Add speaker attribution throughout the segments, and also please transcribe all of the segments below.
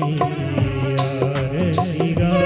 Speaker 1: आरती गाओ।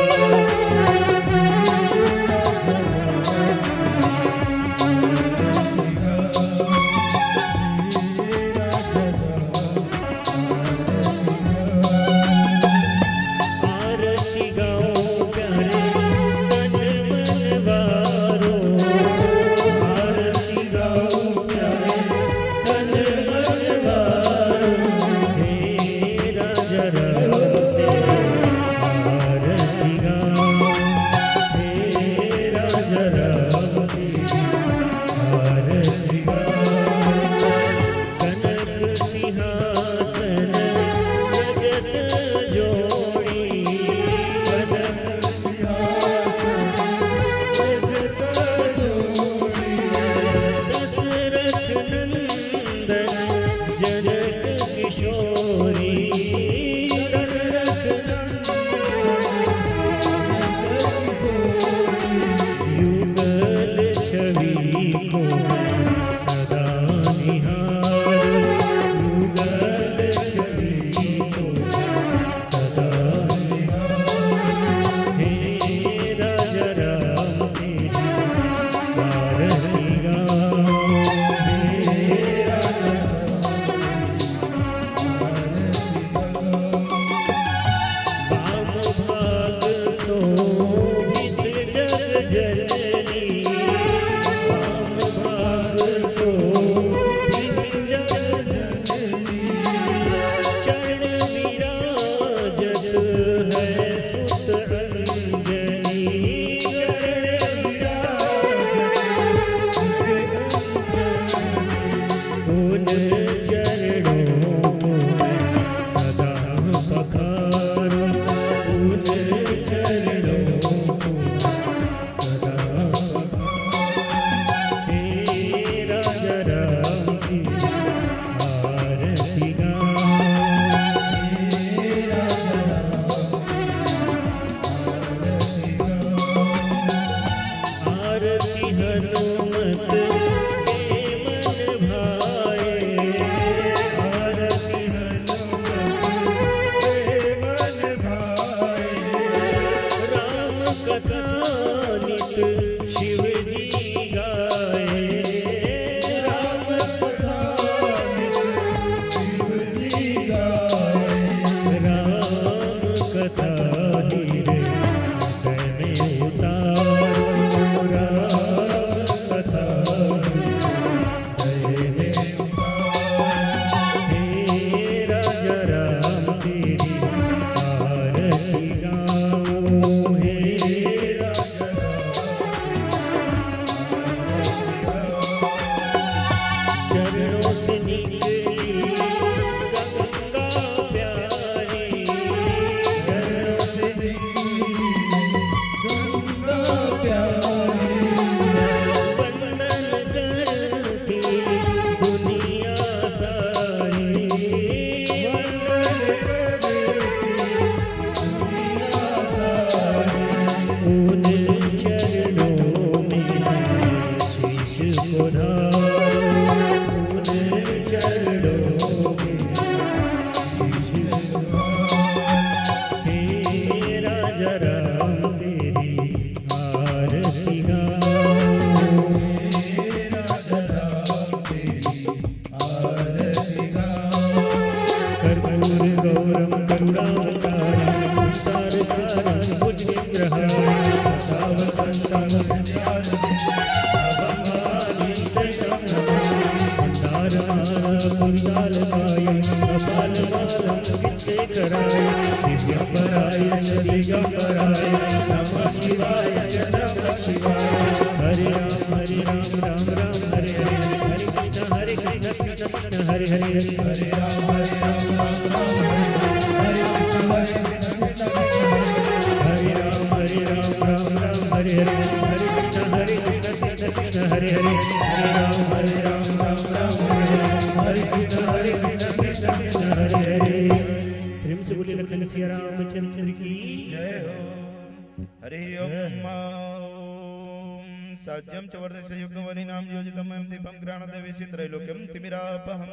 Speaker 2: साज्यम च वर्धस्य युग्मवनिनां योजितमयं दीपं घ्राणदेवेशि त्रैलोक्यं तिमिरापहं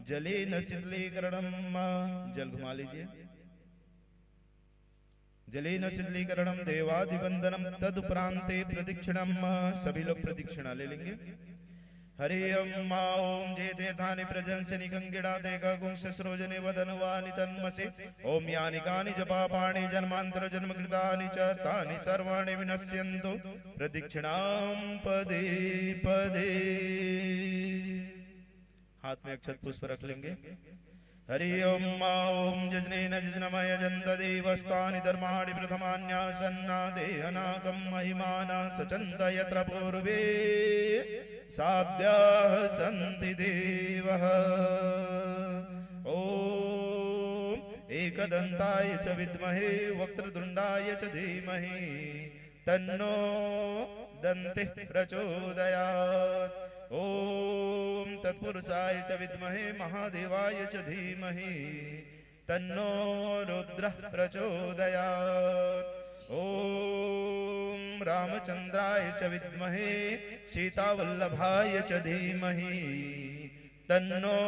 Speaker 2: जलेन शीतलीकरणं। जल घुमा लीजिए। जलेन शीतलीकरणम देवादिवंदनम तदुपरांते प्रदक्षिणम। सभी लोग प्रदक्षिणा ले लेंगे। हरे ओम जे तीर्थानि प्रजंसनि गंगिडाते गुंसस्रोजने वदनवानि तन्मसे। ओम यानि कानि जपापाणि जन्मांतर जन्मकृतानि च तानि सर्वाणि विनश्यन्तु प्रदक्षिणां पदे पदे। हाथ में अक्षत पुष्प रख लेंगे। हरि ओम जजनेन जजनमय जन्त देवस्तानि धर्माणि प्रथमान्यासन्नादेहनाकं महिमाना सचन्त यत्र पूर्वे साध्याः सन्ति देवः। ओम एकदन्ताय च विद्महे वक्रतुण्डाय च धीमहि तन्नो दन्तिः प्रचोदयात्। ओम तत्पुरुषाय च विद्महे महादेवाय च धीमहि तन्नो रुद्रः प्रचोदयात्। ओम रामचंद्राय च विद्महे सीतावल्लभाय च धीमहि तन्नो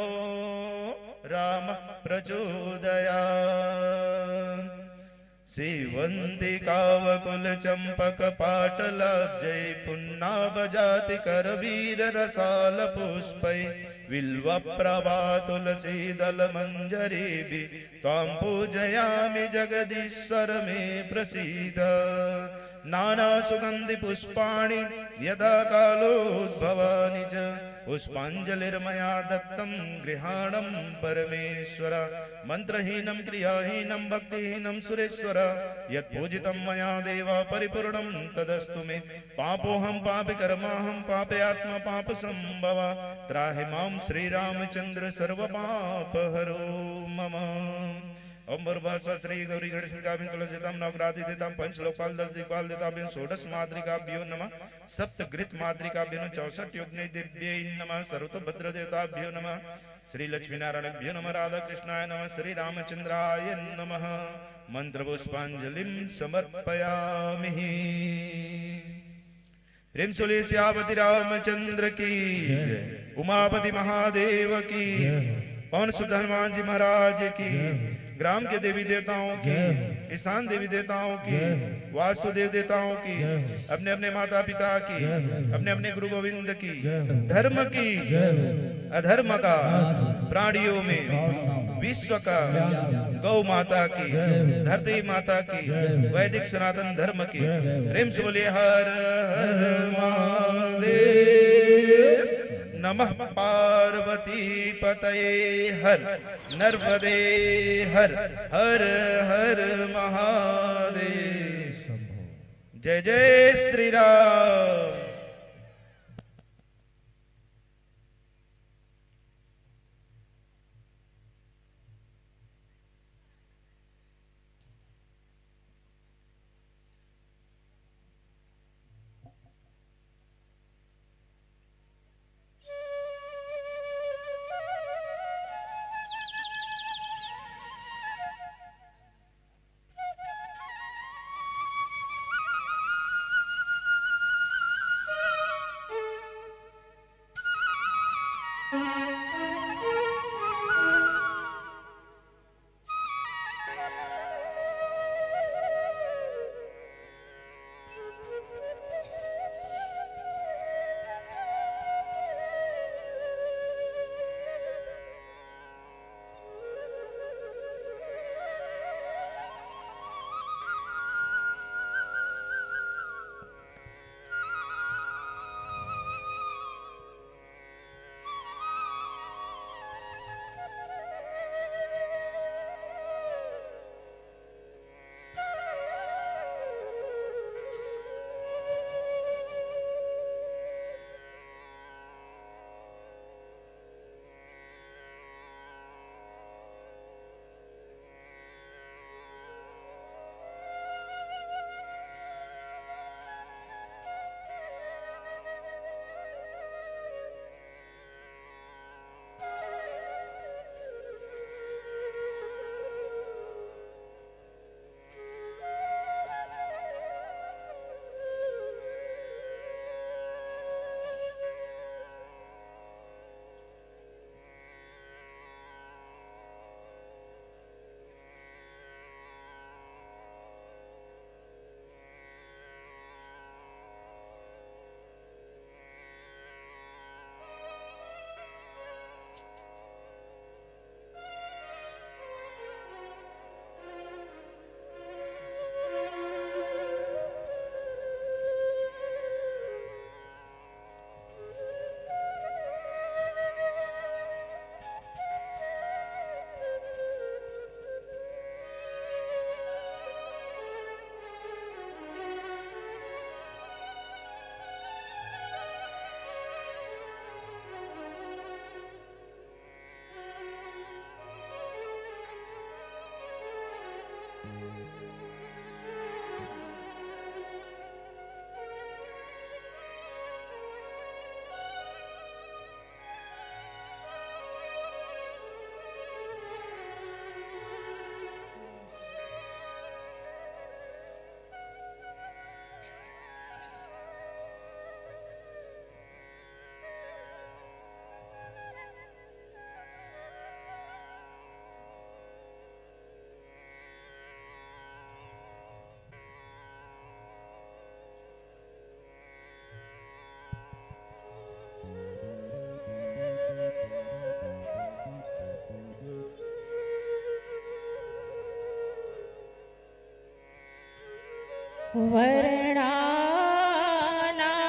Speaker 2: रामः प्रचोदयात्। सेवन्ति कावकुल चंपक पाटलाब्जै पुन्नाभजाति करवीर रसाल पुष्पै विल्वप्रभा तुलसी दल मंजरीभि त्वां पूजयामि जगदीश्वर मे प्रसीद। नाना सुगंधि पुष्पाणि यदा कालोद्भवानि च पुष्पांजलिर्मया दत्तं गृहाणं परमेश्वर। मंत्रहीनं क्रियाहीनं भक्तिहीनं सुरेश्वर यत्पूजितं मया देवा परिपूर्णं तदस्तु मे। पापोऽहं पापिकर्माहं पापयात्मा पापसंभव त्राहि मां श्रीरामचन्द्र सर्वपापहरो मम। ओम भूर्भुवस्सुः श्री गौरी गणेशकाभ्यां तुलसीतां नवग्रहादितां पंचलोकपाल 10 दिक्पाल देवताभ्यां षोडश मातृकाभ्यो नमः। सप्तघृत मातृकाभ्यो नमः। 64 योगिनी दिव्यै नमः। सर्वतोभद्र देवताभ्यो नमः। श्री लक्ष्मीनारायणभ्यो नमः। राधा कृष्णाय नमः। श्री रामचंद्राय नमः। मंत्र पुष्पांजलिं समर्पयामि। प्रेम सुले श्यामति रामचंद्र की जय। उमापति महादेव की। पवन सुत हनुमान जी महाराज की। ग्राम के देवी देवताओं की, स्थान देवी देवताओं की, वास्तु देव देवताओं की, अपने अपने माता पिता की, अपने अपने गुरु गोविंद की, धर्म की, अधर्म का, प्राणियों में, विश्व का, गौ माता की, धरती माता की, वैदिक सनातन धर्म की। प्रेम से बोलिए हर हर महादेव। नमः पार्वती पतये हर नर्मदे हर हर हर महादेव। जय जय श्री राम।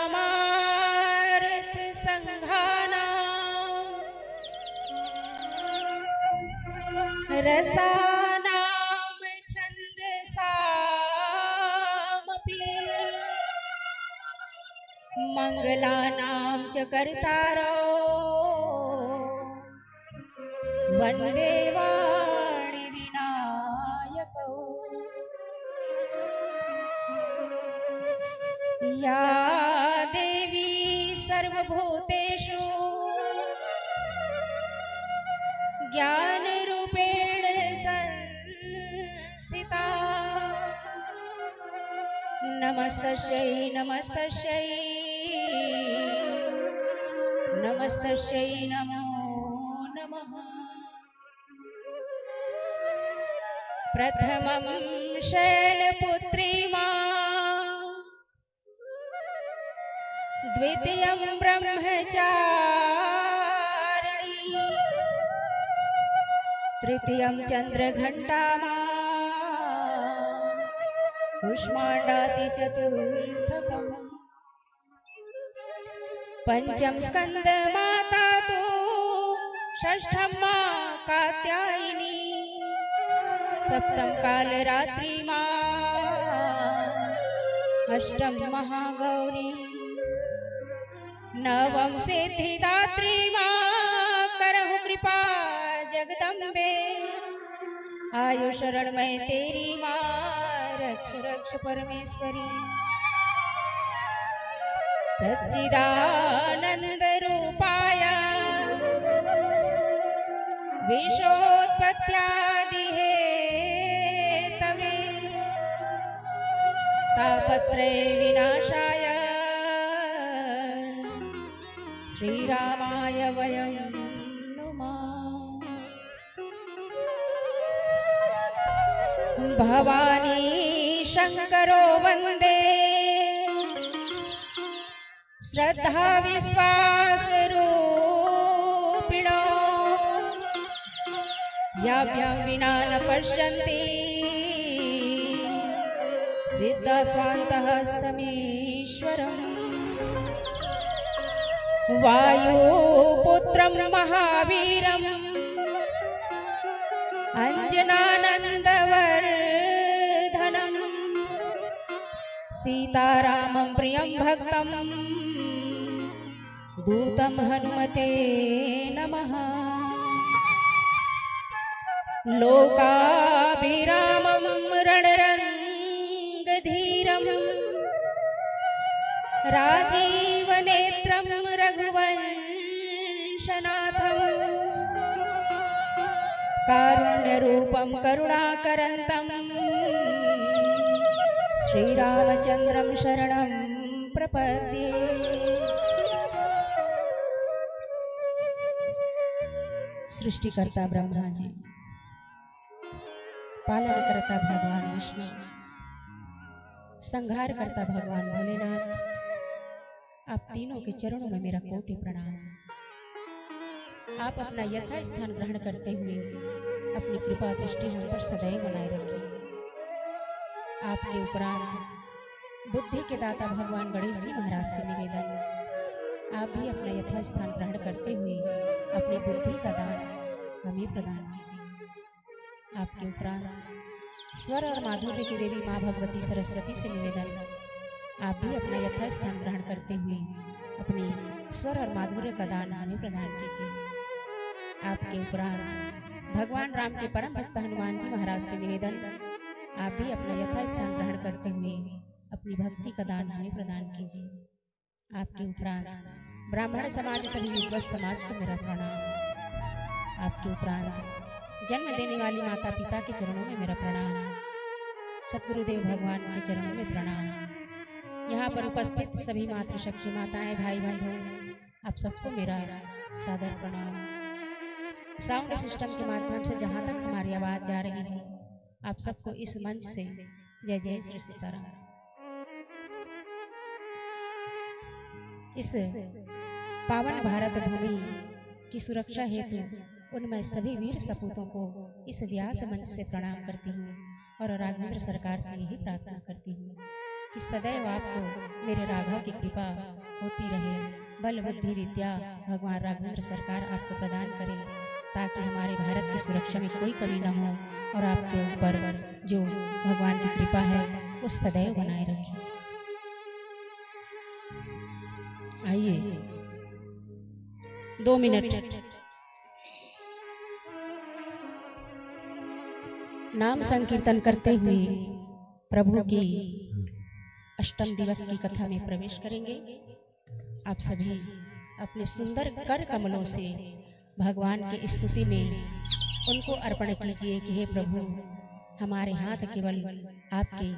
Speaker 3: वर्णानामार्थ संघानां रसानां छन्दसामपि मंगलानां च कर्तारो वन्दे वाणि विनायकौ। या देवी सर्वभूतेषु ज्ञानरूपेण संस्थिता नमस्तस्यै नमस्तस्यै नमस्तस्यै नमो नमः। प्रथमं शैलपुत्री मां द्वितीयं ब्रह्मचारिणी तृतीयं चंद्रघंटा कुष्मांडाति चतुर्थकम् पंचम स्कंद माता तु षष्ठम मां कात्यायनी सप्तम कालरात्रि मां अष्टम महागौरी नवम सिद्धिदात्री मां करहु कृपा जगदम्बे आयु शरण में तेरी मां रक्ष रक्ष परमेश्वरी। सच्चिदानंद रूपाय विश्वोत्पत्त्यादि हेतवे तापत्रय विनाशाय श्रीरामाय वयं नुमः। भवानी शंकरो वंदे श्रद्धा विश्वास रूपिणो याभ्यां विना न पश्यन्ति सिद्धा स्वान्तहस्तमीश्वरम्। वायुपुत्रं महावीरम् अंजनानन्दवर्धनम् सीतारामं प्रियं भक्तं दूतं हनुमते नमः। लोकाभिरामं रणरङ्गधीरं राजीवनेत्रं रघुवंशनाथं कारुण्यरूपं करुणाकरन्तं श्रीरामचन्द्रं शरणं प्रपद्ये। सृष्टिकर्ता ब्रह्मा जी, पालन करता भगवान विष्णु, संहार करता भगवान भोलेनाथ, आप तीनों के चरणों में मेरा कोटि प्रणाम। आप अपना यथा स्थान ग्रहण करते हुए अपनी कृपा दृष्टि हम पर सदैव बनाए रखें। आपके उपरांत बुद्धि के दाता भगवान गणेश जी महाराज से निवेदन, आप भी अपना यथा स्थान ग्रहण करते हुए अपनी बुद्धि का दान हमें प्रदान कीजिए। आपके उपरांत स्वर और माधुर्य की देवी माँ भगवती सरस्वती से निवेदन, आप भी अपना यथा स्थान ग्रहण करते हुए अपनी स्वर और माधुर्य का दान हमें प्रदान कीजिए। आपके उपरांत भगवान राम के परम भक्त हनुमान जी महाराज से निवेदन, आप भी अपना यथा स्थान ग्रहण करते हुए अपनी भक्ति का दान हमें प्रदान कीजिए। आपके उपरांत ब्राह्मण समाज सभी विद्वत समाज को मेरा प्रणाम। आपके उपरांत जन्म देने वाली माता पिता के चरणों में मेरा प्रणाम। सतगुरुदेव भगवान के चरणों में प्रणाम। यहाँ पर उपस्थित सभी मातृशक्ति माताएं भाई बंधु आप सबको मेरा सादर प्रणाम। साउंड सिस्टम के माध्यम से जहाँ तक हमारी आवाज जा रही है आप सबको इस मंच से जय जय श्री सीताराम। इस पावन भारत भूमि की सुरक्षा हेतु उनमें सभी वीर सपूतों को इस व्यास मंच से प्रणाम करती हूँ और राघवेंद्र सरकार से यही प्रार्थना करती हूँ कि सदैव आपको मेरे राघव की कृपा होती रहे। बल बुद्धि विद्या भगवान राघवेंद्र सरकार आपको प्रदान करे ताकि हमारे भारत की सुरक्षा में कोई कमी न हो और आपके ऊपर जो भगवान की कृपा है वो सदैव बनाए रखे। आइए 2 मिनट नाम संकीर्तन करते हुए प्रभु की अष्टम दिवस की कथा में प्रवेश करेंगे। आप सभी अपने सुंदर कर कमलों से भगवान की स्तुति में उनको अर्पण कीजिए कि हे प्रभु हमारे हाथ केवल आपके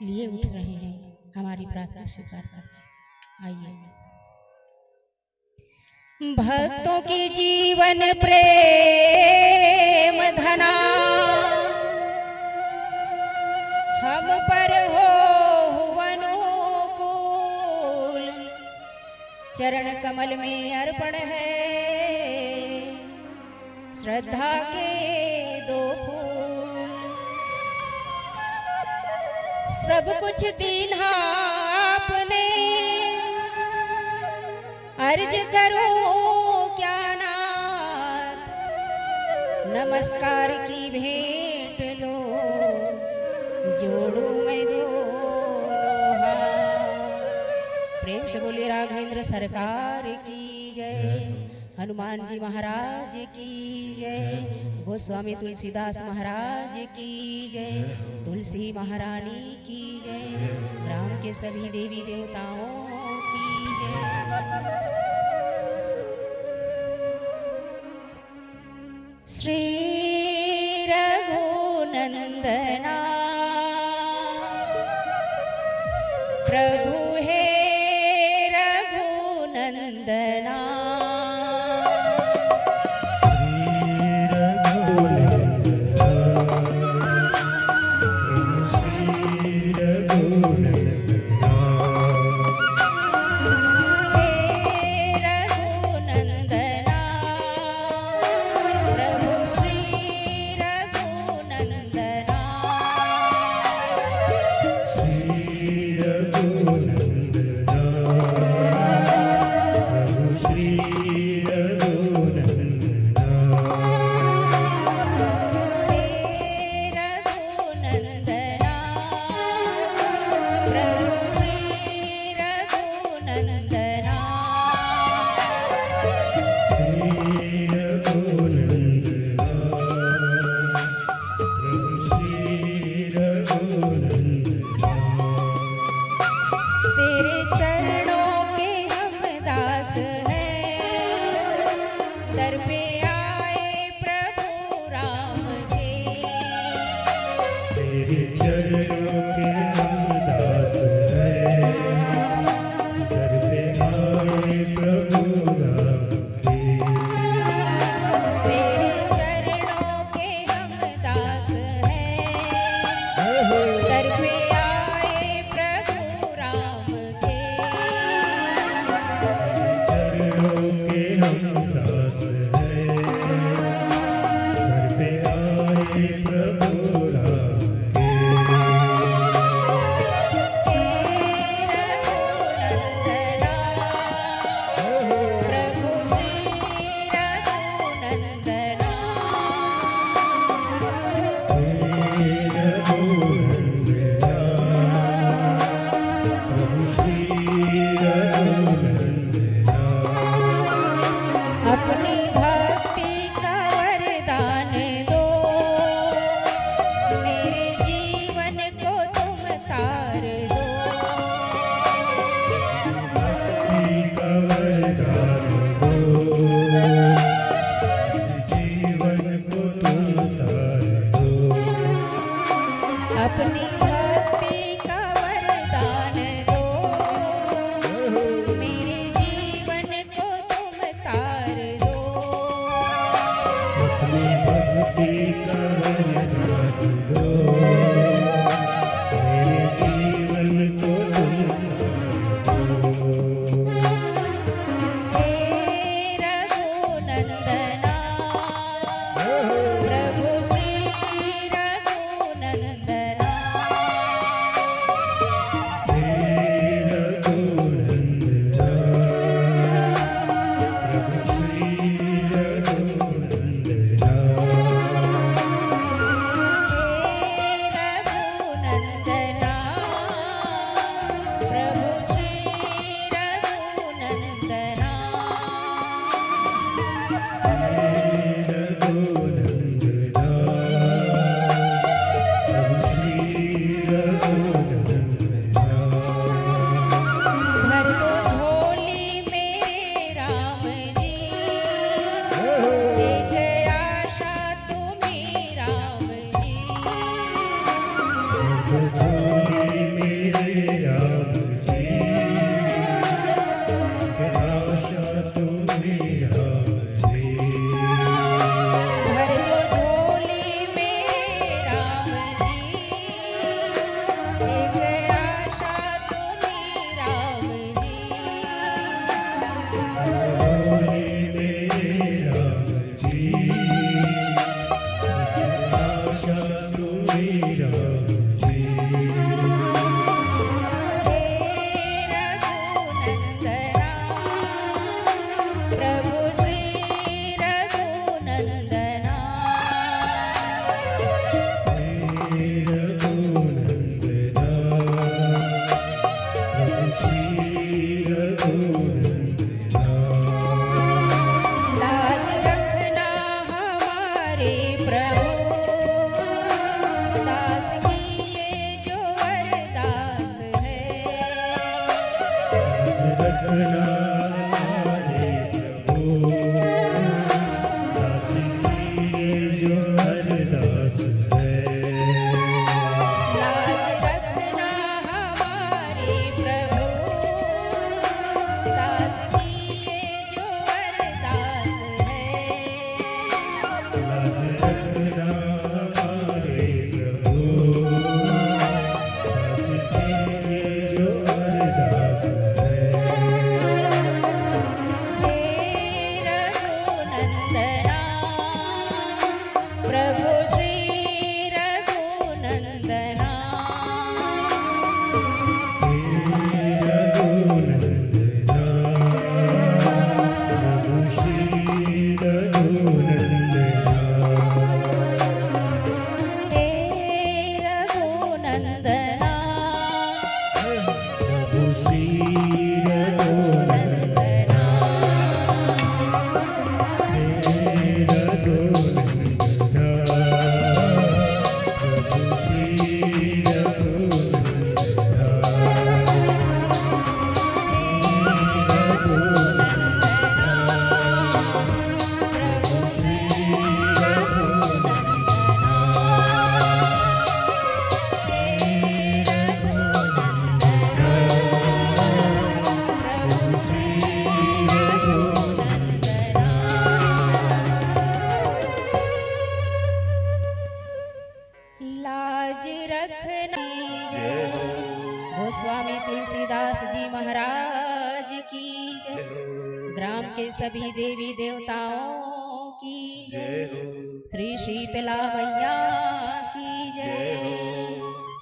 Speaker 3: लिए उठ रहे हैं, हमारी प्रार्थना स्वीकार करें। आइए। भक्तों की जीवन प्रेम धना हम पर हो अनुकूल, चरण कमल में अर्पण है श्रद्धा के 2 फूल। सब कुछ दीना आपने अर्ज करो क्या नाथ, नमस्कार की भेंट लो जोड़ू मैं दोनों हाथ। प्रेम से बोले राघवेंद्र सरकार की जय, हनुमान जी महाराज की जय, गोस्वामी तुलसीदास महाराज की जय, तुलसी महारानी की जय, ग्राम के सभी देवी देवताओं की जय। श्री रघुनंदना प्रभु हे रघुनंदना, मेरे गोस्वामी तुलसीदास जी महाराज की जय। ग्राम के सभी देवी देवताओं की जय। श्री शीतला मैया की जय।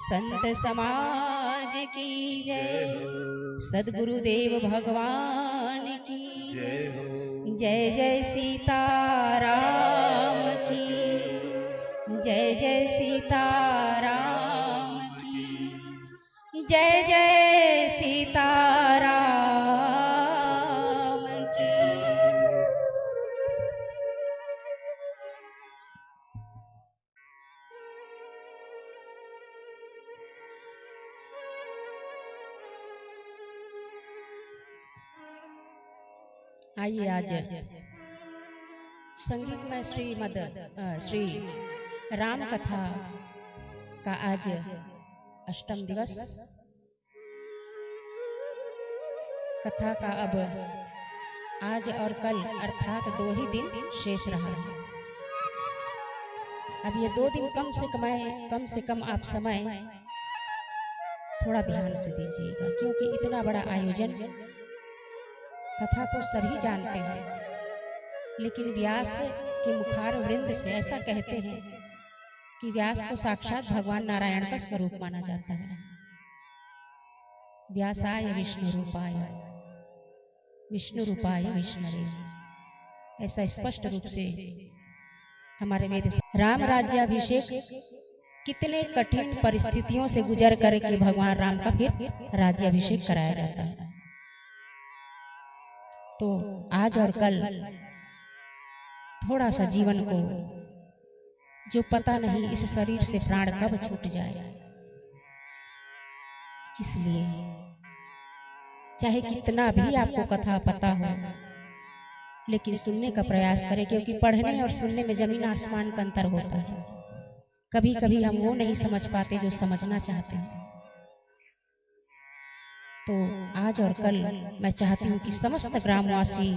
Speaker 3: संत समाज की जय। सद्गुरुदेव भगवान की जय। जय जय सीताराम की जय। जय सीताराम की जय। जय सीताराम की। आइए आज संगीत में श्री राम कथा का आज अष्टम दिवस। कथा का अब आज और कल अर्थात 2 ही दिन शेष रहा है। अब ये 2 दिन कम से कम आप समय थोड़ा ध्यान से दीजिएगा, क्योंकि इतना बड़ा आयोजन, कथा को सभी जानते हैं, लेकिन व्यास के मुखार वृंद से ऐसा कहते हैं कि व्यास को साक्षात भगवान नारायण का स्वरूप माना जाता है। व्यासाय विष्णु रूपाय विष्णवे, ऐसा स्पष्ट रूप से हमारे वेद। राम राज्याभिषेक कितने कठिन परिस्थितियों से गुजर करके भगवान राम का फिर राज्याभिषेक कराया जाता है। तो आज और कल थोड़ा सा जीवन को, जो पता नहीं इस शरीर से प्राण कब छूट जाए, इसलिए चाहे कितना भी आपको कथा पता हो, लेकिन सुनने का प्रयास करें, क्योंकि पढ़ने और सुनने में जमीन आसमान का अंतर होता है। कभी कभी हम वो नहीं समझ पाते जो समझना चाहते हैं। तो आज और कल मैं चाहती हूँ कि समस्त ग्रामवासी,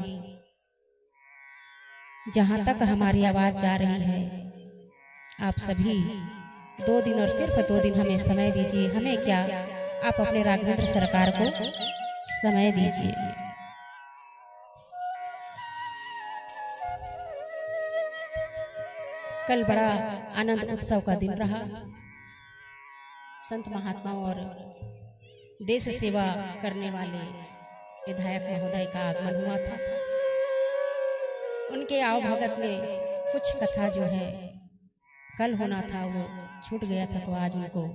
Speaker 3: जहां तक हमारी आवाज जा रही है, आप सभी 2 दिन और सिर्फ 2 दिन हमें समय दीजिए। हमें क्या, आप अपने राघवेंद्र सरकार को समय दीजिए। कल बड़ा आनंद उत्सव का दिन रहा। संत महात्माओं और देश सेवा करने वाले विधायक महोदय का आगमन हुआ था। उनके आवभगत में कुछ कथा जो है कल होना था वो छूट गया था, तो आज उनको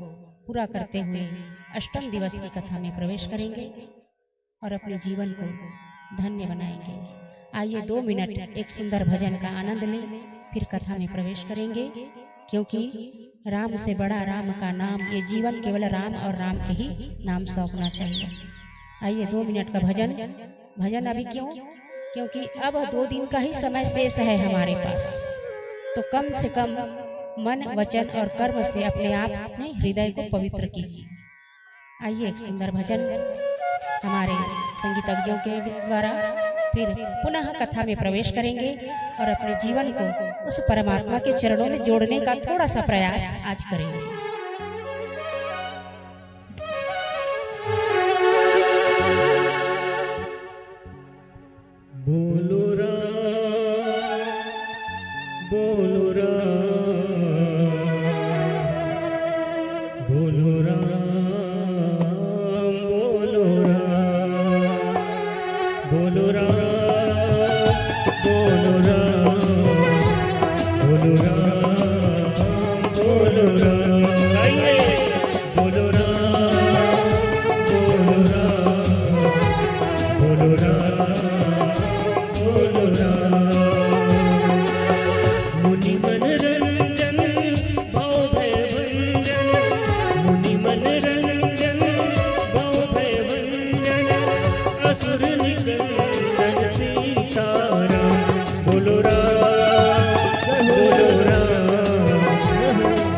Speaker 3: पूरा करते हुए अष्टम दिवस की कथा में प्रवेश करेंगे और अपने जीवन को धन्य बनाएंगे। आइए 2 मिनट एक सुंदर भजन का आनंद लें, फिर कथा में प्रवेश करेंगे, क्योंकि राम से बड़ा राम का नाम, ये जीवन केवल राम और राम के ही नाम सौंपना चाहिए। आइए 2 मिनट का भजन अभी क्यों, क्योंकि अब 2 दिन का ही समय शेष है हमारे पास, तो कम से कम मन, वचन और कर्म से अपने आप अपने हृदय को पवित्र कीजिए। आइए एक सुंदर भजन हमारे संगीतज्ञों के द्वारा, फिर पुनः कथा में प्रवेश करेंगे और अपने जीवन को उस परमात्मा के चरणों में जोड़ने का थोड़ा सा प्रयास आज करेंगे।
Speaker 1: बोलो राम, बोलो राम, बोलो राम, बोलो राम, बोलो राम, बोलो राम, बोलो राम, बोलो राम, आइए बोलो राम, बोलो राम, बोलो राम, बोलो राम। मुनि मन रंजन भव भय भंजन, मुनि मन रंजन भव भय भंजन, असुर निकंदन सीताराम। बोलो राम, बोलो राम,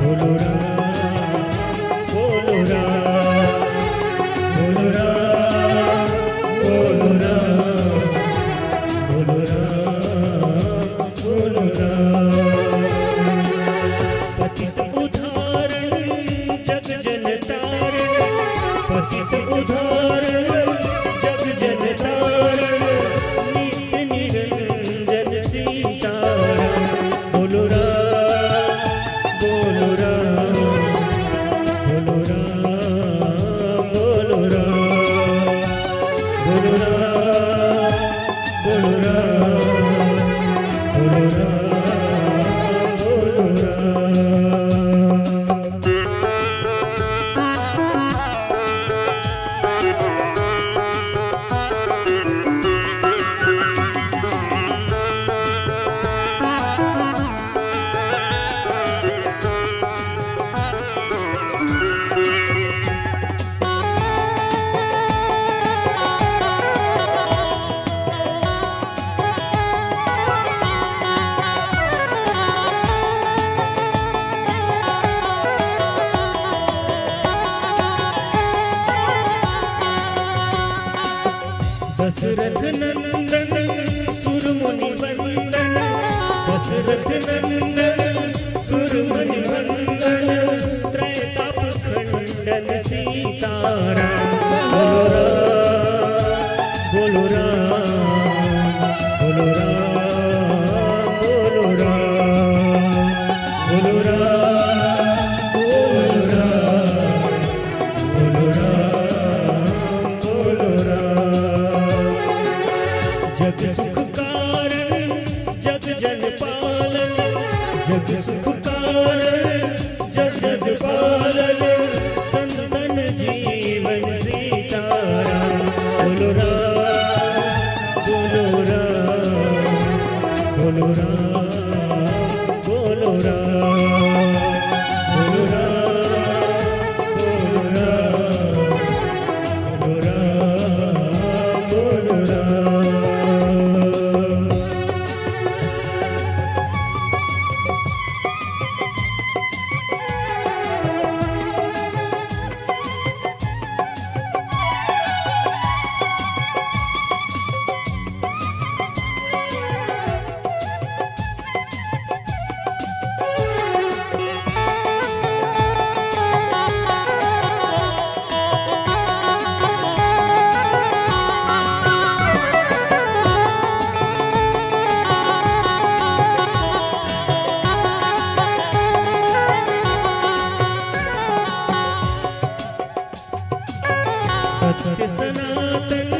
Speaker 1: बोलो राम, बोलो राम, बोलो राम, बोलो राम, बोलो राम, बोलो राम। पतित उद्धारण जग जन तारण, पतित उद्धारण जग जन तारण, नित्य निरंजन सीताराम। बोलो राम, बोलो राम, बोलो राम, बोलो राम, बोलो राम, बोलो राम, बोलो राम, बोलो राम। दशरथ नंदन सुर मुनि वंदन, दशरथ नंदन सुर जन पालन जग सुख कारण जग जग पालन संतन जीवन सीताराम। बोलो राम बोलो राम बोलो राम बोलो राम बोलो राम बोलो राम बोलो राम बोलो राम। सत्य सनातन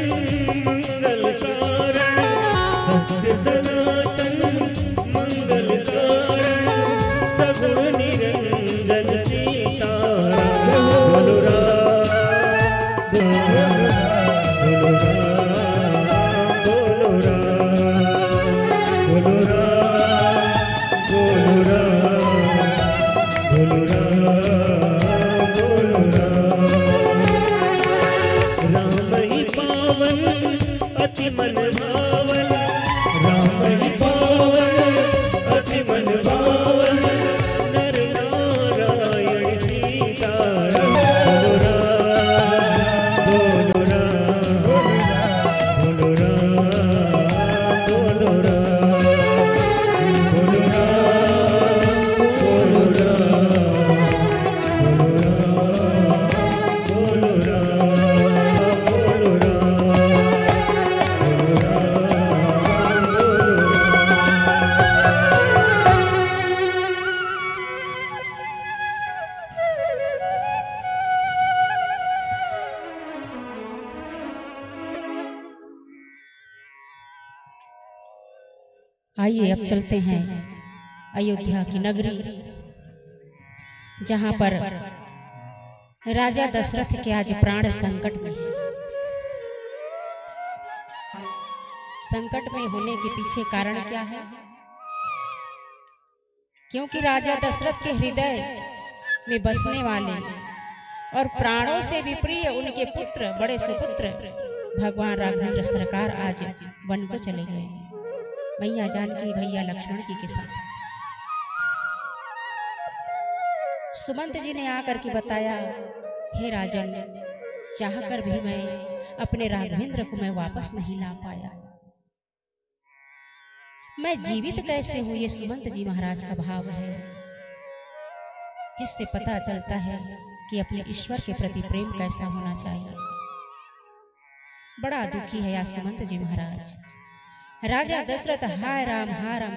Speaker 1: मंगल कारण सत्य सनातन मंगल कारण सगुण निरंजन सीताराम। बोलो राम बोलो राम बोलो राम बोलो राम बोलो राम बोलो राम बोलो राम। राम ही पावन अति मन भावन राम ही पावन अति मन भावन नर नारायण सीताराम। बोलो राम बोलो राम बोलो राम बोलो राम बोलो राम बोलो राम बोलो राम बोलो
Speaker 3: आइए अब चलते हैं अयोध्या की नगरी, जहां पर राजा दशरथ के आज प्राण संकट में है। संकट में होने के पीछे कारण क्या है? क्योंकि राजा दशरथ के हृदय में बसने वाले और प्राणों से भी प्रिय उनके पुत्र, बड़े सुपुत्र भगवान राघवेंद्र सरकार आज वन को चले गए मैया जानकी भैया लक्ष्मण जी के साथ। सुमंत जी ने आकर के बताया, हे राजन, चाहकर भी मैं अपने राघवेंद्र को मैं वापस नहीं ला पाया। मैं जीवित कैसे हूं, ये सुमंत जी महाराज का भाव है, जिससे पता चलता है कि अपने ईश्वर के प्रति प्रेम कैसा होना चाहिए। बड़ा दुखी है आज सुमंत जी महाराज। राजा दशरथ हाय राम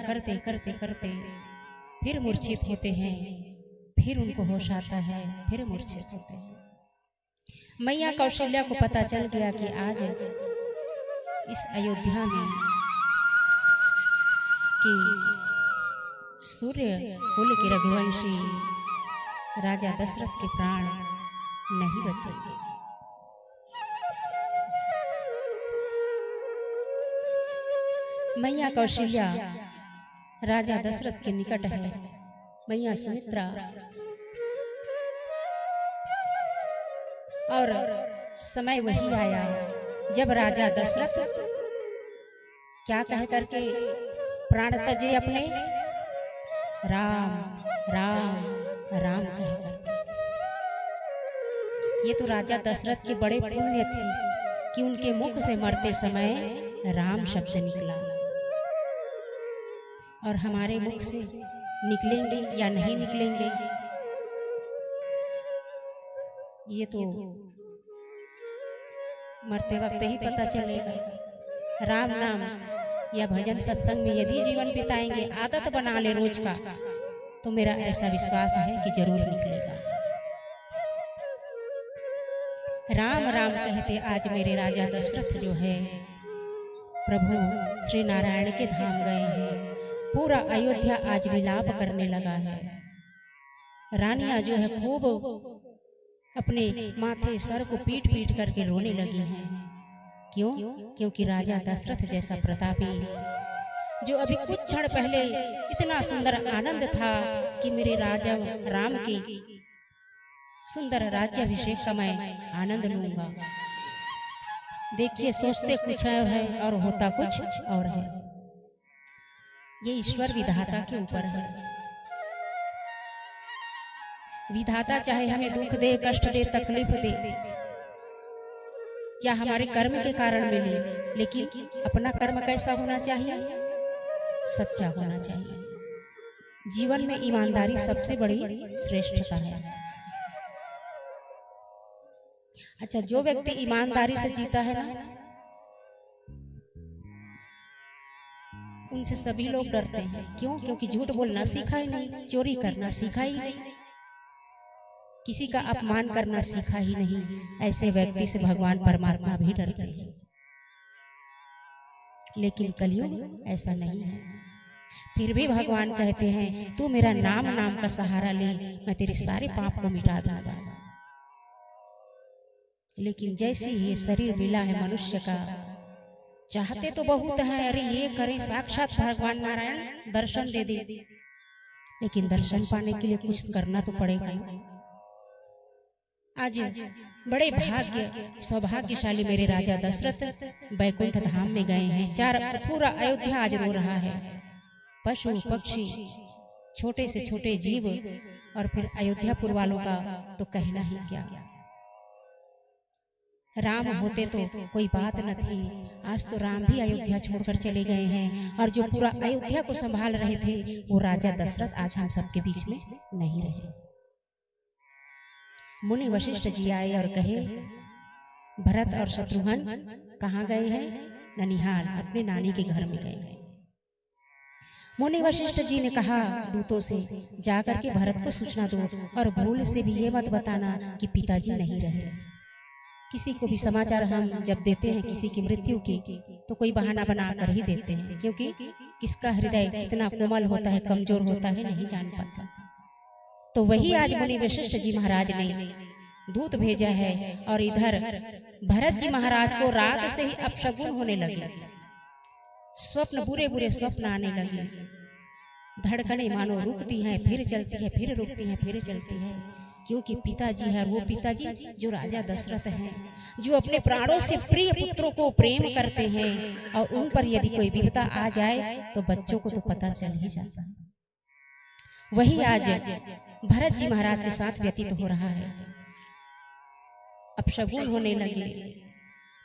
Speaker 3: करते करते करते फिर मूर्छित होते हैं, फिर उनको होश आता है, फिर मूर्छित होते हैं। मैया कौशल्या को पता चल गया कि आज इस अयोध्या में कि सूर्य कुल के रघुवंशी राजा दशरथ के प्राण नहीं बचेंगे। मैया कौशल्या राजा दशरथ के निकट है। मैया सुमित्रा और समय वही आया जब राजा दशरथ क्या कह करके प्राण तजे अपने, राम राम राम कह करके। ये तो राजा दशरथ के बड़े पुण्य थे कि उनके मुख से मरते समय राम शब्द निकला, और हमारे मुख से निकलेंगे या नहीं निकलेंगे ये तो मरते वक्त ही पता चलेगा। राम नाम या भजन सत्संग में यदि जीवन बिताएंगे, आदत बना ले रोज का, तो मेरा ऐसा विश्वास है कि जरूर निकलेगा। राम राम कहते आज मेरे राजा दशरथ जो है प्रभु श्री नारायण के धाम गए हैं, पूरा अयोध्या आज विलाप करने लगा है। रानियां जो है खूब अपने माथे सर को पीट पीट करके रोने लगी हैं। क्यों? क्योंकि राजा दशरथ जैसा प्रतापी, जो अभी कुछ क्षण पहले इतना सुंदर आनंद था कि मेरे राजा राम के सुंदर राज्याभिषेक का मैं आनंद लूंगा, देखिए सोचते कुछ है और होता कुछ और है। ये ईश्वर विधाता के ऊपर है। विधाता चाहे हमें दुख दे, कष्ट दे, तकलीफ दे या हमारे कर्म के कारण मिले, लेकिन अपना कर्म कैसा होना चाहिए? सच्चा होना चाहिए। जीवन में ईमानदारी सबसे बड़ी श्रेष्ठता है। अच्छा, जो व्यक्ति ईमानदारी से जीता है ना, उनसे सभी लोग डरते हैं। क्यों? क्योंकि झूठ बोलना सीखा ही नहीं, चोरी करना सीखा ही नहीं, किसी का अपमान करना सीखा ही नहीं। ऐसे व्यक्ति से भगवान परमात्मा भी डरते हैं। लेकिन कलयुग ऐसा नहीं है। फिर भी भगवान कहते हैं तू मेरा नाम नाम का सहारा ले, मैं तेरे सारे पाप को मिटा दूंगा। लेकिन जैसे ये शरीर मिला है मनुष्य का, चाहते तो बहुत है, अरे ये करे, साक्षात भगवान नारायण दर्शन दे दे, लेकिन दर्शन पाने के लिए कुछ करना तो पड़ेगा। आज बड़े सौभाग्यशाली मेरे राजा दशरथ वैकुंठ धाम में गए हैं। पूरा अयोध्या आज रो रहा है। पशु पक्षी, छोटे से छोटे जीव, और फिर अयोध्यापुर वालों का तो कहना ही क्या। राम होते तो कोई बात न थी। आज तो राम भी अयोध्या छोड़कर चले गए हैं, और जो पूरा अयोध्या को संभाल रहे थे वो राजा दशरथ आज हम सबके बीच में नहीं रहे। मुनि वशिष्ठ जी आए और कहे भरत और शत्रुघ्न कहाँ गए हैं? ननिहाल, अपने नानी के घर में गए हैं। मुनि वशिष्ठ जी ने कहा दूतों से जाकर के भरत को सूचना दो, और भूल से भी ये मत बताना कि पिताजी नहीं रहे। किसी को भी समाचार हम जब देते हैं किसी की मृत्यु की, तो कोई बहाना बना कर ही देते हैं, क्योंकि किसका हृदय कितना कोमल होता है, कमजोर होता है, नहीं जान पाता। तो वही आज मुनि वशिष्ठ जी महाराज ने दूत भेजा है, और इधर भरत जी महाराज को रात से ही अपशगुन होने लगे। स्वप्न, बुरे बुरे स्वप्न आने लगे। धड़कने मानो रुकती हैं, फिर चलती है, फिर रुकती हैं, फिर चलती है, क्योंकि पिताजी है वो पिताजी जो राजा दशरथ हैं, जो अपने प्राणों से प्रिय पुत्रों को प्रेम करते हैं, और उन पर यदि कोई विपदा आ जाए तो बच्चों को तो पता चल ही जाता है। वही आज भरत जी महाराज के साथ व्यतीत हो रहा है। अपशगुन होने लगे,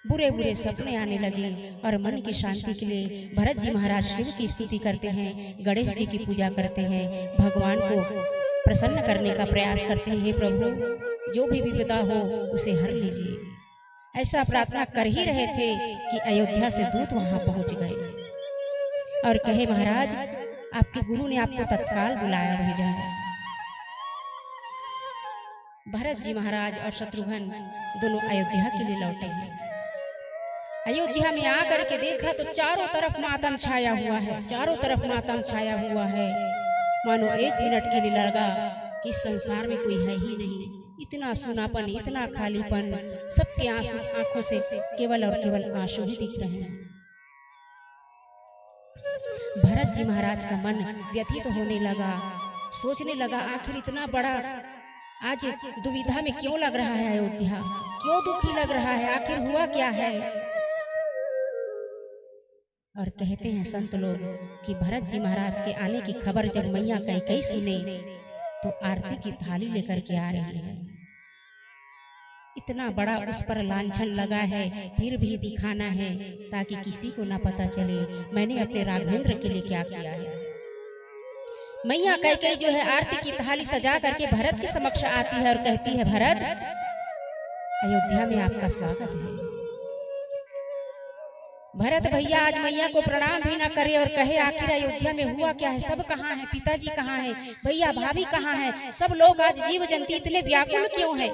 Speaker 3: बुरे बुरे सपने आने लगे, और मन की शांति के लिए भरत जी महाराज शिव की स्तुति करते हैं, गणेश जी की पूजा करते हैं, भगवान को प्रसन्न करने का प्रयास करते हैं। हे प्रभु, जो भी विपदा हो उसे हर लीजिए। ऐसा प्रार्थना कर ही रहे थे कि अयोध्या से दूत वहां पहुंच गए और कहे महाराज आपके गुरु ने आपको तत्काल बुलाया भेजा है। भरत जी महाराज और शत्रुघ्न दोनों अयोध्या के लिए लौटे हैं। अयोध्या में आकर के देखा तो चारों तरफ मातम छाया हुआ है, चारों तरफ मातम छाया हुआ है। मानो एक मिनट के लिए लगा कि संसार में कोई है ही नहीं। इतना सूनापन, इतना खालीपन, सबके आंसू आंखों से केवल और केवल आंसू ही दिख रहे हैं। भरत जी महाराज का मन व्यथित होने लगा, सोचने लगा आखिर इतना बड़ा आज दुविधा में क्यों लग रहा है अयोध्या, क्यों दुखी लग रहा है, आखिर हुआ क्या है। और कहते हैं संत लोग कि भरत जी महाराज के आने की खबर जब मैया कैकेयी सुने तो आरती की थाली लेकर के आ रही है। इतना बड़ा उस पर लांछन लगा है, फिर भी दिखाना है ताकि किसी को ना पता चले मैंने अपने राघवेंद्र के लिए क्या किया है। मैया कैकेयी जो है आरती की थाली सजा करके भरत के समक्ष आती है और कहती है भरत, अयोध्या में आपका स्वागत है। भरत भैया आज मैया को प्रणाम भी ना करे और कहे आखिर अयोध्या में हुआ क्या है, सब कहाँ है, पिताजी कहाँ है, भैया भाभी कहाँ है, सब लोग आज जीव जंतु इतने व्याकुल क्यों है।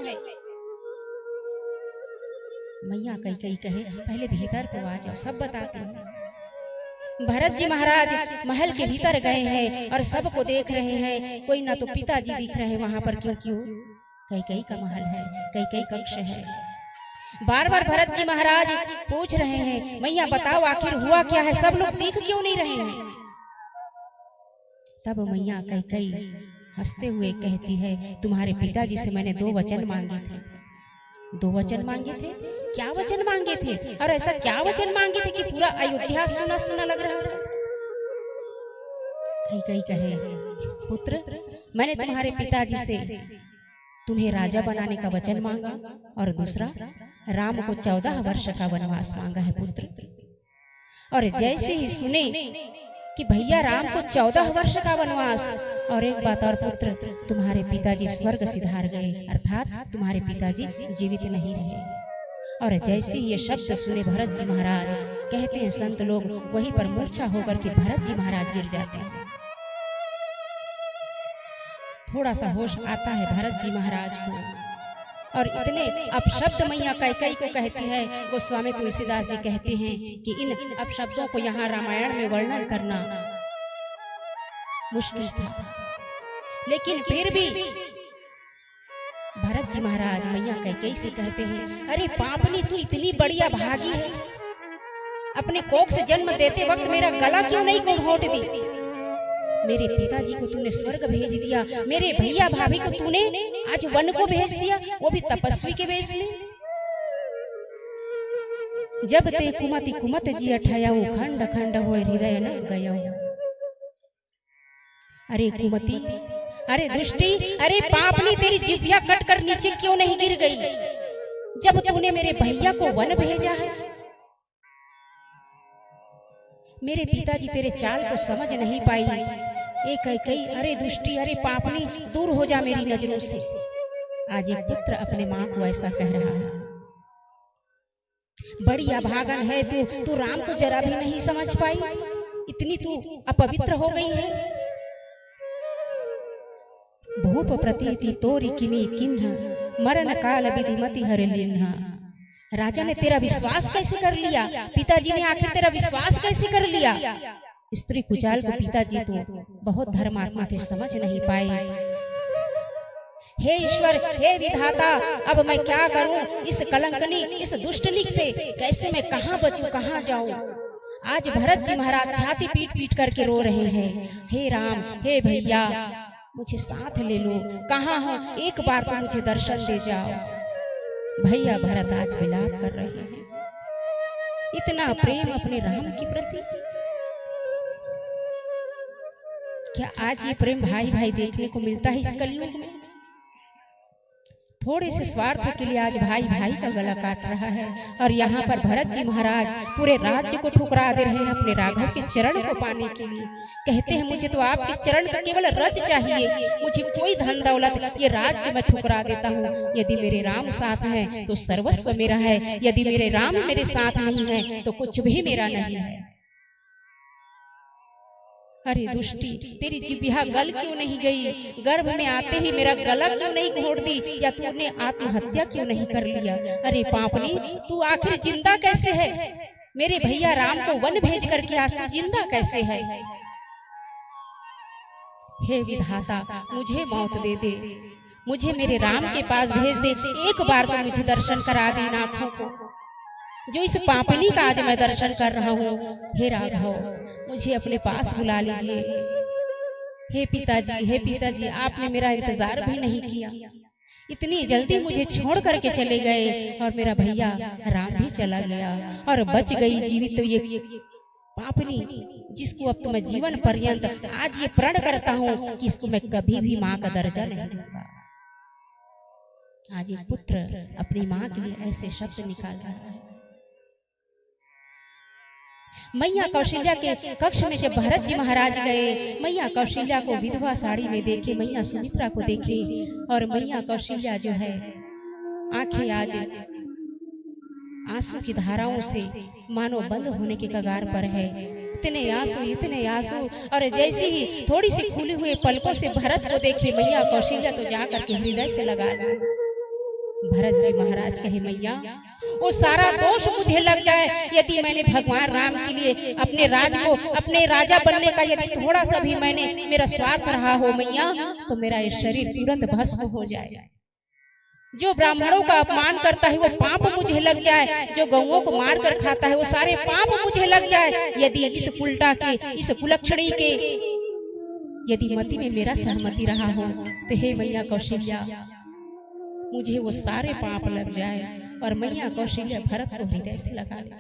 Speaker 3: मैया कैकेयी कहे पहले भीतर तो आ जाओ, सब बताते हैं। भरत जी महाराज महल के भीतर गए हैं और सबको देख रहे हैं, कोई ना तो पिताजी दिख रहे हैं वहां पर, क्यों कैकेयी का महल है, कैकेयी कक्ष है। बार बार भरत जी महाराज पूछ रहे हैं, मैया बताओ आखिर हुआ क्या है, सब लोग दिख क्यों नहीं रहे हैं। तब मैया कैकेयी हंसते हुए कहती है, तुम्हारे पिताजी से मैंने 2 वचन मांगे थे। 2 वचन मांगे थे? क्या वचन मांगे थे? और ऐसा क्या वचन मांगे थे कि पूरा अयोध्या सुना सुना लग रहा था? कैकेयी कहे, पुत्र मैंने तुम्हारे पिताजी से तुम्हें राजा बनाने का वचन मांगा और दूसरा राम को 14 वर्ष का वनवास मांगा है पुत्र। और जैसे ही सुने कि भैया राम को 14 वर्ष का वनवास, और एक बात और पुत्र, तुम्हारे पिताजी स्वर्ग सिधार गए, अर्थात तुम्हारे पिताजी जीवित नहीं रहे। और जैसे ही ये शब्द सुने भरत जी महाराज, कहते हैं संत लोग वहीं पर मूर्छा होकर के भरत जी महाराज गिर जाते हैं। थोड़ा सा होश आता है भरत जी महाराज को, और इतने अपशब्द मैया कैकेयी को कहती है। गोस्वामी तुलसीदास जी कहते हैं कि इन अपशब्दों को यहाँ रामायण में वर्णन करना मुश्किल था, लेकिन फिर भी भरत जी महाराज मैया कैकेयी से कहते हैं, अरे पापनी तू इतनी बढ़िया भागी है, अपने कोख से जन्म देते वक्त मेरा गला क्यों नहीं घोंट दी। मेरे पिताजी को तूने स्वर्ग भेज दिया, मेरे भैया भाभी को तूने आज वन को भेज दिया, वो भी तपस्वी के वेश में। जब ते कुमति कुमत जी अठायाऊ, खंड खंड होए हृदय न गयाऊ। अरे कुमति, अरे दृष्टि, अरे पापनी, तेरी जिह्वा कट कर नीचे क्यों नहीं गिर गई जब तूने मेरे भैया को वन भेजा है। मेरे पिताजी तेरे चाल को समझ नहीं पाई। एक कैकेयी, अरे दुष्टी, अरे पापनी, दूर हो जा मेरी नजरों से। आज एक पुत्र अपने माँ को ऐसा कह रहा है। बड़ी अभागन है तू राम को जरा भी नहीं समझ पाई, इतनी तू अपवित्र हो गई है। भूप प्रतीति तोरी किमी किन्ह, मरण काल विधिमति हर लिन्ह। राजा ने तेरा विश्वास कैसे कर लिया, पिताजी ने आखिर तेरा विश्वास कैसे कर लिया। स्त्री कुचाल को पिताजी तो बहुत धर्मात्मा थे, समझ नहीं पाए। हे ईश्वर, हे विधाता, अब मैं क्या करूं, इस कलंकनी, इस दुष्टनी से कैसे मैं कहां बचूं, कहां जाऊं। आज भरत जी महाराज छाती पीट पीट करके रो रहे हैं, हे राम, हे भैया, मुझे साथ ले लो, कहां हो, एक बार तो मुझे दर्शन दे जाओ। भैया भरत आज विलाप कर रहे हैं, इतना प्रेम अपने राम के प्रति। क्या आज ये प्रेम भाई भाई देखने को मिलता है इस कलयुग में? थोड़े से स्वार्थ के लिए आज भाई भाई का गला काट रहा है। और यहाँ पर भरत जी महाराज पूरे राज्य को ठुकरा दे रहे हैं अपने राघव के चरण को पाने के लिए। कहते हैं, मुझे तो आपके चरण का केवल रज चाहिए, मुझे कोई धन दौलत, ये राज्य मैं ठुकरा देता हूँ। यदि मेरे राम साथ हैं तो सर्वस्व मेरा है, यदि मेरे राम मेरे साथ नहीं है तो कुछ भी मेरा नहीं है। अरे दुष्टी, तेरी जिह्वा गल क्यों नहीं गई, गर्भ में आते ही मेरा गला क्यों नहीं घोट दी, या तूने आत्महत्या क्यों नहीं कर लिया। अरे पापनी, तू आखिर जिंदा कैसे है, मेरे भैया राम को वन भेज करके आज तू जिंदा कैसे है। हे विधाता, मुझे मौत दे दे, मुझे मेरे राम के पास भेज दे, एक बार तो मुझे दर्शन करा दे इन आंखों को, जो इस पापनी का आज मैं दर्शन कर रहा हूँ। हे राघव, मुझे अपने पास बुला लीजिए। हे पिताजी, आपने मेरा इंतजार भी नहीं किया, इतनी जल्दी मुझे छोड़ करके चले गए, और मेरा भैया राम भी चला गया और बच गई जीवित तो ये पापनी, जिसको अब तो मैं जीवन पर्यंत आज ये प्रण करता हूँ कि इसको मैं कभी भी माँ का दर्जा नहीं दूंगा। आज ये पुत्र अपनी माँ के लिए ऐसे शब्द निकाल रहा है। मैया कौशल्या के कक्ष में जब भरत जी महाराज गए, मैया कौशल्या को विधवा साड़ी में देखे, मैया सुमित्रा को देखे, और मैया कौशल्या जो है आंखें आज आंसू की धाराओं से मानो बंद होने के कगार पर है। इतने आंसू, और जैसे ही थोड़ी सी खुली हुए पलकों से भरत को देखे मैया कौशल्या तो जाकर के हृदय से लगा दी। भरत जी महाराज कहे, मैया वो सारा दोष मुझे लग जाए। यदि मैंने भगवान राम के लिए अपने राज को, अपने राजा बनने का यदि थोड़ा सा भी मैंने मेरा स्वार्थ रहा हो मैया, तो मेरा ये शरीर तुरंत भस्म हो जाए। जो ब्राह्मणों का अपमान करता है वो पाप मुझे लग जाए, जो गौओं को मार कर खाता है वो सारे पाप मुझे लग जाए। यदि इस उल्टा के, इस कुलक्षणी के यदि मति में मेरा सहमति रहा हो, तो हे मैया कौशल्या, मुझे वो सारे पाप लग जाए और मैया कौशल्या भरत को हृदय से लगा ले।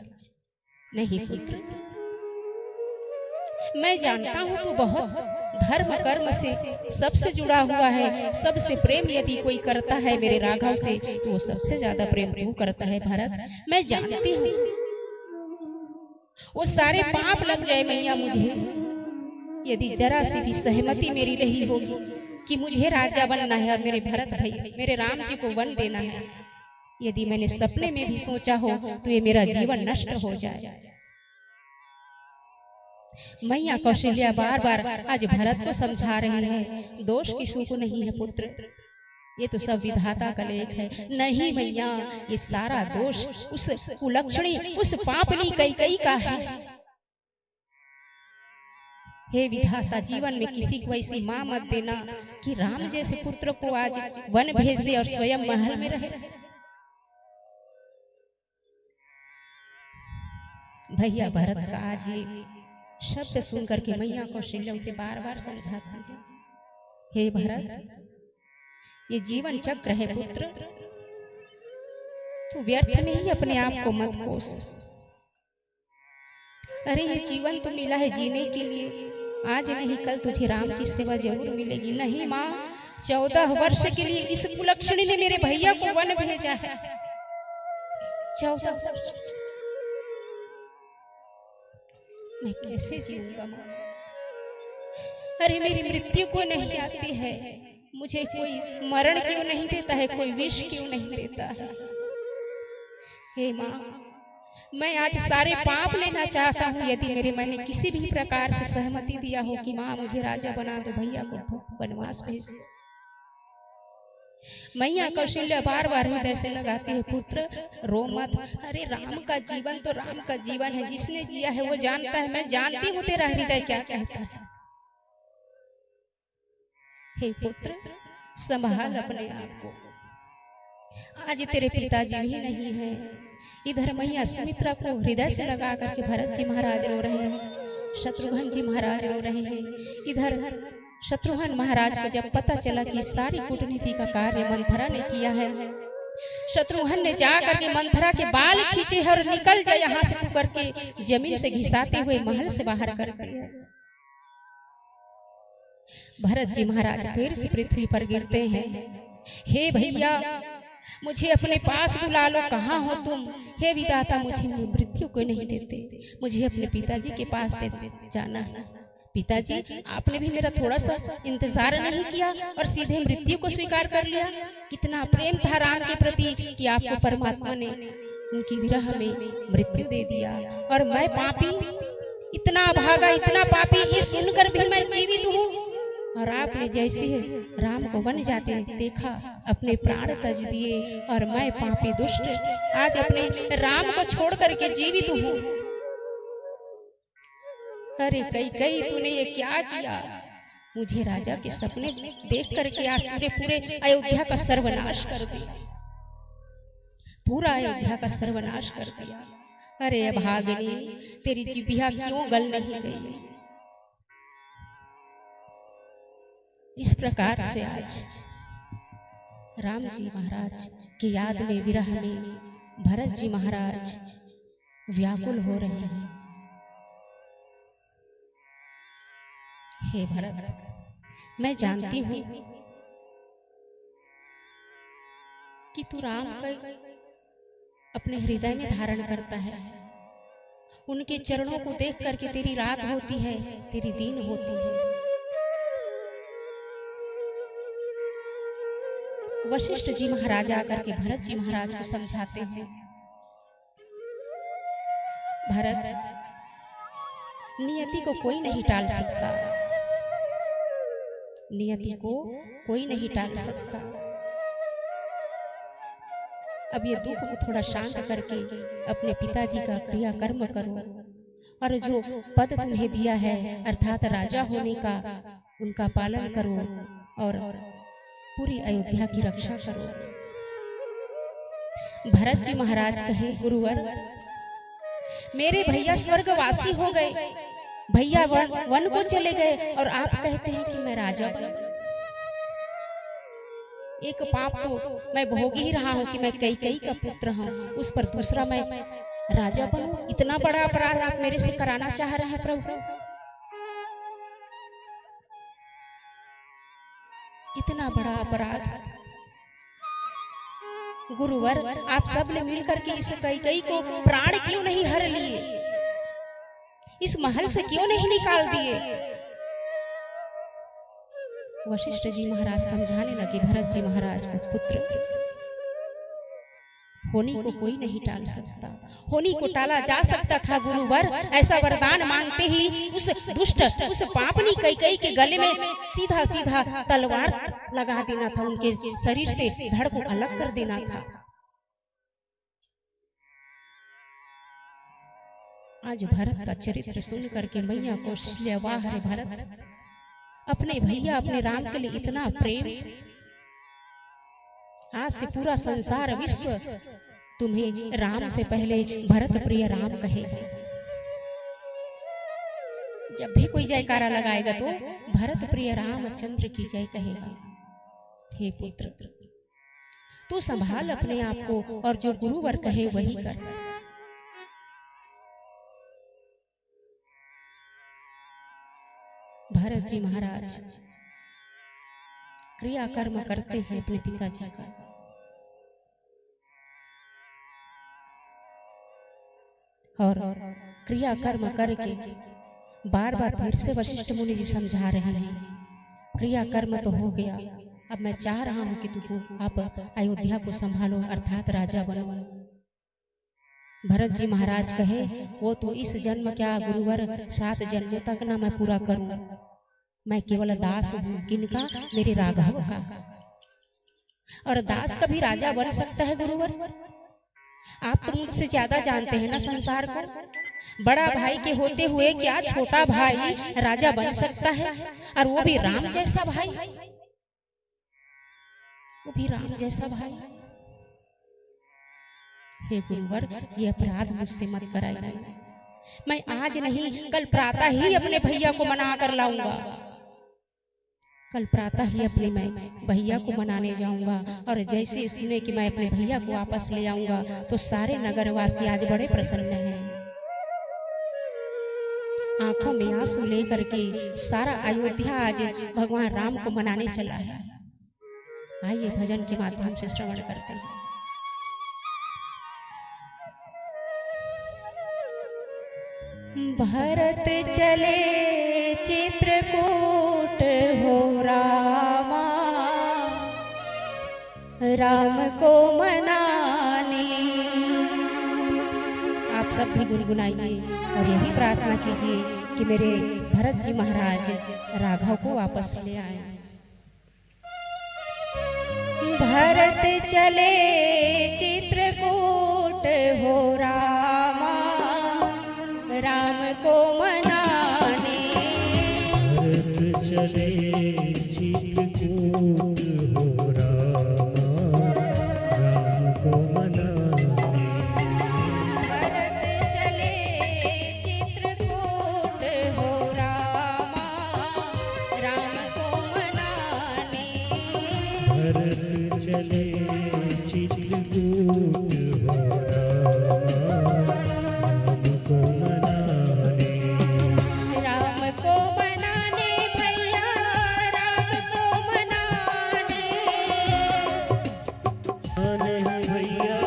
Speaker 3: नहीं पुत्र, मैं जानता हूँ तू बहुत धर्म कर्म से सबसे जुड़ा हुआ है, सबसे प्रेम यदि कोई करता है मेरे राघव से, तो वो सबसे ज्यादा प्रेम तू करता है भरत। मैं जानती हूँ वो सारे पाप लग जाए मैया मुझे, यदि जरा सी भी सहमति मेरी रही होगी कि मुझे राजा बनना है और मेरे भरत भाई, मेरे राम जी को वन देना है, यदि मैंने सपने में भी सोचा हो तो ये मेरा जीवन नष्ट हो जाए। मैया कौशल्या बार बार आज भरत को समझा रही है, दोष किसी को नहीं है पुत्र, ये तो सब विधाता का लेख है। नहीं मैया, ये सारा दोष उस कुलक्षणी, उस पापनी कैकेयी का है। हे विधाता, जीवन में किसी को ऐसी मां मत देना कि राम जैसे पुत्र को आज वन भेज दे और स्वयं महल में रहे। भैया भरत का आज ये शब्द सुन करके मैया कौशल्या उसे बार बार समझाती है, हे भरत, ये जीवन चक्र है पुत्र, तू व्यर्थ में ही अपने आप को मत कोस। अरे ये जीवन तो मिला है जीने के लिए, आज नहीं कल तुझे राम की सेवा जरूर मिलेगी। नहीं माँ, 14 वर्ष के लिए इस कुलक्षणी ने मेरे भैया को वन भेजा है। 14 वर्ष मैं कैसे जीऊंगा माँ? अरे मेरी मृत्यु को नहीं जाती है, मुझे कोई मरण क्यों नहीं देता है, कोई विष क्यों नहीं देता है? हे माँ, मैं आज सारे पाप लेना चाहता हूँ। यदि मेरे मन ने किसी भी प्रकार से सहमति दिया हो कि माँ मुझे राजा बना दो, भैया को वनवास भेज दो। मैया कौशल्या बार बार हृदय से लगाती है, पुत्र रो मत। अरे राम का जीवन तो राम का जीवन है, जिसने जिया है वो जानता है। मैं जानती हूँ तेरा हृदय क्या कहता है। हे पुत्र, संभाल अपने आप को। आज तेरे पिताजी भी नहीं है। इधर मैया सुमित्रा को हृदय से लगा करके भरत जी महाराज रो रहे हैं, शत्रुघ्न जी महाराज रो रहे हैं। इधर शत्रुघ्न महाराज को जब पता चला कि सारी कूटनीति का कार्य मंथरा ने किया है, शत्रुघ्न ने जाकर के मंथरा के बाल खींचे और निकल जाए यहाँ से तू करके जमीन से घिसाते हुए महल से बाहर कर दिया। भरत जी महाराज फिर से पृथ्वी पर गिरते हैं। हे भैया, मुझे अपने पास बुला लो, कहाँ हो तुम? हे विधाता, मुझे मृत्यु को नहीं देते, मुझे अपने पिताजी के पास जाना है। पिताजी, आपने भी मेरा थोड़ा सा इंतजार नहीं किया और सीधे मृत्यु को स्वीकार कर लिया। कितना प्रेम था राम के प्रति कि आपको परमात्मा ने उनकी विरह में मृत्यु दे दिया। और मैं पापी, इतना भागा, इतना पापी, ये सुनकर भी मैं जीवित हूँ। और आपने जैसे राम को वन जाते देखा, अपने प्राण तज दिए, और मैं पापी दुष्ट आज अपने राम को छोड़ करके जीवित हूँ। अरे कैकेयी, तूने ये क्या किया? मुझे राजा के सपने देख करके आज तूने पूरे अयोध्या का सर्वनाश कर दिया, पूरा अयोध्या का सर्वनाश कर दिया। अरे अभागिनी, तेरी जिह्वा क्यों गल नहीं गई? इस प्रकार से आज राम जी महाराज की याद में, विरह में भरत जी महाराज व्याकुल हो रहे हैं। हे भरत, मैं जानती हूँ कि तू राम को अपने हृदय में धारण करता है। उनके चरणों को देख करके तेरी रात होती है, तेरी दिन होती है। वशिष्ठ जी महाराज आकर के भरत जी महाराज को समझाते हैं, भरत, नियति को कोई नहीं टाल सकता, नियति को कोई नहीं टाल सकता। अब ये दुख को थोड़ा शांत करके अपने पिताजी का क्रियाकर्म करो और जो पद तुम्हें दिया है अर्थात राजा होने का उनका पालन करो और पूरी अयोध्या की रक्षा करो। भरत जी महाराज कहे, गुरुवर मेरे भैया स्वर्गवासी हो गए, भैया वन को चले गए और आप कहते हैं कि मैं राजा बनूं। एक पाप तो मैं भोग ही रहा हूं कि मैं कैकेयी का पुत्र हूं, उस पर दूसरा मैं राजा बनूं। इतना बड़ा अपराध आप मेरे से कराना चाह रहे हैं प्रभु, इतना बड़ा अपराध। गुरुवर आप सब ने मिलकर के इस कैकेयी को प्राण क्यों नहीं हर लिए, इस महल से क्यों नहीं निकाल दिए। वशिष्ठ जी महाराज समझाने लगे, भरत जी महाराज को पुत्र होनी को कोई नहीं टाल सकता, होनी को टाला जा सकता था गुरुवर। ऐसा वरदान मांगते ही उस दुष्ट उस पापनी कैकेयी के गले में सीधा सीधा तलवार लगा देना था, उनके शरीर से धड़ को अलग कर देना था। आज भरत का चरित्र सुन करके मैया कौशल्या, वाह रे भरत, अपने भैया अपने राम के लिए इतना प्रेम। आज से पूरा संसार विश्व तुम्हें राम से पहले भरत प्रिय राम कहेगा। जब भी कोई जयकारा लगाएगा तो भरत प्रिय रामचंद्र की जय कहेगा। हे पुत्र तू संभाल अपने आप को और जो गुरुवर कहे वही कर। भरत जी महाराज क्रियाकर्म करते हैं अपने पिताजी का। और क्रियाकर्म करके बार बार फिर से वशिष्ठ मुनि जी समझा रहे हैं, क्रियाकर्म तो हो गया, अब मैं चाह रहा हूं कि तू आप अयोध्या को संभालो अर्थात राजा बनो। भरत जी महाराज कहे, वो तो इस जन्म क्या गुरुवर 7 जन्मों तक ना मैं पूरा करूं, मैं केवल दास हूं किनका, मेरे राघव का। और दास कभी राजा बन सकता है गुरुवर? आप तो मुझसे ज्यादा जानते हैं ना संसार को। बड़ा भाई के होते हुए क्या छोटा भाई राजा बन सकता है, और वो भी राम जैसा भाई, वो भी राम जैसा भाई। हे गुरुवर ये अपराध मुझसे मत कराइए, मैं आज नहीं कल प्रातः ही अपने भैया को मना कर लाऊंगा, कल प्रातः ही अपने मैं भैया को मनाने जाऊंगा। और जैसे सुने कि मैं अपने भैया को वापस ले आऊंगा तो सारे नगरवासी आज बड़े प्रसन्न हैं, आंखों में आंसू लेकर के सारा अयोध्या आज भगवान राम को मनाने चला है। आइए भजन के माध्यम से श्रवण करते हैं। भरत चले चित्रकूट हो रामा, राम को मनाने। आप सब भी गुनगुनाइए और यही प्रार्थना कीजिए कि मेरे भरत जी महाराज राघव को वापस ले आए। भरत चले चित्रकूट हो रामा, राम को मनाने।
Speaker 1: भरत चले चित्रकूट हो रामा, राम को मनाने।
Speaker 3: भरत चले चित्रकूट हो रामा, राम को मनाने।
Speaker 1: भरत चले चित्रकूट हो रामा, राम को मनाने।
Speaker 3: राम को मनाने भैया, राम को मनाने।
Speaker 1: नहीं भैया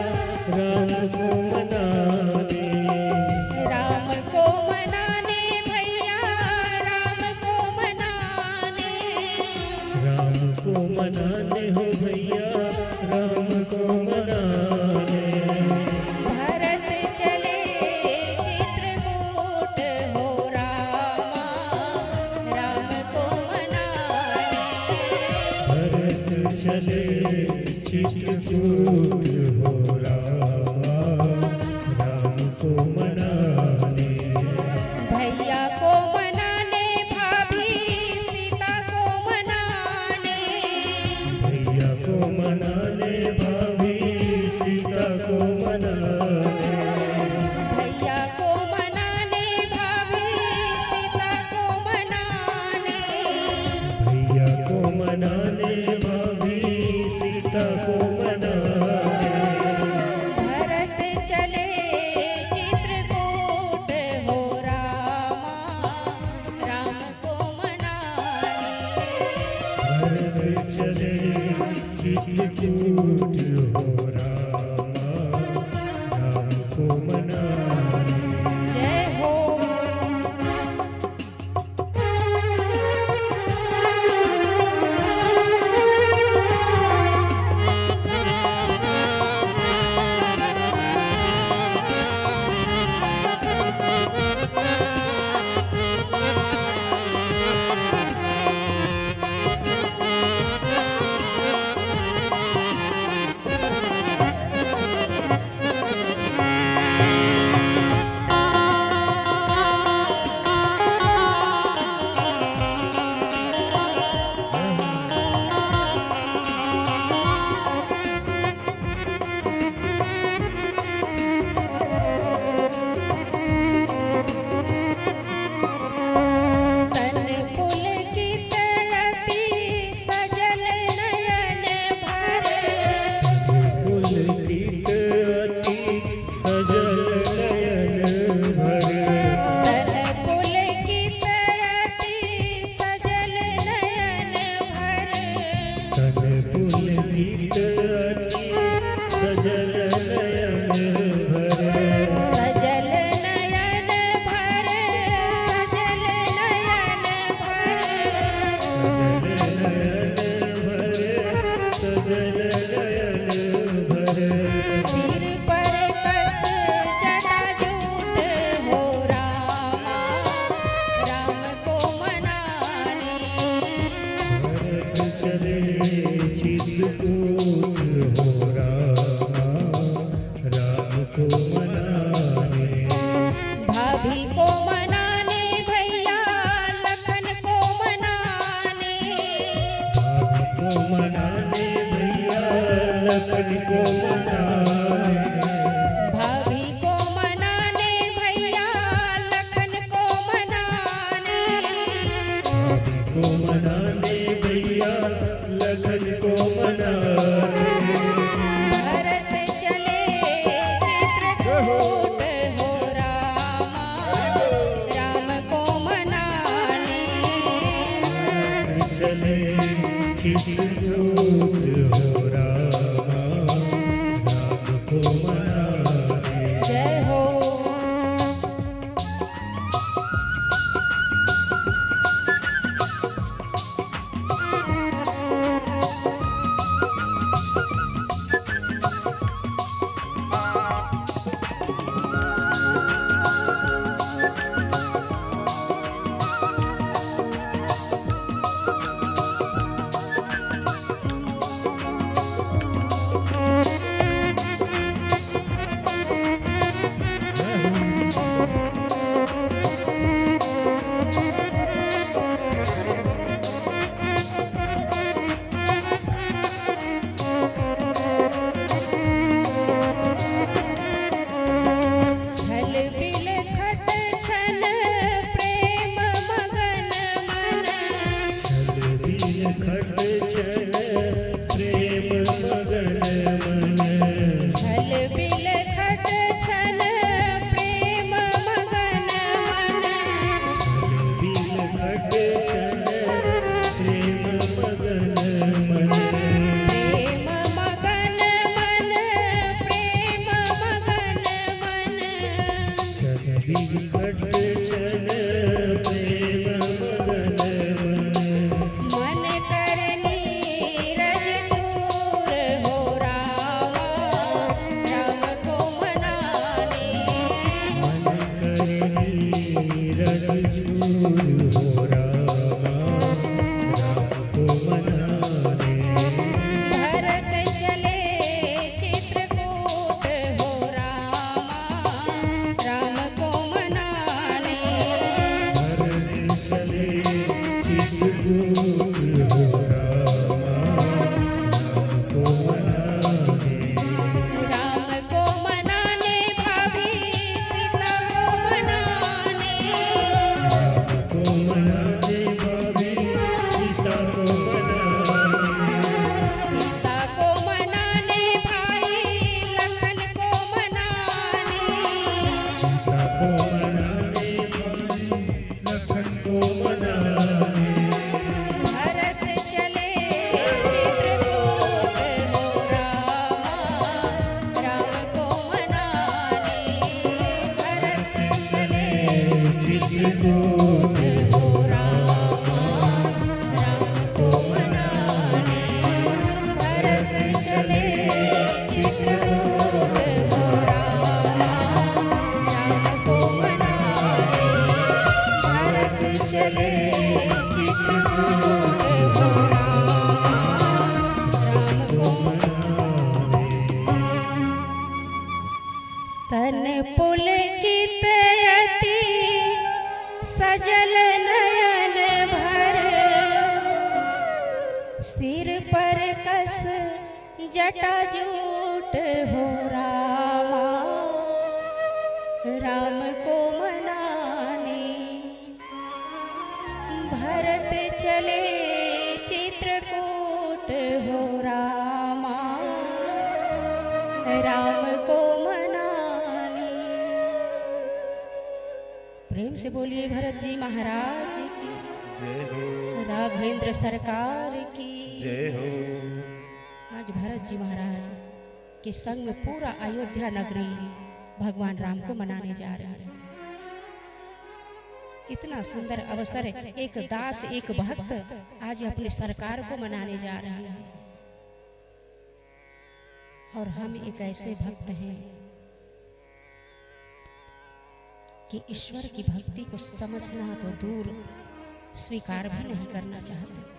Speaker 1: राम को मनाने।
Speaker 3: राम को मनाने भैया, राम को मनाने।
Speaker 1: राम को मनाने हो भैया, राम को मनाने।
Speaker 3: भरत चले चित्रकूट हो रामा, राम को मनाने।
Speaker 1: भरत चले चित्रकूट हो भरत चले चित्रकूट हो रामा, राम को मनाने।
Speaker 3: जय हो। भाभी को मनाने भैया लखन को मनाने,
Speaker 1: भाभी को मनाने भैया लखन को मनाने,
Speaker 3: भाभी को मनाने भैया लखन को मनाने,
Speaker 1: भाभी को मनाने भैया लखन को मनाने।
Speaker 3: भरत चले चित्रकूट हो रामा, राम को मनाने।
Speaker 1: चले चित्रकूट हो रामा, राम को मनाने।
Speaker 3: जय हो। भरत चले सिर पर कस जटा जूट हो रामा, राम को मनाने भरत चले चित्रकूट हो रामा, राम को मनाने। प्रेम से बोलिए भरत जी महाराज की
Speaker 2: जय हो,
Speaker 3: राघवेंद्र सरकार की
Speaker 2: जय हो।
Speaker 3: आज भरत जी महाराज के संग में पूरा अयोध्या नगरी भगवान राम को मनाने जा रहे हैं। इतना सुंदर अवसर है, एक दास एक भक्त आज अपनी सरकार को मनाने जा रहे हैं। और हम एक ऐसे भक्त हैं कि ईश्वर की भक्ति को समझना तो दूर, स्वीकार भी नहीं करना चाहते।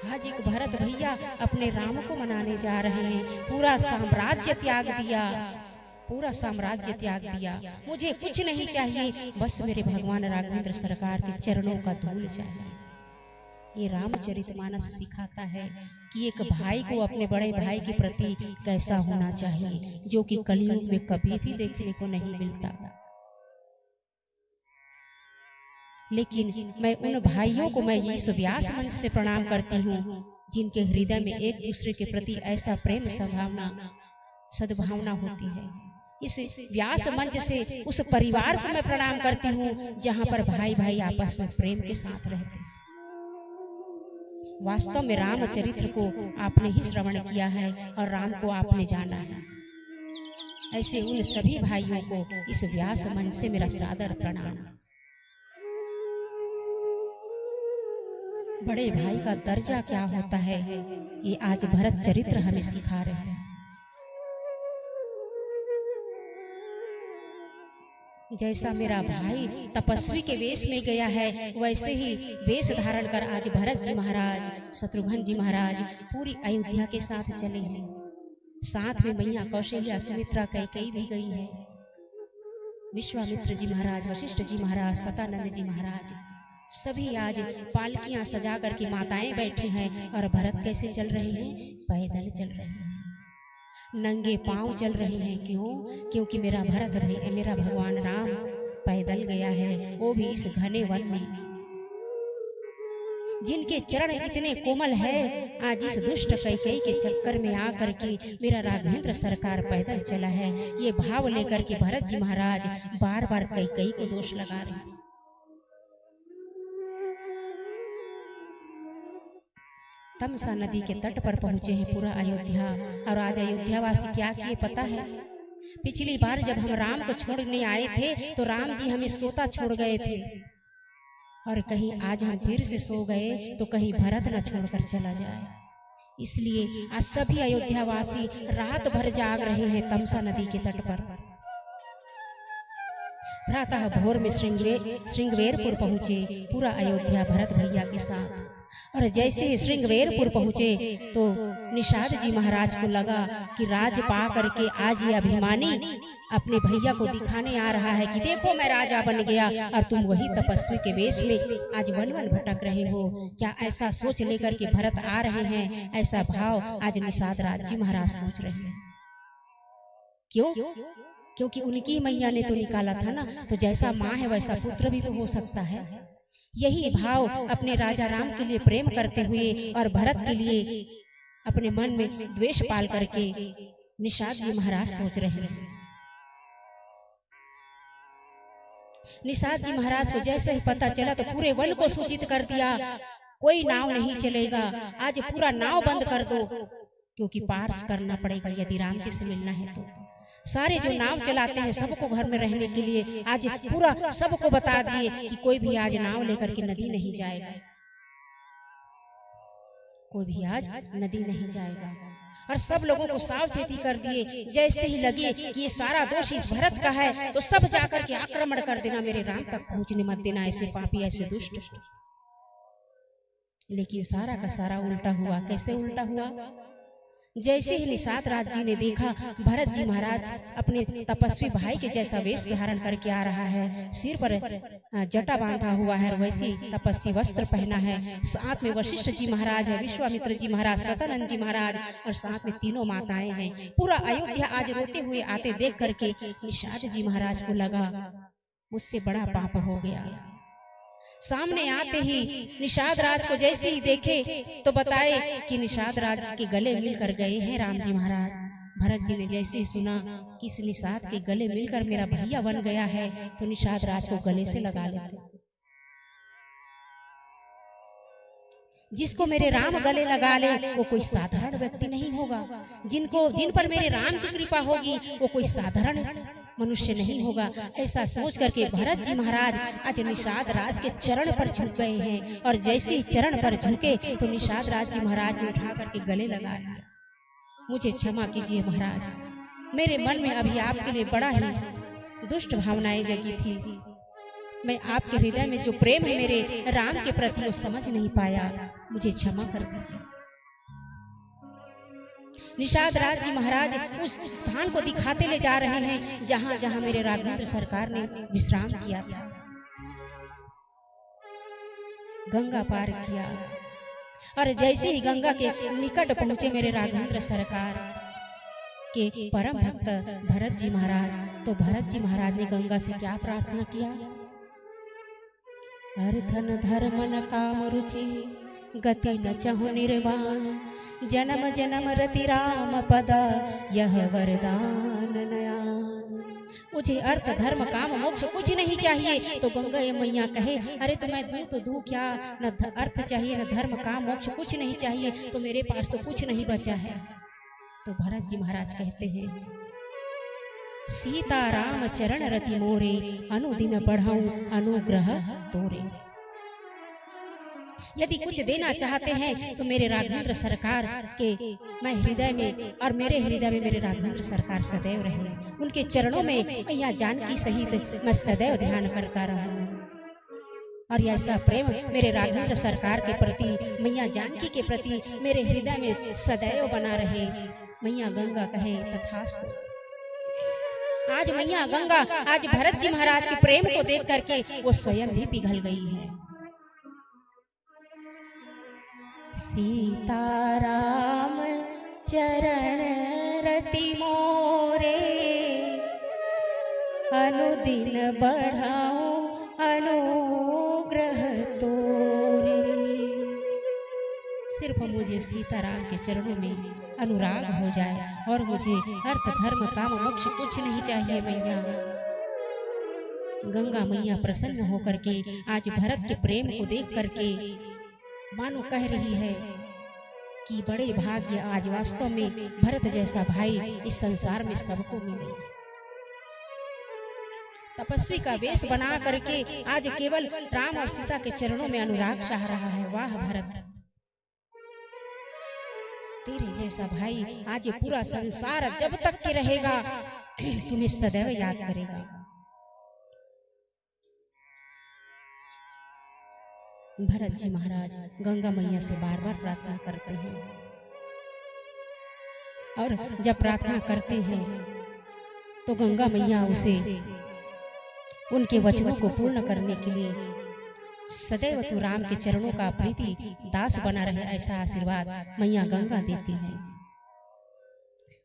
Speaker 3: आज एक भरत भैया अपने राम को मनाने जा रहे हैं। पूरा साम्राज्य त्याग दिया, पूरा साम्राज्य त्याग दिया। मुझे कुछ नहीं चाहिए, बस मेरे भगवान राघवेंद्र सरकार के चरणों का धूल चाहिए। ये रामचरितमानस सिखाता है कि एक भाई को अपने बड़े भाई के प्रति कैसा होना चाहिए, जो कि कलयुग में कभी भी देखने को नहीं मिलता। लेकिन मैं उन भाइयों को मैं इस व्यास मंच से प्रणाम करती हूँ जिनके हृदय में एक दूसरे के प्रति ऐसा प्रेम सद्भावना सद्भावना होती है। इस व्यास मंच से उस परिवार को मैं प्रणाम करती हूँ जहाँ पर भाई भाई आपस में प्रेम के साथ रहते हैं। वास्तव में रामचरित्र को आपने ही श्रवण किया है और राम को आपने जाना है। ऐसे उन सभी भाइयों को इस व्यास मंच से मेरा सादर प्रणाम। बड़े भाई का दर्जा क्या होता है, ये आज भरत चरित्र हमें सिखा रहे हैं। जैसा मेरा भाई तपस्वी के वेश में गया है, वैसे ही वेश धारण कर आज भरत जी महाराज, शत्रुघ्न जी महाराज पूरी अयोध्या के साथ चले हैं। साथ में मैया कौशल्या, सुमित्रा, कैकेयी भी गई है। विश्वामित्र जी महाराज, वशिष्ठ जी महाराज, सतानंद जी महाराज सभी आज पालकियां सजा करके माताएं बैठी हैं। और भरत कैसे चल रहे हैं? पैदल चल रहे हैं, नंगे पांव चल रहे हैं। क्यों? क्योंकि मेरा भरत भाई, मेरा भगवान राम पैदल गया है, वो भी इस घने वन में। जिनके चरण इतने कोमल है, आज इस दुष्ट कैकेयी के चक्कर में आकर के मेरा राघवेंद्र सरकार पैदल चला है। ये भाव लेकर के भरत जी महाराज बार बार कैकेयी को दोष लगा रहे हैं। तमसा नदी के तट पर पहुंचे हैं पूरा अयोध्या। और आज अयोध्यावासी क्या किए पता है? पिछली बार जब हम राम को छोड़ने आए थे तो राम जी हमें सोता छोड़ गए थे, और कहीं आज हम फिर से सो गए तो कहीं भरत न छोड़कर चला जाए। इसलिए आज सभी अयोध्यावासी रात भर जाग रहे हैं तमसा नदी के तट पर। प्रातः भोर में श्रृंगवेरपुर पहुंचे पूरा अयोध्या भरत भैया के साथ। और जैसे ही श्रृंगवेरपुर पहुंचे तो निषाद जी महाराज को लगा कि राज पा करके आज ये अभिमानी अपने भैया को दिखाने आ रहा है कि देखो मैं राजा बन गया, और तुम वही तपस्वी के वेश में आज वन वन भटक रहे हो। क्या ऐसा सोच लेकर के भरत आ रहे हैं? ऐसा भाव आज निषाद राज जी महाराज सोच रहे हैं। क्यों? क्योंकि उनकी मैया ने तो निकाला था ना, तो जैसा माँ है वैसा पुत्र भी तो हो सकता है। यही भाव अपने राजा राम के लिए प्रेम करते हुए और भरत के लिए अपने मन में द्वेष पाल करके निषाद जी महाराज सोच रहे हैं। निषाद जी महाराज को जैसे ही पता चला तो पूरे वन को सूचित कर दिया, कोई नाव नहीं चलेगा, आज पूरा नाव बंद कर दो, क्योंकि पार करना पड़ेगा यदि राम जी से मिलना है तो। सारे जो नाव चलाते हैं सबको घर में रहने के लिए आज पूरा सबको बता दिए कि कोई भी आज नाव लेकर के नदी नहीं जाएगा, कोई भी आज नदी नहीं जाएगा। और सब लोगों को सावचेती कर दिए। जैसे ही लगे कि ये सारा दोष इस भरत का है तो सब जाकर के आक्रमण कर देना, मेरे राम तक पहुंचने मत देना, ऐसे पापी ऐसे दुष्ट। लेकिन सारा का सारा उल्टा हुआ। कैसे उल्टा हुआ? जैसे ही निषाद राज जी ने देखा भरत जी महाराज अपने तपस्वी भाई के जैसा वेश धारण करके आ रहा है, सिर पर जटा बांधा हुआ है, वैसी तपस्वी वस्त्र पहना है, साथ में वशिष्ठ जी महाराज है, विश्वामित्र जी महाराज, सतानंद जी महाराज और साथ में तीनों माताएं हैं। पूरा अयोध्या आज रोते हुए आते देख करके निषाद जी महाराज को लगा मुझसे बड़ा पाप हो गया। सामने आते ही निषाद राज को जैसे ही देखे तो बताए कि निषाद राज के गले मिलकर गए हैं राम जी महाराज। भरत जी ने जैसे ही सुना कि इस निषाद के गले मिलकर मेरा भैया बन गया है तो निषाद राज को गले से लगा लेते। जिसको मेरे राम गले लगा ले वो कोई साधारण व्यक्ति नहीं होगा, जिन पर मेरे राम की कृपा होगी वो कोई साधारण मनुष्य नहीं होगा। ऐसा सोच करके भरत जी महाराज आज निषाद राज के चरण पर झुक गए हैं और जैसे ही चरण पर झुके तो निषाद राज जी महाराज ने उठा करके गले लगा लिया। मुझे क्षमा कीजिए महाराज, मेरे मन में अभी आपके लिए बड़ा ही दुष्ट भावनाएं जगी थी। मैं आपके हृदय में जो प्रेम है मेरे राम के प्रति वो समझ नहीं पाया, मुझे क्षमा कर दीजिए। निषाद राज जी महाराज उस स्थान को दिखाते ले जा रहे हैं जहां जहां मेरे राघवेंद्र सरकार ने विश्राम किया था। गंगा पार किया और जैसे ही गंगा के निकट पहुंचे मेरे राघवेंद्र सरकार के परम भक्त भरत जी महाराज, तो भरत जी महाराज ने गंगा से क्या प्रार्थना किया? अर्थन धर्मन काम रुचि गति न चहु निर्वाण, जन्म जन्म रति राम पद यह वरदान नयान। मुझे अर्थ धर्म काम मोक्ष कुछ नहीं चाहिए। तो गंगा ये मैया कहे अरे तो मैं दूं तो दूं क्या, न अर्थ चाहिए न धर्म काम मोक्ष कुछ नहीं चाहिए, तो मेरे पास तो कुछ नहीं बचा है। तो भरत जी महाराज कहते हैं सीता राम चरण रति मोरे, अनुदिन बढ़ाऊं अनुग्रह तोरे। यदि कुछ देना चाहते हैं तो मेरे राघवेंद्र सरकार के मैं हृदय में और मेरे हृदय में मेरे राघवेंद्र सरकार सदैव रहे, उनके चरणों में मैया जानकी सहित मैं सदैव ध्यान करता रहूं। और ऐसा प्रेम मेरे राघवेंद्र सरकार के प्रति, मैया जानकी के प्रति मेरे हृदय में सदैव बना रहे। मैया गंगा कहे तथास्तु। आज मैया गंगा आज भरत जी महाराज के प्रेम को देख करके वो स्वयं भी पिघल गई है। सीताराम चरण रति मोरे, अनुदिन बढ़ाऊं अनुग्रह तोरे। सिर्फ मुझे सीताराम के चरणों में अनुराग हो जाए और मुझे अर्थ धर्म काम मोक्ष कुछ नहीं चाहिए। मैया गंगा मैया प्रसन्न होकर के आज भरत के प्रेम को देख करके मानो कह रही है कि बड़े भाग्य आज वास्तव में भरत जैसा भाई इस संसार में सबको मिले। तपस्वी का वेश बना करके आज केवल राम और सीता के चरणों में अनुराग चाह रहा है। वाह भरत, तेरे जैसा भाई आज पूरा संसार जब तक के रहेगा तुम्हें सदैव याद करेगा। भरत जी महाराज गंगा मैया से बार बार प्रार्थना करते हैं और जब प्रार्थना करते हैं तो गंगा मैया उसे उनके वचनों को पूर्ण करने के लिए सदैव तू राम के चरणों का प्रीति दास बना रहे ऐसा आशीर्वाद मैया गंगा देती है।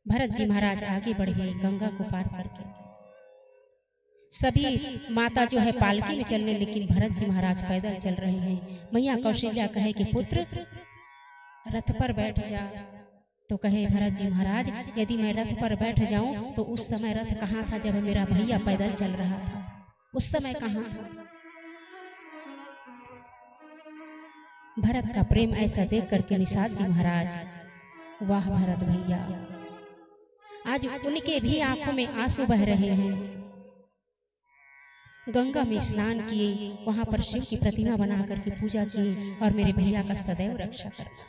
Speaker 3: भरत जी महाराज आगे बढ़े गंगा को पार करके। सभी माता जो है पालकी में चलने, लेकिन भरत जी महाराज पैदल चल रहे हैं। मैया कौशल्या कहे कि पुत्र रथ पर बैठ जा। तो कहे भरत जी महाराज यदि मैं रथ पर बैठ जाऊं तो उस समय रथ कहाँ था जब मेरा भैया पैदल चल रहा था, उस समय कहाँ था। भरत का प्रेम ऐसा देख करके निषाद जी महाराज, वाह भरत भैया, आज उनके भी आंखों में आंसू बह रहे हैं। गंगा में स्नान किए, वहां पर शिव की प्रतिमा बना करके पूजा की और मेरे भैया का सदैव रक्षा करना।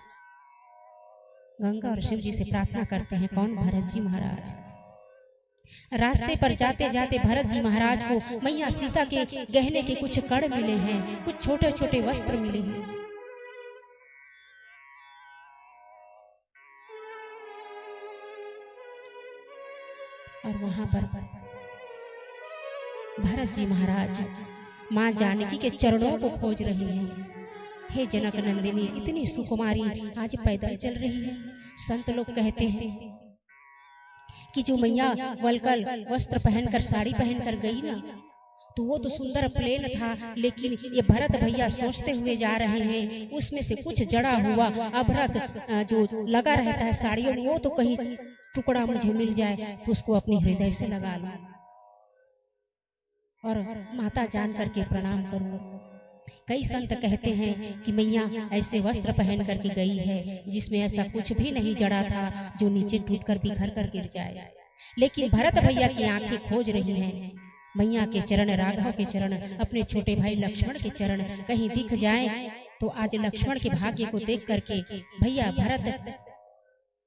Speaker 3: गंगा और शिव जी से प्रार्थना करते हैं। कौन? भरत जी महाराज। रास्ते पर जाते जाते भरत जी महाराज को मैया सीता के गहने के कुछ कड़ मिले हैं, कुछ छोटे छोटे वस्त्र मिले हैं। और वहां पर भरत जी महाराज मां जानकी के चरणों को खोज रहे हैं। हे जनक नंदिनी, इतनी सुकुमारी आज पैदल चल रही है। संत लोग कहते हैं कि जो मैया वलकल वस्त्र पहनकर साड़ी पहनकर गई ना, तो वो तो सुंदर प्लेन था, लेकिन ये भरत भैया सोचते हुए जा रहे हैं उसमें से कुछ जड़ा हुआ अभ्रक जो लगा रहता है साड़ियों में, वो तो कहीं टुकड़ा मुझे मिल जाए तो उसको अपनी हृदय से लगा लूं और माता जान करके प्रणाम करूं। कई संत कहते हैं कि मैया ऐसे वस्त्र पहन करके गई है जिसमें ऐसा कुछ भी नहीं जड़ा था जो नीचे टूटकर बिखर कर गिर जाए, लेकिन भरत भैया की आंखें खोज रही हैं मैया के चरण, राघव के चरण, अपने छोटे भाई लक्ष्मण के चरण कहीं दिख जाए तो आज लक्ष्मण के भाग्य को देख करके भैया भरत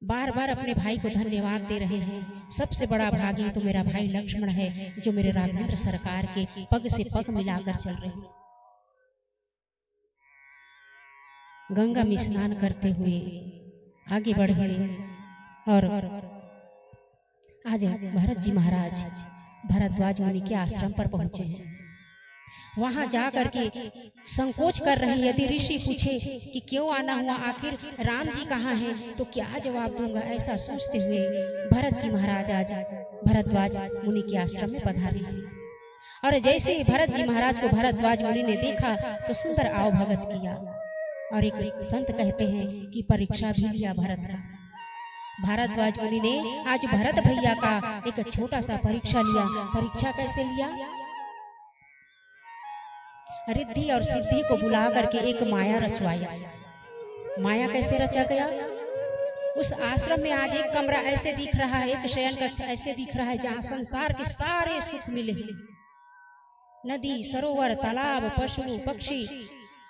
Speaker 3: बार बार अपने भाई को धन्यवाद दे रहे हैं। सबसे बड़ा भागी तो मेरा भाई लक्ष्मण है जो मेरे राघवेंद्र सरकार के पग से पग मिलाकर चल रहे हैं। गंगा में स्नान करते हुए आगे बढ़े और आज भरत जी महाराज भरद्वाज मुनि के आश्रम पर पहुंचे हैं। वहां जाकर के संकोच कर रहे हैं। यदि ऋषि पूछे कि क्यों आना हुआ, आखिर राम जी कहाँ हैं, तो क्या जवाब दूंगा, ऐसा सोचते हुए भरत जी महाराज आज भरद्वाज मुनि के आश्रम में पधारे। और जैसे ही भरत जी महाराज को भरद्वाज मुनि ने देखा तो सुंदर आव भगत किया। और एक संत कहते हैं कि परीक्षा भी लिया भरत का। भारद्वाज मुनि ने आज भरत भैया का एक छोटा सा परीक्षा लिया। परीक्षा कैसे लिया? रिद्धि और सिद्धि को बुला करके एक माया रचवाया। माया कैसे रचा गया? उस आश्रम में आज एक कमरा ऐसे दिख रहा है, एक शयन कक्ष ऐसे दिख रहा है जहाँ संसार के सारे सुख मिले। नदी, सरोवर, तालाब, पशु पक्षी,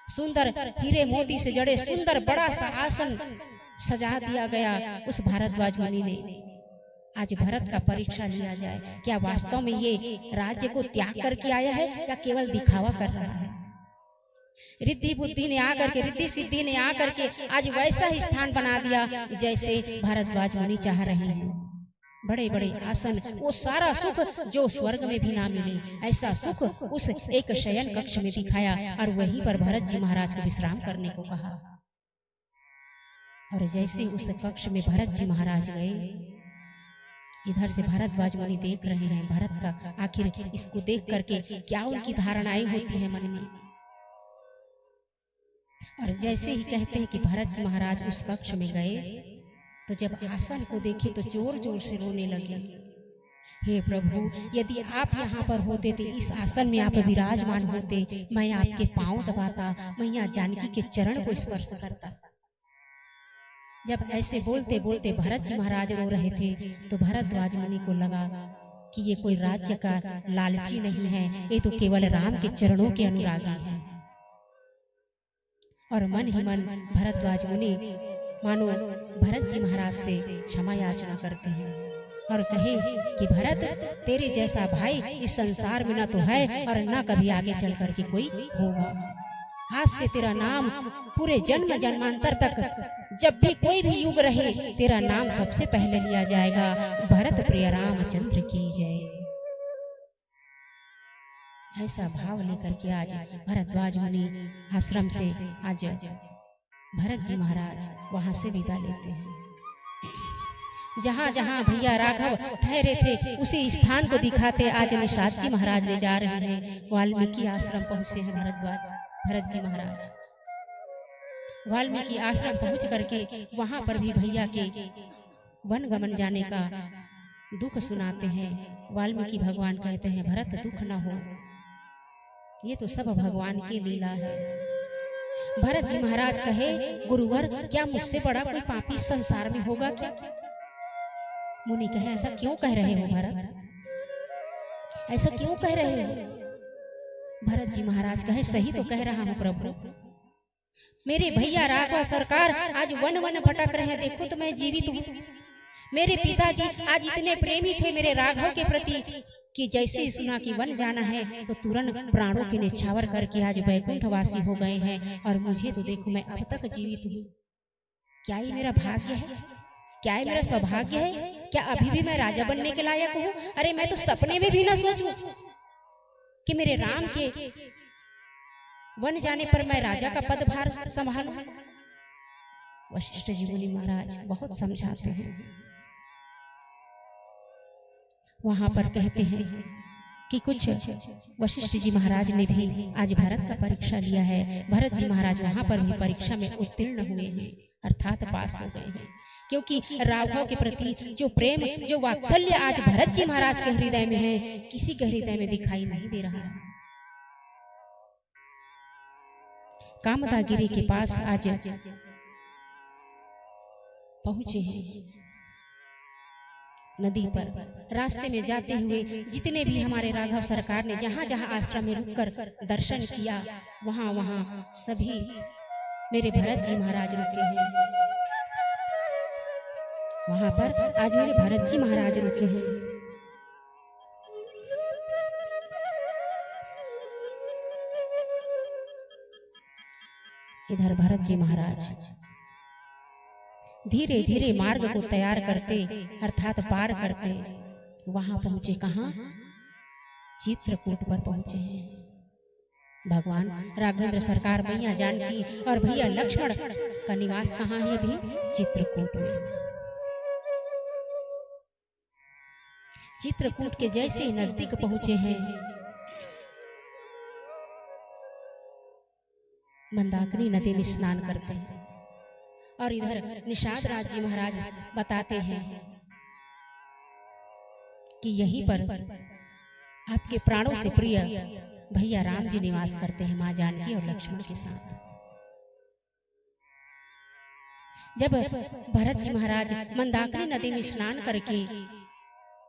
Speaker 3: सुंदर हीरे मोती से जड़े सुंदर बड़ा सा आसन सजा दिया गया। उस भारद्वाज मुनि ने आज भरत का परीक्षा लिया जाए, क्या वास्तव में ये राज्य को त्याग करके आया है या केवल दिखावा कर रहा है। रिद्धि बुद्धि ने आकर के, रिद्धि सिद्धि ने आकर के आज वैसा ही स्थान बना दिया जैसे भारद्वाज मुनि चाह रहे हैं। बड़े बड़े आसन, वो सारा सुख जो स्वर्ग में भी ना मिले, ऐसा सुख उस एक शयन कक्ष में दिखाया और वहीं पर भरत जी महाराज को विश्राम करने को कहा। और जैसे उस कक्ष में भरत जी महाराज गए, इधर से भारद्वाज मुनि देख रहे हैं भरत का, आखिर इसको देख करके क्या उनकी धारणाएं होती है मन में। और जैसे ही कहते हैं कि भरत जी महाराज उस कक्ष में गए तो जब आसन को देखे तो जोर जोर से रोने लगे। हे प्रभु, यदि आप यहाँ पर होते थे, इस आसन में आप विराजमान होते, मैं आपके पांव दबाता, मैया जानकी के चरण को स्पर्श करता। जब ऐसे बोलते बोलते भरत जी महाराज रो रहे थे तो भरद्वाज मुनि को लगा कि ये कोई राज्य का लालची नहीं है, ये तो केवल राम के चरणों के अनुरागी है। और मन ही मन भरद्वाज मुनि मानो भरत जी महाराज से क्षमा याचना करते हैं और कहे कि भरत, तेरे जैसा भाई इस संसार में न तो है और न कभी आगे चल करके कोई होगा। आज से तेरा नाम पूरे जन्म जन्मांतर तक, जब भी कोई भी युग रहे, तेरा नाम सबसे पहले लिया जाएगा। भरत प्रिय रामचंद्र की जय। ऐसा भाव लेकर के आज भरद्वाज मुनि आश्रम से आज भरत जी महाराज वहां से विदा लेते हैं। जहां जहां भैया राघव ठहरे थे उसी स्थान को दिखाते आज निषाद जी महाराज ले जा रहे हैं। वाल्मीकि आश्रम पहुंचे हैं भरत जी महाराज। वाल्मीकि आश्रम पहुंच करके वहां पर भी भैया के वन गमन जाने का दुख सुनाते हैं। वाल्मीकि भगवान कहते हैं, भरत दुख न हो, ये तो सब भगवान की लीला है। भरत जी महाराज कहे, गुरुवर, क्या मुझसे बड़ा कोई पापी संसार में होगा क्या? मुनि कहे, ऐसा क्यों कह रहे हो भरत, ऐसा क्यों कह रहे हो? भरत जी महाराज कहे, सही तो कह रहा हूँ प्रभु। मेरे भैया राघव सरकार आज वन वन भटक रहे हैं, देखो तो मैं जीवित हूँ। मेरे पिताजी आज इतने प्रेमी थे मेरे राघव के प्रति कि जैसे ही सुना कि वन जाना है तो तुरंत प्राणों के निछावर करके आज वैकुंठवासी हो गए हैं। और मुझे तो देखो, मैं अब तक जीवित हूँ। क्या ये मेरा भाग्य है? क्या ये मेरा सौभाग्य है क्या अभी भी मैं राजा बनने के लायक हूँ? अरे मैं तो सपने में भी ना सोचूं कि मेरे राम के वन जाने पर मैं राजा का पदभार संभालूं। वशिष्ठ जी मुनि महाराज बहुत समझाते हैं। वहां पर कहते हैं कि कुछ वशिष्ठ जी महाराज ने भी आज भरत का परीक्षा लिया है। भरत जी महाराज वहां पर भी परीक्षा में उत्तीर्ण हुए हैं, अर्थात पास हो गए हैं, क्योंकि राघव के प्रति जो प्रेम, जो वात्सल्य आज भरत जी महाराज के हृदय में है, किसी के हृदय में दिखाई नहीं दे रहा। कामदागिरी के पास आज पहुंचे हैं, नदी पर। रास्ते में जाते हुए जितने भी हमारे राघव सरकार ने जहां जहां आश्रम में रुककर दर्शन किया, वहां वहां सभी मेरे भरत जी महाराज रुके हैं। वहां पर आज मेरे भरत जी महाराज रुके हैं। इधर भरत जी महाराज धीरे धीरे मार्ग को तैयार करते, अर्थात पार करते, वहां पहुंचे। कहां? चित्रकूट पर पहुंचे हैं। भगवान राघवेंद्र सरकार, मैया जानकी और भैया लक्ष्मण का निवास कहां है? भी चित्रकूट में। चित्रकूट के जैसे नजदीक पहुंचे हैं, मंदाकिनी नदी में स्नान करते हैं। और इधर निषाद राज जी महाराज बताते हैं कि यहीं पर आपके प्राणों से प्रिय भैया राम जी निवास करते हैं, मां जानकी और लक्ष्मण के साथ। जब भरत जी महाराज मंदाकिनी नदी में स्नान करके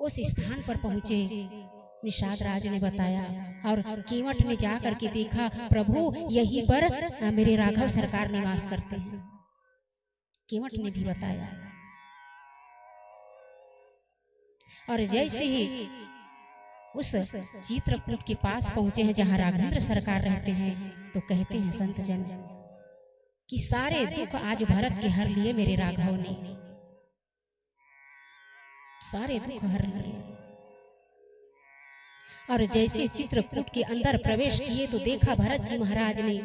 Speaker 3: उस स्थान पर पहुंचे, निषाद राज ने बताया और केवट ने जा करके देखा, प्रभु यहीं पर मेरे राघव सरकार निवास करते हैं। केवट ने भी बताया। और जैसे ही उस चित्रकूट के पास पहुंचे हैं जहां राघवेंद्र सरकार रहते हैं, तो कहते हैं संत जन कि सारे दुख आज भरत के हर लिए मेरे राघव ने, सारे दुख हर लिए। और जैसे चित्रकूट के अंदर प्रवेश किए तो देखा भरत जी महाराज ने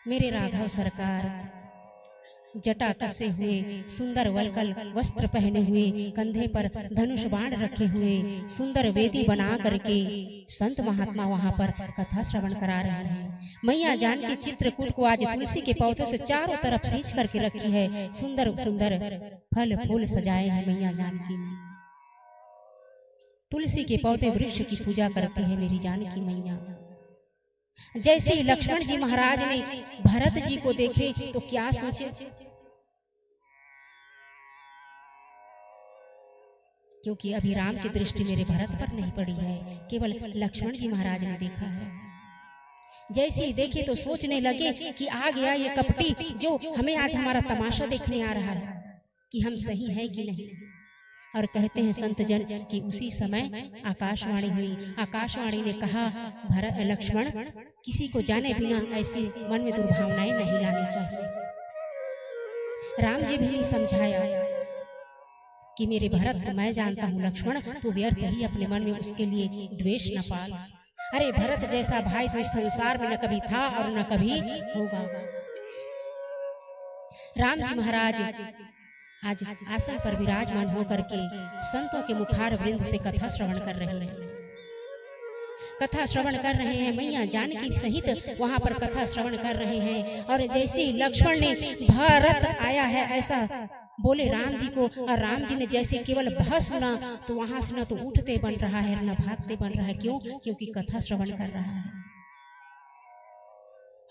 Speaker 3: मेरे राघव सरकार जटा कसे हुए, सुंदर वलकल वस्त्र पहने हुए, कंधे पर धनुष बाण रखे हुए, सुंदर वेदी बना करके संत महात्मा वहां पर कथा श्रवण करा रहे हैं। मैया जानकी चित्रकूट को आज तुलसी के पौधे से चारों तरफ सींच करके रखी है। सुंदर सुंदर फल फूल सजाए हैं मैया जानकी ने। तुलसी के पौधे वृक्ष की पूजा करती है मेरी जानकी मैया। जैसे ही लक्ष्मण जी महाराज ने भरत जी को देखे तो क्या सोचे, क्योंकि अभी राम की दृष्टि मेरे भरत पर नहीं पड़ी है, केवल लक्ष्मण जी महाराज ने देखा है। जैसे ही देखे तो सोचने लगे कि आ गया ये कपटी जो हमें आज हमारा तमाशा देखने आ रहा है कि हम सही है कि नहीं। और कहते हैं संत जन कि उसी समय आकाशवाणी हुई। आकाशवाणी ने कहा, भरत लक्ष्मण, किसी को जाने बिना ऐसी मन में दुर्भावनाएं नहीं लानी चाहिए। राम जी भी समझाया कि मेरे भरत को मैं जानता हूँ, लक्ष्मण तो व्यर्थ ही अपने मन में उसके लिए द्वेष न पाल। अरे भरत जैसा भाई तो इस संसार में न कभी था और न कभी होगा। राम जी महाराज आज आसन पर विराजमान होकर के संतों के मुखार वृंद से कथा श्रवण कर रहे हैं। कथा श्रवण कर रहे हैं, मैया जानकी सहित वहां पर कथा श्रवण कर रहे हैं। और जैसे ही लक्ष्मण ने भरत आया है ऐसा बोले राम जी को, और राम जी ने जैसे केवल भय सुना तो वहां से न तो उठते बन रहा है न भागते बन रहा है। क्यों? क्योंकि कथा श्रवण कर रहा है।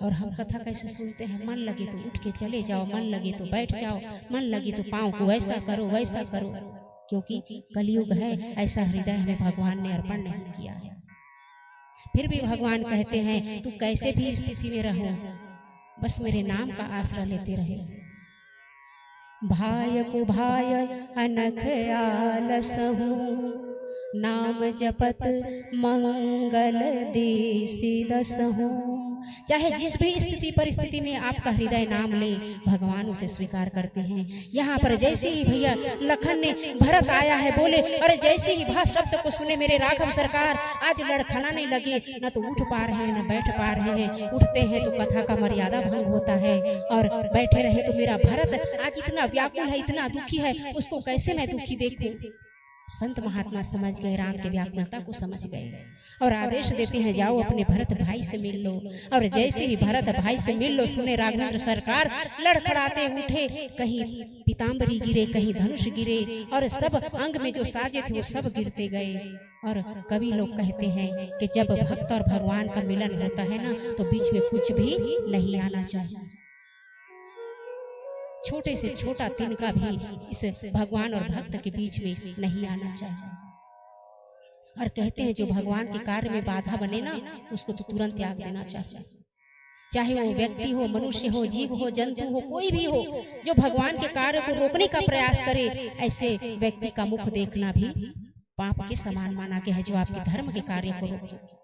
Speaker 3: और हम कथा कैसे सुनते हैं, मन लगे तो उठ के चले जाओ, मन लगे तो बैठ जाओ, मन लगे तो पाँव को ऐसा करो वैसा करो, क्योंकि कलयुग है, ऐसा हृदय हमें भगवान ने अर्पण नहीं किया है। फिर भी भगवान कहते हैं तू कैसे भी स्थिति में रहो, बस मेरे नाम का आश्रय लेते रहे। भाय को भाय अनख आलसहु, नाम जपत मंगल देसी दसहु, चाहे जिस भी स्थिति परिस्थिति में आपका हृदय नाम ले, भगवान उसे स्वीकार करते हैं। यहाँ पर जैसे ही भैया लखन ने भरत आया है बोले, और जैसे ही भा शब्द को सुने मेरे राघव सरकार आज लड़खड़ाने लगे, न तो उठ पा रहे हैं न बैठ पा रहे हैं। उठते हैं तो कथा का मर्यादा भंग होता है, और बैठे रहे तो मेरा भरत आज इतना व्याकुल है, इतना दुखी है, उसको कैसे मैं दुखी देखूं। संत महात्मा समझ गए, राम के व्याकुलता को समझ गए और आदेश देते हैं जाओ अपने भरत भाई से मिल लो। और जैसे ही भरत भाई से मिल लो, सुने राघवेंद्र सरकार लड़खड़ाते उठे, कहीं पीताम्बरी गिरे, कहीं धनुष गिरे, और सब अंग में जो साजे थे वो सब गिरते गए। और कवि लोग कहते हैं कि जब भक्त और भगवान का मिलन होता है ना, तो बीच में कुछ भी नहीं आना चाहिए। छोटे से छोटा तिनका भी इस भगवान और भक्त के बीच में नहीं आना चाहिए। और कहते हैं जो भगवान के कार्य में बाधा बने ना, उसको तो तुरंत त्याग देना चाहिए। चाहे वो व्यक्ति हो, मनुष्य हो, जीव हो, जंतु हो, कोई भी हो, जो भगवान के कार्य को रोकने का प्रयास करे, ऐसे व्यक्ति का मुख देखना भी पाप के समान माना गया है, जो आपके धर्म के कार्य को रोके।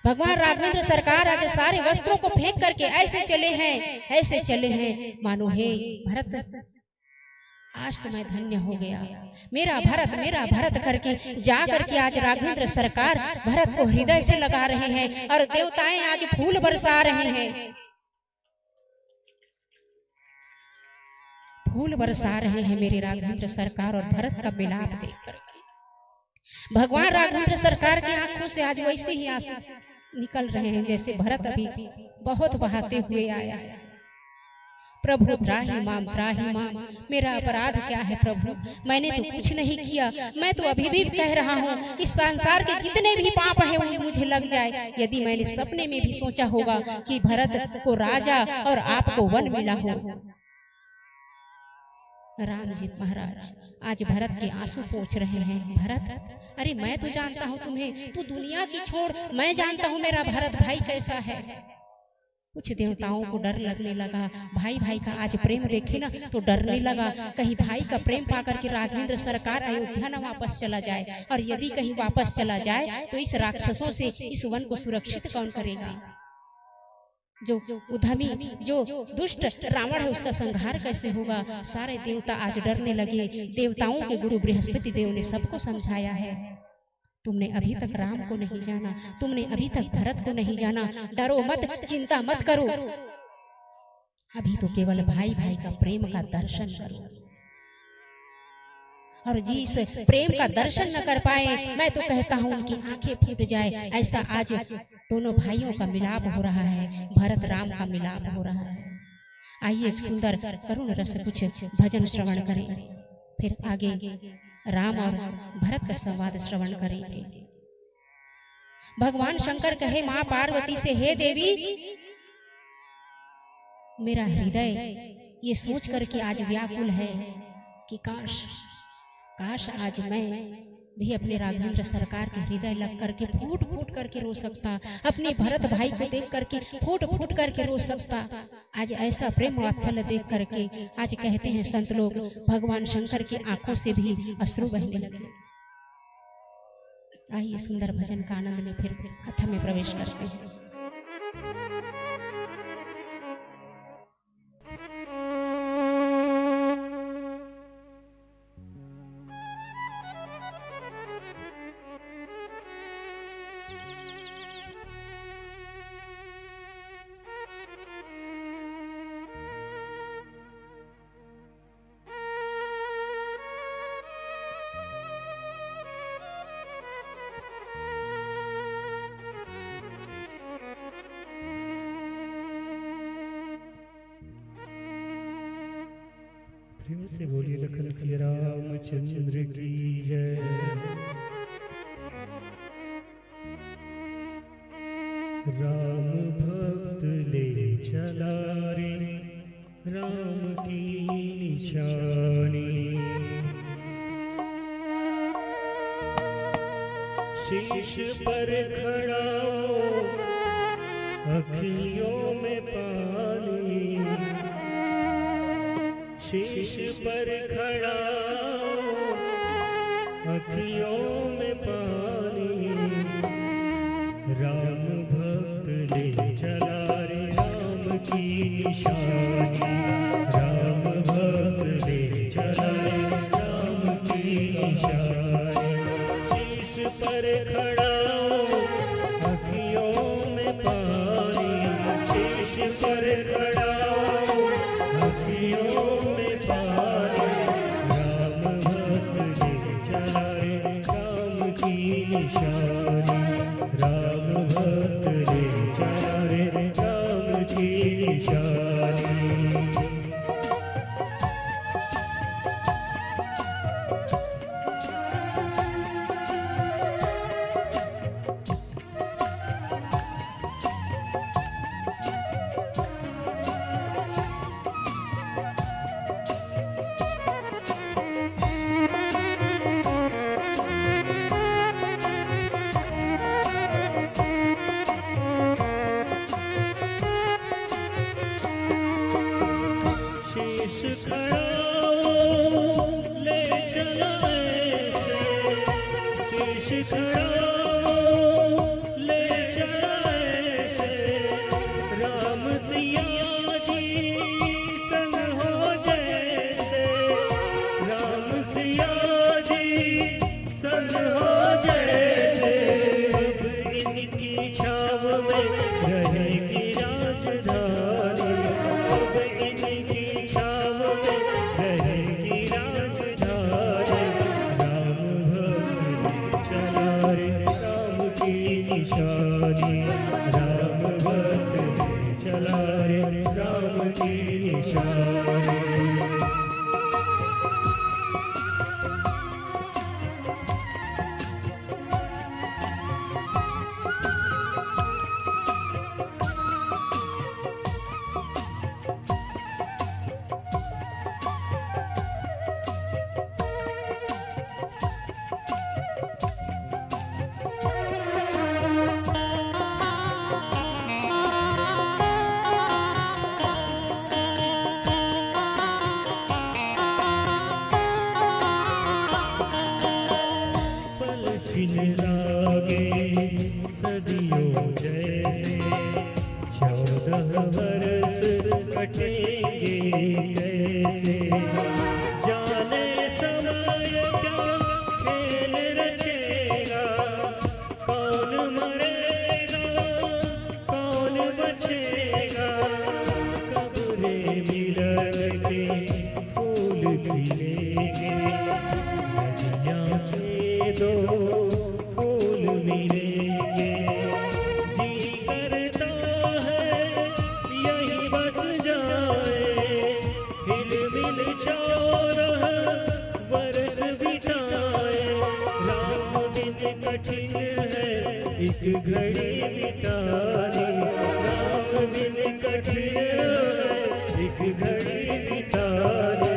Speaker 3: भगवान राघवेंद्र सरकार आज सारे वस्त्रों को फेंक करके ऐसे चले हैं मानो हे भरत, आज तो मैं धन्य हो गया, मेरा भरत करके जा करके आज राघवेंद्र सरकार भरत को हृदय से लगा रहे हैं, और देवताएं आज फूल बरसा रहे हैं, फूल बरसा रहे हैं मेरे राघवेंद्र सरकार और भरत का मिलाप देखकर। भगवान राघवेंद्र सरकार की आंखों से आज वैसे ही आंसू निकल रहे हैं जैसे भरत अभी बहुत बहाते हुए आया। प्रभु त्राहि माम, मेरा अपराध क्या है प्रभु, मैंने तो कुछ नहीं किया। मैं तो अभी भी कह रहा हूँ कि संसार के जितने भी पाप हैं वो मुझे लग जाए, यदि मैंने सपने में भी सोचा होगा कि भरत को राजा और आपको वन मिला हो। राम जी महाराज आज भरत के आंसू पोंछ रहे हैं। भरत, अरे मैं तो जानता हूँ तुम्हें, तू दुनिया की छोड़, मैं जानता हूँ मेरा भरत भाई कैसा है। कुछ देवताओं को डर लगने लगा, भाई का आज प्रेम देखे ना तो डरने लगा, कहीं भाई का प्रेम पाकर के राघवेंद्र सरकार अयोध्या न वापस चला जाए, और यदि कहीं वापस चला जाए तो इस राक्षसों से इस वन को सुरक्षित कौन करेगा। जो उद्यमी, जो दुष्ट रावण है, उसका संहार कैसे होगा। सारे देवता आज डरने लगे। देवताओं के गुरु बृहस्पति देव ने सबको समझाया है, तुमने अभी तक राम को नहीं जाना, तुमने अभी तक भरत को नहीं जाना, डरो मत, चिंता मत करो, अभी तो केवल भाई का प्रेम का दर्शन करो। और जिस प्रेम का दर्शन न कर पाए, मैं तो कहता हूँ उनकी आंखें फूट जाए। ऐसा आज दोनों भाइयों का मिलाप हो रहा है, भरत राम का मिलाप हो रहा है। आइए एक सुंदर करुण रस कुछ भजन श्रवण करें, फिर आगे राम और भरत का संवाद श्रवण करेंगे। भगवान शंकर कहे माँ पार्वती से, हे देवी, मेरा हृदय ये सोच करके आज व्याकुल है कि काश आज मैं भी अपने राघवेंद्र सरकार के हृदय लग करके फूट फूट करके रो सकता, अपने भरत भाई को देख करके फूट फूट करके रो सकता। आज ऐसा प्रेम वात्सल्य देख करके आज कहते हैं संत लोग, भगवान शंकर की आंखों से भी अश्रु बहने लगे। आइए सुंदर भजन का आनंद में फिर कथा में प्रवेश करते हैं।
Speaker 1: प्रेम से बोलिए लखन सिया रामचंद्र की जय। राम भक्त ले चला रे राम की निशानी, शीश पर खड़ा अखियों में पानी, शीश पर खड़ा अखियों में पानी, राम भक्त ले की निशानी, राम भक्त ले चला रे राम की निशानी। शीश पर खड़ा अखियों में पानी, शीश पर खड़ा अखियों में पानी, राम भक्त ले चला रे राम की निशानी, राम भक्त ले चला रे राम की निशानी। सदियों जैसे 14 बरस कटेंगे कैसे, जाने समय क्या खेल रचेगा, कौन मरेगा कौन बचेगा, कब्रे मिलन के फूल खिलेंगे, नदियाँ के दो फूल मिलेंगे, जी करता है यही बस जाए, हिल मिल 14 वर्ष बिताए, राम दिन कठिन है एक घड़ी बितानी, राम दिन कठिन है एक घड़ी बितानी,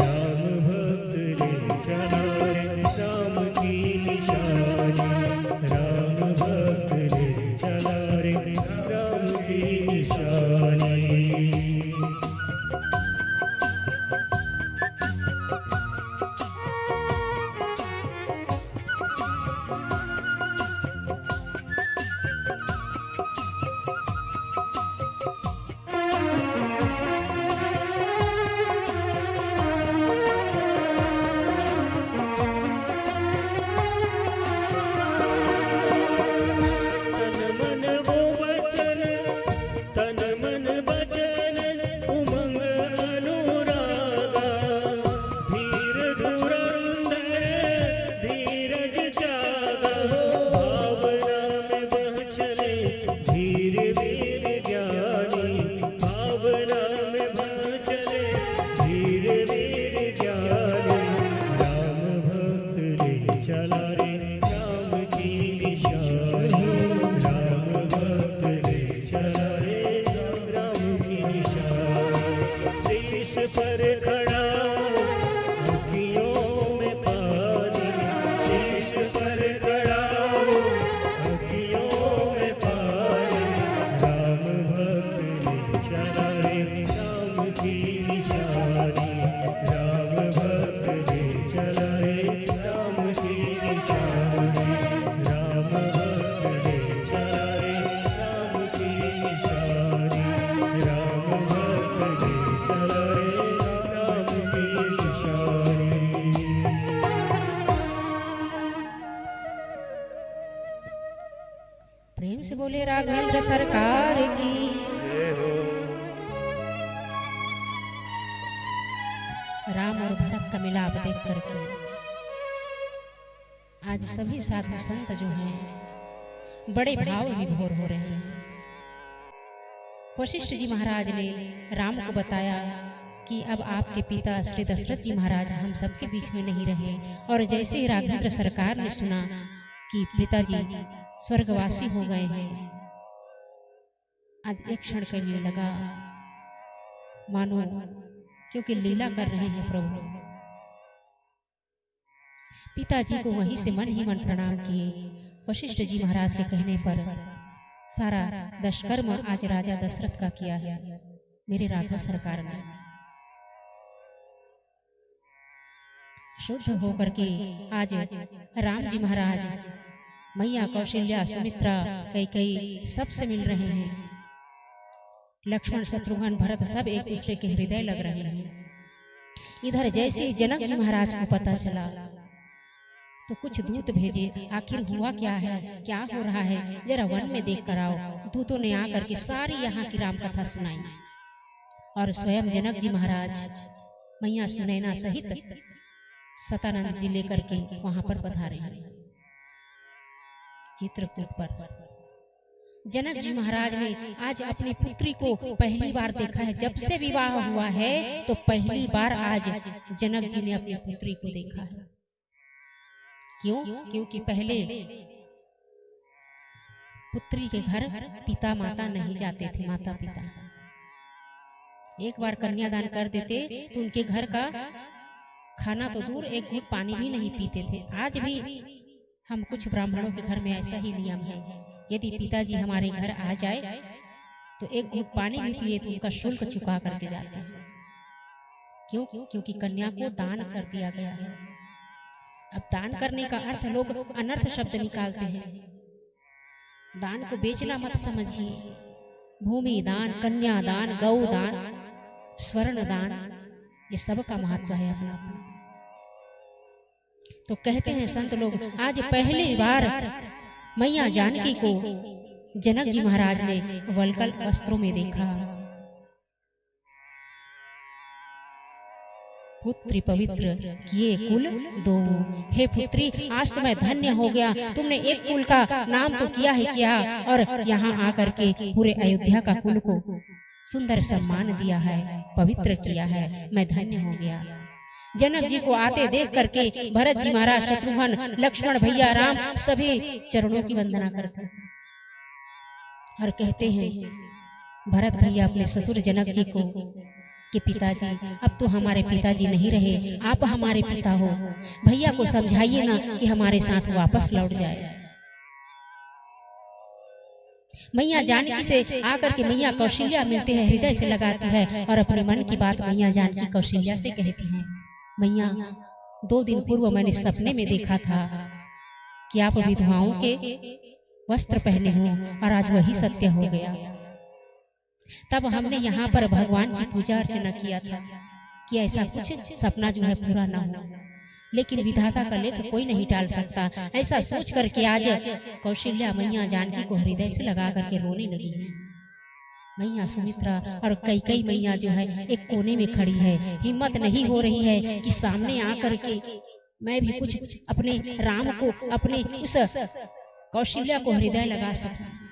Speaker 1: राम भक्त ले चला रे राम की निशानी, राम भक्त ले चला रे राम की निशानी। राम
Speaker 3: राम और भरत का मिलाप देख करके आज सभी साधु संत जो हैं बड़े भाव विभोर हो रहे हैं। वशिष्ठ जी महाराज ने राम को बताया कि अब आपके पिता श्री दशरथ जी महाराज हम सबके बीच में नहीं रहे, और जैसे ही राघवेंद्र सरकार ने सुना कि पिताजी स्वर्गवासी हो गए हैं, आज एक क्षण के लिए लगा मानो क्योंकि लीला कर रहे हैं प्रभु। पिताजी को वहीं से मन ही मन प्रणाम किए। वशिष्ठ जी महाराज के कहने पर सारा दशकर्म आज राजा दशरथ का किया है मेरे राघव सरकार ने। शुद्ध होकर के आज राम जी महाराज मैया कौशल्या सुमित्रा कैकेयी सबसे मिल रहे हैं। लक्ष्मण शत्रुघ्न भरत सब एक दूसरे के हृदय लग रहे हैं। इधर जैसे जनक जी महाराज को पता चला तो कुछ दूत भेजे, आखिर हुआ क्या है, क्या हो रहा है, जरा वन में देख कर आओ। दूतों ने आकर के सारी यहाँ की राम कथा सुनाई और स्वयं जनक जी महाराज मैया सुनैना सहित सतानंद जी लेकर के वहां पर पधारे हैं चित्रकूट पर। जनक जी महाराज ने आज अपनी पुत्री को पहली बार देखा है। जब से विवाह हुआ है तो पहली बार आज जनक जी ने अपनी पुत्री को देखा है। क्यों? क्योंकि पहले पुत्री के घर पिता माता नहीं जाते थे। माता पिता एक बार कन्यादान कर देते तो उनके घर का खाना तो दूर, एक घूंट पानी भी नहीं पीते थे। आज भी हम कुछ ब्राह्मणों के घर में ऐसा ही नियम है, यदि पिताजी हमारे घर आ जाए तो एक घूंट पानी भी पिए तो उनका शुल्क चुका करके जाते हैं। क्यों? क्योंकि कन्या को दान कर दिया गया है। अब दान करने का अर्थ लोग अनर्थ शब्द निकालते हैं। दान को बेचना मत समझिए। भूमि दान, कन्या दान, गौ दान, स्वर्ण दान, ये सब का महत्व है अपना अपना। तो कहते हैं संत लोग आज पहली बार मैया जानकी को जनक जी महाराज ने वल्कल वस्त्रों में देखा। पुत्री पवित्र किए कुल दो, हे पुत्री आज तो मैं धन्य हो गया। तुमने एक कुल का नाम तो किया ही किया और यहाँ आकर के पूरे अयोध्या का कुल को सुंदर सम्मान दिया है, पवित्र किया है। मैं धन्य हो गया। जनक जी को आते देख करके भरत जी महाराज, शत्रुघ्न, लक्ष्मण भैया, राम सभी चरणों की वंदना करते और कहते हैं भरत भैया अपने ससुर जनक जी को कि पिताजी अब तो हमारे पिताजी नहीं रहे, आप हमारे पिता हो। भैया को समझाइए ना कि हमारे साथ वापस लौट जाए। मैया जानकी से आकर के मैया कौशल्या मिलते हैं, हृदय से लगाती है और अपने मन की बात मैया जानकी कौशल्या से कहती है। मैया 2 दिन पूर्व मैंने सपने में देखा था कि आप विधवाओं के वस्त्र पहने हो और आज वही सत्य हो गया। तब हमने यहाँ पर भगवान की पूजा अर्चना किया था कि ऐसा कुछ सपना जो है पूरा ना हो, लेकिन विधाता का लेख कोई नहीं टाल सकता। ऐसा सोच करके आज कौशल्या मैया जानकी को हृदय से लगा करके रोने लगी है। मैया सुमित्रा और कई मैया जो है एक कोने में खड़ी है। हिम्मत नहीं हो रही है कि सामने आकर के मैं भी कुछ अपने राम को, अपने उस कौशल्या को हृदय लगा सकूं।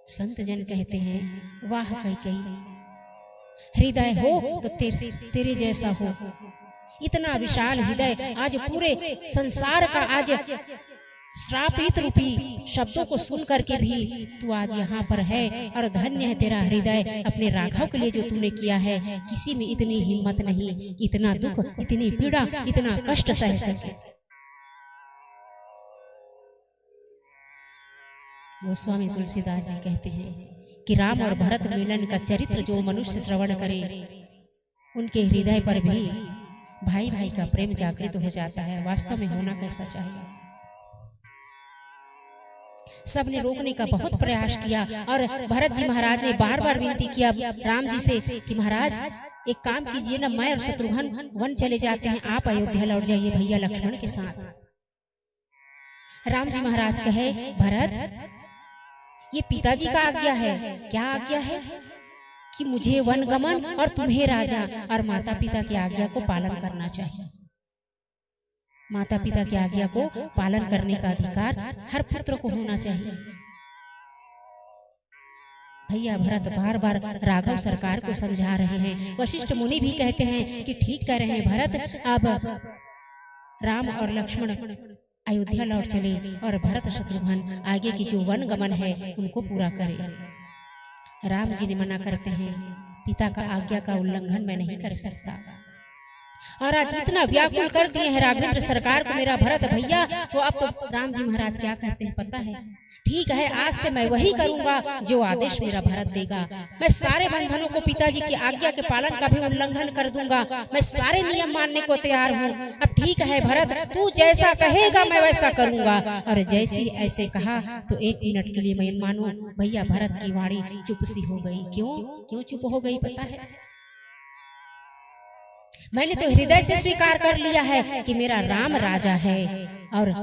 Speaker 3: संत जन कहते हैं वाह कैकेयी, हृदय हो तो तेरे जैसा हो। इतना विशाल हृदय आज पूरे संसार का आज श्रापित रूपी शब्दों को सुन करके भी तू आज यहाँ पर है और धन्य है तेरा हृदय। अपने राघव के लिए जो तूने किया है, किसी में इतनी हिम्मत नहीं, इतना दुख, इतनी पीड़ा, इतना कष्ट सह सके। गोस्वामी तुलसीदास जी कहते हैं कि राम और भरत मिलन का चरित्र जो मनुष्य श्रवण करे, उनके हृदय पर भी भाई भाई का प्रेम जागृत हो जाता है। वास्तव में होना कैसा चाहिए। सबने रोकने का बहुत प्रयास किया और भरत जी महाराज ने बार बार विनती किया राम जी से कि महाराज एक काम कीजिए ना, मैं और शत्रुघ्न वन चले जाते हैं, आप अयोध्या लौट जाइए भैया लक्ष्मण के साथ। राम जी महाराज कहे भरत ये पिताजी का आज्ञा है। क्या आज्ञा है? कि मुझे वनगमन और तुम्हें राजा और माता पिता की आज्ञा को पालन करना चाहिए। माता पिता की आज्ञा को पालन करने का अधिकार हर पुत्र को होना चाहिए। भैया भरत बार बार राघव सरकार को समझा रहे हैं। वशिष्ठ मुनि भी कहते हैं कि ठीक कह रहे हैं भरत, अब राम और लक्ष्मण अयोध्या लौट चले और भरत शत्रुघ्न आगे की जो वन गमन है उनको पूरा करे। राम जी ने मना करते हैं, पिता का आज्ञा का उल्लंघन मैं नहीं कर सकता। और आज इतना व्याकुल कर दिए हैं राघवेंद्र सरकार को मेरा भरत भैया, तो अब तो राम जी महाराज क्या कहते हैं पता है? ठीक है, आज से मैं वही करूंगा जो आदेश मेरा भरत देगा। मैं सारे बंधनों को, पिताजी की आज्ञा के पालन का भी उल्लंघन कर दूंगा। मैं सारे नियम मानने को तैयार हूँ। अब ठीक है भरत, तू जैसा कहेगा मैं वैसा करूंगा। और जैसे ऐसे कहा तो एक मिनट के लिए मैं मानू भैया भरत की वाणी चुप सी हो गई। क्यों चुप हो गई पता है? मैंने तो हृदय से स्वीकार कर लिया है कि मेरा राम राजा है, और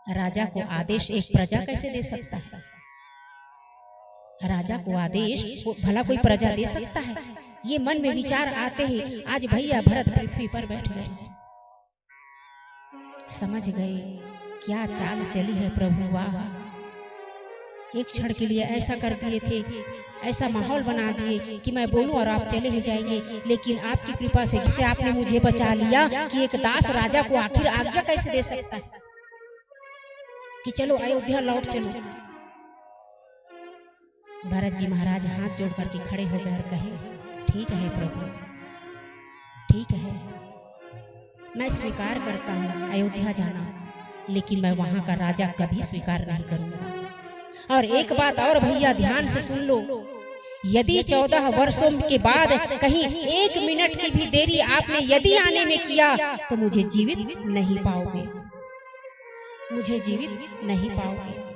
Speaker 3: राजा को आदेश एक प्रजा कैसे दे सकता है? राजा को आदेश भला कोई प्रजा दे सकता है? ये मन में विचार आते ही आज भैया भरत पृथ्वी पर बैठ गए। समझ गए क्या चाल चली है प्रभु, वाह! एक क्षण के लिए ऐसा कर दिए थे, ऐसा माहौल बना दिए कि मैं बोलूं और आप चले ही जाएंगे, लेकिन आपकी कृपा से आपने मुझे बचा लिया कि एक दास राजा को आखिर आज्ञा कैसे दे सकता है कि चलो अयोध्या लौट चलो। भरत जी महाराज हाथ जोड़ करके खड़े हो गए और कहे, ठीक है प्रभु, ठीक है, मैं स्वीकार करता हूँ अयोध्या जाना, लेकिन मैं वहां का राजा कभी स्वीकार नहीं करूंगा। और एक बात और भैया ध्यान से सुन लो, यदि 14 वर्षों के बाद कहीं 1 मिनट की भी देरी आपने यदि आने में किया तो मुझे जीवित नहीं पाओगे, मुझे जीवित नहीं पाओगे।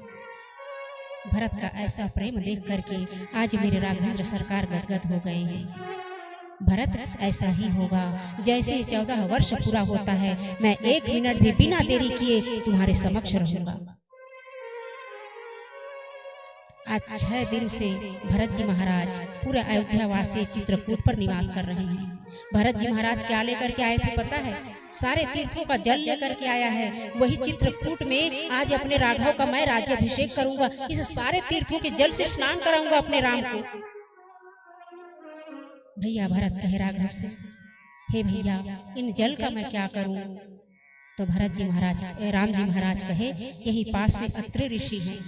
Speaker 3: भरत का ऐसा प्रेम देख करके आज मेरे राघवेंद्र सरकार गदगद हो गए हैं। भरत ऐसा ही होगा, जैसे 14 वर्ष पूरा होता है मैं 1 मिनट भी बिना देरी किए तुम्हारे समक्ष रहूंगा। आज 6 दिन से भरत जी महाराज पूरे अयोध्या वासी चित्रकूट पर निवास कर रहे हैं। भरत जी महाराज क्या लेकर के आए थे पता है? सारे तीर्थों का जल लेकर के आया है। वही चित्रकूट में आज अपने राघव का मैं राज्याभिषेक करूंगा। इस सारे तीर्थों के जल से स्नान कराऊंगा अपने राम को। भैया भरत कहे राघव से, हे भैया इन जल का मैं क्या करूं? तो भरत जी महाराज, राम जी महाराज कहे, यही पास में अत्रि ऋषि हैं,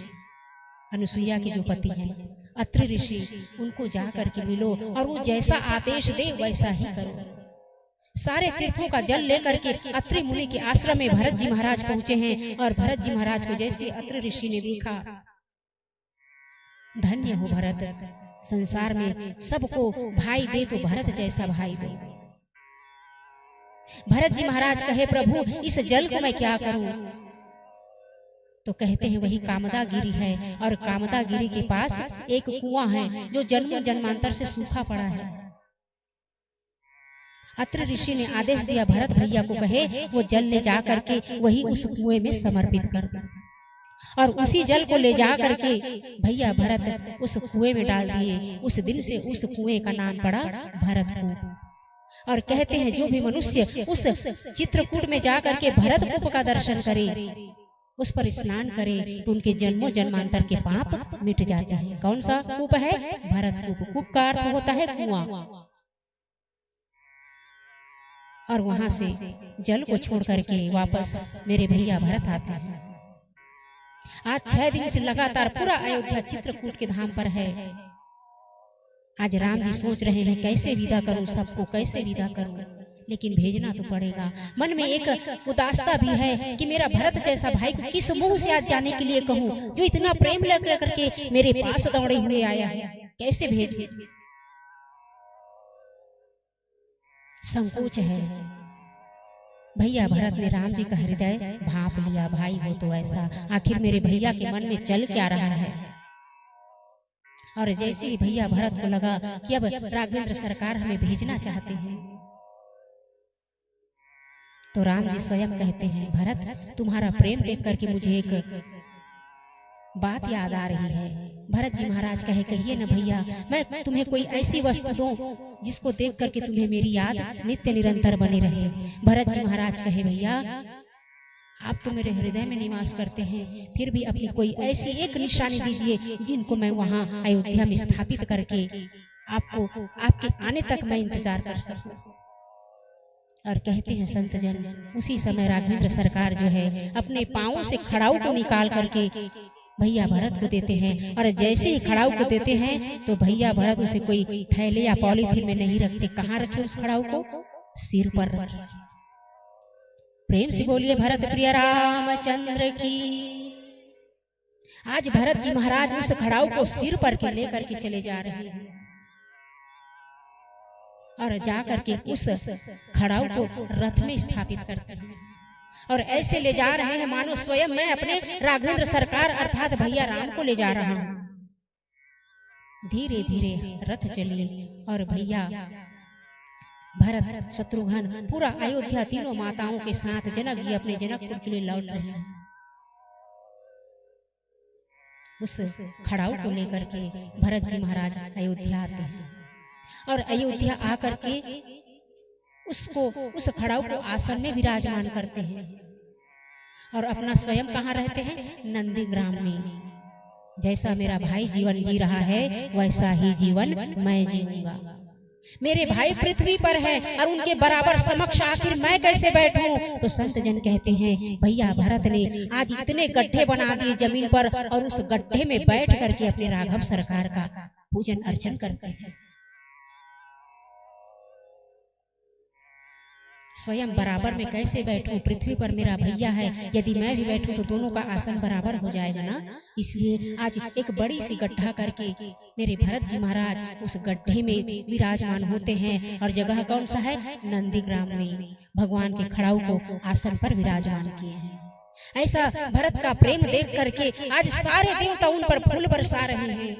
Speaker 3: अनुसुईया के जो पति हैं अत्रि ऋषि, उनको जा करके मिलो और वो जैसा आदेश दे वैसा ही करो। सारे तीर्थों का जल लेकर के अत्रि मुनि के आश्रम में भरत जी महाराज पहुंचे हैं। और भरत जी महाराज को जैसे अत्रि ऋषि ने देखा, धन्य हो भरत, संसार में सबको भाई दे तो भरत जैसा भाई दे। भरत जी महाराज कहे, प्रभु इस जल को मैं क्या करूं? तो कहते हैं वही कामदागिरी है, और कामदागिरी के पास एक कुआं है जो जन्म जन्मांतर से सूखा पड़ा है। अत्रि ऋषि ने आदेश दिया भरत भैया को कहे वो जल ले जा करके वही उस कुएं में समर्पित कर दे। और उसी जल को ले जा करके भैया भरत उस कुएं में डाल दिए। उस दिन से उस कुएं का नाम पड़ा भरतकूप। और कहते हैं जो भी मनुष्य उस चित्रकूट में जा करके भरतकूप का दर्शन करे, उस पर स्नान करे, तो उनके जन्मों जन्मांतर के पाप मिट जाते हैं। कौन सा कूप है? भरतकूप। कूप का अर्थ होता है कुआं। और वहां से जल को छोड़ करके वापस मेरे भैया भरत आते हैं। आज 6 दिन से लगातार पूरा अयोध्या चित्रकूट के धाम पर है। आज राम जी सोच रहे हैं कैसे विदा करूं सबको, कैसे विदा करूं, लेकिन भेजना तो पड़ेगा। मन में एक उदासता भी है कि मेरा भरत जैसा भाई को किस मुंह से आज जाने के लिए कहूं, जो इतना प्रेम लगा करके मेरे पास दौड़े हुए आया है, कैसे भेजूं? संकोच है। भैया भरत ने राम जी का हृदय भांप लिया, भाई हो तो ऐसा, आखिर मेरे भैया के मन में चल क्या रहा है। और जैसे ही भैया भरत को लगा कि अब राघवेंद्र सरकार हमें भेजना चाहते हैं, तो राम जी स्वयं कहते हैं, भरत तुम्हारा प्रेम देख करके मुझे एक बात याद आ रही है। भरत जी महाराज कहिए न भैया, मैं तुम्हें कोई ऐसी वस्तु दूं जिसको देख करके तुम्हें मेरी याद नित्य निरंतर बनी रहे। भरत जी महाराज कहे भैया आप तो मेरे हृदय में निवास करते हैं, फिर भी अपनी कोई ऐसी एक निशानी दीजिए जिनको मैं वहां अयोध्या में स्थापित करके आपको आपके आने तक मैं इंतजार कर सकूं। और कहते हैं संत जन, उसी समय राघवेंद्र सरकार जो है अपने पांवों से खड़ाऊ को निकाल करके भैया भरत को देते हैं। और जैसे ही खड़ाऊ को देते हैं तो भैया भरत उसे कोई थैले या पॉलीथीन में नहीं रखते। कहाँ रखे उस खड़ाऊ को? सिर पर रखे। प्रेम से बोलिए भरत प्रिय रामचंद्र की। आज भरत जी महाराज उस खड़ाऊ को सिर पर के लेकर के चले जा रहे हैं और जाकर के उस खड़ाऊ को रथ में स्थापित करते हैं और ऐसे ले जा रहे हैं मानो स्वयं मैं अपने राघवेंद्र सरकार अर्थात भैया राम को ले जा रहा हूं। धीरे धीरे रथ चली और भैया भरत शत्रुघ्न पूरा अयोध्या तीनों माताओं के साथ जनक जी अपने जनकपुर के लिए लौट रहे हैं। उस खड़ाऊ को लेकर के भरत जी महाराज अयोध्या आते हैं और अयोध्या आकर के उसको उस खड़ाऊ को आसन में विराजमान करते हैं और अपना स्वयं कहाँ रहते हैं? नंदीग्राम में। जैसा मेरा भाई जीवन जी रहा है वैसा ही जीवन मैं जीऊंगा। मेरे भाई पृथ्वी पर हैं और उनके बराबर समक्ष आखिर मैं कैसे बैठूं? तो संत जन कहते हैं भैया भरत ने आज इतने गड्ढे बना दिए जमीन पर और उस गड्ढे में बैठ करके अपने राघव सरकार का पूजन अर्चन करते हैं। स्वयं बराबर में कैसे बैठूं? पृथ्वी पर मेरा भैया है, यदि मैं भी बैठूं तो दोनों का आसन बराबर हो जाएगा ना। इसलिए आज एक बड़ी सी गड्ढा करके मेरे भरत जी महाराज उस गड्ढे में विराजमान होते हैं और जगह कौन सा है? नंदीग्राम में भगवान के खड़ाऊ को आसन पर विराजमान किए हैं। ऐसा भरत का प्रेम देख करके आज सारे देवता उन पर फूल बरसा रहे हैं।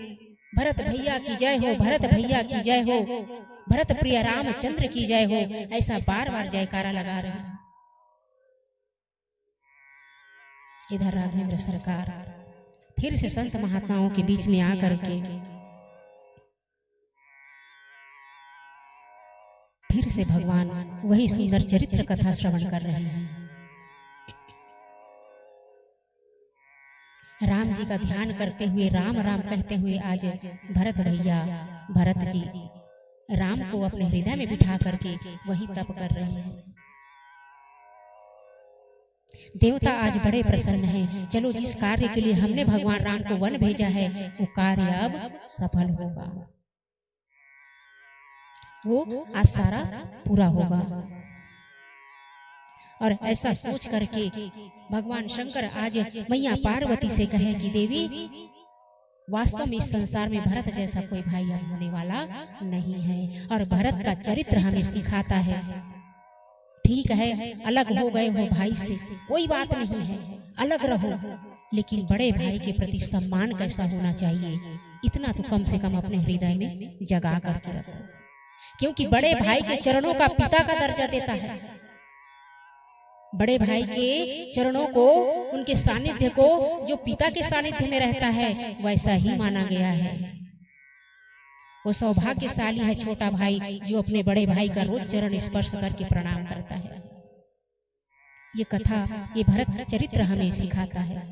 Speaker 3: भरत भैया की जय हो, भरत भैया की जय हो, भरत प्रिय रामचंद्र की जय हो, ऐसा बार बार जयकारा लगा रहे हैं। इधर राघवेंद्र सरकार फिर से संत महात्माओं के बीच में आकर के फिर से भगवान वही सुंदर चरित्र कथा श्रवण कर रहे हैं। राम जी का ध्यान करते हुए राम राम कहते हुए आज भरत भैया भरत जी राम को अपने हृदय में बिठा करके वही तप कर रहे हैं। देवता आज बड़े प्रसन्न हैं। चलो जिस कार्य के लिए हमने भगवान राम को वन भेजा है वो कार्य अब सफल होगा, वो आज सारा पूरा होगा। और ऐसा सोच करके भगवान शंकर आज मैया पार्वती से कहे कि देवी वास्तव में इस संसार में भरत जैसा कोई भाई होने वाला नहीं है और भरत का चरित्र हमें सिखाता है। ठीक है अलग हो गए हो भाई से कोई बात नहीं है, अलग रहो, लेकिन बड़े भाई के प्रति सम्मान कैसा होना चाहिए इतना तो कम से कम अपने हृदय में जगा करके रखो, क्योंकि बड़े भाई के चरणों का पिता का दर्जा देता है। बड़े भाई के चरणों को, उनके सानिध्य को जो पिता के सानिध्य में रहता है वैसा ही माना गया है। वो सौभाग्यशाली है छोटा भाई जो अपने बड़े भाई का रोज चरण स्पर्श करके प्रणाम करता है। ये कथा, ये भरत चरित्र हमें सिखाता है।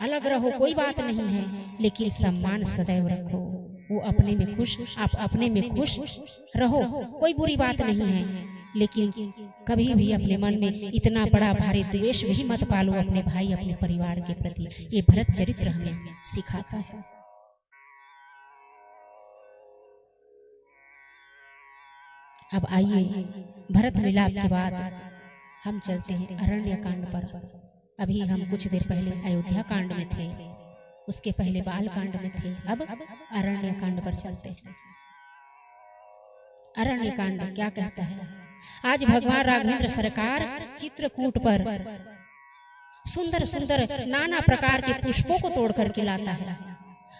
Speaker 3: अलग रहो कोई बात नहीं है, लेकिन सम्मान सदैव रखो। वो अपने में खुश, आप अपने में खुश रहो, कोई बुरी बात नहीं है, लेकिन कभी भी अपने मन में इतना बड़ा भारी द्वेष भी मत पालो अपने भाई अपने परिवार के प्रति। ये भरत चरित्र हमें सिखाता है। अब आइए भरत मिलाप के बाद हम चलते हैं अरण्य कांड पर। अभी हम कुछ देर पहले अयोध्या कांड में थे, उसके पहले बाल कांड में थे, अब अरण्य कांड पर चलते हैं। अरण्य कांड क्या कहता है? आज भगवान राघवेंद्र सरकार चित्रकूट पर सुंदर सुंदर नाना प्रकार के पुष्पों को तोड़ करके लाता है,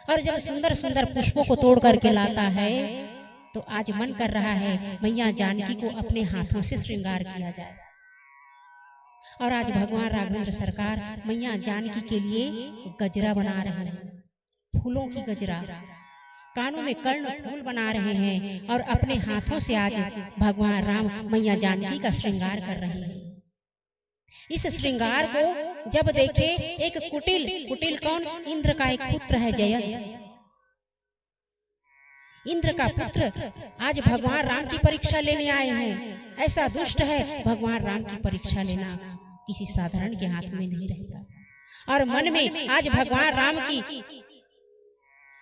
Speaker 3: और जब सुंदर सुंदर पुष्पों को तोड़ करके लाता है तो आज मन कर रहा है मैया जानकी को अपने हाथों से श्रृंगार किया जाए। और आज भगवान राघवेंद्र सरकार मैया जानकी के लिए गजरा बना रहे हैं, फूलों की गजरा, कानों में कर्ण फूल बना रहे हैं और अपने हाथों से आज भगवान राम मैया जानकी का श्रृंगार कर रहे हैं। इस श्रृंगार को जब देखे एक कुटिल कौन? इंद्र का एक पुत्र है जयंत। इंद्र का पुत्र आज भगवान राम की परीक्षा लेने आए हैं। ऐसा दुष्ट है, भगवान राम की परीक्षा लेना किसी साधारण के हाथ में नहीं रहता। और मन में आज भगवान राम की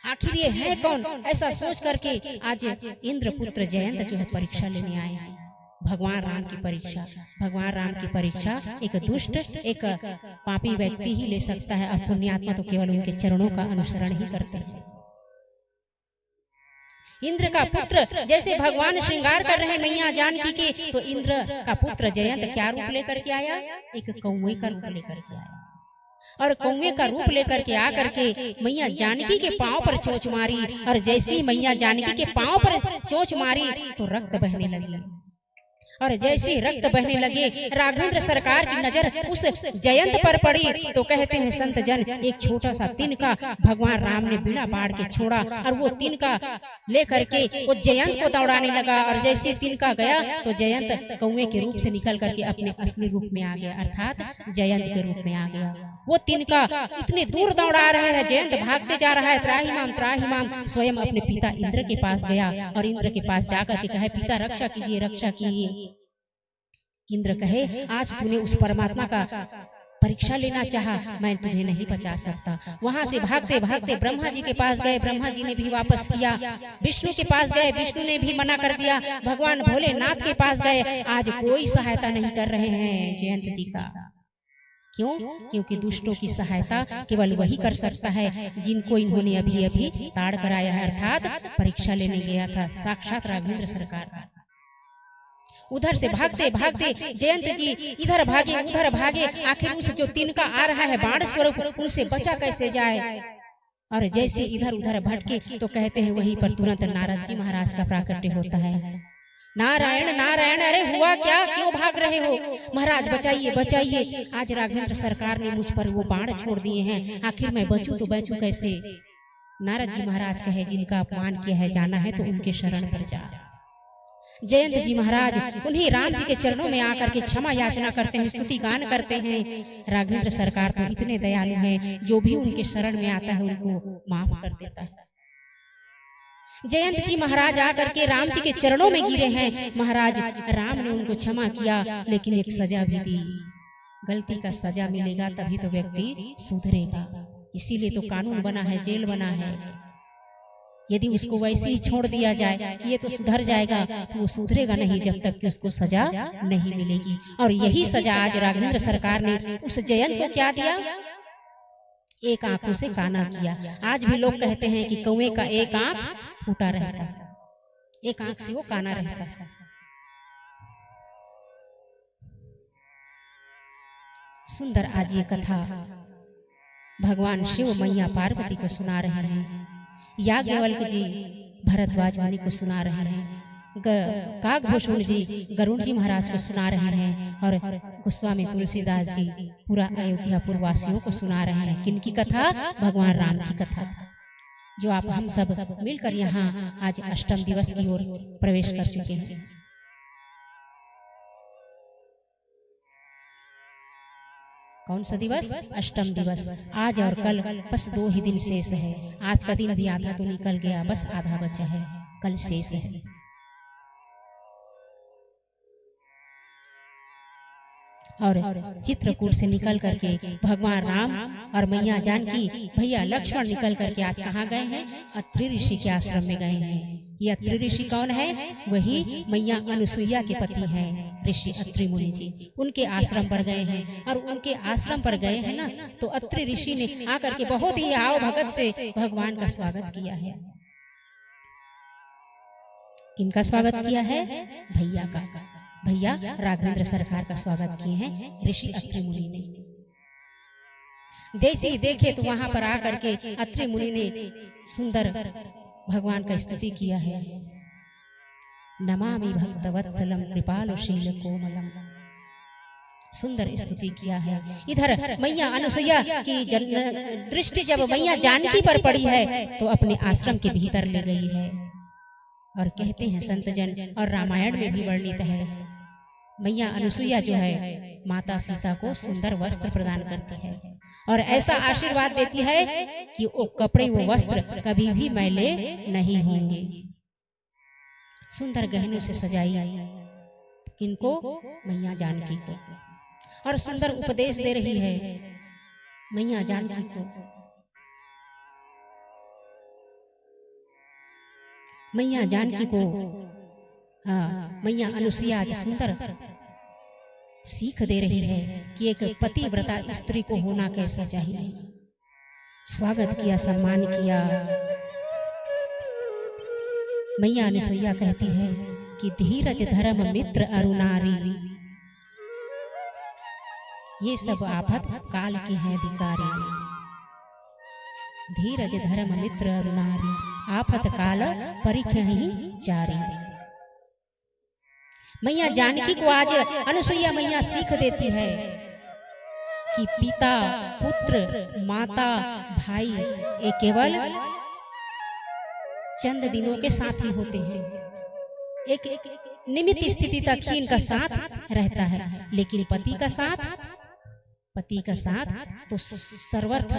Speaker 3: आखिर ये है कौन, ऐसा सोच करके आज इंद्र पुत्र जयंत जो है परीक्षा लेने आए हैं। भगवान राम की परीक्षा, भगवान राम की परीक्षा एक दुष्ट, एक पापी व्यक्ति ही ले सकता है। और पुण्यात्मा तो केवल उनके चरणों का अनुसरण ही करते हैं। इंद्र का पुत्र जैसे भगवान श्रृंगार कर रहे हैं मैया जानकी के, तो इंद्र का पुत्र जयंत क्या रूप लेकर के आया? एक कौवे का रूप लेकर के आया। और कौवे का रूप लेकर के आकर के मैया जानकी के पांव पर चोंच मारी। और जैसे ही मैया जानकी के पांव पर चोंच मारी तो रक्त बहने लगी। और जैसे रक्त बहने लगे, राघवेंद्र सरकार की नजर उस जयंत पर पड़ी तो कहते हैं संत जन, एक छोटा सा तिनका भगवान राम ने बिना बाढ़ के छोड़ा और वो तिनका लेकर के वो जयंत को दौड़ाने लगा। और जैसे तिनका गया तो जयंत कौवे के रूप से निकल करके अपने असली रूप में आ गया, अर्थात जयंत के रूप में आ गया। वो तिनका इतने दूर दौड़ा रहे हैं, जयंत भागते जा रहा है, त्राहिमाम त्राहिमाम। स्वयं अपने पिता इंद्र के पास गया और इंद्र के पास जाकर के कहे, पिता रक्षा कीजिए, रक्षा कीजिए। इंद्र कहे, आज तूने उस परमात्मा का परीक्षा लेना चाहा, मैं तुम्हें नहीं बचा सकता। वहां से भागते भागते ब्रह्मा जी के पास गए, ब्रह्मा जी ने भी वापस किया। विष्णु के पास गए, विष्णु ने भी मना कर दिया। भगवान भोलेनाथ के पास गए, आज कोई सहायता नहीं कर रहे हैं जयंत जी का। क्यों? क्योंकि दुष्टों की सहायता केवल वही कर सकता है जिनको इन्होंने अभी अभी ताड़ कराया है, अर्थात परीक्षा लेने गया था साक्षात राघवेंद्र सरकार। उधर से भागते भागते जयंत जी इधर भागे उधर भागे, आखिर उस जो तिनका आ रहा है बाण स्वरूप, उनसे बचा कैसे जाए। और जैसे इधर उधर भटके तो कहते हैं वहीं पर तुरंत नारद जी महाराज का प्राकट्य होता है। नारायण नारायण, अरे हुआ क्या, क्यों भाग रहे हो? महाराज बचाइए बचाइए, आज राघवेंद्र सरकार ने मुझ पर वो बाण छोड़ दिए हैं, आखिर मैं बचूं तो बचूं कैसे? नारद जी महाराज कहे, जिनका अपमान किया है जाना है तो उनके शरण पर जा। जयंत जी महाराज उन्हीं राम जी के चरणों में आकर के क्षमा याचना करते हैं, स्तुति गान करते हैं। राघवेंद्र सरकार तो इतने दयालु हैं, जो भी उनके शरण में आता है उनको माफ कर देता है। जयंत जी महाराज आकर के राम जी के चरणों में गिरे हैं। महाराज राम ने उनको क्षमा किया, लेकिन एक सजा भी दी। गलती का सजा मिलेगा तभी तो व्यक्ति सुधरेगा, इसीलिए तो कानून बना है, जेल बना है। यदि उसको वैसे ही छोड़ दिया जाए कि ये तो सुधर जाएगा, तो वो सुधरेगा नहीं जब तक कि उसको सजा नहीं मिलेगी। और यही सजा आज राघवेंद्र सरकार ने उस जयंत को क्या दिया? एक आंखों से काना किया। आज भी लोग कहते हैं कि कौवे का एक आंख फूटा रहता है, एक आंख से वो काना रहता है। सुंदर आज ये कथा भगवान शिव मैया पार्वती को सुना रहे हैं, याज्ञवल्क्य जी भरद्वाज मुनि को सुना रहे हैं, काकभूषण जी गरुड़ जी महाराज को सुना रहे हैं, और गोस्वामी तुलसीदास जी पूरा अयोध्यापुर वासियों को सुना रहे हैं। किनकी कथा? भगवान राम की कथा, जो आप हम सब मिलकर यहाँ आज अष्टम दिवस की ओर प्रवेश कर चुके हैं। कौन सा दिवस? अष्टम दिवस। आज और कल बस 2 ही दिन शेष है। आज का दिन भी आधा तो निकल गया, बस आधा बचा है, कल शेष है। और चित्रकूट से निकल करके भगवान राम और मैया जानकी भैया लक्ष्मण निकल करके आज कहाँ गए हैं? अत्रि ऋषि के आश्रम में गए हैं। ये अत्रि ऋषि कौन है? वही मैया अनुसुईया के पति हैं ऋषि अत्रि मुनि जी। उनके आश्रम पर गए हैं, और उनके आश्रम पर गए हैं ना, तो अत्रि ऋषि ने आकर के बहुत ही आव भगत से भगवान का स्वागत किया है। किनका स्वागत किया है? भैया का। भैया राघवेंद्र सरकार का स्वागत किए हैं ऋषि अत्रि मुनि ने। जैसे ही देखे तो वहां पर आकर के अत्रि मुनि ने सुंदर भगवान का स्तुति किया है। नमामि भक्तवत्सलम कृपालुशील कोमलम। सुंदर स्तुति किया है। इधर मैया अनसुईया की दृष्टि जब मैया जानकी पर पड़ी है तो अपने आश्रम के भीतर ले गई है। और कहते हैं संत जन और रामायण में भी वर्णित है, मैया अनसुईया जो है माता सीता को सुंदर वस्त्र प्रदान करती है और ऐसा आशीर्वाद देती है कि वो कपड़े वो वस्त्र कभी भी मैले नहीं होंगे। सुंदर गहनों से सजाई इनको मैया जानकी को और सुंदर उपदेश दे रही है मैया जानकी को। मैया जानकी को मैया अनसुईया आज सुंदर सीख दे रही है कि एक पतिव्रता स्त्री को होना कैसा चाहिए। स्वागत किया, सम्मान किया। मैया अनसुईया कहती है कि धीरज धर्म मित्र अरुणारी, ये सब आफत काल की है धिकारी। धीरज धर्म मित्र अरुणारी, आफत काल परिख्यहि चारी। मैया जानकी को आज अनसुईया मैया सीख देती है कि पिता, पुत्र, माता, भाई ये केवल चंद दिनों के साथ ही होते हैं। एक निमित्त स्थिति तक ही इनका साथ रहता है, लेकिन पति का साथ तो सर्वार्थ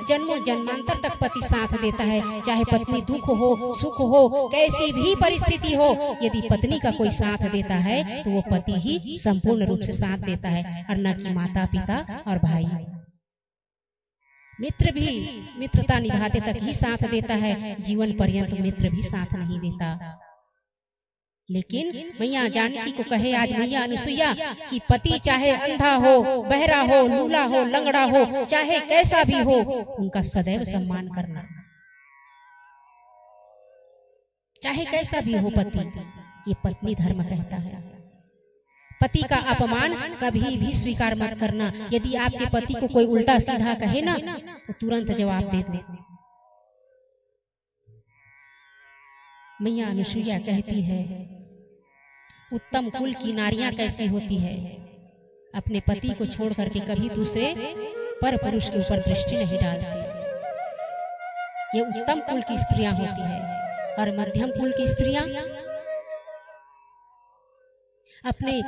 Speaker 3: जन्मों जन्मांतर तक पति साथ देता है। चाहे पत्नी दुख हो सुख हो कैसी भी परिस्थिति हो, यदि पत्नी का कोई साथ देता है तो वो पति ही संपूर्ण रूप से साथ देता है और न कि माता पिता और भाई। मित्र भी मित्रता निभाते तक ही साथ देता है, जीवन पर्यंत मित्र भी साथ नहीं देता। लेकिन मैया जानकी को कहे आज मैया अनसुईया कि पति चाहे अंधा हो, बहरा हो, लूला हो, लंगड़ा हो, चाहे कैसा भी हो, उनका सदैव सम्मान करना। चाहे कैसा भी हो पति, ये पत्नी धर्म कहता है। पति का अपमान कभी भी स्वीकार मत करना। यदि आपके पति को कोई उल्टा सीधा कहे ना तो तुरंत जवाब दे दो। मैया अनसुईया कहती है उत्तम कुल की नारियां कैसी होती है, अपने पति को छोड़ करके कभी दूसरे पर पुरुष के ऊपर दृष्टि नहीं डालती। ये उत्तम कुल की स्त्रियां होती है। और मध्यम कुल की स्त्रियां अपने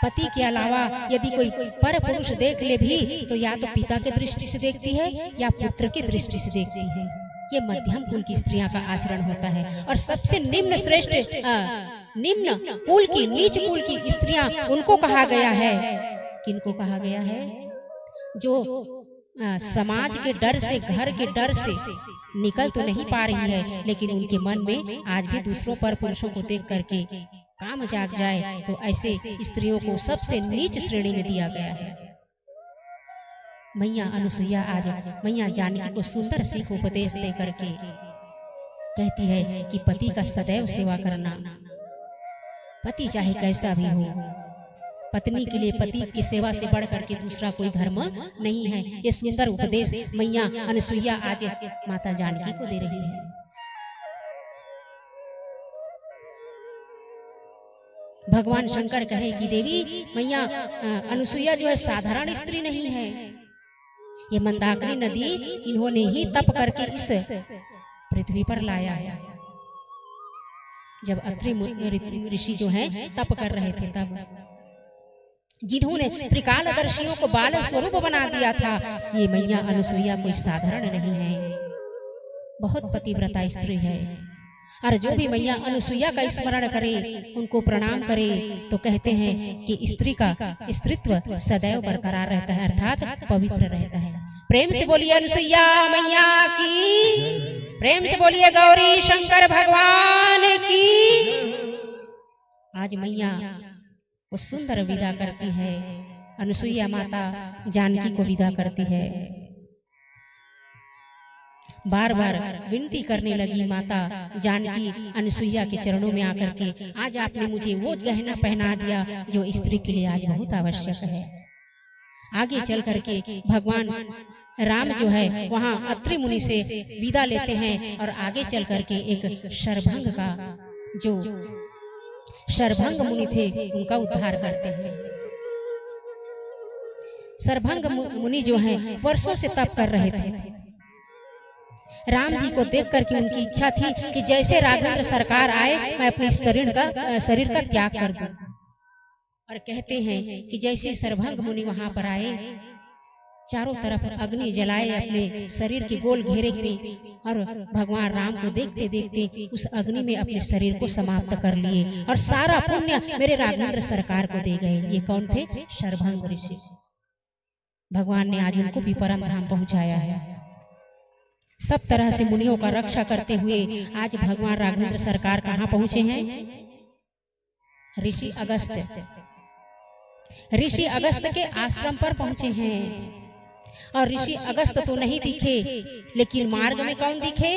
Speaker 3: पति के अलावा यदि कोई पर पुरुष देख ले भी तो या तो पिता की दृष्टि से देखती है या पुत्र की दृष्टि से देखती है। ये मध्यम कुल की स्त्रियां का आचरण होता है। और सबसे निम्न श्रेष्ठ निम्न कुल की नीच कुल की स्त्रियां उनको कहा गया है। किनको कहा गया है? जो समाज के डर से, घर के डर से निकल तो नहीं पा रही है, लेकिन उनके मन में आज भी दूसरों पर पुरुषों को देख करके काम जाग जाए, तो ऐसे स्त्रियों को सबसे नीच श्रेणी में दिया गया है। मैया अनसुईया आज मैया जानकी को सुंदर सीख उपदेश दे करके कहती है कि पति का सदैव सेवा करना। पति चाहे कैसा भी हो, पत्नी के लिए पति की सेवा से बढ़ करके दूसरा कोई धर्म नहीं है। ये सुंदर उपदेश मैया अनसुईया आज माता जानकी को दे रही है। भगवान शंकर कहे कि देवी मैया अनसुईया जो है साधारण स्त्री नहीं है। ये मंदाकिनी नदी इन्होंने ही तप करके इस पृथ्वी पर लाया है। जब अत्रि ऋषि जो हैं तप कर रहे थे, तब जिन्होंने त्रिकालदर्शियों को बाल स्वरूप बना दिया था, ये मैया अनसुईया कोई साधारण नहीं है, बहुत पतिव्रता स्त्री है। और जो भी मैया अनसुईया का स्मरण करे, उनको प्रणाम करे, तो कहते हैं कि स्त्री का स्त्रीत्व सदैव बरकरार रहता है, अर्थात पवित्र रहता है। प्रेम से बोलिए अनसुईया मैया की, प्रेम से बोलिए गौरी शंकर भगवान की। आज मैया वो सुंदर विदा करती है, अनसुईया माता जानकी को विदा करती है। बार बार विनती करने लगी माता जानकी अनसुईया के चरणों में आकर के, आज आपने मुझे वो गहना पहना दिया जो स्त्री के लिए आज बहुत आवश्यक है। आगे चल करके भगवान राम जो है वहाँ अत्रि मुनि से विदा लेते हैं और आगे चल करके एक शरभंग का जो शरभंग मुनि थे, उनका उद्धार करते हैं। शरभंग मुनि जो हैं वर्षों से तप कर रहे थे। राम जी को देख करके उनकी इच्छा थी कि जैसे राघवेंद्र सरकार आए मैं अपने शरीर का त्याग कर दूं। और कहते हैं कि जैसे शरभंग मुनि वहां पर आए, चारों तरफ अग्नि जलाए अपने शरीर के गोल घेरे में, और भगवान राम को देखते देखते उस अग्नि में अपने शरीर को समाप्त कर लिए और सारा पुण्य मेरे राघवेंद्र सरकार को दे गए। ये कौन थे? शरभंग ऋषि। भगवान ने आज उनको भी परम धाम पहुंचाया है। सब तरह से मुनियों का रक्षा करते हुए आज भगवान राघवेंद्र सरकार कहाँ पहुंचे हैं? ऋषि अगस्त्य। ऋषि अगस्त के आश्रम पर पहुंचे हैं। और ऋषि अगस्त तो नहीं दिखे, लेकिन मार्ग में कौन दिखे?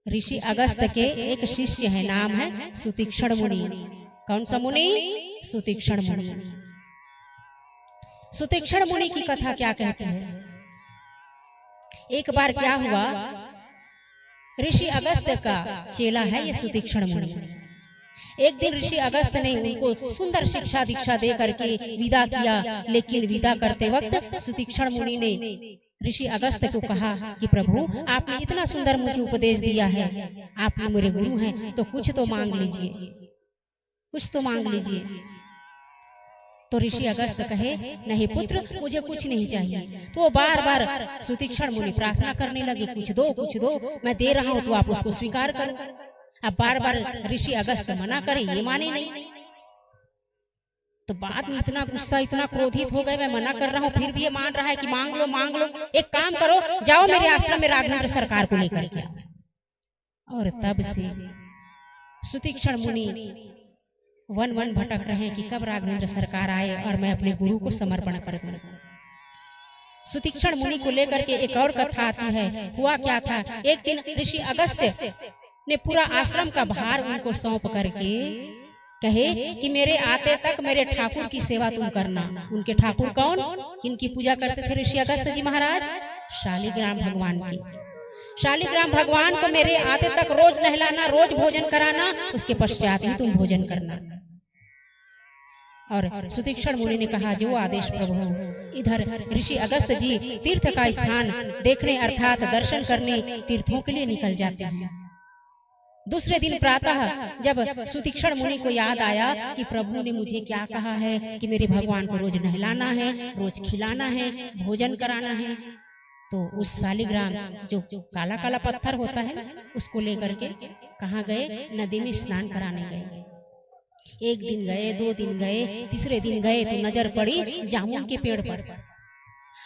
Speaker 3: ऋषि अगस्त के एक शिष्य है, नाम है सुतीक्षण मुनि। कौन सा मुनि? सुतीक्षण मुनि। सुतीक्षण मुनि की कथा क्या कहते हैं? एक बार क्या हुआ, ऋषि अगस्त का चेला है ये सुतीक्षण मुनि। एक दिन ऋषि अगस्त ने उनको सुंदर शिक्षा दीक्षा दे करके विदा किया, लेकिन विदा करते वक्त सुतीक्षण मुनि ने ऋषि अगस्त को कहा कि प्रभु आपने इतना सुंदर मुझे उपदेश दिया है, आप मेरे गुरु हैं, तो कुछ तो मांग लीजिए, कुछ तो मांग लीजिए। तो ऋषि अगस्त कहे नहीं पुत्र, मुझे कुछ नहीं चाहिए। तो वो बार बार सुतीक्षण मुनि प्रार्थना करने लगे, कुछ दो, कुछ दो, मैं दे रहा हूँ तो आप उसको स्वीकार करो। अब बार बार ऋषि अगस्त मना करे, ये माने नहीं। तो बाद में इतना गुस्सा, इतना क्रोधित हो गए, मैं मना कर रहा हूँ फिर भी ये मान रहा है कि मांग लो मांग लो। एक काम करो, जाओ मेरे आश्रम में राघवेंद्र सरकार को लेकर के। और तब से सुतीक्षण मुनि वन वन भटक रहे हैं कि कब राघवेंद्र सरकार आए और मैं अपने गुरु को समर्पण कर दूं। सुतीक्षण मुनि को लेकर के एक और कथा आती है। हुआ क्या था, एक दिन ऋषि अगस्त्य ने पूरा आश्रम का भार उनको सौंप करके कहे कि मेरे आते तक मेरे ठाकुर की सेवा तुम करना। उनके ठाकुर कौन, किनकी पूजा करते थे ऋषि अगस्त्य जी महाराज? शालिग्राम भगवान की। शालिग्राम भगवान को मेरे आते तक रोज नहलाना, रोज भोजन कराना, उसके पश्चात ही तुम भोजन करना। और सुतीक्षण मुनि ने कहा जो आदेश प्रभु। इधर ऋषि अगस्त्य जी तीर्थ का स्थान देखने अर्थात दर्शन करने तीर्थों के लिए निकल जाते हैं। दूसरे दिन प्रातः जब सुतीक्षण मुनि को याद आया कि प्रभु ने मुझे क्या कहा है कि मेरे भगवान को रोज नहलाना है, रोज खिलाना है, भोजन कराना है, तो उस शालिग्राम जो काला काला पत्थर होता है उसको लेकर के कहाँ गए? नदी में स्नान कराने गए। एक दिन गए, दो दिन गए, तीसरे दिन गए तो नजर पड़ी जामुन के पेड़ पर।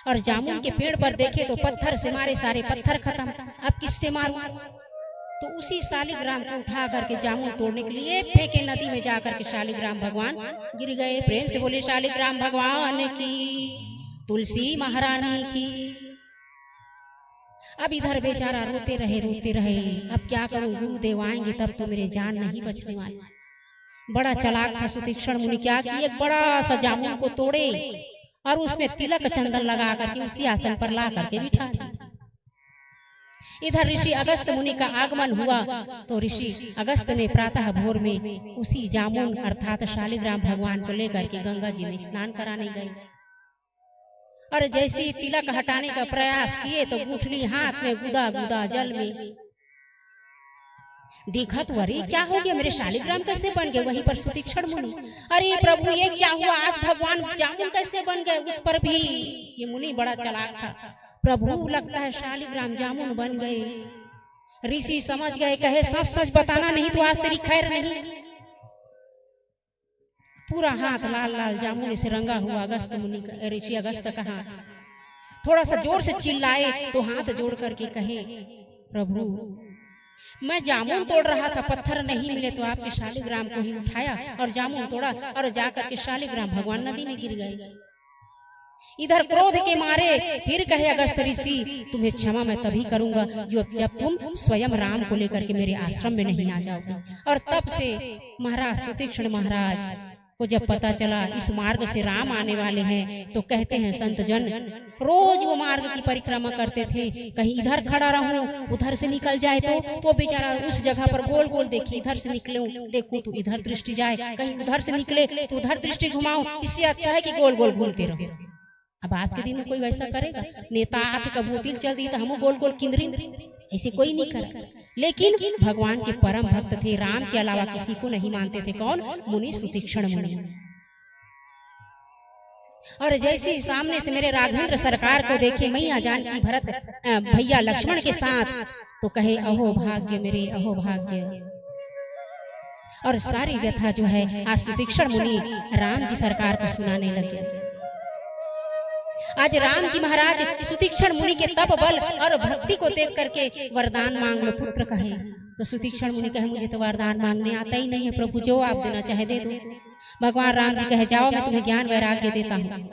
Speaker 3: और जामुन के पेड़ पर देखे तो पत्थर से मारे सारे पत्थर खत्म। अब किससे मारूं? तो उसी शालिग्राम को उठा करके जामुन तोड़ने के लिए फेंके नदी में जाकर के शालिग्राम भगवान गिर गए। प्रेम से बोले शालिग्राम भगवान की, तुलसी महारानी की। अब इधर बेचारा रोते रहे रोते रहे। अब क्या करूं, गुरुदेव आएंगे तब तो मेरे जान नहीं बचने वाली। बड़ा चालाक था सुतीक्षण मुनि, क्या किए, एक बड़ा सा जामुन को तोड़े और उसमें तिलक चंदन लगा करके उसी आसन पर ला करके बिठा दिया। इधर ऋषि अगस्त मुनि का आगमन हुआ तो ऋषि अगस्त ने प्रातः भोर में उसी जामुन अर्थात शालिग्राम भगवान को लेकर के गंगा जी में स्नान कराने गए। और जैसे ही तिलक हटाने का प्रयास किए तो गुठली हाथ में गुदा गुदा जल में। देखा तो अरे क्या हो गया, मेरे शालिग्राम कैसे बन गए? वहीं पर सुतीक्षण मुनि, अरे प्रभु ये क्या हुआ, आज भगवान जामुन कैसे बन गए? उस पर भी ये मुनि बड़ा चालाक था। प्रभु लगता है शालिग्राम जामुन बन गए। ऋषि समझ गए, कहे सच सच बताना नहीं तो आज तेरी खैर नहीं। पूरा हाथ लाल लाल जामुन से रंगा हुआ अगस्त मुनि का, ऋषि अगस्त का हाथ। थोड़ा सा जोर से चिल्लाए तो हाथ जोड़ करके कहे प्रभु मैं जामुन तोड़ रहा था, पत्थर नहीं मिले तो आपके शालिग्राम को ही उठाया और जामुन तोड़ा और जाकर के शालिग्राम भगवान नदी में गिर गए। इधर क्रोध के मारे फिर कहे अगस्त ऋषि तुम्हें क्षमा मैं तभी करूंगा जब तुम स्वयं राम को लेकर के मेरे आश्रम में नहीं आ जाओगे। और तब से महाराज सुतीक्षण महाराज को जब पता चला इस मार्ग से राम आने वाले हैं तो कहते हैं संत जन रोज वो मार्ग की परिक्रमा करते थे। कहीं इधर खड़ा रहूं, उधर से निकल जाए तो बेचारा उस जगह पर गोल गोल देखे, इधर से निकलूं देखूं तो इधर दृष्टि जाए, कहीं उधर से निकले तो उधर दृष्टि घुमाऊं। इससे अच्छा है कि गोल गोल घूमते रहो। अब आज के दिन में कोई वैसा करेगा? नेता आते कबूतिल चल दी तो हम गोल गोल किंदरी, ऐसे कोई नहीं करे। लेकिन भगवान के परम भक्त थे, राम के अलावा किसी को नहीं मानते थे। कौन? मुनि सुतीक्षण मुनि। और जैसे सामने से मेरे राघवेंद्र सरकार को देखे मैया जानकी भरत भैया लक्ष्मण के साथ, तो कहे अहो भाग्य मेरे, अहो भाग्य। और सारी व्यथा जो है आज सुतीक्षण मुनि राम जी सरकार को सुनाने लगे। आज राम जी महाराज सुतीक्षण मुनि के तप बल और भक्ति को देख करके वरदान मांग लो पुत्र कहे। तो सुतीक्षण मुनि कहे मुझे तो वरदान मांगने आता ही नहीं है प्रभु, जो आप देना चाहे दे दो। भगवान राम जी कहे जाओ मैं तुम्हें ज्ञान वैराग्य देता हूँ।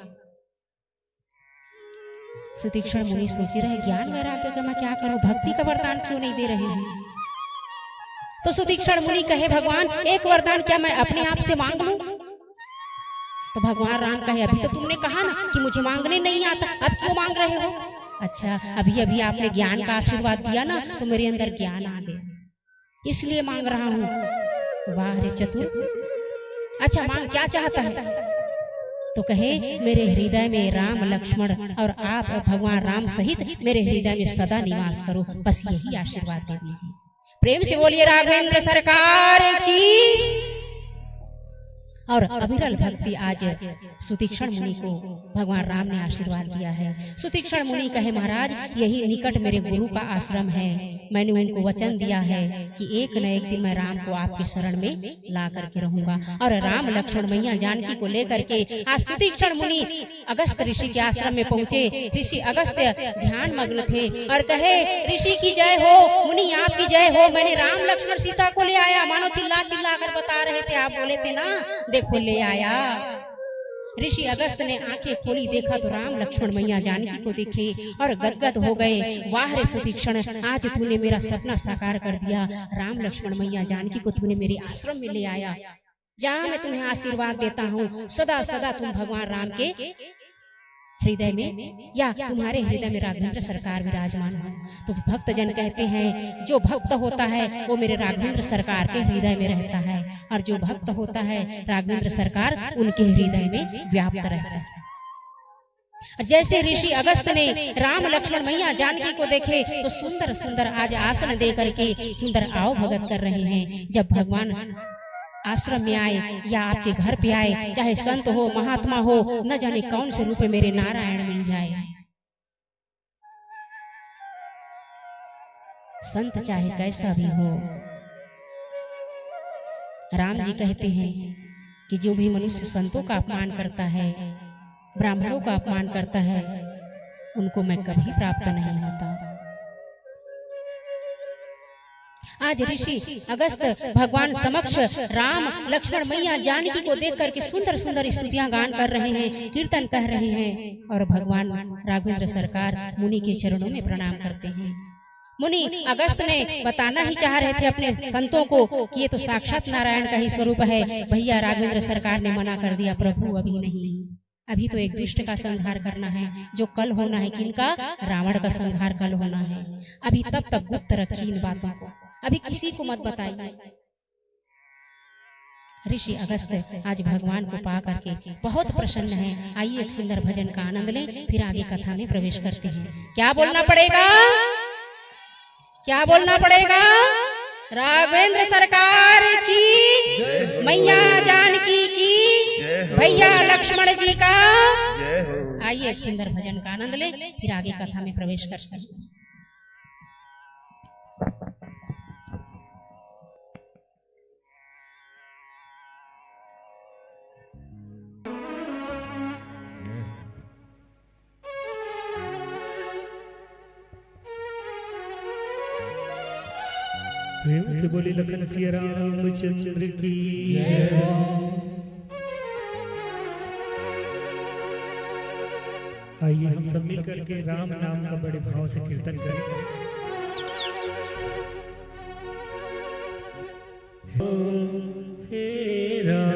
Speaker 3: सुतीक्षण मुनि सोच रहे ज्ञान वैराग्य का मैं क्या करूं, भक्ति का वरदान क्यों नहीं दे रहे हैं। तो सुतीक्षण मुनि कहे भगवान एक वरदान क्या मैं अपने आप से मांग लूं? तो भगवान राम कहे अभी तो तुमने कहा ना कि मुझे मांगने नहीं आता, अब क्यों मांग रहे हो? अच्छा अभी अभी आपने ज्ञान का आशीर्वाद दिया ना तो मेरे अंदर ज्ञान आ गया, इसलिए मांग रहा हूँ। वाह रे चतुर, अच्छा मांग क्या चाहता है? तो कहे मेरे हृदय में राम लक्ष्मण और आप भगवान राम सहित मेरे हृदय में सदा निवास करो, बस यही आशीर्वाद दे दीजिए। प्रेम से बोलिए राघवेंद्र सरकार की। और अविरल भक्ति आज सुतीक्षण मुनि को भगवान राम ने आशीर्वाद दिया है। सुतीक्षण मुनि कहे महाराज यही निकट मेरे गुरु का आश्रम है, मैंने उनको वचन दिया है कि एक न एक दिन मैं राम को आपके शरण में ला करके रहूंगा। और राम लक्ष्मण मैया जानकी को लेकर के आज सुतीक्षण मुनि अगस्त ऋषि के आश्रम में पहुंचे। ऋषि अगस्त ध्यान मग्न थे और कहे ऋषि की जय हो, मुनि आपकी जय हो, मैंने राम लक्ष्मण सीता को ले आया। मानो चिल्ला चिल्ला कर बता रहे थे, आप बोले थे ना देखो ले आया। ऋषि अगस्त ने आंखें खोली, देखा तो राम लक्ष्मण मैया जानकी को देखे और गदगद हो गए। वाह रे सुतीक्षण, आज तूने मेरा सपना साकार कर दिया। राम लक्ष्मण मैया जानकी को तूने मेरे आश्रम में ले आया। जहाँ मैं तुम्हें आशीर्वाद देता हूँ सदा सदा तुम भगवान राम के हृदय में या तुम्हारे हृदय में राघवेंद्र सरकार विराजमान हो। तो भक्त जन कहते हैं जो भक्त होता है वो मेरे राघवेंद्र सरकार के हृदय में रहता है, और जो भक्त होता है राघवेंद्र सरकार उनके हृदय में व्याप्त रहता है। जैसे ऋषि अगस्त ने राम लक्ष्मण मैया जानकी को देखे तो सुंदर सुंदर आज आसन दे करके सुंदर आओ भगत कर रहे हैं। जब भगवान आश्रम में आए या आपके घर पे आए, चाहे संत हो महात्मा हो, न जाने कौन से रूप में मेरे नारायण मिल जाए। संत चाहे कैसा भी हो, राम जी कहते हैं कि जो भी मनुष्य संतों का अपमान करता है, ब्राह्मणों का अपमान करता है, उनको मैं कभी प्राप्त नहीं होता। आज ऋषि अगस्त भगवान समक्ष राम लक्ष्मण मैया जानकी को देख करके सुंदर सुंदर स्तुतियां गान कर रहे हैं, कीर्तन कह रहे हैं, और भगवान राघवेंद्र सरकार मुनि के चरणों में प्रणाम करते हैं। मुनि अगस्त ने बताना ही चाह रहे थे अपने संतों को कि ये तो साक्षात नारायण का ही स्वरूप है। भैया राघवेंद्र सरकार ने मना कर दिया, प्रभु अभी नहीं, अभी तो एक दुष्ट का संहार करना है, जो कल होना है। किनका? रावण का संहार कल होना है। अभी तब तक गुप्त रखिए इन बातों को, अभी किसी को मत बताइए। ऋषि अगस्त आज भगवान को पा करके बहुत प्रसन्न है। आइए एक सुंदर भजन का आनंद लें, फिर आगे कथा में प्रवेश करते हैं। क्या बोलना पड़ेगा? क्या बोलना पड़ेगा? राघवेंद्र सरकार की, मैया जानकी की, भैया लक्ष्मण जी का। आइए एक सुंदर भजन का आनंद लें, फिर आगे कथा में प्रवेश करते हैं।
Speaker 1: प्रेम से बोली लखन सिया रामचंद्र की जय। आइए हम सब मिलकर के राम नाम का बड़े भाव से कीर्तन करें। हे राम,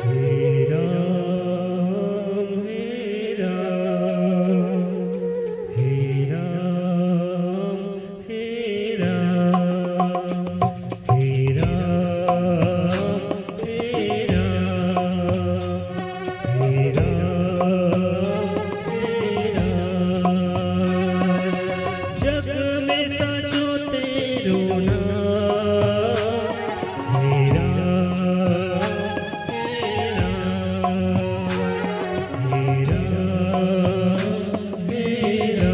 Speaker 1: हे हमेशा सोते रोना मेरा मेरा मेरा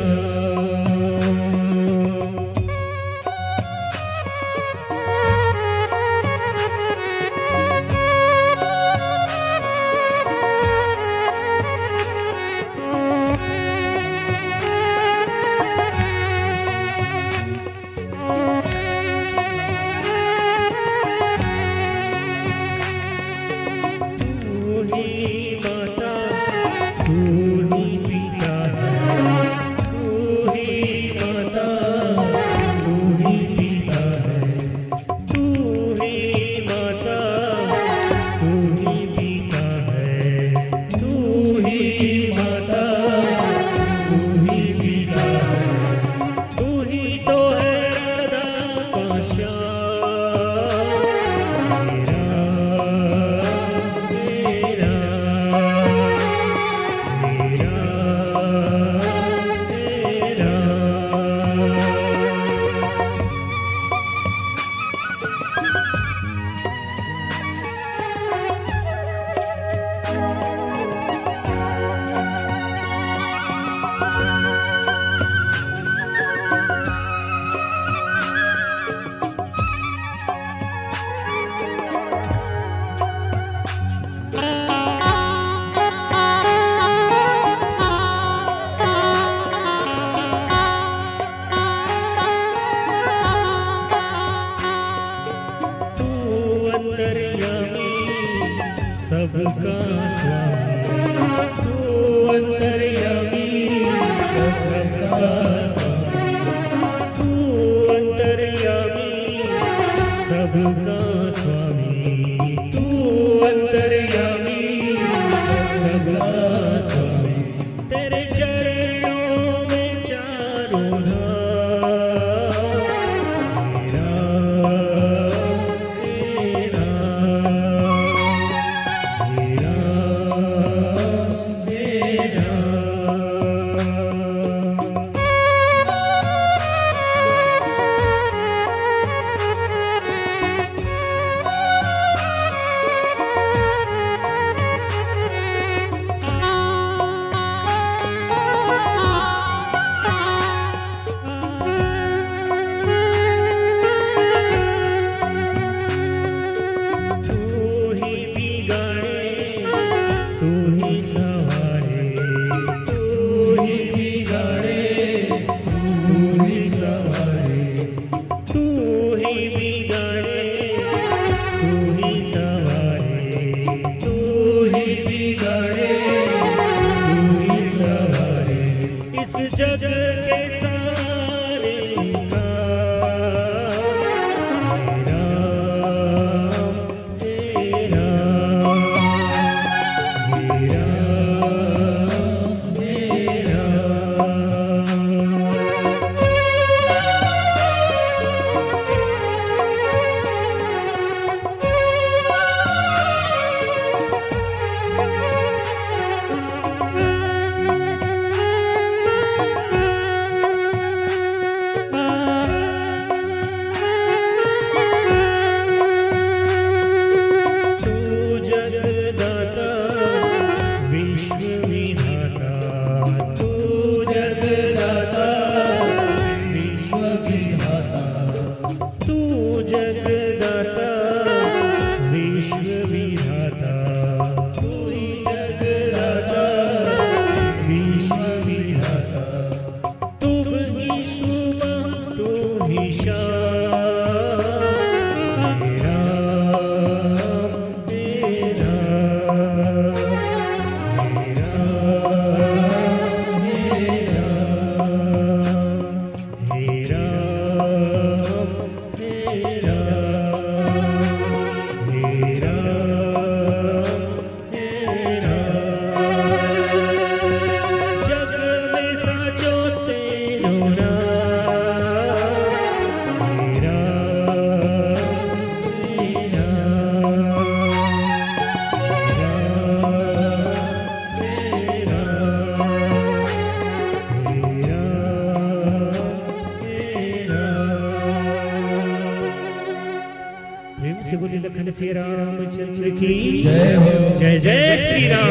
Speaker 1: सिया रामचंद्र की जय हो। जय जय श्री राम,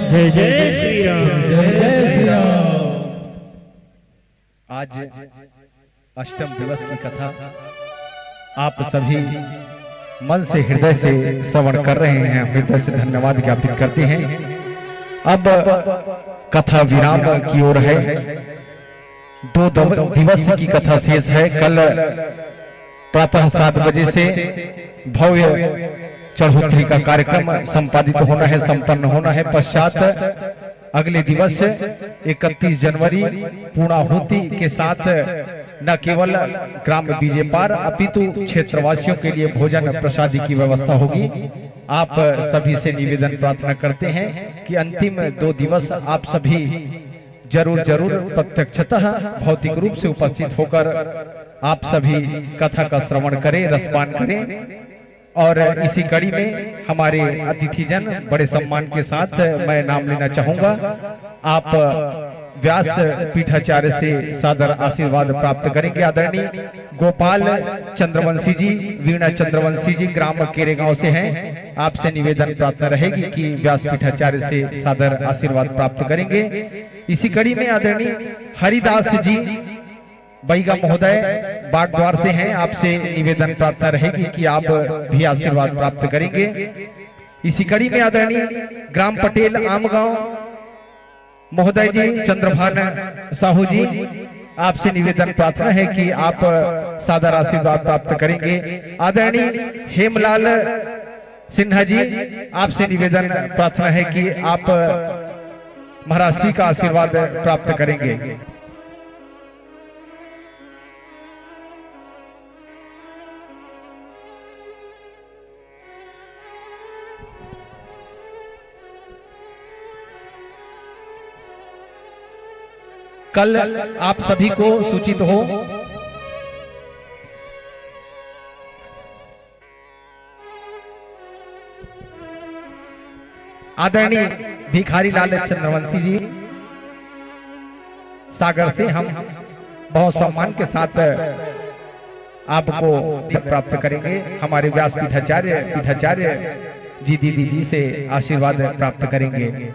Speaker 1: जय जय श्री राम, जय श्री राम।
Speaker 4: आज अष्टम दिवस की कथा आप सभी मन से हृदय से श्रवण कर रहे हैं, हृदय से धन्यवाद ज्ञापित करते हैं। अब कथा विराम की ओर है। 2 दिवस की कथा शेष है। कल प्रातः 7 बजे से भव्य चढ़ोत्री का कार्यक्रम संपादित होना है, संपन्न होना है। पश्चात अगले दिवस 31 जनवरी पूर्णाहुति के साथ न केवल ग्राम बीजेपार अपितु क्षेत्रवासियों के लिए भोजन प्रसादी की व्यवस्था होगी। आप सभी से निवेदन प्रार्थना करते हैं कि अंतिम 2 दिवस आप सभी जरूर प्रत्यक्षतः भौतिक रूप से उपस्थित होकर आप सभी कथा का श्रवण करें, रसपान करें। और इसी कड़ी में हमारे अतिथिजन बड़े सम्मान के साथ मैं नाम लेना चाहूंगा। आप व्यास पीठाचार्य से सादर आशीर्वाद प्राप्त करेंगे। आदरणीय गोपाल चंद्रवंशी जी, वीणा चंद्रवंशी जी ग्राम केरेगांव से हैं। आपसे निवेदन प्रार्थना रहेगी कि व्यास पीठाचार्य से सादर आशीर्वाद प्राप्त करेंगे। इसी कड़ी में आदरणीय हरिदास जी बैगा महोदय बागद्वार से हैं। आपसे निवेदन प्रार्थना रहेगी कि आप भी आशीर्वाद प्राप्त करेंगे। इसी कड़ी में आदरणीय ग्राम पटेल आमगांव महोदय जी, चंद्रभान साहू जी, आपसे निवेदन प्रार्थना है कि आप सादर आशीर्वाद प्राप्त करेंगे। आदरणीय हेमलाल सिन्हा जी, आपसे निवेदन प्रार्थना है कि आप महाराज जी का आशीर्वाद प्राप्त करेंगे। कल आप सभी को सूचित हो आदरणीय भिखारी लाल चंद्रवंशी जी सागर से हम बहुत सम्मान के साथ आपको प्राप्त करेंगे। हमारे व्यास पीठाचार्य जी दीदी जी से आशीर्वाद प्राप्त करेंगे।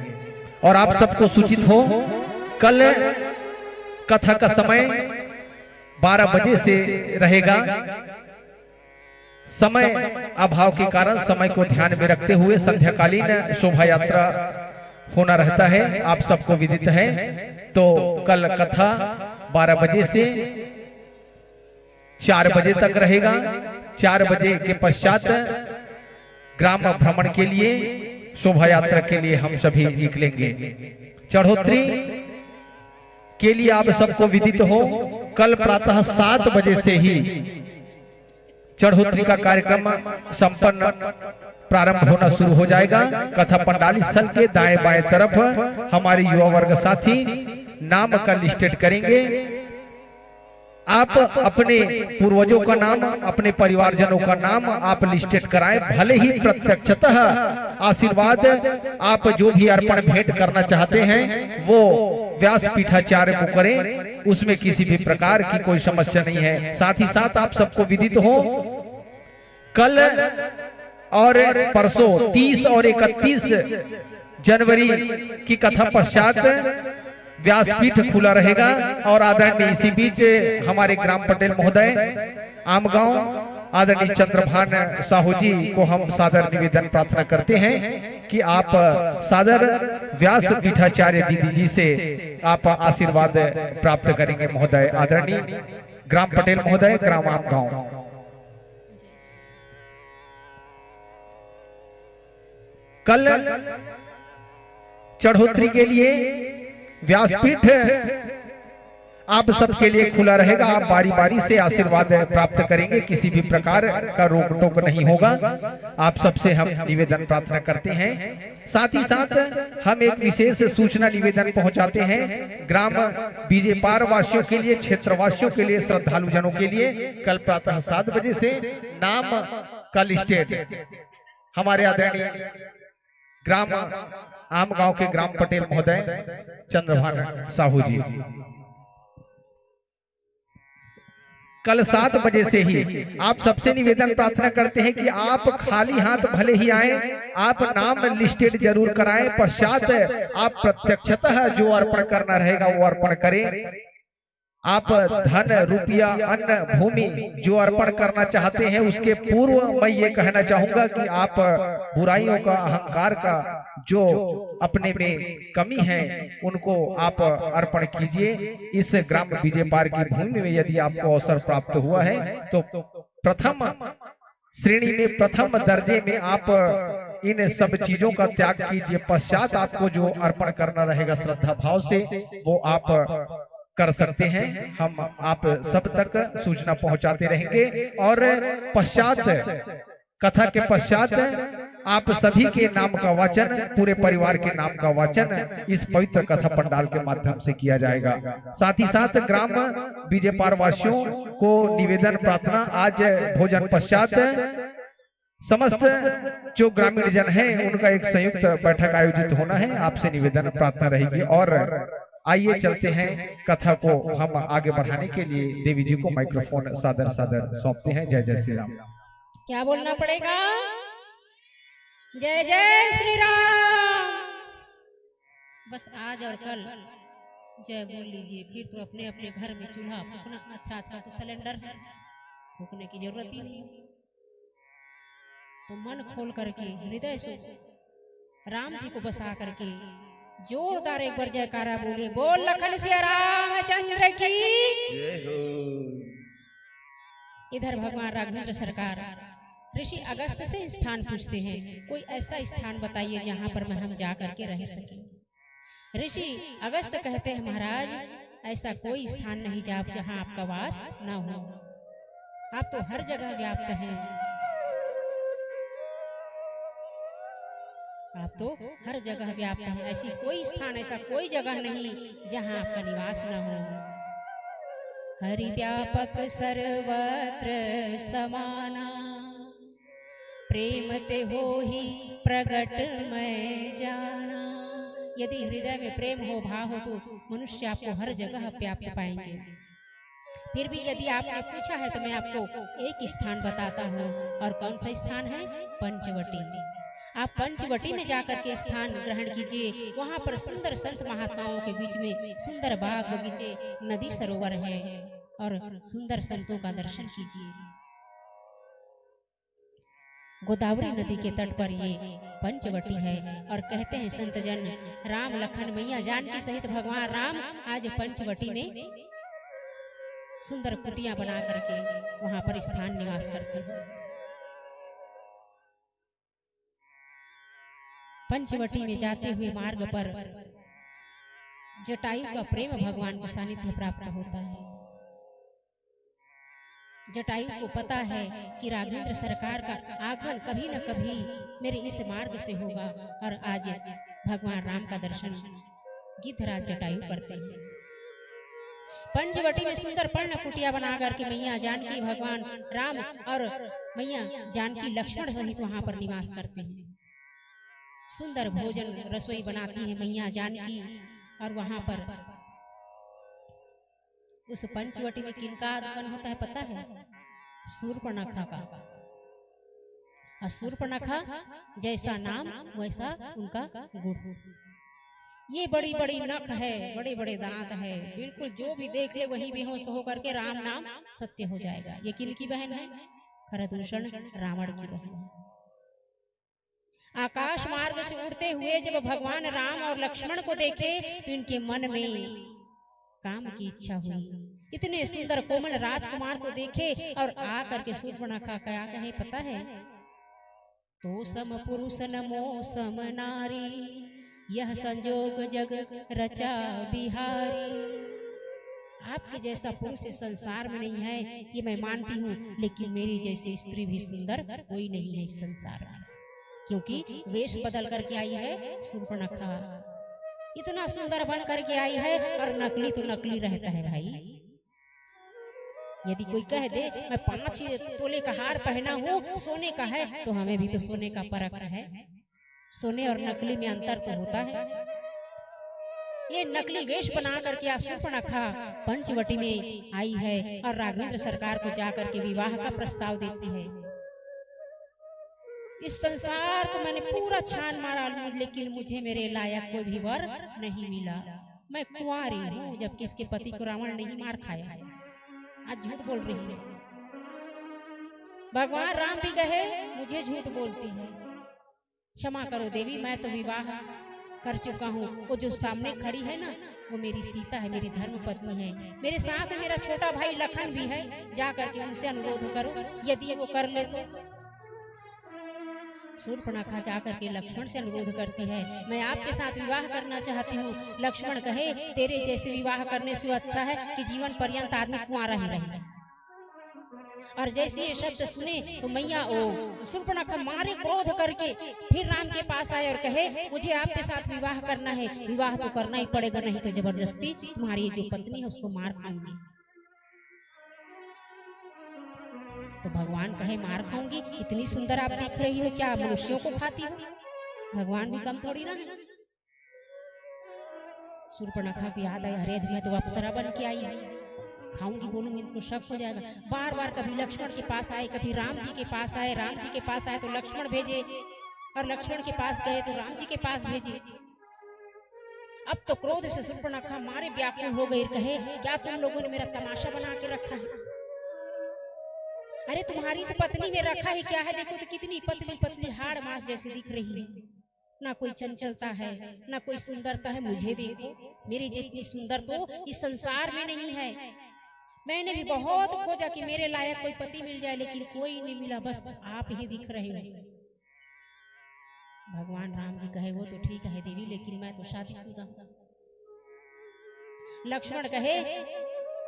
Speaker 4: और आप सबको सूचित हो कल कथा का समय 12 बजे से रहेगा। समय अभाव के कारण समय को ध्यान में रखते हुए संध्याकालीन शोभा यात्रा होना रहता है, आप सबको विदित है। तो कल कथा 12 बजे से 4 बजे तक रहेगा। 4 बजे के पश्चात ग्राम भ्रमण के लिए, शोभा यात्रा के लिए हम सभी निकलेंगे। चढ़ोत्री के लिए आप सबको विदित हो कल प्रातः 7 बजे से ही चढ़ोत्री का कार्यक्रम संपन्न प्रारंभ होना शुरू हो जाएगा। कथा पंडाल स्थल के दाएं बाएं तरफ हमारे युवा वर्ग साथी नाम का लिस्टेड करेंगे। आप अपने पूर्वजों का नाम, अपने परिवारजनों का नाम आप लिस्टेड कराएं। भले ही प्रत्यक्षतः आशीर्वाद आप जो भी अर्पण भेंट करना चाहते हैं वो व्यास पीठाचार्य को करें, उसमें किसी भी प्रकार की कोई समस्या नहीं है। साथ ही साथ आप सबको विदित हो कल और परसों 30 और 31 जनवरी की कथा पश्चात व्यासपीठ खुला रहेगा। और आदरणीय इसी बीच हमारे ग्राम पटेल महोदय आमगांव आदरणीय चंद्रभान साहू जी को हम सादर निवेदन प्रार्थना करते हैं कि आप सादर व्यास पीठाचार्य दीदी जी से आप आशीर्वाद प्राप्त करेंगे। महोदय आदरणीय ग्राम पटेल महोदय ग्राम आमगांव। कल चढ़ोत्री के लिए व्यासपीठ आप सबके लिए खुला रहेगा। आप बारी बारी से आशीर्वाद प्राप्त करेंगे, किसी भी प्रकार का रोक टोक नहीं होगा। आप सबसे हम निवेदन प्रार्थना करते हैं। साथ ही साथ हम एक विशेष सूचना निवेदन पहुंचाते हैं ग्राम बीजेपार वासियों के लिए, क्षेत्रवासियों के लिए, श्रद्धालु जनों के लिए। कल प्रातः 7 बजे से नाम का लिस्टेड हमारे आदरणीय ग्राम आमगांव के ग्राम पटेल महोदय चंद्रभान साहू जी। कल 7 बजे से ही आप सबसे निवेदन प्रार्थना करते हैं कि आप खाली हाथ भले ही आए, आप नाम लिस्टेड जरूर कराएं। पश्चात आप प्रत्यक्षतः जो अर्पण करना रहेगा वो अर्पण करें। आप धन रुपया अन्न भूमि जो अर्पण करना चाहते हैं उसके पूर्व मैं ये कहना चाहूंगा कि आप बुराइयों का, अहंकार का जो अपने में कमी है उनको आप अर्पण कीजिए। इस ग्राम विजय पार की भूमि में यदि आपको अवसर प्राप्त हुआ है तो प्रथम श्रेणी में, प्रथम दर्जे में आप इन सब चीजों का त्याग कीजिए। पश्चात आपको जो अर्पण करना रहेगा श्रद्धा भाव से वो आप कर सकते हैं। हम आप सब तक सूचना पहुंचाते रहेंगे और पश्चात कथा के पश्चात आप सभी के नाम का वाचन, पूरे परिवार के नाम का वाचन इस पवित्र कथा पंडाल के माध्यम से किया जाएगा। साथ ही साथ ग्राम विजय पार वासियों को निवेदन प्रार्थना, आज भोजन पश्चात समस्त जो ग्रामीण जन हैं उनका एक संयुक्त बैठक आयोजित होना है। आपसे निवेदन प्रार्थना रहेगी और आइए चलते हैं कथा को हम आगे बढ़ाने के लिए देवी जी को माइक्रोफोन सादर सादर सौंपते हैं। जय जय श्री राम।
Speaker 3: क्या बोलना पड़ेगा? जय जय श्री राम। बस आज और कल जय बोल लीजिए, फिर तो अपने अपने घर में चूल्हा फूकना। अच्छा अच्छा तो सिलेंडर है, फूकने की जरूरत ही नहीं। तो मन खोल करके, हृदय से राम जी को बसा करके जोरदार एक बार जयकारा बोलिए। बोल लखन सिया रामचंद्र की। इधर भगवान राघवेंद्र सरकार ऋषि अगस्त से स्थान पूछते हैं, कोई ऐसा स्थान बताइए जहां पर मैं हम जा करके रह सके। ऋषि अगस्त कहते हैं, महाराज ऐसा कोई स्थान नहीं जहां आपका वास न हो। आप तो हर जगह व्याप्त हैं, आप तो हर जगह व्याप्त हैं। ऐसी कोई स्थान, ऐसा कोई जगह नहीं जहां आपका निवास न हो। हरि व्यापक सर्वत्र समाना, प्रेम ते हो ही प्रगट मैं जाना। यदि हृदय में प्रेम हो, भाव हो तो मनुष्य आपको हर जगह व्याप्त पाएंगे। फिर भी यदि आपने पूछा है तो मैं आपको एक स्थान बताता हूँ। और कौन सा स्थान है? पंचवटी। आप पंचवटी में जाकर के स्थान ग्रहण कीजिए। वहाँ पर सुंदर संत महात्माओं के बीच में सुंदर बाग बगीचे, नदी सरोवर है और सुंदर संतों का दर्शन कीजिए। गोदावरी नदी के तट पर ये पंचवटी है। और कहते हैं संत जन, राम लखन मैया जानकी सहित भगवान राम आज पंचवटी में सुंदर कुटिया बना करके वहां पर स्थान निवास करते हैं। पंचवटी में जाते हुए मार्ग पर जटायु का प्रेम भगवान को सानिध्य प्राप्त होता है। जटायु को पता है कि राघवेंद्र सरकार का आगमन कभी न कभी मेरे इस मार्ग से होगा। और आज भगवान राम का दर्शन गिद्धराज जटायु करते हैं। पंचवटी में सुंदर पर्ण कुटिया बनाकर के मैया जानकी भगवान राम और मैया जानकी लक्ष्मण सहित वहां पर निवास करते हैं। सुंदर भोजन रसोई बनाती है मैया जानकी। और वहां पर उस पंचवटी में किनका आगमन होता है पता है? शूर्पणखा का। और शूर्पणखा जैसा नाम वैसा उनका गुण। ये बड़ी बड़ी नख है, बड़े बड़े दांत है, बिल्कुल जो भी देख ले वही बेहोश होकर के राम नाम सत्य हो जाएगा। ये किनकी बहन है? खरदूषण रावण की बहन है। आकाश मार्ग से उड़ते हुए जब भगवान राम और लक्ष्मण को देखे तो इनके मन में काम की इच्छा हुई। इतने सुंदर कोमल राजकुमार को देखे और आकर के शूर्पणखा क्या कहे पता है? तो सम पुरुष नमो सम नारी, यह संजोग जग रचा बिहारी। आपके जैसा पुरुष इस संसार में नहीं है ये मैं मानती हूँ, लेकिन मेरी जैसी स्त्री भी सुंदर कोई नहीं है इस संसार में। क्योंकि वेश बदल करके आई है शूर्पणखा, इतना सुंदर बन करके आई है। और नकली तो नकली रहता है भाई। यदि कोई कह दे मैं 5 तोले का हार पहना हूँ सोने का है, तो हमें भी तो सोने का परख है। सोने और नकली में अंतर तो होता है। ये नकली वेश बना करके शूर्पणखा पंचवटी में आई है और राघवेंद्र सरकार को जाकर के विवाह का प्रस्ताव देती है। इस संसार को मैंने पूरा छान मारा, लेकिन मुझे मेरे लायक कोई भी वर नहीं मिला। मैं कुंवारी हूँ, जबकि इसके पति को रावण नहीं मार खाया है। आज झूठ बोल रही है। भगवान राम भी कहे मुझे झूठ बोलती है, क्षमा करो देवी, मैं तो विवाह कर चुका हूँ। वो जो सामने खड़ी है ना, वो मेरी सीता है, मेरी धर्म पत्नी है। मेरे साथ मेरा छोटा भाई लखन भी है, जा करके उनसे अनुरोध करो, यदि वो कर ले तो। शूर्पणखा जाकर के लक्ष्मण से अनुरोध करती है, मैं आपके साथ विवाह करना चाहती हूँ। लक्ष्मण कहे तेरे जैसे विवाह करने से अच्छा है कि जीवन पर्यंत आदमी कुंवारा ही रहे। और जैसे ये शब्द सुने तो मैया शूर्पणखा मारे क्रोध करके फिर राम के पास आए और कहे मुझे आपके साथ विवाह करना है। विवाह तो करना ही पड़ेगा, नहीं तो जबरदस्ती तुम्हारी जो पत्नी है उसको मार खाऊंगी। तो भगवान कहे मार खाऊंगी? इतनी सुंदर आप दिख रही हो, क्या मनुष्यों को खाती हो? भगवान भी कम थोड़ी ना है। शूर्पणखा को याद आया, अरे मैं तो अप्सरा बन के आई है, खाऊंगी बोलूंगी इनको शक हो जाएगा। बार बार कभी लक्ष्मण के पास आए, कभी राम जी के पास आए। राम जी के पास आए तो लक्ष्मण भेजे, और लक्ष्मण के पास गए तो राम जी के पास भेजे। अब तो क्रोध से शूर्पणखा मारे व्याकुल हो गई, कहे क्या तुम लोगों ने मेरा तमाशा बना के रखा है? अरे तुम्हारी से पत्नी में रखा है क्या है? देखो तो कितनी पतली पतली हाड़ मांस जैसी दिख रही है, ना कोई चंचलता है, ना कोई सुंदरता है। मुझे देखो, मेरी जितनी सुंदर तो इस संसार में नहीं है। मैंने भी बहुत खोजा कि मेरे लायक कोई पति मिल जाए, लेकिन कोई नहीं मिला, बस आप ही दिख रहे हो। भगवान राम जी कहे वो तो ठीक है देवी, लेकिन मैं तो शादीशुदा हूं। लक्ष्मण कहे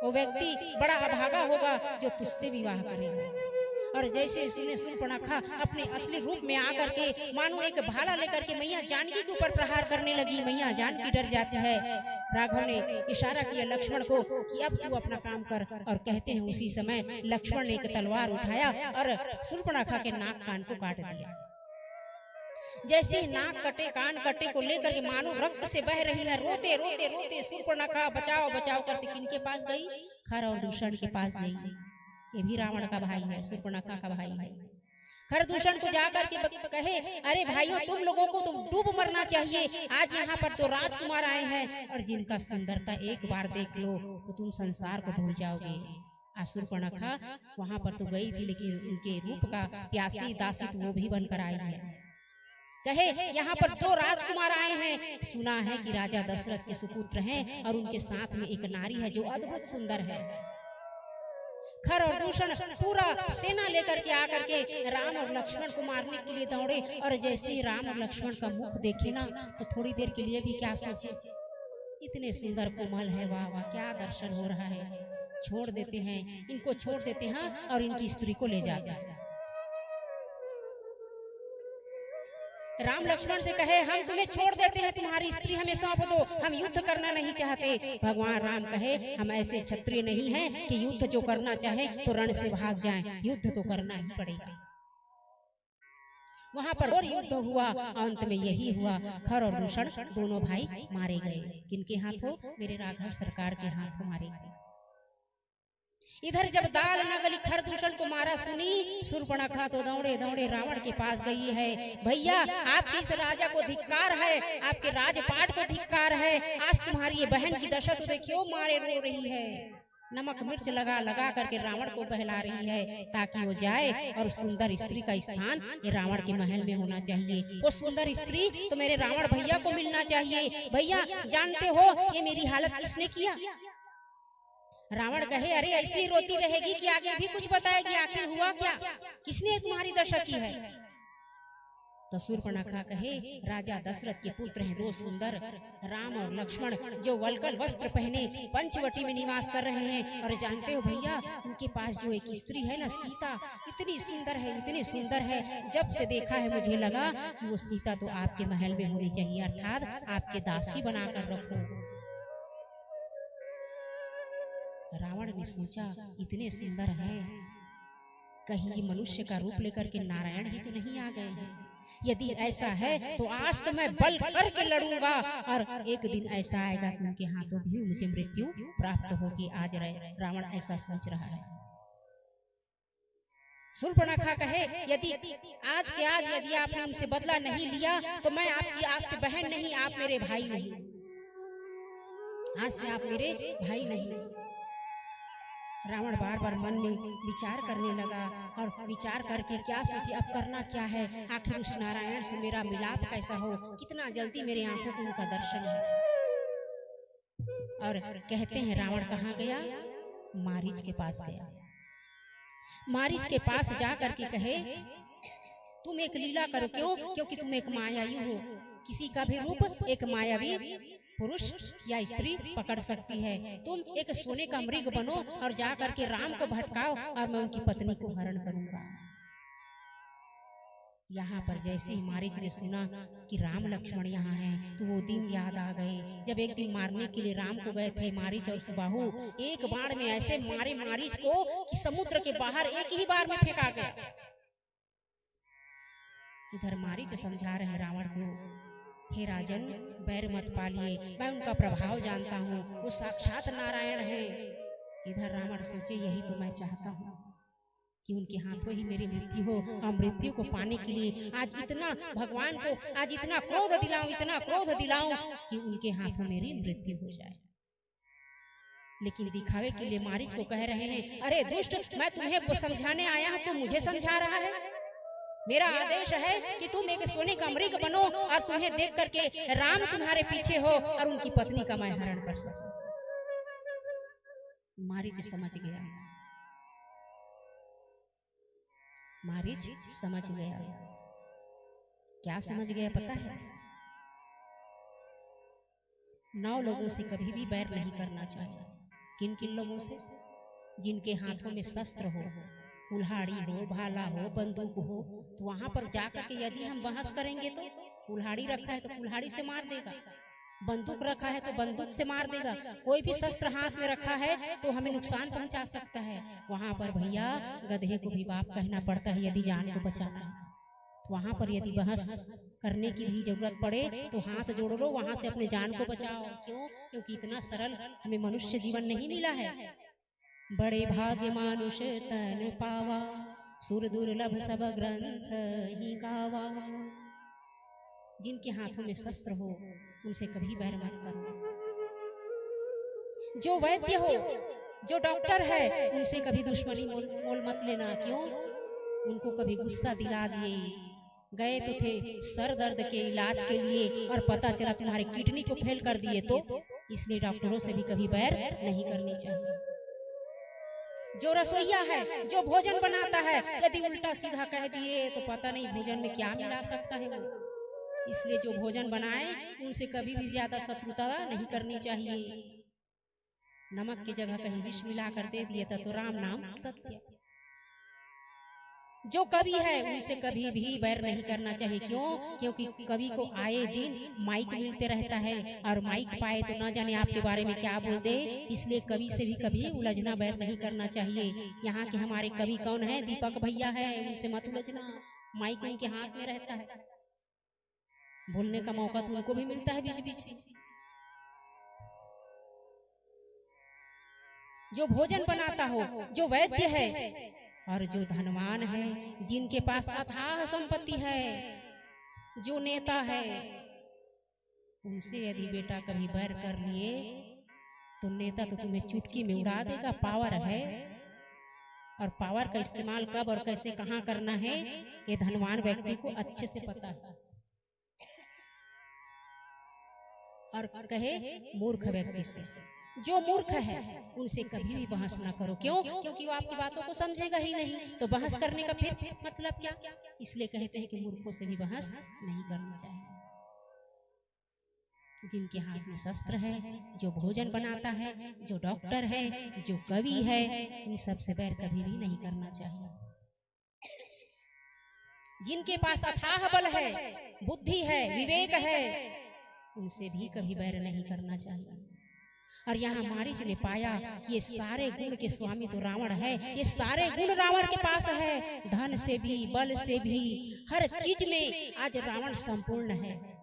Speaker 3: वो व्यक्ति बड़ा अभागा होगा जो तुझसे विवाह करेगा। और जैसे सुने शूर्पणखा अपने असली रूप में आकर के मानो एक भाला लेकर के मैया जानकी के ऊपर प्रहार करने लगी। मैया जानकी डर जाती है। राघव ने इशारा किया लक्ष्मण को कि अब तू अपना काम कर, और कहते हैं उसी समय लक्ष्मण ने एक तलवार उठाया और शूर्पणखा के नाक कान को काट दिया। जैसे नाक कटे कान कटे को लेकर के मानो रक्त से बह रही है, रोते रोते रोते शूर्पणखा बचाओ बचाओ करते किनके पास गई? खर और दूषण के पास गई। ये भी रावण का भाई है, शूर्पणखा का भाई है। खरदूषण को जाकर के कहे अरे भाइयों, तुम लोगों को तो डूब मरना चाहिए। आज यहाँ पर तो राजकुमार आए हैं, और जिनका सुंदरता एक बार देख लो तो तुम संसार को भूल जाओगे। शूर्पणखा वहां पर तो गई थी, लेकिन उनके रूप का प्यासी दासी तो वो भी बनकर आई है। कहे यहाँ पर दो राजकुमार आए हैं, सुना है कि राजा दशरथ के सुपुत्र हैं, और उनके साथ में एक नारी है जो अद्भुत सुंदर है। खर और दूषण पूरा सेना लेकर के आकर के राम और लक्ष्मण को मारने के लिए दौड़े। और जैसे ही राम और लक्ष्मण का मुख देखे ना, तो थोड़ी देर के लिए भी क्या सोचे, इतने सुंदर कोमल है, वाह वाह क्या दर्शन हो रहा है। छोड़ देते हैं इनको, छोड़ देते हैं और इनकी स्त्री को ले जाते हैं। राम लक्ष्मण से कहे हम तुम्हें छोड़ देते हैं, तुम्हारी स्त्री हमें सौंप दो, हम युद्ध करना नहीं चाहते। भगवान राम कहे हम ऐसे क्षत्रिय नहीं हैं कि युद्ध जो करना चाहे तो रण से भाग जाएं, युद्ध तो करना ही पड़ेगा। वहां पर और युद्ध हुआ, अंत में यही हुआ, खर और दूषण दोनों भाई मारे गए। किनके हाथों? मेरे राघव सरकार के हाथों मारे गए। इधर जब दाल न गली खरदूषण को मारा सुनी, शूर्पणखा तो दौड़े दौड़े रावण के पास गई है। भैया आपके इस राजा को धिक्कार है, आपके राजपाट को धिक्कार है। आज तुम्हारी ये बहन की दशा तो देखियो, मारे रो रही है। नमक मिर्च लगा लगा करके रावण को बहला रही है, ताकि वो जाए और सुंदर स्त्री का स्थान ये रावण के महल में होना चाहिए। वो सुंदर स्त्री तो मेरे रावण भैया को मिलना चाहिए। भैया जानते हो ये मेरी हालत किसने किया? रावण कहे अरे ऐसी रोती रहेगी कि आगे भी कुछ बताएगी, आखिर हुआ क्या, किसने तुम्हारी दशा की है? तो शूर्पणखा कहे राजा दशरथ के पुत्र हैं दो सुंदर, राम और लक्ष्मण, जो वलकल वस्त्र पहने पंचवटी में निवास कर रहे हैं। और जानते हो भैया उनके पास जो एक स्त्री है ना, सीता, इतनी सुंदर है, इतनी सुंदर है। जब से देखा है मुझे लगा कि वो सीता तो आपके महल में होनी चाहिए, अर्थात आपके दासी बनाकर रखो। रावण ने सोचा इतने सुंदर है, कहीं ये मनुष्य का रूप लेकर के नारायण ही तो नहीं आ गए हैं। यदि ऐसा है तो आज तो मैं बल करके लड़ूंगा और एक दिन ऐसा आएगा कि उनके हाथों भी मुझे मृत्यु प्राप्त होगी। आज रावण ऐसा सोच रहा है। शूर्पणखा कहे यदि आज के आज यदि आपने उनसे बदला नहीं लिया तो मैं आपकी आज से बहन नहीं, आप मेरे भाई नहीं, आज से आप मेरे भाई नहीं। रावण बार बार मन में विचार करने लगा और विचार करके क्या सोचे अब करना क्या है, आखिर उस नारायण से मेरा मिलाप कैसा हो, कितना जल्दी मेरे आंखों को उनका दर्शन है। और कहते हैं रावण कहाँ गया, मारीच के पास गया। मारीच के पास जा करके कहे तुम एक लीला करो। क्यों? क्योंकि तुम एक मायावी हो, किसी का भी रूप एक मायावी पुरुष या स्त्री पकड़ सकती है। तुम एक सोने का मृग बनो और जा करके राम को भटकाओ और मैं उनकी पत्नी को हरण करूंगा। यहाँ पर जैसे ही मारीच ने सुना कि राम लक्ष्मण यहाँ हैं, तो वो दिन याद आ गए जब एक दिन मारने के लिए राम को गए थे मारीच और सुबाहु। एक बाण में ऐसे मारे मारीच को कि समुद्र के बाहर एक ही बार में फेंका गया। इधर मारीच समझा रहे हैं रावण को, हे राजन बैर मत पालिए, मैं उनका प्रभाव जानता हूँ, वो साक्षात नारायण है। इधर रावण सोचे यही तो मैं चाहता हूँ कि उनके हाथों ही मेरी मृत्यु हो। और मृत्यु को पाने के लिए आज इतना भगवान को आज इतना क्रोध दिलाऊं, इतना क्रोध दिलाऊं कि उनके हाथों मेरी मृत्यु हो जाए। लेकिन दिखावे के लिए मारीच को कह रहे हैं, अरे दुष्ट, मैं तुम्हें वो समझाने आया हूँ, तुम मुझे समझा रहा है। मेरा आदेश है कि तुम एक सोने का मृग बनो और तुम्हें देख करके राम तुम्हारे पीछे हो और उनकी पत्नी का मैं हरण कर सकूं। मारीच समझ गया, मारीच समझ गया। क्या समझ गया पता है? 9 लोगों से कभी भी बैर नहीं करना चाहिए। किन किन लोगों से? जिनके हाथों में शस्त्र हो, कुल्हाड़ी हो, भाला हो, बंदूक हो। तो वहां पर जाकर के यदि हम बहस करेंगे तो कुल्हाड़ी रखा है तो कुल्हाड़ी से मार देगा, बंदूक रखा है तो बंदूक से मार देगा, कोई भी शस्त्र हाथ में रखा है तो हमें नुकसान पहुंचा सकता है। वहां पर भैया गधे को भी बाप कहना पड़ता है यदि जान को बचाना है। वहां पर यदि बहस करने की भी जरूरत पड़े तो हाथ जोड़ लो, वहां से अपने जान को बचाओ। क्यों? क्योंकि इतना सरल हमें मनुष्य जीवन नहीं मिला है। बड़े भाग्य मानुष तन पावा, सुर दुर्लभ सब ग्रंथ ही गावा। जिनके हाथों में शस्त्र हो उनसे कभी बैर मत करो। जो वैद्य हो, जो डॉक्टर है, उनसे कभी दुश्मनी मोल मत लेना। क्यों? उनको कभी गुस्सा दिला दिए, गए तो थे सर दर्द के इलाज के लिए और पता चला तुम्हारी किडनी को फेल कर दिए, तो इसलिए डॉक्टरों से भी कभी बैर नहीं करनी चाहिए। जो रसोईया है, जो भोजन बनाता है, यदि उल्टा सीधा कह दिए तो पता नहीं भोजन में क्या मिला सकता है वो। इसलिए जो भोजन बनाए उनसे कभी भी ज्यादा शत्रुता नहीं करनी चाहिए। नमक की जगह कहीं विष मिला कर दे दिए तो राम नाम सत्य। जो कवि है उनसे कभी भी बैर नहीं करना चाहिए। क्यों? क्योंकि कवि को आए दिन माइक मिलते रहता है और माइक पाए तो न जाने आपके बारे में क्या बोल दे। इसलिए कवि से भी कभी उलझना, बैर नहीं करना चाहिए। यहाँ के हमारे कवि कौन है? दीपक भैया है, उनसे मत उलझना। माइक उनके हाथ में रहता है, बोलने का मौका तो उनको भी मिलता है बीच बीच में। जो भोजन बनाता हो, जो वैद्य है और जो धनवान है, जिनके पास अथाह संपत्ति है, जो नेता है, उनसे यदि बेटा कभी बैर कर लिए तो नेता तो तुम्हें चुटकी में उड़ा देगा। पावर है और पावर का इस्तेमाल कब और कैसे कहाँ करना है ये धनवान व्यक्ति को अच्छे से पता है। और कहे मूर्ख व्यक्ति से, जो मूर्ख है उनसे कभी भी बहस ना करो। क्यों? क्योंकि वो आपकी बातों को समझेगा ही नहीं, तो बहस करने का फिर मतलब क्या? इसलिए कहते हैं कि मूर्खों से भी बहस नहीं करनी चाहिए। जिनके हाथ में शस्त्र है, जो भोजन बनाता है, जो डॉक्टर है, जो कवि है, इन सब से बैर कभी भी नहीं करना चाहिए। जिनके पास अथाह बल है, बुद्धि है, विवेक है, उनसे भी कभी बैर नहीं करना चाहिए। और यहाँ मारीच ने पाया कि ये सारे गुण के स्वामी तो रावण है, ये सारे गुण रावण के पास है, धन से भी, बल से भी, हर चीज में आज रावण संपूर्ण है।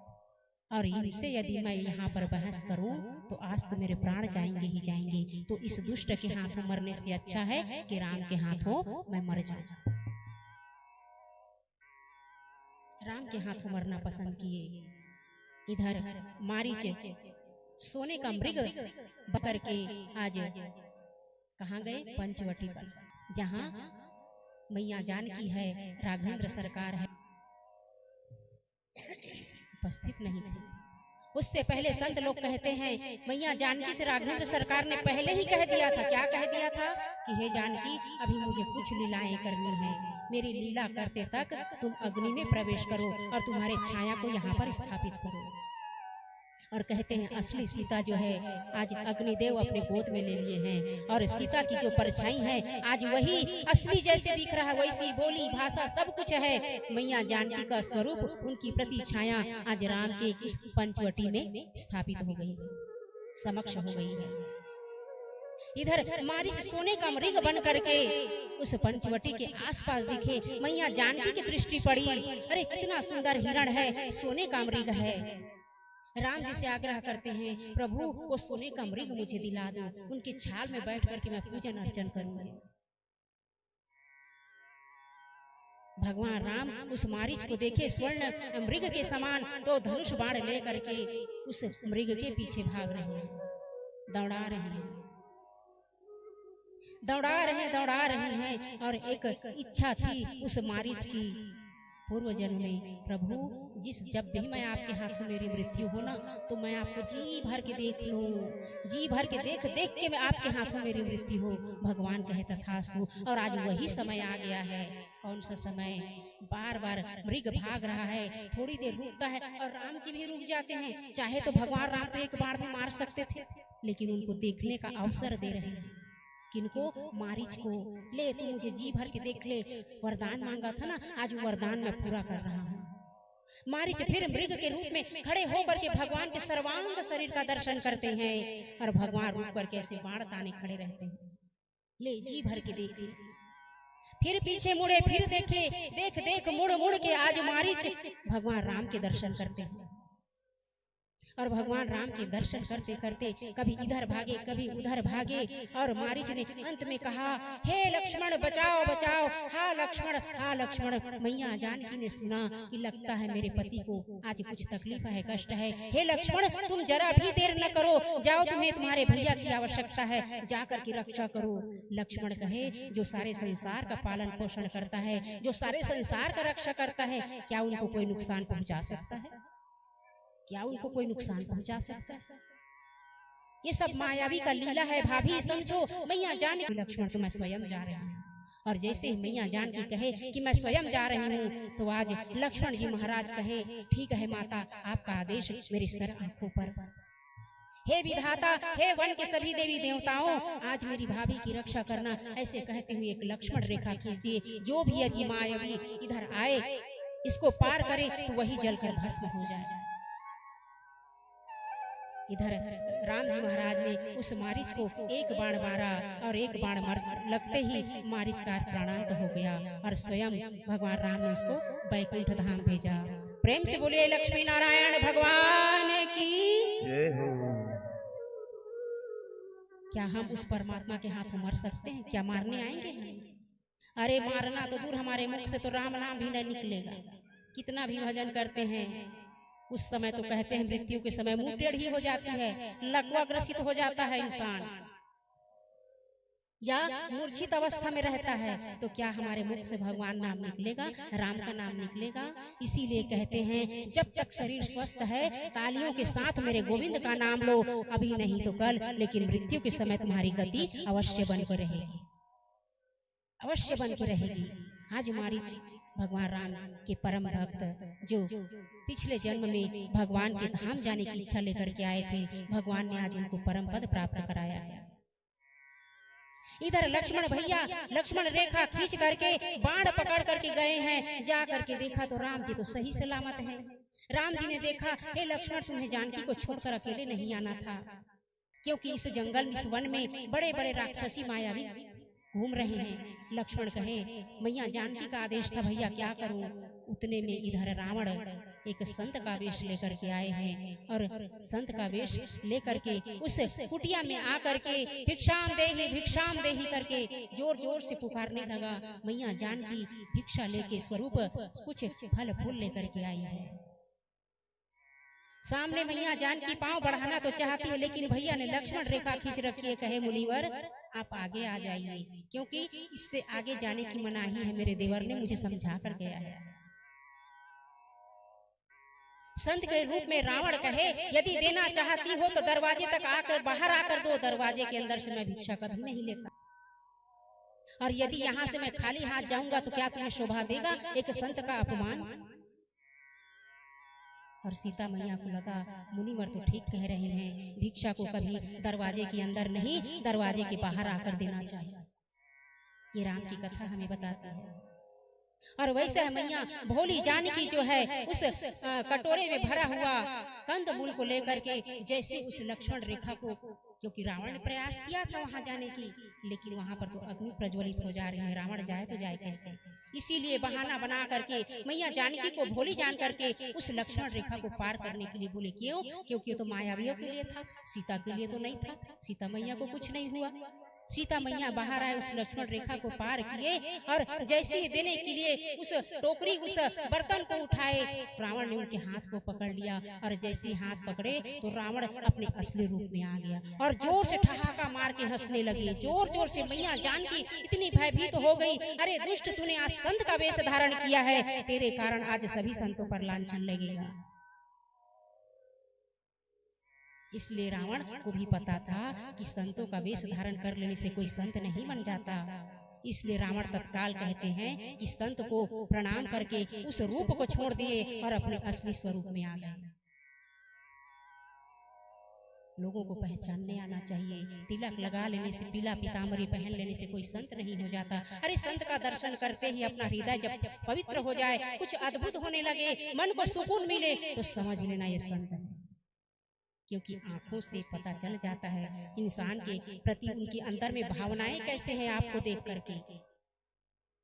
Speaker 3: और इनसे यदि मैं यहाँ पर बहस करूं तो आज तो मेरे प्राण जाएंगे ही जाएंगे। तो इस दुष्ट के हाथों मरने से अच्छा है कि राम के हाथों मैं मर जाऊं। राम के हाथों मरना पसंद किए। इधर मारीच सोने का मृग बकर के आज कहाँ गए? पंचवटी पर, जहाँ मैया जानकी है, राघवेंद्र सरकार है, उपस्थित नहीं थे। उससे पहले संत लोग कहते हैं मैया जानकी से राघवेंद्र सरकार ने पहले ही कह दिया था। क्या कह दिया था? कि हे जानकी, अभी मुझे कुछ लीलाएं करनी है, मेरी लीला करते तक तुम अग्नि में प्रवेश करो और तुम्हारे छाया को यहाँ पर स्थापित करो। और कहते हैं असली सीता जो है आज अग्निदेव अपने गोद में ले लिए हैं, और सीता की जो परछाई है आज वही असली जैसे दिख रहा है, वैसी बोली भाषा सब कुछ है। मैया जानकी का स्वरूप, उनकी प्रति छाया आज राम के इस पंचवटी में स्थापित हो गई, समक्ष हो गई है। इधर मारीच सोने का मृग बन करके उस पंचवटी के आसपास दिखे। मैया जानकी की दृष्टि पड़ी, अरे कितना सुंदर हिरण है, सोने का मृग है। राम जी से आग्रह करते हैं प्रभु वो सोने का मृग मुझे दिला दो, उनकी छाल में बैठ करके मैं पूजन अर्चन करूंगी। भगवान राम उस मारीच को देखे स्वर्ण मृग के समान, तो धनुष बाण ले करके उस मृग के पीछे भाग रहे हैं, दौड़ा रहे हैं। और एक इच्छा थी उस मारीच की पूर्व जन्म में, प्रभु जब भी मैं आपके हाथों मेरी मृत्यु हो ना, तो मैं आपको जी भर के देख लूं, जी भर के देख के मैं आपके हाथों मेरी मृत्यु हो। भगवान कहे तथास्तु। और आज वही समय आ गया है। कौन सा समय? बार बार मृग भाग रहा है, थोड़ी देर रुकता है और राम जी भी रुक जाते हैं। चाहे तो भगवान राम तो एक बार में मार सकते थे, लेकिन उनको देखने का अवसर दे रहे हैं। किनको? मारीच को। ले तू मुझे जी भर के देख ले, वरदान मांगा था ना, आज वरदान मैं पूरा कर रहा हूँ। मारीच फिर मृग के रूप में खड़े होकर के भगवान के सर्वांग शरीर का दर्शन करते हैं, और भगवान रुक करके ऐसे बाण ताने खड़े रहते हैं। ले जी भर के देख ले, फिर पीछे मुड़े, फिर देखे, देख मुड़ के आज मारीच भगवान राम के दर्शन करते हैं। और भगवान राम के दर्शन करते करते कभी इधर भागे, कभी उधर भागे, और मारीच ने अंत में कहा हे लक्ष्मण बचाओ बचाओ, हा लक्ष्मण। मैया जानकी ने सुना कि लगता है मेरे पति को आज कुछ तकलीफ है, कष्ट है। हे लक्ष्मण तुम जरा भी देर न करो, जाओ, तुम्हें तुम्हारे भैया की आवश्यकता है, जाकर की रक्षा करो। लक्ष्मण कहे जो सारे संसार का पालन पोषण करता है, जो सारे संसार का रक्षा करता है, क्या उनको कोई नुकसान पहुंचा सकता है? क्या उनको कोई नुकसान पहुंचा सकता है? ये सब मायावी का लीला है भाभी, समझो। मैया जानकी, लक्ष्मण तो मैं स्वयं जा रही हूँ। और जैसे ही मैया जानकी कहे कि मैं स्वयं जा रही हूँ, तो आज लक्ष्मण जी महाराज कहे ठीक है माता, आपका आदेश मेरे सर आंखों पर। हे विधाता, हे वन के सभी देवी देवताओं, आज मेरी भाभी की रक्षा करना। ऐसे कहते हुए एक लक्ष्मण रेखा खींच दिए, जो भी यदि मायावी इधर आए, इसको पार करे तो वही जलकर भस्म हो जाए। इधर राम जी महाराज ने उस मारीच को एक बाण मारा, और एक बाण लगते ही मारीच का प्राणांत हो गया, और स्वयं भगवान राम ने उसको बैकुंठ धाम भेजा। प्रेम से बोले लक्ष्मी नारायण भगवान की जय हो। क्या हम उस परमात्मा के हाथों मर सकते हैं? क्या मारने आएंगे हम? अरे मारना तो दूर, हमारे मुख से तो राम नाम भी नहीं निकलेगा। कितना भी भजन करते हैं, उस समय तो कहते हैं मृत्यु के समय मुंह टेढ़ी हो जाती है, लकवा ग्रसित हो जाता है इंसान, या मूर्छित अवस्था में रहता है, तो क्या हमारे मुख से भगवान नाम निकलेगा, राम का नाम निकलेगा? इसीलिए कहते हैं जब तक शरीर स्वस्थ है, तालियों के साथ मेरे गोविंद का नाम लो, अभी नहीं तो कल, लेकिन मृत्यु के समय तुम्हारी गति अवश्य बन कर रहेगी, अवश्य बन के रहेगी। आज मारीच भगवान राम के परम भक्त, जो पिछले जन्म में भगवान के धाम जाने की इच्छा लेकर के आए थे, भगवान ने आज उनको परम पद प्राप्त कराया है। इधर लक्ष्मण भैया, लक्ष्मण रेखा खींच करके बाण पकड़ करके गए हैं, जा करके देखा तो राम जी तो सही सलामत हैं। राम जी ने देखा हे लक्ष्मण तुम्हें जानकी को छोड़कर अकेले नहीं आना था, क्योंकि इस जंगल इस वन में बड़े बड़े राक्षसी मायावी घूम रहे हैं। लक्ष्मण कहे मैया जानकी का आदेश था भैया क्या करूं। उतने में इधर रावण एक संत का वेश लेकर के आए हैं और संत का वेश लेकर के उस कुटिया में आकर के भिक्षाम देही करके जोर जोर से पुकारने लगा। मैया जानकी भिक्षा लेके स्वरूप कुछ फल फूल लेकर के आई है। सामने मैया जानकी पांव बढ़ाना तो चाहती है, लेकिन भैया ने लक्ष्मण रेखा खींच रखी है। कहे मुनिवर आप आगे आ जाइए, क्योंकि इससे आगे जाने की मनाही है, मेरे देवर ने मुझे समझा कर गया है। संत के रूप में रावण कहे यदि देना चाहती हो तो दरवाजे तक आकर बाहर आकर दो, दरवाजे के अंदर से मैं भिक्षा कभी नहीं लेता, और यदि यहाँ से मैं खाली हाथ जाऊंगा तो क्या तुम्हें शोभा देगा, एक संत का अपमान। और सीता मैया को लगा मुनिवर तो ठीक कह रहे हैं, भिक्षा को कभी दरवाजे के अंदर नहीं दरवाजे के बाहर आकर देना चाहिए। ये राम की कथा हमें बताती है। और वैसे मैया भोली जानकी जो है उस कटोरे में भरा हुआ कंद मूल को लेकर के जैसे उस लक्ष्मण रेखा को, क्योंकि रावण ने प्रयास किया था वहां जाने की, लेकिन वहां पर तो अग्नि प्रज्वलित हो जा रही है, रावण जाए तो जाए कैसे। इसीलिए बहाना बना करके मैया जानकी को भोली जान करके उस लक्ष्मण रेखा को पार करने के लिए बोले। क्यों? क्योंकि तो मायावियों के लिए था, सीता के लिए तो नहीं था। सीता मैया को कुछ नहीं हुआ। सीता मैया बाहर आए, उस लक्ष्मण रेखा को पार किए और जैसे ही देने के लिए उस टोकरी उस बर्तन को उठाए, रावण ने उनके हाथ को पकड़ लिया और जैसे ही हाथ पकड़े तो रावण अपने असली रूप में आ गया और जोर से ठहाका मार के हंसने लगे, जोर जोर से। मैया जानकी इतनी भयभीत हो गई, अरे दुष्ट तूने आज संत का वेश धारण किया है, तेरे कारण आज सभी संतों पर लांछन लगेगा। इसलिए रावण को भी पता था कि संतों का वेश धारण कर लेने से कोई संत नहीं बन जाता। इसलिए रावण तत्काल कहते हैं कि संत को प्रणाम करके उस रूप को छोड़ दिए और अपने असली स्वरूप में आ गए। लोगों को पहचानने आना चाहिए। तिलक लगा लेने से, पीला पीतांबरी पहन लेने से कोई संत नहीं हो जाता। अरे संत का दर्शन करते ही अपना हृदय जब पवित्र हो जाए, कुछ अद्भुत होने लगे, मन को सुकून मिले, तो समझ लेना ये संत है। क्योंकि आंखों से पता चल जाता है इंसान के प्रति उनके अंदर में भावनाएं कैसे हैं आपको देख करके।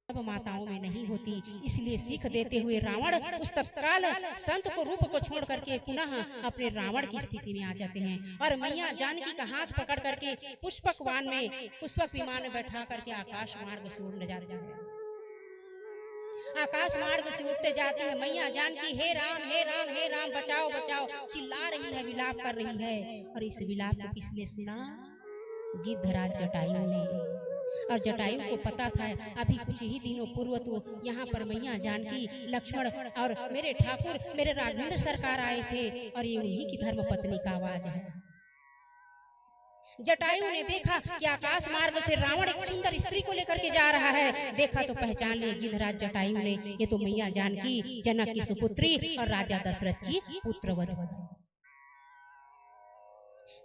Speaker 3: सब माताओं में नहीं होती। इसलिए सीख देते हुए रावण उस तत्काल संत को रूप को छोड़ करके पुनः अपने रावण की स्थिति में आ जाते हैं और मैया जानकी का हाथ पकड़ करके पुष्पक विमान में बैठा करके आकाश मार्ग से उड़ जाते हैं। आकाश मार्ग से उठते जाते हैं। मैया जानकी हे राम हे राम हे राम बचाओ बचाओ चिल्ला रही है, विलाप कर रही है। और इस विलाप को किसने सुना? गिद्धराज जटायु ने। और जटायु को पता था अभी कुछ ही दिनों पूर्व तो यहाँ पर मैया जानकी, लक्ष्मण और मेरे ठाकुर मेरे राघवेंद्र सरकार आए थे और ये उन्हीं की धर्म पत्नी का आवाज है। जटायु ने देखा कि आकाश मार्ग से रावण एक सुंदर स्त्री को लेकर के जा रहा है। देखा तो पहचान लिया गिद्धराज जटायु ने, ये तो मैया जानकी जनक की सुपुत्री और राजा दशरथ की पुत्रवधू।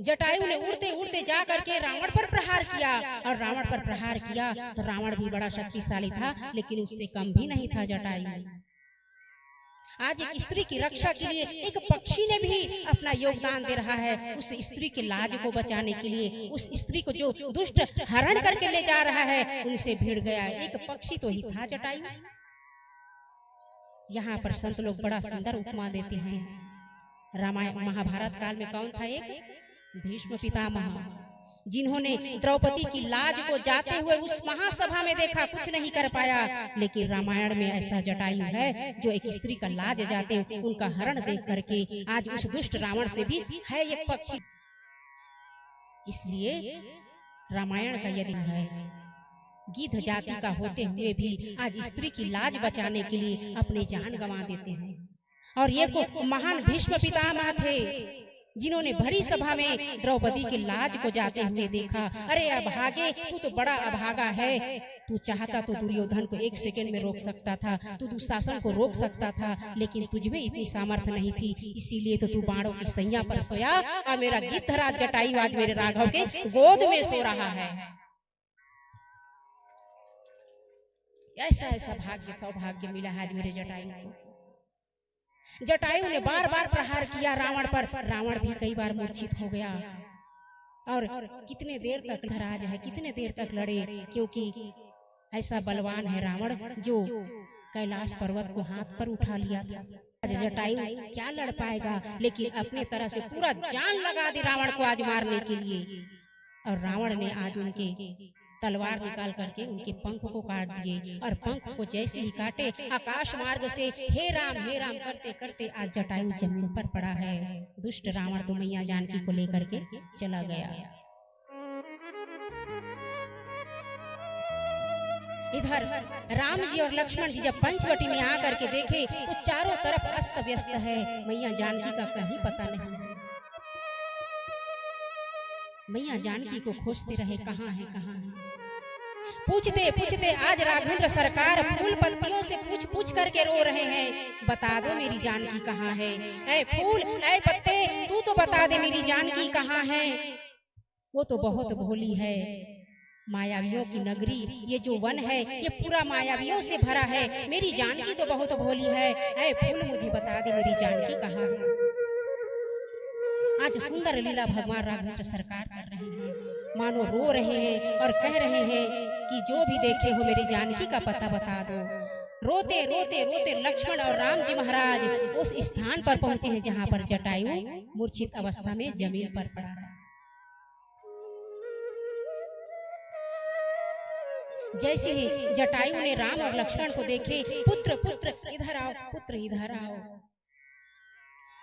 Speaker 3: जटायु ने उड़ते उड़ते जा करके रावण पर प्रहार किया और रावण पर प्रहार किया तो रावण भी बड़ा शक्तिशाली था, लेकिन उससे कम भी नहीं था जटायु। आज एक स्त्री की रक्षा के लिए एक पक्षी ने भी अपना योगदान दे रहा है। उस स्त्री के लाज को बचाने के लिए, उस स्त्री को जो दुष्ट हरण करके ले जा रहा है उनसे भिड़ गया एक पक्षी तो ही था जटायु। यहाँ पर संत लोग बड़ा सुंदर उपमा देते हैं। रामायण महाभारत काल में कौन था? एक भीष्म पितामह, जिन्होंने द्रौपदी की लाज को जाते हुए उस महासभा में देखा, कुछ नहीं कर पाया। लेकिन रामायण में ऐसा जटायु है जो एक स्त्री का लाज जाते उनका हरण देख करके आज उस दुष्ट रावण से भी है एक पक्षी। इसलिए रामायण का यदि है गिद्ध जाति का होते हुए भी आज स्त्री की लाज बचाने के लिए अपने जान गंवा देते हैं। और ये को महान भीष्म पितामह थे जिन्होंने भरी सभा में द्रौपदी की लाज को जाते हुए देखा। अरे अभागे, तू तो बड़ा अभागा है। तू चाहता तो दुर्योधन को 1 सेकंड में रोक सकता था, तू दुशासन को रोक सकता था, लेकिन तुझमें इतनी सामर्थ्य नहीं थी। इसीलिए तो तू बाणों की सैया पर सोया और मेरा गिद्धराज जटायु आज मेरे राघव के गोद में सो रहा है। ऐसा ऐसा भाग्य सौभाग्य मिला है आज मेरे जटायु को। जटायु ने बार बार प्रहार किया रावण पर। रावण भी कई बार मूर्छित हो गया। और कितने देर तक धराज है, कितने देर तक लड़े, क्योंकि ऐसा बलवान है रावण जो कैलाश पर्वत को हाथ पर उठा लिया था। जटायु क्या लड़ पाएगा, लेकिन अपने तरह से पूरा जान लगा दी रावण को आज मारने के लिए। और रावण ने आज उनके तलवार निकाल करके उनके पंख को काट दिए, और पंख को जैसे ही काटे आकाश मार्ग से हे राम करते करते आज जटायु जमीन पर पड़ा है। दुष्ट रावण तो मैया जानकी को लेकर के चला गया। इधर राम जी और लक्ष्मण जी जब पंचवटी में आकर के देखे तो चारों तरफ अस्त व्यस्त है, मैया जानकी का कहीं पता नहीं। मैया जानकी को खोजते रहे, कहाँ है कहाँ है। पूछते पूछते आज राघवेंद्र सरकार फूल पत्तियों से पूछ पूछ करके रो रहे हैं, बता दो मेरी जानकी कहाँ है। ऐ फूल ऐ पत्ते तू तो बता दे मेरी जानकी कहाँ है। वो तो बहुत भोली है, मायावियों की नगरी, ये जो वन है ये पूरा मायावियों से भरा है। मेरी जानकी तो बहुत भोली है। ऐ फूल मुझे बता दे मेरी जानकी कहाँ है। आज सुंदर लीला भगवान राघवेंद्र सरकार कर रहे हैं, मानो रो रहे हैं और कह रहे हैं कि जो भी देखे हो मेरी जानकी का पता बता दो। रोते रोते रोते लक्ष्मण और राम जी महाराज उस स्थान पर पहुंचे हैं जहां पर जटायु मूर्छित अवस्था में जमीन पर पड़ा है। जैसे ही जटायु ने राम और लक्ष्मण को देखे, पुत्र पुत्र इधर आओ, पुत्र इधर आओ।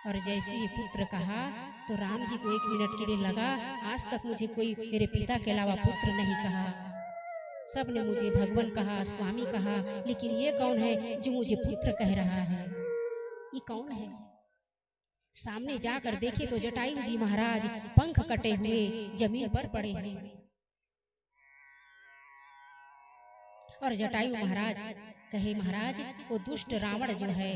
Speaker 3: और जैसे ही पुत्र कहा तो राम जी को 1 मिनट के लिए लगा, आज तक मुझे कोई मेरे पिता के अलावा पुत्र नहीं कहा। सबने मुझे भगवान कहा, स्वामी कहा, लेकिन ये कौन है जो मुझे पुत्र कह रहा है, ये कौन है। सामने जाकर देखे तो जटायु जी महाराज पंख कटे हुए जमीन पर पड़े हैं। और जटायु महाराज कहे, महाराज वो दुष्ट रावण जो है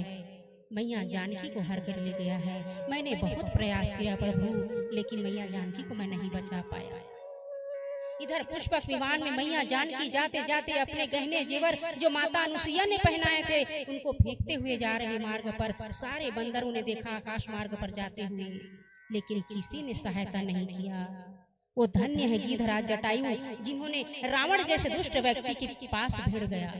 Speaker 3: मैया जानकी को हर कर ले गया है। मैंने बहुत प्रयास किया प्रभु, लेकिन मैया जानकी को मैं नहीं बचा पाया। इधर पुष्पक विमान में मैया जानकी जाते जाते अपने गहने जेवर जो माता अनुसुईया ने पहनाए थे उनको फेंकते हुए जा रहे मार्ग पर। सारे बंदरों ने देखा आकाश मार्ग पर जाते हुए, लेकिन किसी ने सहायता नहीं किया। वो धन्य है गिद्धराज जटायु जिन्होंने रावण जैसे दुष्ट व्यक्ति के पास भिड़ गया।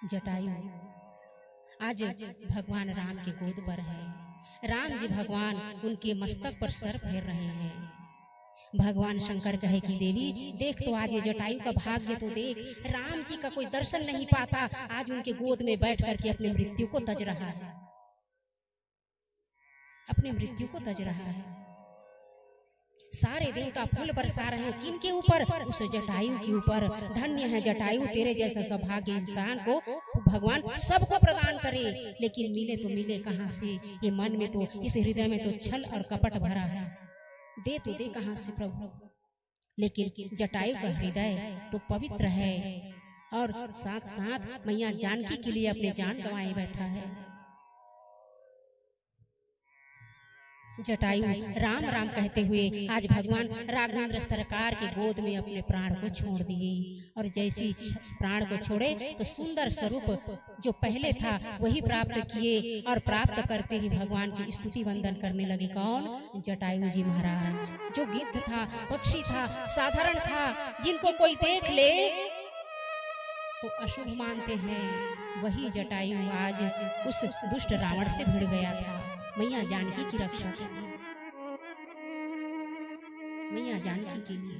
Speaker 3: जटायु आज भगवान राम के गोद पर है। राम जी भगवान उनके मस्तक पर सर फेर रहे हैं। भगवान शंकर कहे कि देवी देख तो आज ये जटायु का भाग्य तो देख, राम जी का कोई दर्शन नहीं पाता, आज उनके गोद में बैठ करके अपनी मृत्यु को तज रहा है, अपनी मृत्यु को तज रहा है। सारे देवता फूल बरसा रहे हैं, किनके ऊपर, उस जटायु के ऊपर। धन्य है जटायु, तेरे जैसा सौभाग्य इंसान को भगवान सबको प्रदान करे, लेकिन मिले तो मिले कहाँ से। ये मन में तो, इस हृदय में तो छल और कपट भरा है, दे तो दे कहाँ से प्रभु। लेकिन जटायु का हृदय तो पवित्र है और साथ साथ मैया जानकी के लिए अपने जान गंवाए बैठा है। जटायु राम राम कहते हुए आज भगवान राघवेंद्र सरकार के गोद में अपने प्राण को छोड़ दिए। और जैसे प्राण को छोड़े तो सुंदर स्वरूप जो पहले था वही प्राप्त किए, और प्राप्त करते ही भगवान की स्तुति वंदन करने लगे। कौन? जटायु जी महाराज। जो गिद्ध था, पक्षी था, साधारण था, जिनको कोई देख ले तो अशुभ मानते हैं, वही जटायु आज उस दुष्ट रावण से भिड़ गया था। मैया जानकी की रक्षा के लिए, मैया जानकी के लिए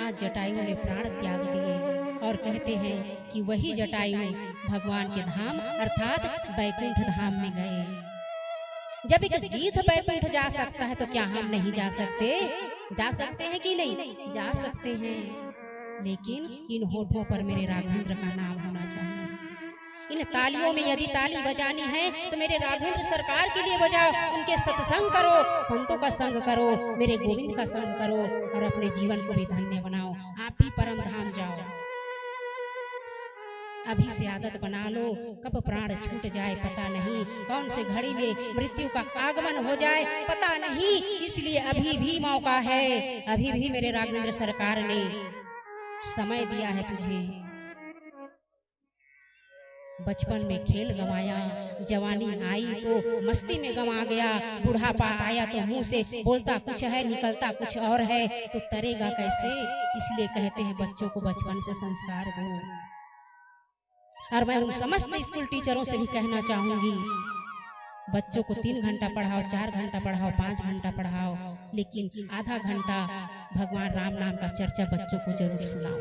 Speaker 3: आज जटायु ने प्राण त्याग दिए। और कहते हैं कि वही जटायु भगवान के धाम अर्थात बैकुंठ धाम में गए। जब एक गिद्ध बैकुंठ जा सकता है तो क्या हम नहीं जा सकते? जा सकते हैं कि नहीं? जा सकते हैं, लेकिन इन होठों पर मेरे राघवेंद्र का नाम होना चाहिए। इन तालियों में यदि ताली बजानी है तो मेरे राघवेंद्र सरकार के लिए बजाओ, उनके सत्संग करो, संतों का संग करो, मेरे गोविंद का संग करो और अपने जीवन को भी धन्य बनाओ। आप भी परम धाम जाओ। अभी से आदत बना लो, कब प्राण छूट जाए पता नहीं, कौन से घड़ी में मृत्यु का आगमन हो जाए पता नहीं। इसलिए अभी भी मौका है, अभी भी मेरे राघवेंद्र सरकार ने समय दिया है तुझे। बचपन में खेल गंवाया, जवानी आई तो मस्ती में गंवा गया, बुढ़ापा आया तो मुंह से बोलता कुछ है निकलता कुछ और है, तो तरेगा कैसे। इसलिए कहते हैं बच्चों को बचपन से संस्कार दो। और मैं उन समस्त स्कूल टीचरों से भी कहना चाहूंगी, बच्चों को 3 घंटा पढ़ाओ, 4 घंटा पढ़ाओ, 5 घंटा पढ़ाओ, लेकिन आधा घंटा भगवान राम नाम का चर्चा बच्चों को जरूर सुनाओ।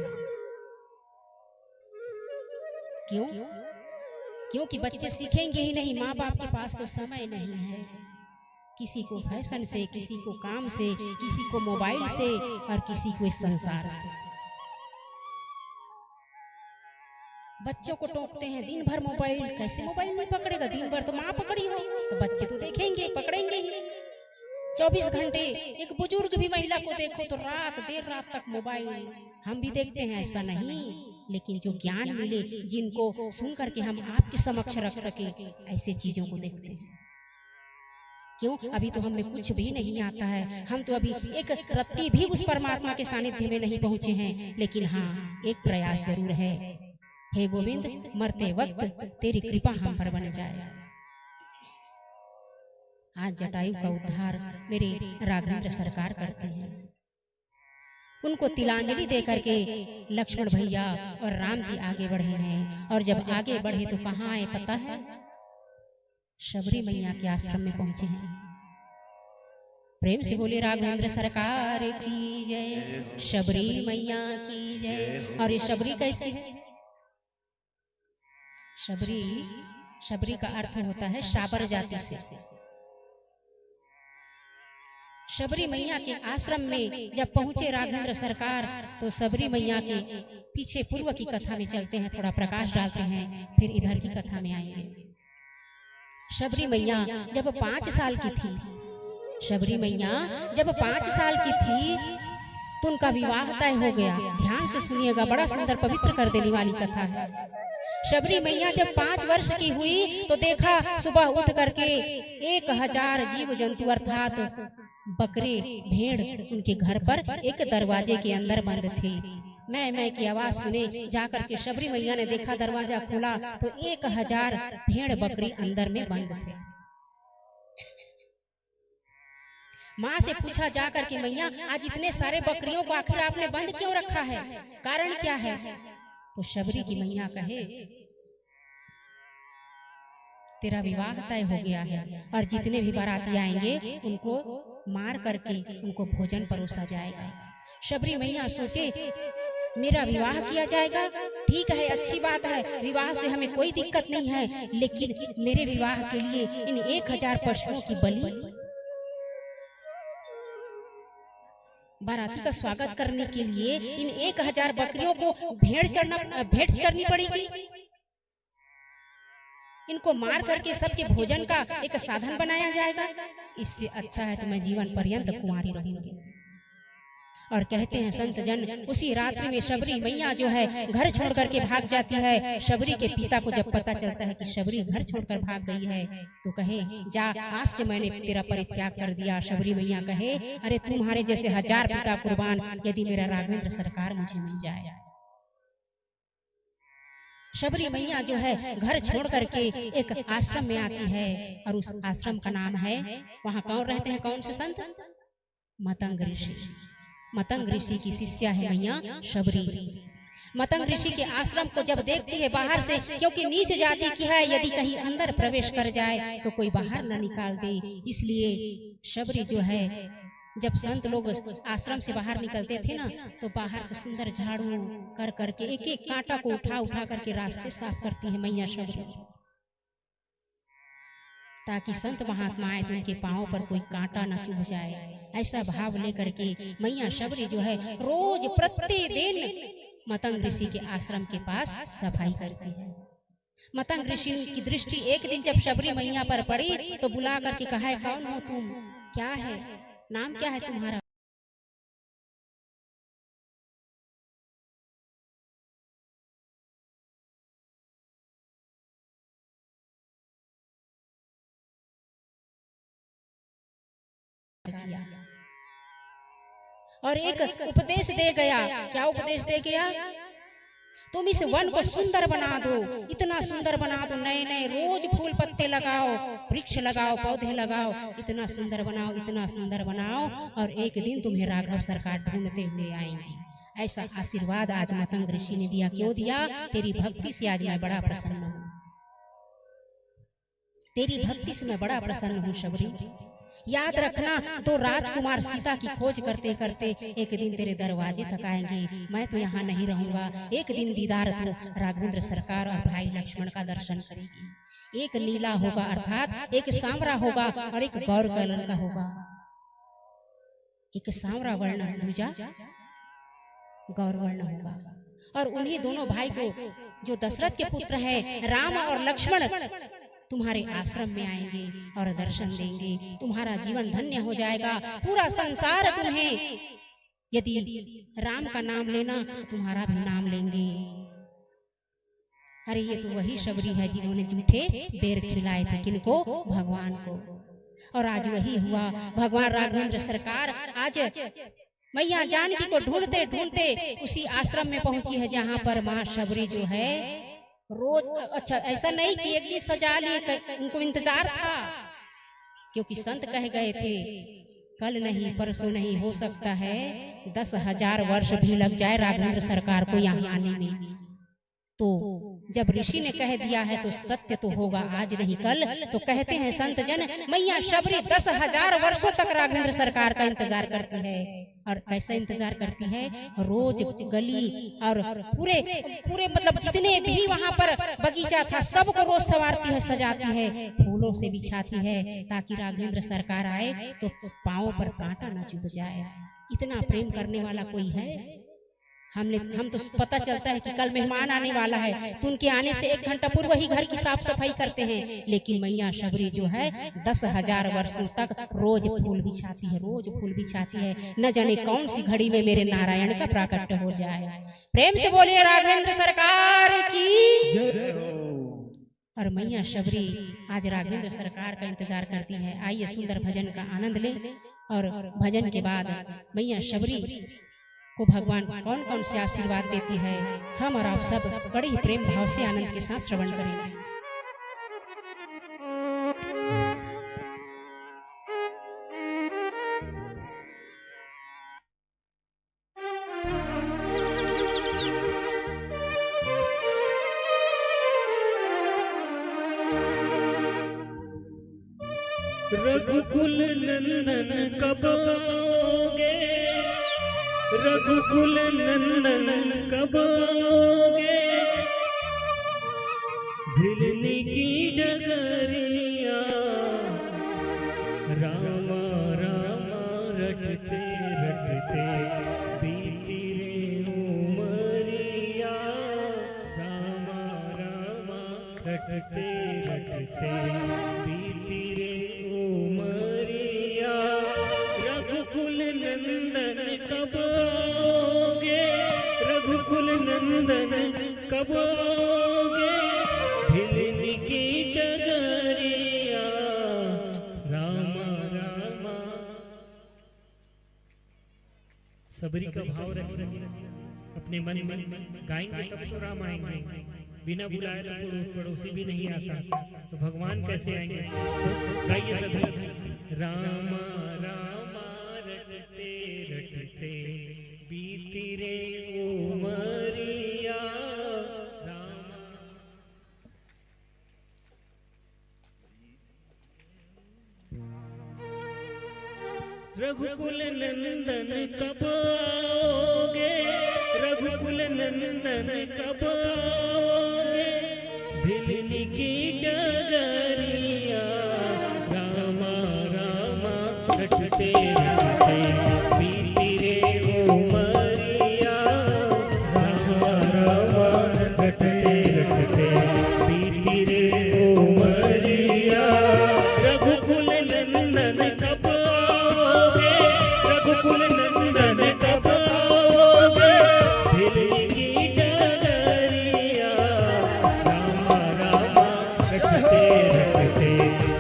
Speaker 3: क्यों? क्योंकि बच्चे सीखेंगे ही नहीं, माँ बाप के पास तो समय नहीं है। किसी को फैशन से, किसी को काम से, किसी को मोबाइल से और किसी को इस संसार से। बच्चों को टोकते हैं दिन भर मोबाइल, कैसे मोबाइल नहीं पकड़ेगा, दिन भर तो माँ पकड़ी हो, तो बच्चे तो देखेंगे पकड़ेंगे ही। 24 घंटे एक बुजुर्ग भी महिला को देखो तो रात देर रात तक मोबाइल। हम भी देखते हैं, ऐसा नहीं, लेकिन जो ज्ञान मिले, जिनको सुन करके हम आपके समक्ष रख सके, ऐसे चीजों को देखते हैं। क्यों? अभी तो हमें कुछ भी नहीं आता है, हम तो अभी एक रत्ती भी उस परमात्मा के सानिध्य में नहीं पहुंचे हैं, लेकिन हाँ एक प्रयास जरूर है। हे गोविंद, मरते वक्त तेरी कृपा हम पर बन जाए। आज जटायु का उद्धार मेरे राघवेंद्र सरकार करते हैं। उनको तिलांजलि दे करके लक्ष्मण भैया और राम जी आगे बढ़े हैं, और जब आगे बढ़े तो कहाँ आए पता है? शबरी मैया के आश्रम में पहुंचे हैं। प्रेम से बोले राघवेंद्र सरकार की जय, शबरी मैया की जय। और ये शबरी कैसी है? शबरी का अर्थ होता है शाबर जाति से। शबरी मैया के आश्रम में जब पहुंचे राघवेंद्र सरकार, तो शबरी मैया के पीछे पूर्व की कथा में चलते हैं, थोड़ा प्रकाश डालते हैं, फिर इधर की कथा में आएंगे। शबरी मैया जब 5 साल की थी, शबरी मैया जब 5 साल की थी तो उनका विवाह तय हो गया। ध्यान से सुनिएगा, बड़ा सुंदर पवित्र कर देने वाली कथा है। शबरी मैया जब 5 वर्ष की हुई तो देखा सुबह उठ करके 1000 जीव जंतु अर्थात बकरे भेड़ उनके घर पर एक दरवाजे के अंदर बंद थे। मैं की आवाज सुने जाकर के शबरी मैया ने देखा, दरवाजा खोला तो 1000 भेड़ बकरी अंदर में बंद थे। माँ से पूछा जाकर के, मैया आज इतने सारे बकरियों को आखिर आपने बंद क्यों रखा है, कारण क्या है? तो शबरी की मैया कहे, तेरा विवाह तय हो गया है और जितने भी बाराती आएंगे उनको मार करके उनको भोजन परोसा जाएगा। शबरी मैया सोचे, मेरा विवाह किया जाएगा, ठीक है, अच्छी बात है, विवाह से हमें कोई दिक्कत नहीं है, लेकिन मेरे विवाह के लिए इन 1000 पशुओं की बलि, बाराती का स्वागत करने के लिए इन 1000 बकरियों को भेंट करनी पड़ेगी। इनको मार करके सबके भोजन का एक साधन बनाया जाएगा। इससे अच्छा है तो मैं जीवन पर्यंत कुंवारी रहूंगी। और कहते हैं संत जन, उसी रात्रि में शबरी मैया जो है घर छोड़ करके भाग जाती है। शबरी के पिता को जब पता चलता है कि शबरी घर छोड़कर भाग गई है तो कहे, जा, आज से मैंने तेरा परित्याग कर दिया। शबरी मैया कहे, अरे तुम्हारे जैसे 1000 पिता कुर्बान, यदि मेरा राघवेंद्र सरकार मुझे मिल जाए। शबरी मैया जो है घर छोड़ करके एक आश्रम में आती है, और उस आश्रम का नाम है, वहाँ कौन रहते हैं, कौन से संत? मतंग ऋषि। मतंग ऋषि की शिष्या है मैया शबरी। मतंग ऋषि के आश्रम को जब देखती है बाहर से, क्योंकि नीच जाति की है, यदि कहीं अंदर प्रवेश कर जाए तो कोई बाहर न निकाल दे, इसलिए शबरी जो है, जब संत लोग आश्रम से बाहर निकलते थे ना, तो बाहर को सुंदर झाड़ू कर करके एक एक कांटा को उठा करके रास्ते साफ करती है मैया शबरी, ताकि संत महात्मा आए तो उनके पांव पर कोई कांटा न चुभ जाए। ऐसा भाव लेकर के मैया शबरी जो है रोज प्रतिदिन मतंग ऋषि के आश्रम के पास सफाई करती है। मतंग ऋषि की दृष्टि एक दिन जब शबरी मैया पर पड़ी तो बुला करके कहा है, कौन हो तुम, क्या है, नाम क्या है तुम्हारा? और एक उपदेश दे गया। क्या उपदेश दे गया? तुम इस वन को सुंदर बना दो, इतना सुंदर बना दो, नए नए रोज फूल पत्ते लगाओ, वृक्ष लगाओ, पौधे लगाओ, इतना सुंदर बनाओ, इतना सुंदर बनाओ, और एक दिन तुम्हें राघव सरकार ढूंढते हुए आएंगे। ऐसा आशीर्वाद आज मतंग ऋषि ने दिया। क्यों दिया? तेरी भक्ति से आज मैं बड़ा प्रसन्न हूँ, तेरी भक्ति से मैं बड़ा प्रसन्न हूँ शबरी। याद रखना, तो राजकुमार सीता की खोज करते करते एक दिन तेरे दरवाजे तक आएंगे। मैं तो यहाँ नहीं रहूंगा। एक दिन दीदार तो राघवेंद्र सरकार और भाई लक्ष्मण का दर्शन करेगी। एक नीला होगा, अर्थात एक सांवरा होगा, और एक गौर कलर का होगा। एक सांवरा वर्ण, दूजा गौर वर्ण होगा। और उन्हीं दोनों भाई को, जो दशरथ के पुत्र है राम और लक्ष्मण, तुम्हारे आश्रम में आएंगे और दर्शन देंगे। तुम्हारा जीवन धन्य हो जाएगा। पूरा संसार तुम्हें, यदि राम का नाम लेना, तुम्हारा भी नाम लेंगे। अरे ये तो वही शबरी है जिन्होंने झूठे बेर खिलाए थे, किनको? भगवान को। और आज वही हुआ। भगवान राघवेंद्र सरकार आज मैया जानकी को ढूंढते ढूंढते उसी आश्रम में पहुंची है जहां पर माँ शबरी जो है रोज, अच्छा ऐसा नहीं कि एक दिन सजा लिए, उनको इंतजार था, क्योंकि संत कह गए थे कल नहीं परसों नहीं, हो सकता है 10,000 वर्ष भी लग जाए राघवेंद्र सरकार को यहाँ आने में। तो जब ऋषि ने कह दिया है तो सत्य तो होगा, आज नहीं कल। तो कहते हैं संत जन, मैया शबरी 10,000 वर्षों तक राघवेंद्र सरकार का इंतजार करती है। और कैसा इंतजार करती है? रोज गली और पूरे पूरे मतलब जितने भी वहाँ पर बगीचा था सबको रोज संवारती है, सजाती है, फूलों से बिछाती है, ताकि राघवेंद्र सरकार आए तो पाँव पर कांटा न चुभ जाए। इतना प्रेम करने वाला कोई है? हम तो पता चलता है कि कल मेहमान आने वाला है तो उनके आने से 1 घंटा पूर्व ही घर की साफ सफाई करते हैं। लेकिन मैया शबरी जो है 10,000 वर्षों तक रोज फूल बिछाती है, रोज फूल बिछाती है। न जाने कौन सी घड़ी में मेरे नारायण का प्राकट्य हो जाए। प्रेम से बोलिए राघवेंद्र सरकार की। और मैया शबरी आज राघवेंद्र सरकार का इंतजार करती है। आइए सुंदर भजन का आनंद लें। और भजन के बाद मैया शबरी को भगवान कौन कौन से आशीर्वाद देती है, हम और आप सब बड़े ही प्रेम भाव से आनंद के साथ श्रवण करेंगे।
Speaker 1: रघुकुल नंदन कब आओगे, रघुकुल नंदन कब आओगे, भिलनी की डगरिया, रामा रामा रटते रटते बीती रे उमरिया, रामा रामा रटते रटते बीती रे उमरिया। रघुकुल नंदन कब आओगे, रघुकुल नंदन कब आओगे, भिलनी की डगरिया, रामा रामा। सबरी का भाव रखिए अपने मन में, गाएंगे तब तो राम आएंगे। बिना बुलाए तो पड़ोसी भी नहीं आता, तो भगवान कैसे आएंगे? तो गाइए सभी। रामा रामा रटते रटते बीती रे उमरिया, रामा। रघुकुल नंदन कब आओगे, रघुकुल नंदन कब आओगे, भिलनी की डगरिया, रामा रामा रटते रटते बीती रे उमरिया, रामा रामा रटते रटते बीती रे उमरिया। रघुकुल नंदन कब आओगे, रघुकुल नंदन कब आओगे, भिलनी की डगरिया, रामा रामा रटते रटते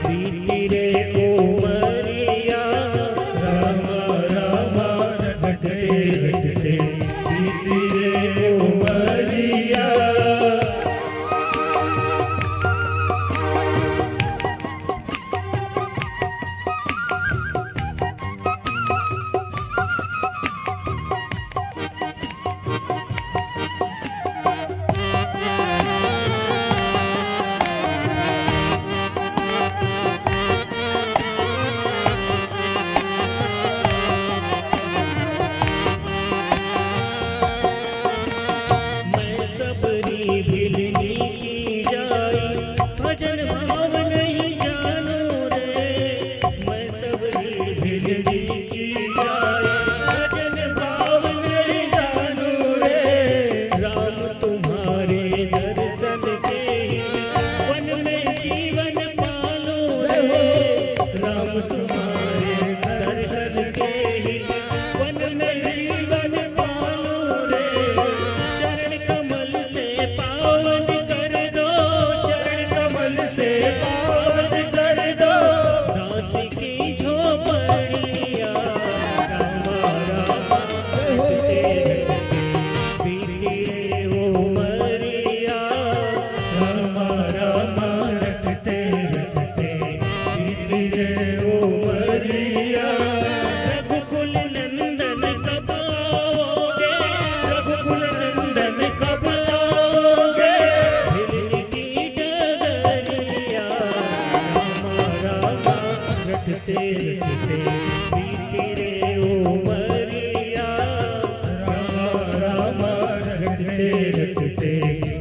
Speaker 1: बीती रे उमरिया, रामा रामा रटते रटते बीती रे उमरिया। रटते रटते बीती रे उमरिया रामा रामा रटते रटते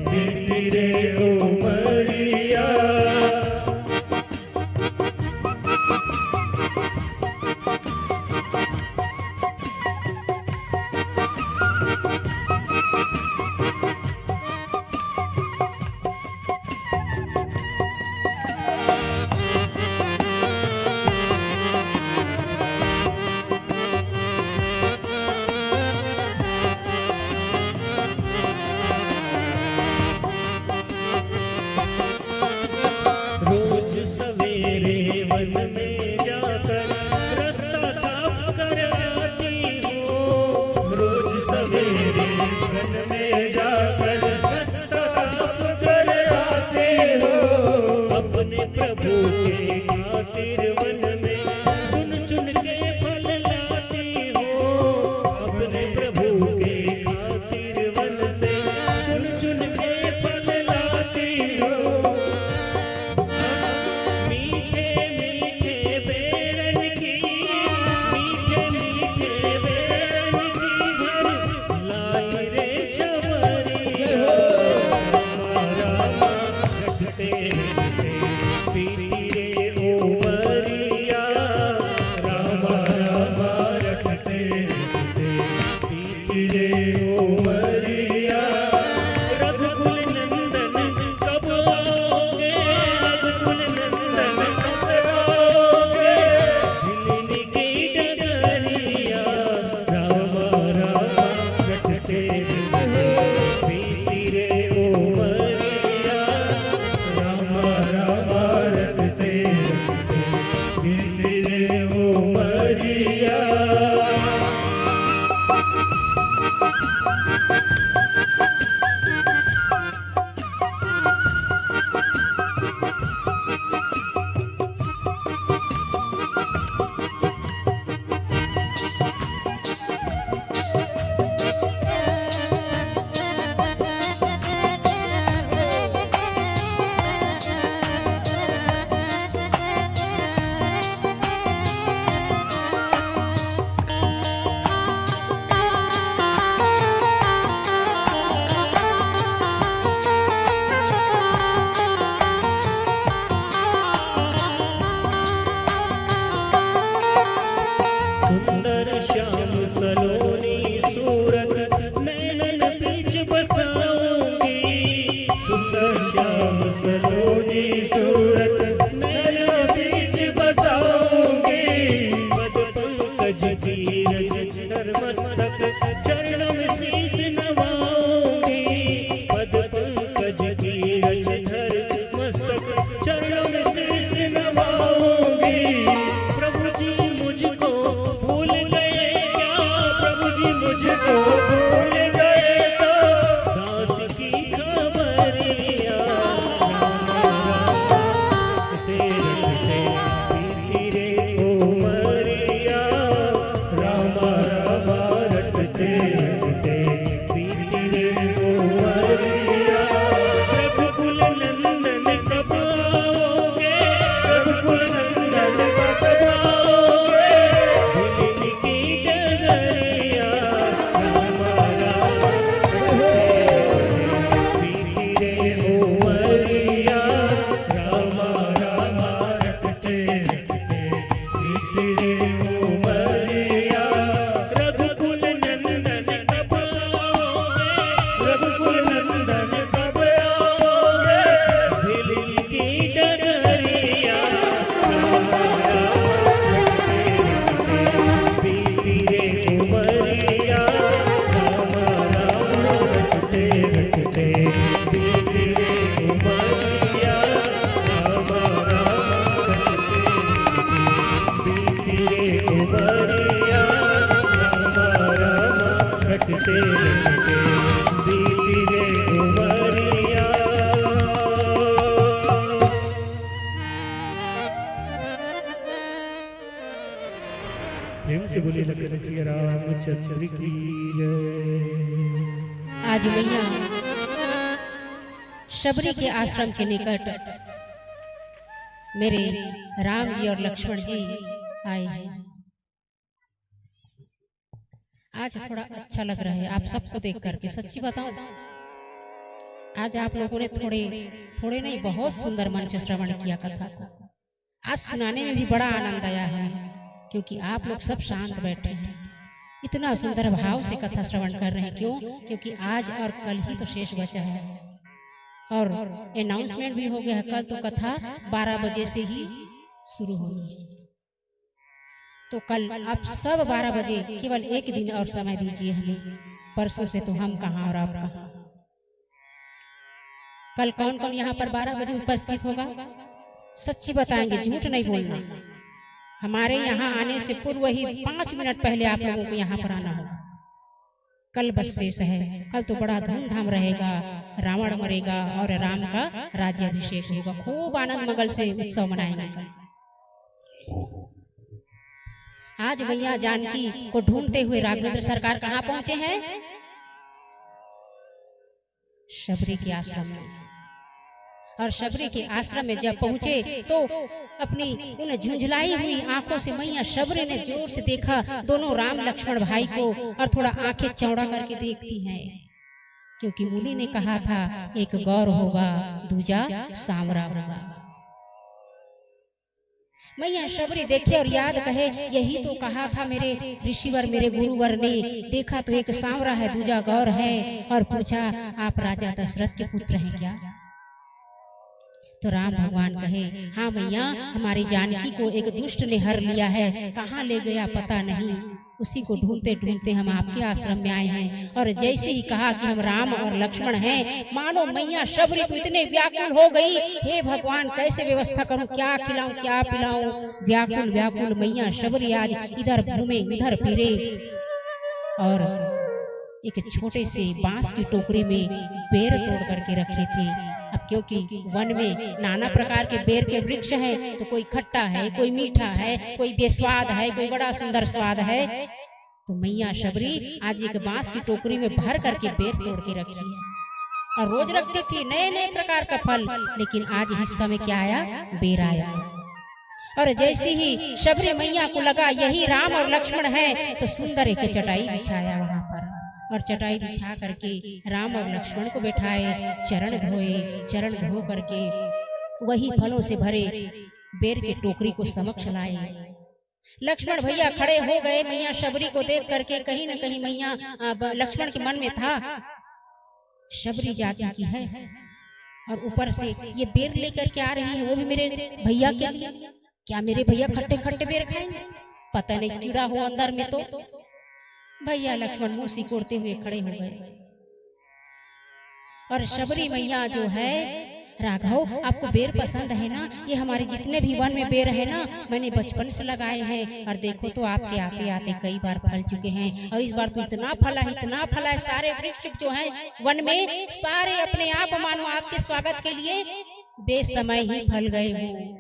Speaker 1: बीती रे उमरिया। रोज सवेरे वन में जाकर रास्ता साफ कर आती हो, रोज सवेरे वन में जाकर रास्ता साफ कर आते हो। अपने प्रभु के खातिर वन में चुन चुन के फल लाती हो, अपने प्रभु के खातिर वन से चुन चुन के फल लाती हो। मीठे मीठे बेरन की मीठे मीठे बेरन की घर लाई रे छवरिया रामा रामा रटते रटते बीती रे उमरिया रामा रामा रटते रटते बीती रे उमरिया। रघुकुल नंदन कब आओगे, रघुकुल नंदन कब आओगे, हिलनी की डगरिया रामा रामा रटते रटते बीती रे उमरिया रामा रामा रटते रटते बीती रे उमरिया। सुंदर श्याम सलोनी सूरत नैनन बीच बसाऊंगी, सुंदर श्याम सलोनी सूरत नैनन बीच बसाऊंगी। पद पंकज धीरज नरमस्तक चरणों में शीश नवाऊंगी, पद पंकज धीरज नरमस्तक चरणों में शीश नवाऊंगी। प्रभु जी मुझको भूल गए क्या, प्रभु जी मुझको भूल गए तो दास की खबरिया रामा रामा रटते रटते बीती रे उमरिया रामा रामा रटते रटते बीती रे उमरिया। रघुकुल नंदन कब आओगे, रघुकुल नंदन कब आओगे, हिलनी की डगरिया रामा रामा रटते रटते बीती रे उमरिया रामा रामा रटते रटते बीती रे उमरिया। रघुकुल नंदन कब आओगे, रघुकुल नंदन कब आओगे, हिलनी की डगरिया रामा रामा बीती रे उमरिया रामा रामा रटते रटते बीती रे उमरिया रामा रामा रटते रटते बीती रे उमरिया रामा रामा रटते रटते बीती रे उमरिया। प्रेम से बोले लगे श्री रामचंद्र की जय।
Speaker 3: आज मैया शबरी के आश्रम के निकट मेरे राम जी और लक्ष्मण जी आए हैं। आज थोड़ा अच्छा लग रहा है आप सबको देख करके। सच्ची बताओ, आज आप लोगों ने थोड़े नहीं बहुत सुंदर मन से श्रवण किया कथा को। आज सुनाने में भी बड़ा आनंद आया है, क्योंकि आप लोग सब शांत बैठे हैं, इतना सुंदर भाव से कथा श्रवण कर रहे हैं। क्यों? क्योंकि आज और कल ही तो शेष बचा है, और अनाउंसमेंट भी हो गया है। कल तो कथा 12 बजे से ही शुरू होनी है, तो कल आप सब 12 बजे, केवल एक दिन और समय दीजिए हमें। परसों से तो हम कहाँ और आप कहाँ। कल कौन कौन यहाँ पर 12 बजे उपस्थित होगा? सच्ची बताएंगे, झूठ नहीं बोलना। हमारे यहाँ आने से पूर्व ही 5 मिनट पहले आप लोगों को यहाँ पर आना होगा। कल बस शेष है, कल तो बड़ा धूमधाम रहेगा। रावण मरेगा और राम का राज्याभिषेक होगा। खूब आनंद मंगल से उत्सव मनाएंगे। आज मैया जानकी को ढूंढते हुए राघवेंद्र सरकार कहाँ पहुंचे हैं? शबरी के आश्रम में। और शबरी के आश्रम में जब पहुंचे तो अपनी उन झुंझलाई हुई आंखों से मैया शबरी ने जोर से देखा दोनों राम लक्ष्मण भाई को, और थोड़ा आंखें चौड़ा करके देखती हैं, क्योंकि मुनि ने कहा था एक गौर होगा दूजा सांवरा होगा। मैया शबरी देखे और याद कहे, यही तो कहा था मेरे ऋषिवर, मेरे गुरुवर ने। देखा तो एक सांवरा है दूजा गौर है। और पूछा, आप राजा दशरथ के पुत्र हैं क्या? तो राम भगवान कहे, हाँ मैया, हमारी जानकी को एक दुष्ट ने हर लिया है, कहाँ ले गया पता नहीं। उसी को ढूंढते ढूंढते हम आपके आश्रम में आए हैं। और जैसे ही कहा कि हम राम और लक्ष्मण हैं, मानो मैया शबरी तो इतने व्याकुल हो गई, हे भगवान कैसे व्यवस्था करूं, क्या खिलाऊं क्या पिलाऊं। व्याकुल व्याकुल मैया शबरी आज इधर घूमे इधर फिरे, और एक छोटे से बांस की टोकरी में बेर तोड़ करके रखे थे। अब क्योंकि वन में नाना प्रकार के बेर के वृक्ष हैं, तो कोई खट्टा है, कोई मीठा है, कोई बेस्वाद है, कोई बड़ा सुंदर स्वाद है। तो मैया शबरी आज एक बांस की टोकरी में भर करके बेर तोड़ के रखी है। और रोज रखती थी नए नए प्रकार का फल, लेकिन आज हिस्सा में क्या आया? बेर आया। और जैसे ही शबरी मैया को लगा यही राम और लक्ष्मण है, तो सुंदर एक चटाई बिछाया वहां पर, और चटाई बिछा करके राम और लक्ष्मण को बैठाए, चरण धोए। चरण धो करके वही फलों से भरे बेर के टोकरी को समक्ष लाए। लक्ष्मण भैया खड़े हो गए मैया शबरी को देख करके। कहीं न कहीं मैया लक्ष्मण के मन में था, शबरी जाति की है और ऊपर से ये बेर लेकर के आ रही है, वो भी मेरे भैया के लिए। क्या मेरे भैया खट्टे खट्टे बेर खाएंगे? पता नहीं कीड़ा हो अंदर में। तो भैया लक्ष्मण मुंह सिकोड़ते हुए खड़े हो गए। और शबरी मैया जो है, राघव आपको बेर पसंद है ना? ये हमारे जितने भी वन में बेर है ना, मैंने बचपन से लगाए हैं, और देखो तो आपके आते आते कई बार फल चुके हैं, और इस बार तो इतना फला है, इतना फला है। सारे वृक्ष जो हैं वन में, सारे अपने आप मानो आपके स्वागत के लिए बेसमय ही फल गए हो।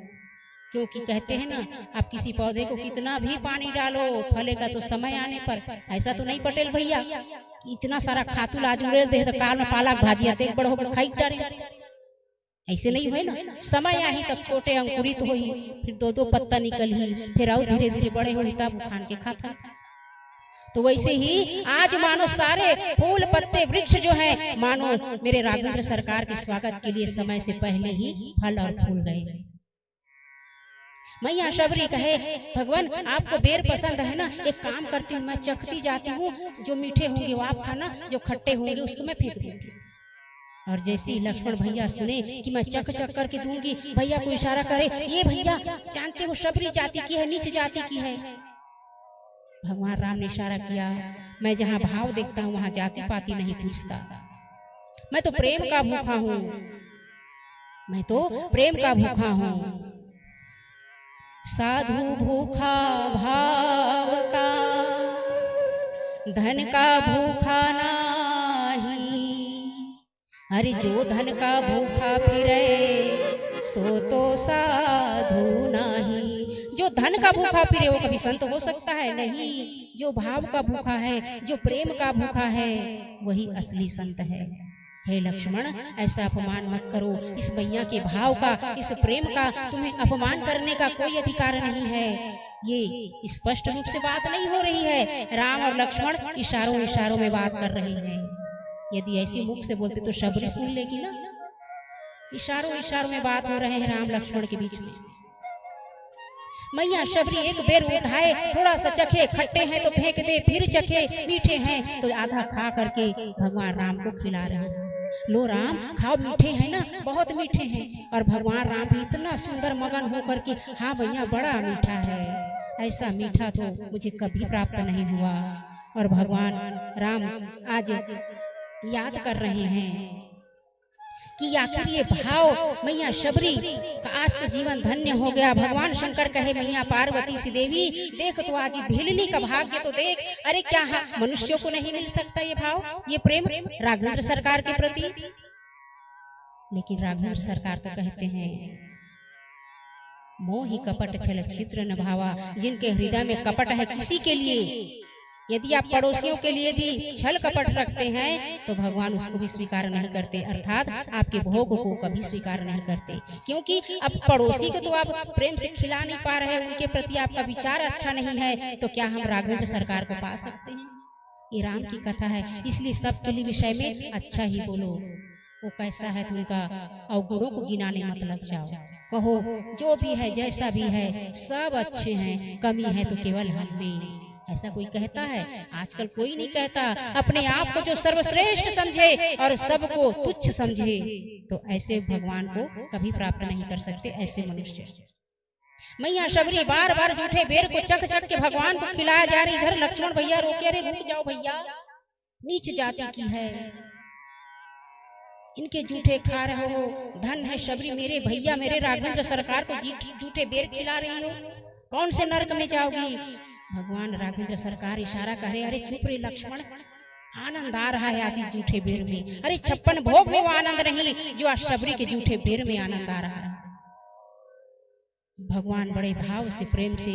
Speaker 3: क्योंकि कहते हैं ना, आप किसी पौधे को कितना भी पानी डालो, फलेगा तो समय आने पर। ऐसा तो नहीं पटेल भैया, इतना सारा खातू आज उड़ेल दे तो काल में पालक भाजिया देख बड़ होकर खाई डाले। ऐसे नहीं हुए ना, समय आई तब छोटे अंकुरित हो ही, फिर दो दो पत्ता निकल ही, फिर और धीरे धीरे बड़े हो तब खान के खाता। तो वैसे ही आज मानो सारे फूल पत्ते वृक्ष जो हैं, मानो मेरे राघवेंद्र सरकार के स्वागत के लिए समय से पहले ही फल और फूल गए। मैया शबरी कहे, भगवान आपको बेर पसंद है ना, एक काम करती हूँ, मैं चखती जाती हूँ, जो मीठे होंगे वो आप खाना, जो खट्टे होंगे उसको मैं फेंक दूंगी। और जैसे ही लक्ष्मण भैया सुने कि मैं चख चख करके दूंगी, भैया को इशारा करे, ये भैया जानते हो शबरी जाति की है, नीच जाति की है। भगवान राम ने इशारा किया, मैं जहाँ भाव देखता हूँ वहां जाति पाति नहीं पूछता। मैं तो प्रेम का भूखा हूँ, मैं तो प्रेम का भूखा हूँ। साधु भूखा भाव का, धन का भूखा नाही। अरे जो धन का भूखा फिरे, सो तो साधु नाही। जो धन का भूखा फिरे वो कभी संत हो सकता है? नहीं। जो भाव का भूखा है, जो प्रेम का भूखा है, वही असली संत है। हे लक्ष्मण, ऐसा अपमान मत करो। इस मैया के भाव का, इस प्रेम का तुम्हें अपमान करने का कोई अधिकार नहीं है। ये स्पष्ट रूप से बात नहीं हो रही है। राम और लक्ष्मण इशारों इशारों में बात कर रहे हैं। यदि ऐसी मुख से बोलते तो शबरी सुन लेगी ना। इशारों इशारों में बात हो रहे हैं राम लक्ष्मण के बीच में। मैया शबरी एक बेर उठाए, थोड़ा सा चखे, खट्टे हैं तो फेंक दे, फिर चखे, मीठे हैं तो आधा खा करके भगवान राम को खिला रहे हैं। लो राम खाओ, मीठे हैं ना, बहुत मीठे हैं। और भगवान राम भी इतना सुंदर मगन होकर के, हाँ भैया बड़ा मीठा है, ऐसा मीठा तो मुझे कभी प्राप्त नहीं हुआ। और भगवान राम आज याद कर रहे हैं कि आखिर ये भाव मैया शबरी का आज तो जीवन धन्य हो गया। भगवान शंकर कहे मैया पार्वती सी देवी, देख तो आज भिलनी का भाग्य तो देख। अरे क्या मनुष्यों को नहीं मिल सकता ये भाव, ये प्रेम राघवेंद्र सरकार के प्रति? लेकिन राघवेंद्र सरकार तो कहते हैं मोहि कपट छल छिद्र न भावा। जिनके हृदय में कपट है किसी के लिए, यदि आप पड़ोसियों के लिए भी छल कपट रखते हैं तो भगवान उसको भी स्वीकार नहीं करते, अर्थात आपके भोग को कभी स्वीकार नहीं करते। क्योंकि अब पड़ोसी को तो आप प्रेम से खिला नहीं पा रहे, उनके प्रति आपका विचार अच्छा नहीं है, तो क्या हम राघवेंद्र सरकार को पा सकते हैं? ये राम की कथा है, इसलिए सबके लिए विषय में अच्छा ही बोलो। वो कैसा है तो उनका अवगुणों को गिनाने मत लग जाओ। कहो जो भी है जैसा भी है सब अच्छे हैं, कमी है तो केवल हम में। ऐसा कोई कहता है? आजकल कोई नहीं कहता। अपने आप को जो सर्वश्रेष्ठ समझे और सबको तुच्छ समझे, तो ऐसे भगवान को कभी प्राप्त नहीं कर सकते ऐसे मनुष्य। मैया शबरी बार बार जूठे बेर को चख चख के भगवान को खिलाया जा रही। इधर लक्ष्मण भैया रोके, अरे रुक जाओ भैया, नीच जाति की है, इनके जूठे खा रहे हो। धन है शबरी, मेरे भैया मेरे राघवेंद्र सरकार को जूठे बेर खिला रही हो, कौन से नरक में जाओगी? भगवान राघवेंद्र सरकार इशारा करे, अरे चुप रे लक्ष्मण, आनंद आ रहा है आज जूठे बेर में। अरे 56 भोग में वो आनंद नहीं जो आज शबरी के जूठे बेर में आनंद आ रहा है। भगवान बड़े भाव से प्रेम से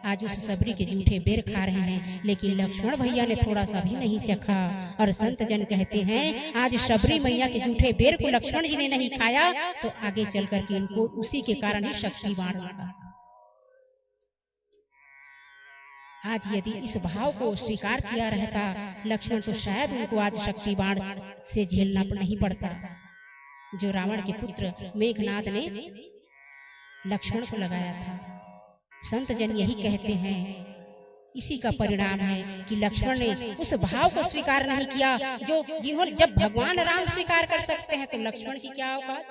Speaker 3: आज उस शबरी के जूठे बेर खा रहे हैं, लेकिन लक्ष्मण भैया ने थोड़ा सा भी नहीं चखा। और संत जन कहते हैं आज शबरी मैया के जूठे बेर को लक्ष्मण जी ने नहीं खाया तो आगे चल करके इनको उसी के कारण ही शक्ति बाण लगा। आज यदि इस भाव को स्वीकार किया रहता लक्ष्मण तो शायद उनको आज शक्ति बाण से झेलना नहीं पड़ता, जो रावण के पुत्र मेघनाद ने लक्ष्मण को लगाया था। संत जन यही कहते हैं, इसी का परिणाम है कि लक्ष्मण ने उस भाव को स्वीकार नहीं किया जो जिन्होंने, जब भगवान राम स्वीकार कर सकते हैं तो लक्ष्मण की क्या औकात,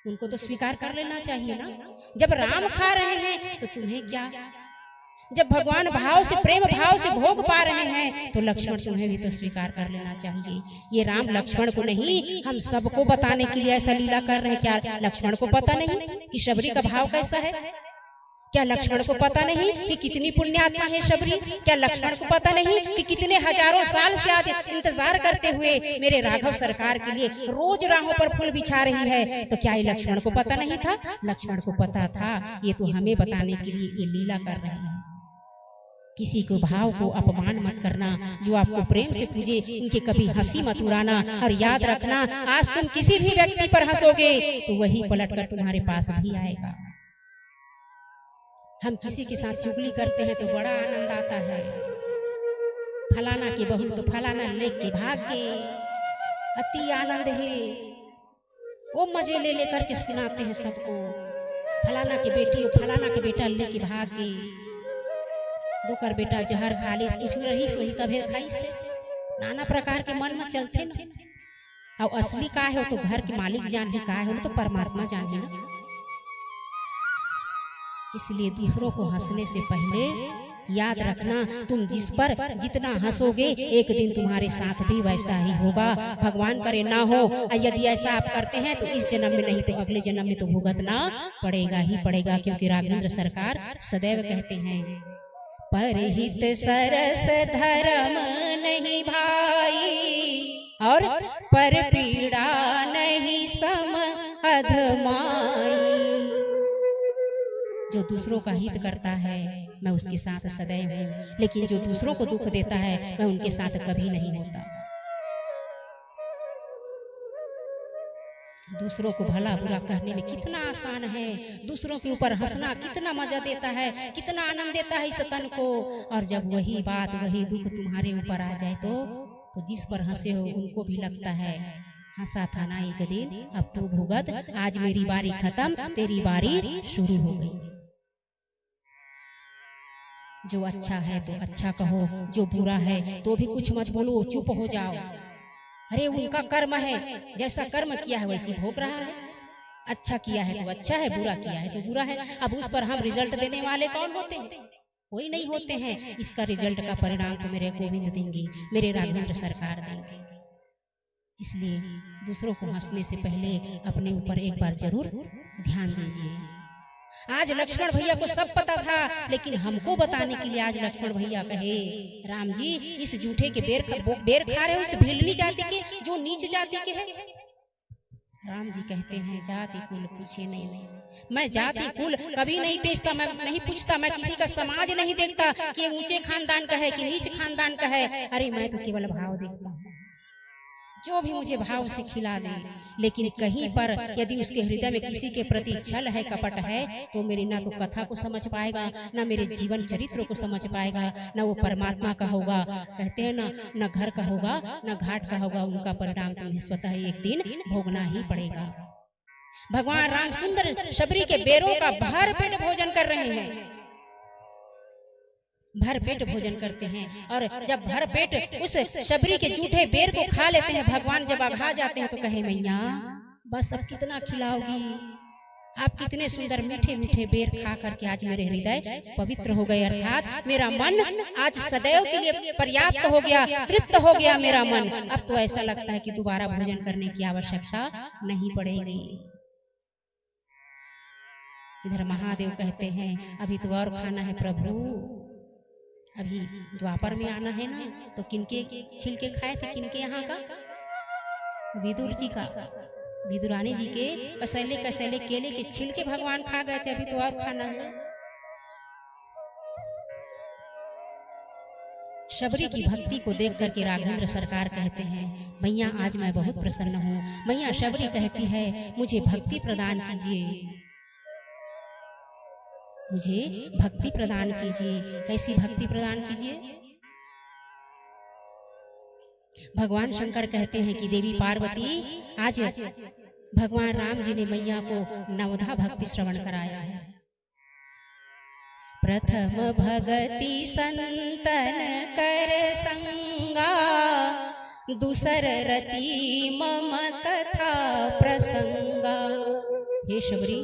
Speaker 3: उनको तो स्वीकार कर लेना चाहिए ना। जब राम खा रहे हैं तो तुम्हें क्या, जब भगवान भाव से प्रेम भाव से भोग पा रहे हैं तो लक्ष्मण तुम्हें भी तो स्वीकार कर लेना चाहिए। ये राम लक्ष्मण को नहीं, हम सबको बताने के लिए ऐसा लीला कर रहे हैं। क्या लक्ष्मण को पता नहीं कि शबरी का भाव कैसा है? क्या लक्ष्मण को पता नहीं कि कितनी पुण्यात्मा है शबरी? क्या लक्ष्मण को पता नहीं कि कितने हजारों साल से आज इंतजार करते हुए मेरे राघव सरकार के लिए रोज राहों पर फूल बिछा रही है? तो क्या ये लक्ष्मण को पता नहीं था? लक्ष्मण को पता था। ये तो हमें बताने के लिए ये लीला कर रहे हैं। किसी को भाव को अपमान मत करना, जो आपको प्रेम से पूजे उनके कभी हंसी मत उड़ाना। और याद रखना, आज तुम किसी भी व्यक्ति पर हंसोगे तो वही पलटकर तुम्हारे पास भी आएगा। हम किसी के साथ चुगली करते हैं तो बड़ा आनंद आता है, फलाना की बहू तो फलाना लेके भाग गए, अति आनंद है, वो मजे ले लेकर के सुनाते हैं सबको। फलाना की बेटी और फलाना के बेटा लेके भाग गए, दोकर बेटा जहर खा ली, कुछ रही सोही कभी खाई से, नाना प्रकार के मन में चलते ना। और असली का है वो तो घर के मालिक जान ही, का है वो तो परमात्मा जान ही ना। इसलिए दूसरों को हंसने से पहले याद रखना, तुम जिस पर जितना हंसोगे एक दिन तुम्हारे साथ भी वैसा ही होगा। भगवान करे ना हो, यदि ऐसा आप करते हैं तो इस जन्म में नहीं तो अगले जन्म में तो भुगतना पड़ेगा ही पड़ेगा। क्योंकि राघवेंद्र सरकार सदैव कहते हैं, परहित सरस धर्म नहीं भाई और पर पीड़ा नहीं सम अधमाई। जो दूसरों का हित करता है मैं उसके साथ सदैव हूँ, लेकिन जो दूसरों को दुख देता है मैं उनके साथ कभी नहीं होता। दूसरों को भला बुरा कहने में कितना आसान है, दूसरों के ऊपर हंसना कितना मजा देता है, कितना आनंद देता है इस तन को। और जब वही बात वही दुख तुम्हारे ऊपर आ जाए तो जिस पर हंसे हो उनको भी लगता है हंसा था ना एक दिन, अब तू भुगत, आज मेरी बारी खत्म, तेरी बारी शुरू हो गई। जो अच्छा है तो अच्छा कहो, जो बुरा है तो भी कुछ मत बोलो, चुप हो जाओ। अरे उनका कर्म है, जैसा कर्म किया है वैसी भोग रहा है। अच्छा किया है तो अच्छा है, बुरा किया है तो बुरा है। अब उस पर हम रिजल्ट देने वाले कौन होते हैं? कोई नहीं होते हैं। इसका रिजल्ट का परिणाम तो मेरे गोविंद देंगे, मेरे राघवेंद्र सरकार देंगे। इसलिए दूसरों को हंसने से पहले अपने ऊपर एक बार जरूर ध्यान दीजिए। आज लक्ष्मण भैया को सब पता था, लेकिन हमको बताने के लिए आज लक्ष्मण भैया कहे, राम जी इस जूठे के बेर खा रहे हो, इस भीलनी जाति के, जो नीच जाति के है। राम जी कहते हैं जाति कुल पूछे नहीं, मैं जाति कुल कभी नहीं पूछता, मैं नहीं पूछता, मैं किसी का समाज नहीं देखता कि ऊंचे खानदान का है कि नीच खानदान का है। अरे मैं तो केवल भाव देखता हूँ, जो भी मुझे भाव से खिला दे। लेकिन कहीं पर यदि उसके हृदय में किसी के प्रति छल है, कपट है, तो मेरी ना तो कथा को समझ पाएगा, ना मेरे जीवन चरित्र को समझ पाएगा, ना वो परमात्मा का होगा। कहते हैं ना घर का होगा ना घाट का होगा, उनका परिणाम तुम्हें स्वतः एक दिन भोगना ही पड़ेगा। भगवान राम सुंदर शबरी के बेरों का भर पेट भोजन कर रहे हैं, भर पेट भोजन करते हैं। और जब भर पेट उस शबरी के जूठे बेर को खा लेते हैं, भगवान जब आघा जाते हैं तो कहे मैया बस अब कितना खिलाओगी, आप कितने सुंदर मीठे मीठे बेर खा करके आज मेरे हृदय पवित्र हो गए, अर्थात मेरा मन आज सदैव के लिए पर्याप्त हो गया, तृप्त हो गया मेरा मन। अब तो ऐसा लगता है कि दोबारा भोजन करने की आवश्यकता नहीं पड़ेगी। इधर महादेव कहते हैं अभी तो और खाना है प्रभु, अभी द्वापर में आना है ना, तो किनके छिलके खाए थे, किनके यहाँ का? विदुर जी का, विदुरानी जी के कसैले कसैले केले के छिलके भगवान खा गए थे, अभी तो और खाना है। शबरी की भक्ति को देख करके राघवेंद्र सरकार कहते हैं मैया आज मैं बहुत प्रसन्न हूँ। मैया शबरी कहती है मुझे भक्ति प्रदान कीजिए, मुझे भक्ति प्रदान कीजिए। कैसी भक्ति प्रदान कीजिए? भगवान शंकर कहते हैं कि देवी पार्वती आज भगवान राम जी ने मैया को नवधा भक्ति श्रवण कराया है। प्रथम भगति संतन कर संगा, दूसर रति मम कथा प्रसंगा। हे शबरी,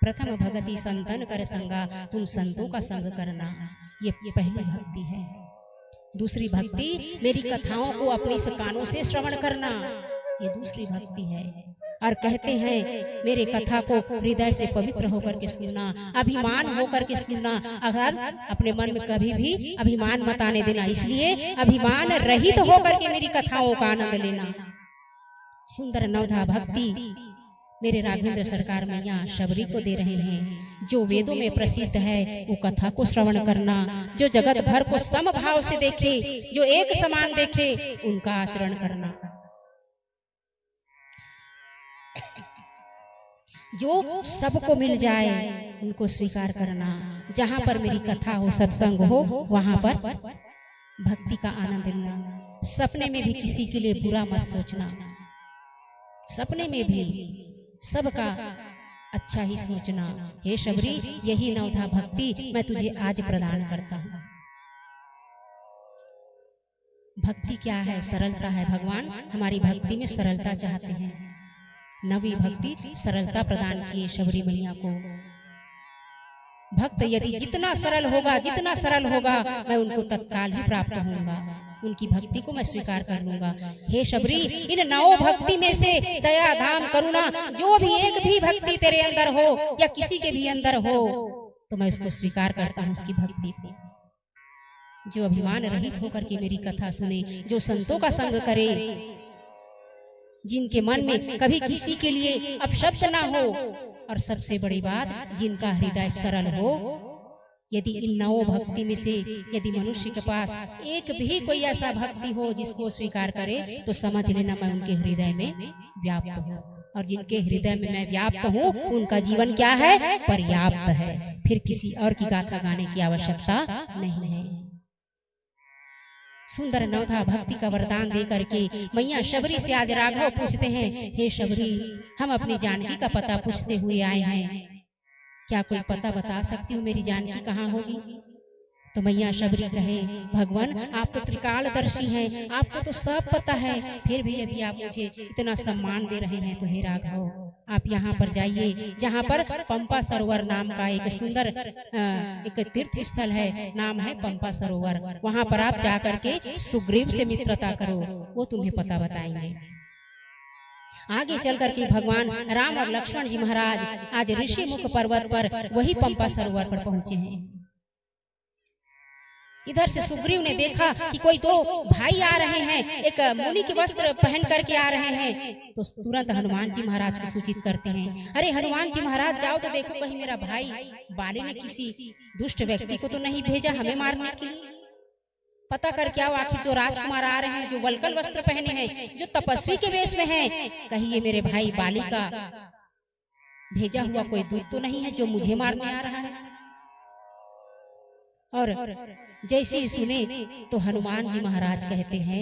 Speaker 3: प्रथम भक्ति संतन कर संगा, तुम संतों का संग करना, ये पहली भक्ति है। दूसरी भक्ति मेरी कथाओं को अपने कानों से श्रवण करना, ये दूसरी भक्ति है। और कहते हैं मेरे कथा को हृदय से पवित्र होकर के सुनना, अभिमान होकर के सुनना। अगर अपने मन में कभी भी अभिमान मत आने देना, इसलिए अभिमान रहित होकर के मेरी कथाओं का आनंद लेना। सुंदर नवधा भक्ति मेरे राघवेंद्र सरकार मैया शबरी को दे रहे हैं। जो वेदों में प्रसिद्ध है वो कथा को श्रवण करना, जो जगत भर को समभाव से देखे, जो एक समान देखे, उनका आचरण करना, जो सबको मिल जाए उनको स्वीकार करना। जहां पर मेरी कथा हो, सत्संग हो, वहां पर भक्ति का आनंद लेना। सपने में भी किसी के लिए बुरा मत सोचना, सपने में भी सबका अच्छा ही सोचना। हे शबरी, यही नवधा भक्ति मैं तुझे आज प्रदान करता हूँ। भक्ति क्या है? सरलता है। भगवान हमारी भक्ति में सरलता चाहते हैं। नवी भक्ति सरलता प्रदान किए शबरी मैया को। भक्त यदि जितना सरल होगा, जितना सरल होगा, मैं उनको तत्काल ही प्राप्त होऊंगा, उनकी भक्ति को मैं स्वीकार कर लूंगा। हे शबरी, इन 9 भक्ति में से दया, धाम, करुणा, जो भी एक भी भक्ति तेरे अंदर हो या किसी के भी अंदर हो, तो मैं उसको स्वीकार करता हूँ, उसकी भक्ति को। जो अभिमान रहित होकर के मेरी कथा सुने, जो संतों का संग करे, जिनके मन में कभी किसी के लिए अपशब्द ना हो, और सबसे बड़ी बात जिनका हृदय सरल हो। यदि इन 9 भक्ति में से यदि मनुष्य के पास एक भी कोई ऐसा भक्ति हो जिसको स्वीकार करे, तो समझ लेना मैं उनके हृदय में व्याप्त हूँ। और जिनके हृदय में मैं व्याप्त हूँ उनका जीवन क्या है? पर्याप्त है। फिर किसी और की गाथा गाने की आवश्यकता नहीं है। सुंदर नवधा भक्ति का वरदान दे करके मैया शबरी से आज राघव पूछते हैं, हे शबरी, हम अपनी जानकी का पता पूछते हुए आए हैं, क्या कोई पता बता सकती हूँ मेरी जानकी कहाँ होगी? तो मैया शबरी कहे, भगवान आप तो त्रिकालदर्शी हैं, आपको तो सब पता है, फिर भी यदि आप मुझे इतना सम्मान दे रहे हैं तो हे राघव आप यहाँ पर जाइए जहाँ पर पंपा सरोवर नाम का एक सुंदर एक तीर्थ स्थल है, नाम है पंपा सरोवर। वहाँ पर आप जा करके सुग्रीव से मित्रता करो, वो तुम्हें पता बताएंगे। आगे चल करके भगवान राम और लक्ष्मण जी महाराज आज ऋषिमुख पर्वत पर वही पंपा सरोवर पर पहुंचे हैं। इधर से सुग्रीव ने देखा कि कोई दो भाई आ रहे हैं, एक मुनि के वस्त्र पहन करके आ रहे हैं, तो तुरंत हनुमान जी महाराज को सूचित करते हैं, अरे हनुमान जी महाराज जाओ तो देखो कहीं मेरा भाई बाली ने किसी दुष्ट व्यक्ति को तो नहीं भेजा हमें मारने के लिए। पता करके आओ आखिर जो राजकुमार आ रहे हैं, जो वल्कल वस्त्र पहने हैं, जो तपस्वी के वेश में हैं, कहीं ये मेरे भाई बाली का भेजा हुआ कोई दूत तो नहीं है जो मुझे मारने आ रहा है। और जैसे ही सुने तो हनुमान जी महाराज कहते हैं,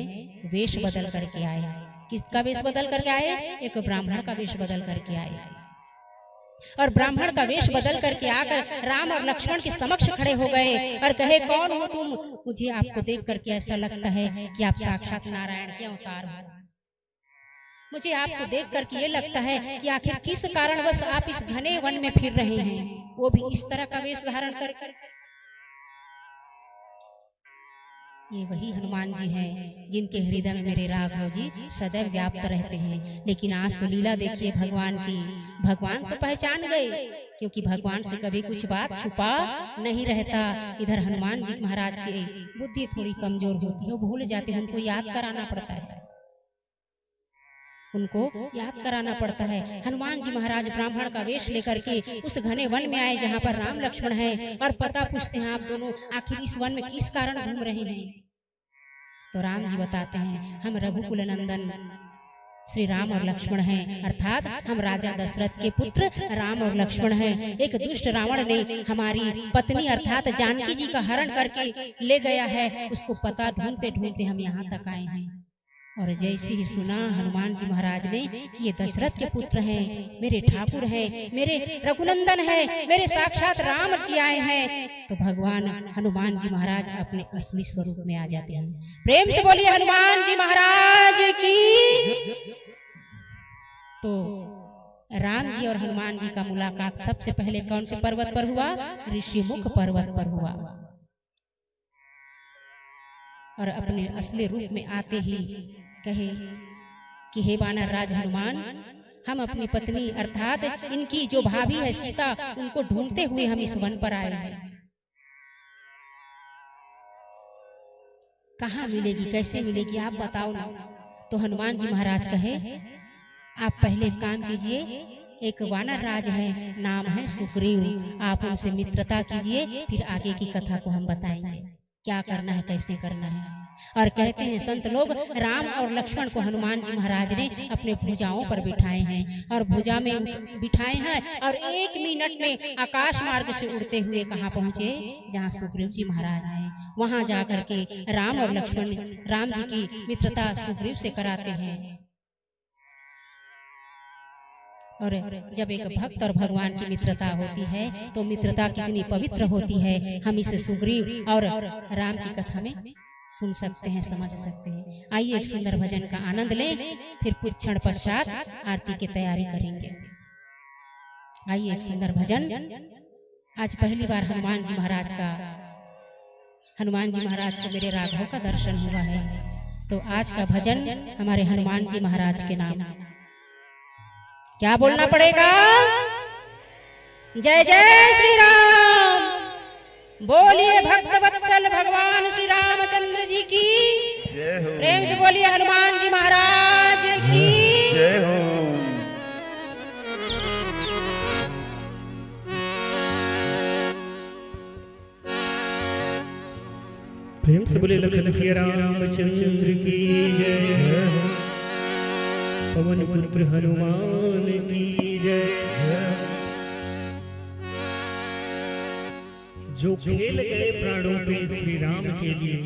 Speaker 3: वेश बदल करके आए। किसका वेश बदल करके आए? एक ब्राह्मण का वेश बदल करके आए। और ब्राह्मण का वेश बदल करके आकर राम और लक्ष्मण के समक्ष खड़े हो गए और कहे, कौन हो तुम? मुझे आपको देख करके ऐसा लगता है कि आप साक्षात नारायण के अवतार हो। मुझे आपको देख करके ये लगता है कि आखिर किस कारणवश आप इस घने वन में फिर रहे हैं, वो भी इस तरह का वेश धारण कर। ये वही हनुमान जी हैं जिनके हृदय में मेरे राघव जी सदैव व्याप्त रहते हैं। लेकिन आज तो लीला देखिए भगवान की, भगवान तो पहचान गए, क्योंकि भगवान से कभी कुछ बात छुपा नहीं रहता। इधर हनुमान जी महाराज की बुद्धि थोड़ी कमजोर होती है, वो भूल जाते हैं, उनको याद कराना पड़ता है, उनको याद कराना पड़ता है। हनुमान जी महाराज ब्राह्मण का वेश लेकर के उस घने वन में आए जहाँ पर राम लक्ष्मण है, और पता पूछते हैं, आप दोनों आखिर इस वन में किस कारण घूम रहे हैं? तो राम जी बताते हैं, हम रघुकुल नंदन श्री राम और लक्ष्मण हैं, अर्थात हम राजा दशरथ के पुत्र राम और लक्ष्मण हैं। एक दुष्ट रावण ने हमारी पत्नी अर्थात जानकी जी का हरण करके ले गया है, उसको पता ढूंढते ढूंढते हम यहाँ तक आए हैं। और जैसे ही सुना हनुमान जी महाराज ने कि ये दशरथ के पुत्र हैं, मेरे ठाकुर हैं, मेरे रघुनंदन हैं, मेरे साक्षात राम जी आए हैं, तो भगवान हनुमान जी महाराज अपने असली स्वरूप में आ जाते हैं। प्रेम से बोलिए हनुमान जी महाराज की। तो राम जी और हनुमान जी का मुलाकात सबसे पहले कौन से पर्वत पर हुआ? ऋषिमुख पर्वत पर हुआ। और अपने असली रूप में आते ही कहे कि हे वानर राज हनुमान, हम अपनी पत्नी अर्थात इनकी जो भाभी है सीता, उनको ढूंढते हुए हम इस वन पर आए हैं। कहाँ मिलेगी, कैसे मिलेगी, आप बताओ ना। तो हनुमान जी महाराज कहे, आप पहले काम कीजिए, एक वानर राज है, नाम है सुग्रीव, आप उनसे मित्रता कीजिए, फिर आगे की कथा को हम बताएंगे क्या करना है, कैसे करना है। और कहते हैं संत लोग, राम और लक्ष्मण को हनुमान जी महाराज ने अपने भुजाओं पर बिठाए हैं, और भुजा में बिठाए हैं, और 1 मिनट में आकाश मार्ग से उड़ते हुए कहाँ पहुँचे? जहाँ सुग्रीव जी महाराज हैं। वहां जाकर के राम और लक्ष्मण राम जी की मित्रता सुग्रीव से कराते हैं। और जब एक भक्त और भगवान की मित्रता होती है तो मित्रता कितनी पवित्र होती है, हम इसे सुग्रीव और राम की कथा में सुन सकते हैं, समझ सकते हैं। आइए एक सुंदर भजन का आनंद लें, फिर कुछ क्षण पश्चात आरती की तैयारी करेंगे। आइए एक सुंदर भजन। आज पहली बार हनुमान जी महाराज को मेरे राघव का दर्शन हुआ है, तो आज का भजन हमारे हनुमान जी महाराज के नाम। क्या बोलना पड़ेगा? जय जय श्री राम। बोलिए भक्त वत्सल भगवान श्री रामचंद्र जी की
Speaker 2: जय हो।
Speaker 3: प्रेम से बोलिए हनुमान जी महाराज की
Speaker 2: जय हो।
Speaker 1: प्रेम से बोलिए लखन सिया रामचंद्र की जय। पवन पुत्र हनुमान की जय। जो खेल गए प्राणों पे श्री राम के लिए,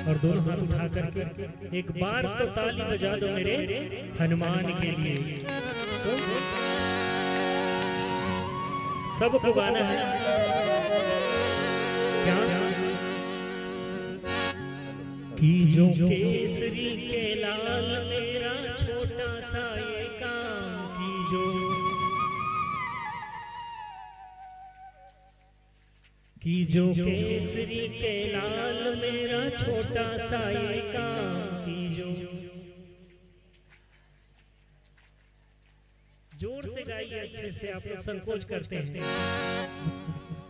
Speaker 1: और दोनों हाथ उठा कर एक बार तो ताली बजा दो मेरे हनुमान के लिए। तो सबको गाना है क्या कि जो केसरी के लाल मेरा छोटा सा ये काम कि जो केसरी के लाल मेरा छोटा सा ये काम की जो। जोर से गाइए अच्छे से, आप लोग संकोच करते हैं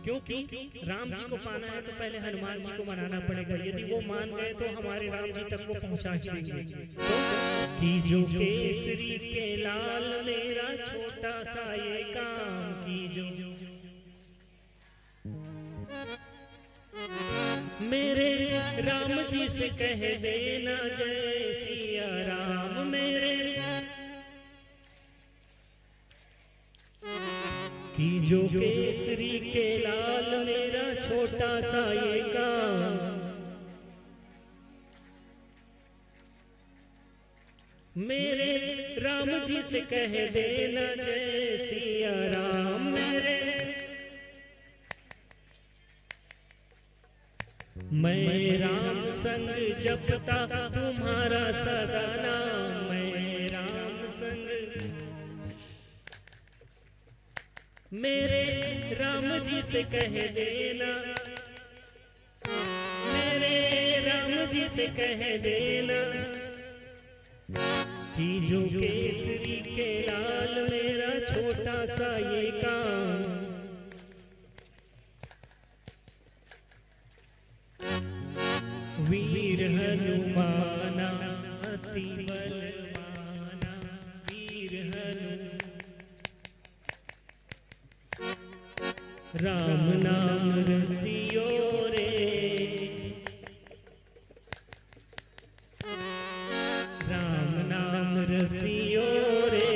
Speaker 1: क्योंकि राम जी को पाना है तो पहले हनुमान जी को मनाना पड़ेगा। यदि वो मान गए तो हमारे राम जी तक वो पहुंचा ही देंगे। कि जो केसरी के लाल मेरा छोटा सा ये काम की जो। मेरे राम जी से कह देना जय सिया राम मेरे। कि जो केसरी के लाल मेरा छोटा सा ये काम। मेरे राम जी से कह देना जय सिया राम मेरे। मैं राम संग जपता तुम्हारा सदा नाम। मैं राम संग मेरे राम जी से कह देना। मेरे राम जी से कह देना कि जो केसरी के लाल मेरा छोटा सा ये काम। वीर हनुमाना अति बलवाना। वीर राम नाम रसियो रे। राम नाम रसियो रे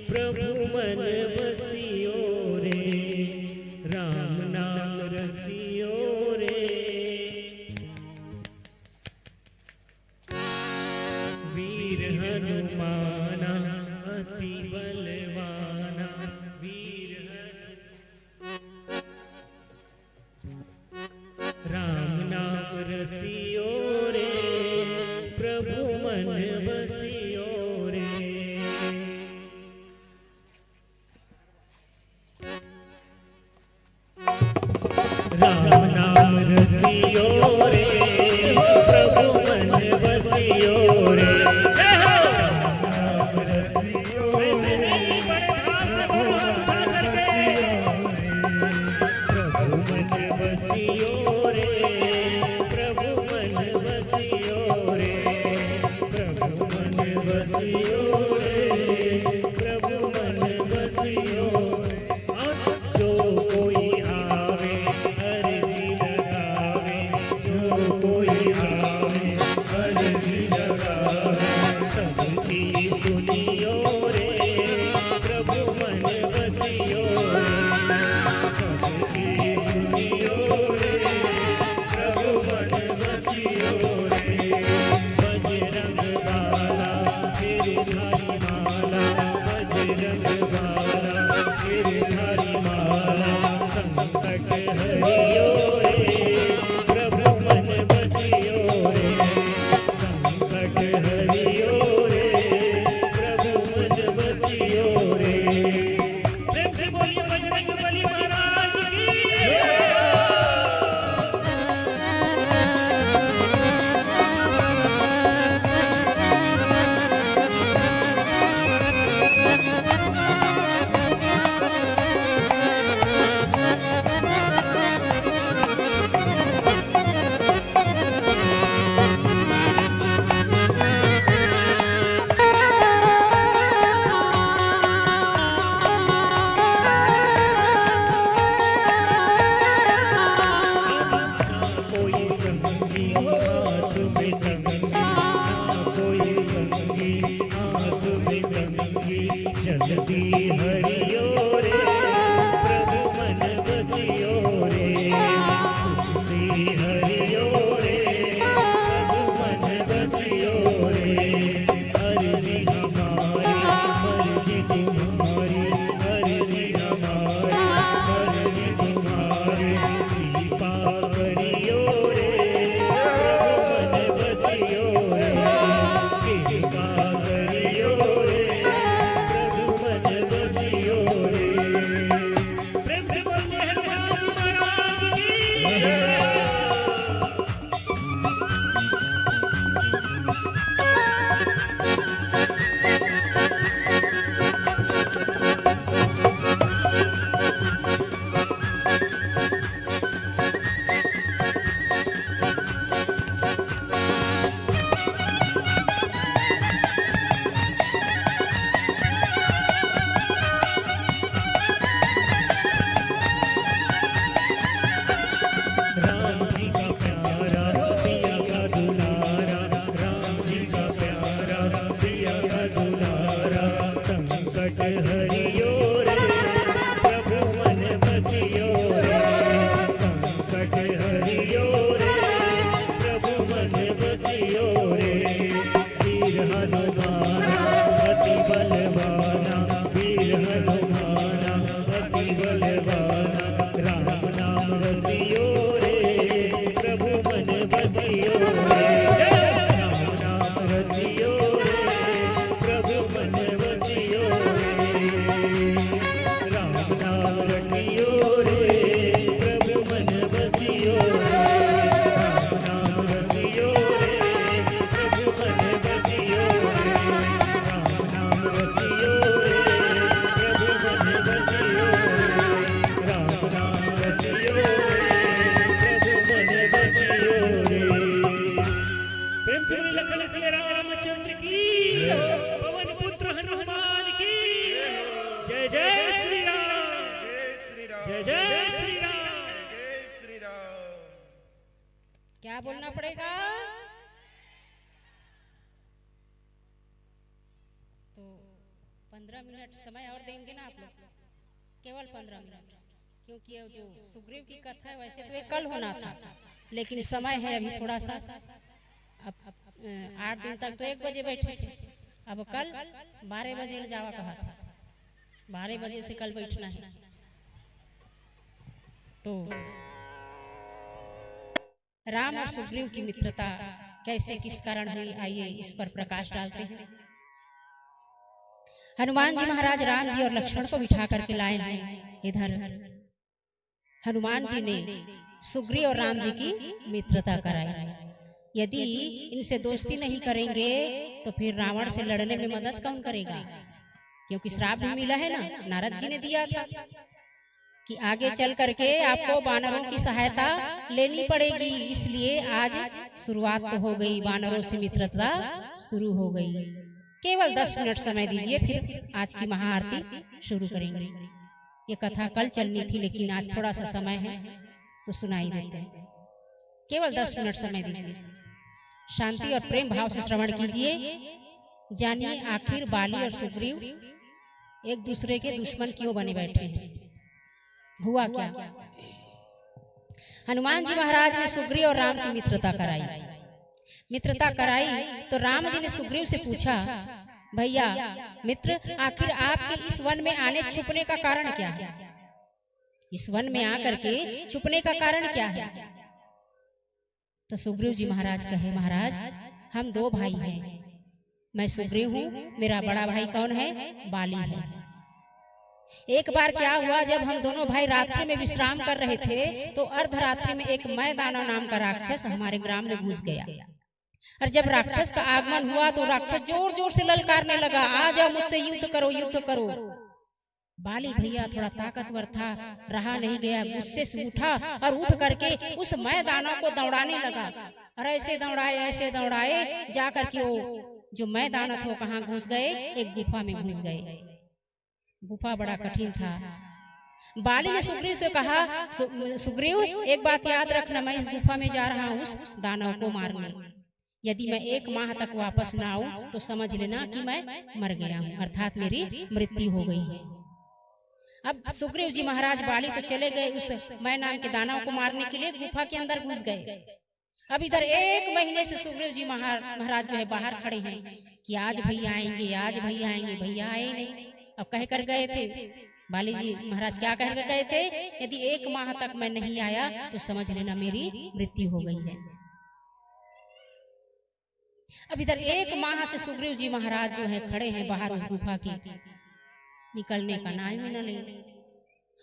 Speaker 1: प्रभु मन बसियो रे। राम नाम रसियो रे। वीर हनुमाना अति बलवाना। वीर राम नाम रसियो रे प्रभु मन बसियो रे। राम नाम रसियो रे प्रभु मन बसियो रे। जो कोई आवे अर्जी लगावे
Speaker 3: क्या बोलना पड़ेगा? तो 15 मिनट समय और देंगे ना आप लोग, केवल 15 मिनट, क्योंकि ये जो सुग्रीव की कथा है वैसे तो ये कल होना था, लेकिन समय है अभी थोड़ा सा, अब 8 दिन तक तो 1 बजे बैठे थे, अब कल 12 बजे जावा कहा था, 12 बजे से कल बैठना है। तो राम और सुग्रीव की मित्रता कैसे किस कारण हुई, आइए इस पर प्रकाश डालते हैं। हनुमान जी महाराज राम जी और लक्ष्मण को बिठा करके लाए हैं इधर। हनुमान जी ने सुग्रीव और राम जी की मित्रता कराई। यदि इनसे दोस्ती नहीं करेंगे तो फिर रावण से लड़ने में मदद कौन करेगा, क्योंकि श्राप भी मिला है ना, नारद जी ने दिया था कि आगे चल करके आपको वानरों की सहायता लेनी पड़ेगी, इसलिए आज शुरुआत तो हो गई, वानरों से मित्रता शुरू हो गई। केवल 10 मिनट समय दीजिए, फिर आज की महाआरती शुरू करेंगे। ये कथा कल चलनी थी, लेकिन आज थोड़ा सा समय है तो सुनाई देते हैं। केवल 10 मिनट समय दीजिए, शांति और प्रेम भाव से श्रवण कीजिए। जानिए आखिर बाली और सुग्रीव एक दूसरे के दुश्मन क्यों बने बैठे हैं, हुआ क्या। हनुमान जी महाराज ने सुग्रीव और राम की मित्रता कराई तो राम जी ने सुग्रीव से पूछा, भैया मित्र, आखिर आपके इस वन में आने छुपने का कारण क्या है, इस वन में आकर के छुपने का कारण क्या है। तो सुग्रीव जी महाराज कहे, महाराज हम 2 भाई हैं, मैं सुग्रीव हूँ, मेरा बड़ा भाई कौन है, बाली है। एक बार क्या हुआ, जब हम दोनों भाई रात्रि में विश्राम कर रहे थे तो अर्धरात्रि में एक मैदाना नाम का राक्षस हमारे ग्राम में घुस गया, और जब राक्षस का आगमन हुआ तो राक्षस जोर जोर से ललकारने लगा, आ जाओ मुझसे युद्ध करो, युद्ध करो। बाली भैया थोड़ा ताकतवर था, रहा नहीं गया, गुस्से से उठा और उठ करके उस मैदाना को दौड़ाने लगा, और ऐसे दौड़ाए जा करके वो जो मैदाना था वो कहाँ घुस गए, एक गुफा में घुस गए। गुफा बड़ा कठिन था। बाली ने सुग्रीव से कहा, सुग्रीव एक बात याद रखना, मैं इस गुफा में जा रहा हूँ उस दानव को मारने, यदि मैं 1 माह तक वापस ना आऊं तो समझ लेना कि मैं मर गया हूँ, अर्थात मेरी मृत्यु हो गई है। अब सुग्रीव जी महाराज बाली तो चले गए उस मैं नाम के दानव को मारने के लिए, गुफा के अंदर घुस गए। अब इधर 1 महीने से सुग्रीव जी महाराज जो है बाहर खड़े हैं कि आज भैया आएंगे, आज भैया आएंगे, भैया आए नहीं। अब कह कर गए थे बाली जी महाराज, क्या कह कर गए थे, यदि 1 माह तक मैं नहीं आया तो समझ लेना मेरी मृत्यु हो गई है। अब इधर 1 माह से सुग्रीव जी महाराज जो है खड़े हैं बाहर उस गुफा की, निकलने का नाम ही न ले।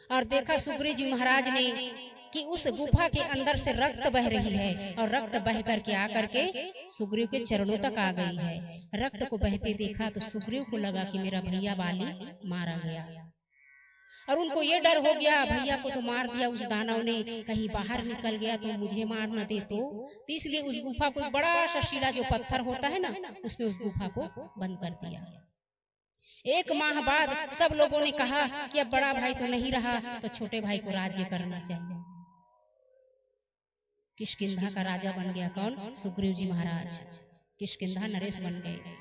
Speaker 3: और देखा सुग्रीव जी महाराज ने कि उस गुफा के अंदर से रक्त बह रही है और रक्त बह करके आकर के सुग्रीव के चरणों तक आ गई है। रक्त को बहते देखा तो सुग्रीव को लगा कि मेरा भैया बाली मारा गया, और उनको ये डर हो गया भैया को तो मार दिया उस दानव ने, कहीं बाहर निकल गया तो मुझे मार न दे। तो इसलिए उस गुफा को बड़ा सा शिला जो पत्थर होता है ना, उसमें उस गुफा को बंद कर दिया। 1 माह बाद सब लोगों ने कहा कि अब बड़ा भाई तो नहीं रहा तो छोटे भाई को राज्य करना चाहिए। किष्किंधा का राजा बन गया कौन, सुग्रीव जी महाराज। किष्किंधा नरेश बन गए।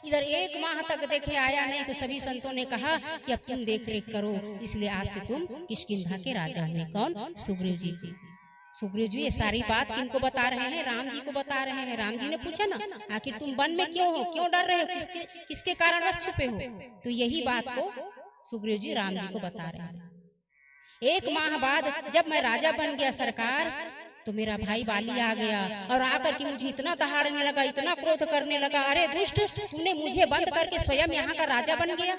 Speaker 3: इधर 1 माह तक देखे आया नहीं तो सभी संतों ने कहा कि अब तुम देख रेख करो, इसलिए आज से तुम किष्किंधा के राजा हुए। कौन, सुग्रीव जी। सुग्रीव जी ये सारी बात किनको बता रहे हैं, राम जी को बता रहे हैं। राम जी ने पूछा ना आखिर तुम वन में क्यों हो, क्यों डर रहे हो, किसके कारणवश छुपे हो। तो यही बात को सुग्रीव जी राम जी को बता रहे हैं। 1 माह बाद जब मैं राजा बन गया सरकार, तो मेरा भाई बाली आ गया और आकर के मुझे इतना दहाड़ने लगा, इतना क्रोध करने लगा, अरे दुष्ट, तूने मुझे बंद करके स्वयं यहाँ का राजा बन गया,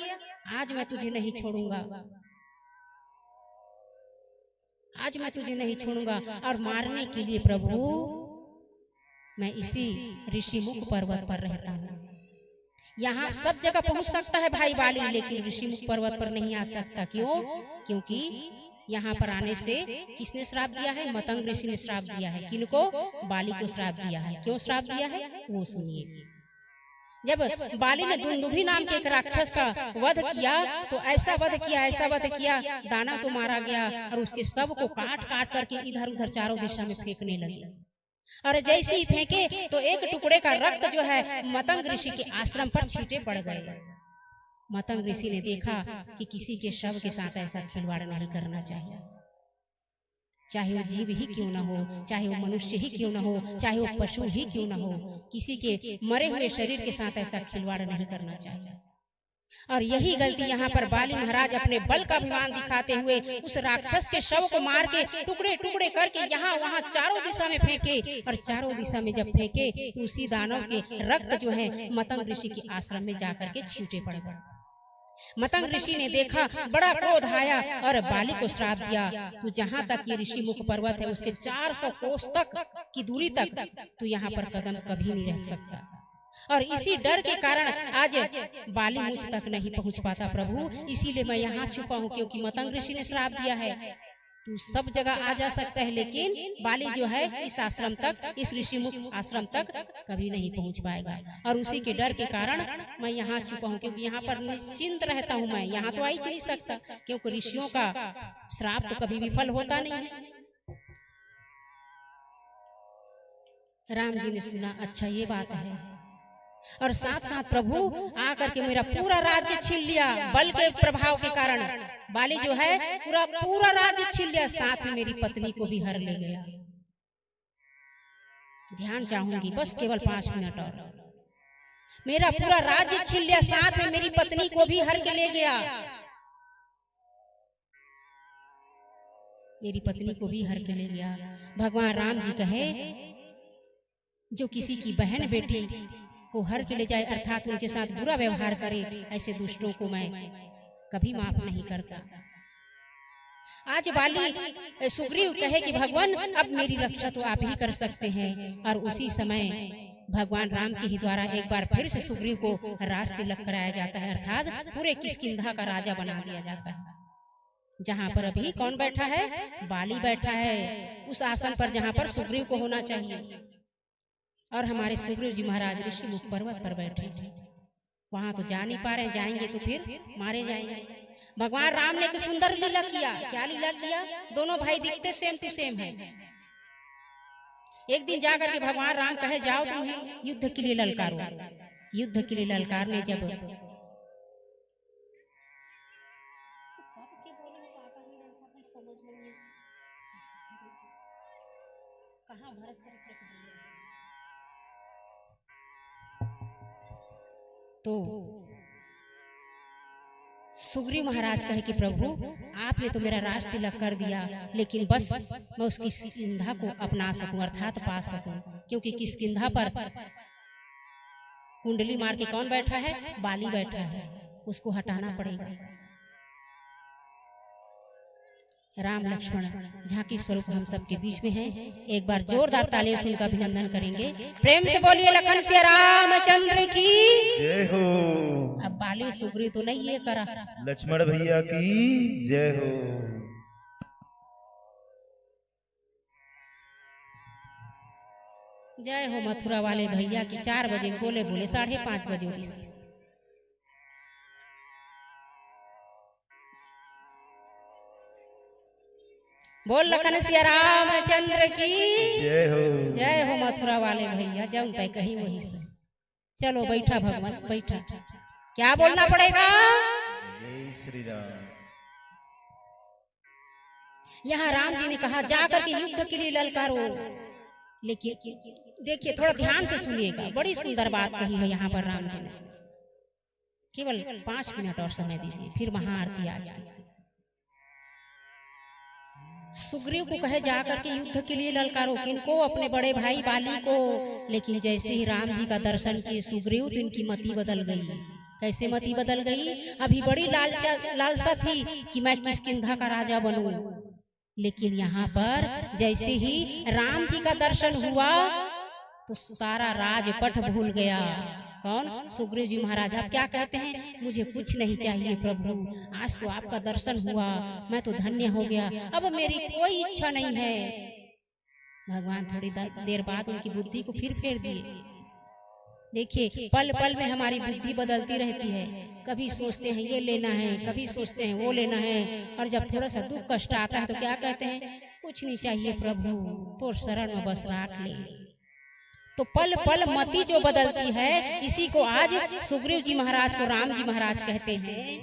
Speaker 3: आज मैं तुझे नहीं छोड़ूंगा, आज मैं तुझे नहीं छोड़ूंगा। और मारने के लिए प्रभु मैं इसी ऋषिमुख पर्वत पर रहता हूँ। यहाँ सब जगह पहुंच सकता है भाई बाली, लेकिन ऋषिमुख पर्वत पर नहीं आ सकता। क्यों? क्योंकि यहाँ पर आने से किसने श्राप दिया है, मतंग ऋषि ने श्राप दिया है। किनको? बाली को श्राप दिया है। क्यों श्राप दिया है वो सुनिए। जब बाली ने दुंदुभी नाम के एक राक्षस का वध किया तो ऐसा वध किया, ऐसा वध किया, दाना तो मारा गया और उसके सब को काट काट करके इधर उधर चारों दिशा में फेंकने लगे। और जैसे ही फेंके तो एक टुकड़े का रक्त जो है मतंग ऋषि के आश्रम पर छींटे पड़ गए। मतंग ऋषि ने देखा कि किसी के शव के साथ ऐसा खिलवाड़ नहीं करना चाहिए, चाहे वो जीव ही क्यों न हो, चाहे वो मनुष्य ही क्यों न हो, चाहे वो पशु ही क्यों न हो, किसी के मरे हुए शरीर के साथ ऐसा खिलवाड़ नहीं करना चाहिए। और यही गलती यहाँ पर बाली महाराज अपने बल का अभिमान दिखाते हुए उस राक्षस के शव को मार के टुकड़े टुकड़े करके यहाँ वहाँ चारों दिशा में फेंके। और चारों दिशा में जब फेंके तो उसी दानव के रक्त जो है मतंग ऋषि के आश्रम में जाकर के छींटे पड़ गए। मतंग ऋषि ने देखा, बड़ा क्रोध आया और बाली को श्राप दिया, तो जहाँ तक ये ऋषि मुख पर्वत है उसके 400 कोस तक की दूरी तक तो यहाँ पर कदम कभी नहीं रह सकता। और इसी डर के कारण आज बाली मुझ तक नहीं पहुँच पाता प्रभु, इसीलिए मैं यहाँ छुपा हूँ, क्योंकि मतंग ऋषि ने श्राप दिया है। तू सब जगह आ जा सकता है, लेकिन बाली जो है इस आश्रम तक, इस ऋषि मुख आश्रम तक कभी नहीं पहुंच पाएगा। और उसी के डर के कारण मैं यहाँ छुपा हूँ, क्योंकि यहाँ पर निश्चिंत रहता हूँ। मैं यहाँ तो आ ही नहीं सकता, क्योंकि ऋषियों का श्राप तो कभी विफल होता नहीं है। राम जी ने सुना, अच्छा ये बात है, और साथ साथ प्रभु आकर के मेरा पूरा राज्य छीन लिया। बल के प्रभाव के कारण बाली जो है पूरा राज्य छीन लिया, साथ में मेरी पत्नी को भी हर ले गया। ध्यान चाहूंगी बस केवल 5 मिनट और। मेरा पूरा राज्य छीन लिया, साथ में मेरी पत्नी को भी हर के ले गया। मेरी पत्नी को भी हर के ले गया। भगवान राम जी कहे, जो किसी की बहन बेटी को हर के ले जाए, अर्थात उनके साथ बुरा व्यवहार करे, ऐसे दुष्टों को मैं कभी माफ नहीं करता। आज बाली सुग्रीव कहे कि भगवान अब मेरी रक्षा तो आप ही कर सकते हैं। और उसी समय भगवान राम के ही द्वारा एक बार फिर से सुग्रीव को राज तिलक कराया जाता है, अर्थात पूरे किष्किंधा का राजा बना दिया जाता है। जहाँ पर अभी कौन बैठा है? बाली बैठा है, उस आसन पर जहाँ पर सुग्रीव को होना चाहिए। और हमारे सुग्रीव जी महाराज ऋषि मुख पर्वत पर बैठे, वहां तो जा नहीं पा रहे, जाएंगे तो फिर मारे जाएंगे। भगवान राम ने एक सुंदर लीला किया। क्या लीला किया? दोनों भाई दिखते सेम टू सेम है। एक दिन जाकर के भगवान राम कहे, जाओ तुम्हें युद्ध के लिए ललकारो। युद्ध के लिए ललकारने जब कहाँ भरत चरित्र के दिए? तो सुग्रीव महाराज कहे कि प्रभु आपने तो मेरा राज तिलक कर दिया, लेकिन बस मैं उसकी किष्किंधा को अपना सकूं अर्थात पा सकूं, क्योंकि किष्किंधा पर कुंडली मार के कौन बैठा है? बाली बैठा है, उसको हटाना पड़ेगा। राम लक्ष्मण झांकी स्वरूप हम सबके बीच में हैं। एक बार जोरदार तालियों से उनका अभिनंदन करेंगे। प्रेम से बोलिए लखन से रामचंद्र की
Speaker 2: जय हो।
Speaker 3: अब बाली सुग्रीव तो नहीं ये करा,
Speaker 2: लक्ष्मण भैया की जय हो।
Speaker 3: जय हो मथुरा वाले भैया की। 4 बजे बोले बोले 5:30 बजे उड़ी। बोल लखन सिया रामचंद्र की
Speaker 2: जय हो।
Speaker 3: जय हो मथुरा वाले भैया। जब तय कही वही से। चलो बैठा भगवान बैठा। क्या बोलना पड़ेगा?
Speaker 2: जय श्री राम।
Speaker 3: यहाँ राम जी ने कहा जाकर के युद्ध के लिए ललकारो, लेकिन देखिए थोड़ा ध्यान से सुनिएगा, बड़ी सुंदर बात कही है यहाँ पर राम जी ने। केवल 5 मिनट और समय दीजिए, फिर महाआरती आ जाएगी। सुग्रीव को कहे जाकर के युद्ध के लिए ललकारो, किनको? अपने बड़े भाई बाली को। लेकिन जैसे ही राम जी का दर्शन किए सुग्रीव, तो इनकी मति बदल गई। कैसे मति बदल गई? अभी बड़ी लालसा थी कि मैं किष्किंधा का राजा बनूं, लेकिन यहाँ पर जैसे ही राम जी का दर्शन हुआ तो सारा राजपट भूल गया। कौन? सुग्रीव जी महाराज। आप क्या कहते हैं? मुझे कुछ नहीं चाहिए प्रभु, आज तो आपका दर्शन हुआ, मैं तो धन्य हो गया, अब मेरी कोई इच्छा नहीं है। भगवान थोड़ी देर बाद उनकी बुद्धि को फिर फेर दिए। देखिए पल पल में हमारी बुद्धि बदलती रहती है। कभी सोचते हैं ये लेना है, कभी सोचते हैं वो लेना है, और जब थोड़ा सा दुख कष्ट आता है तो क्या कहते हैं? कुछ नहीं चाहिए प्रभु, तो शरण में बस राख ले। तो पल पल मति जो बदलती है, इसी को आज सुग्रीव जी महाराज को राम जी महाराज कहते हैं।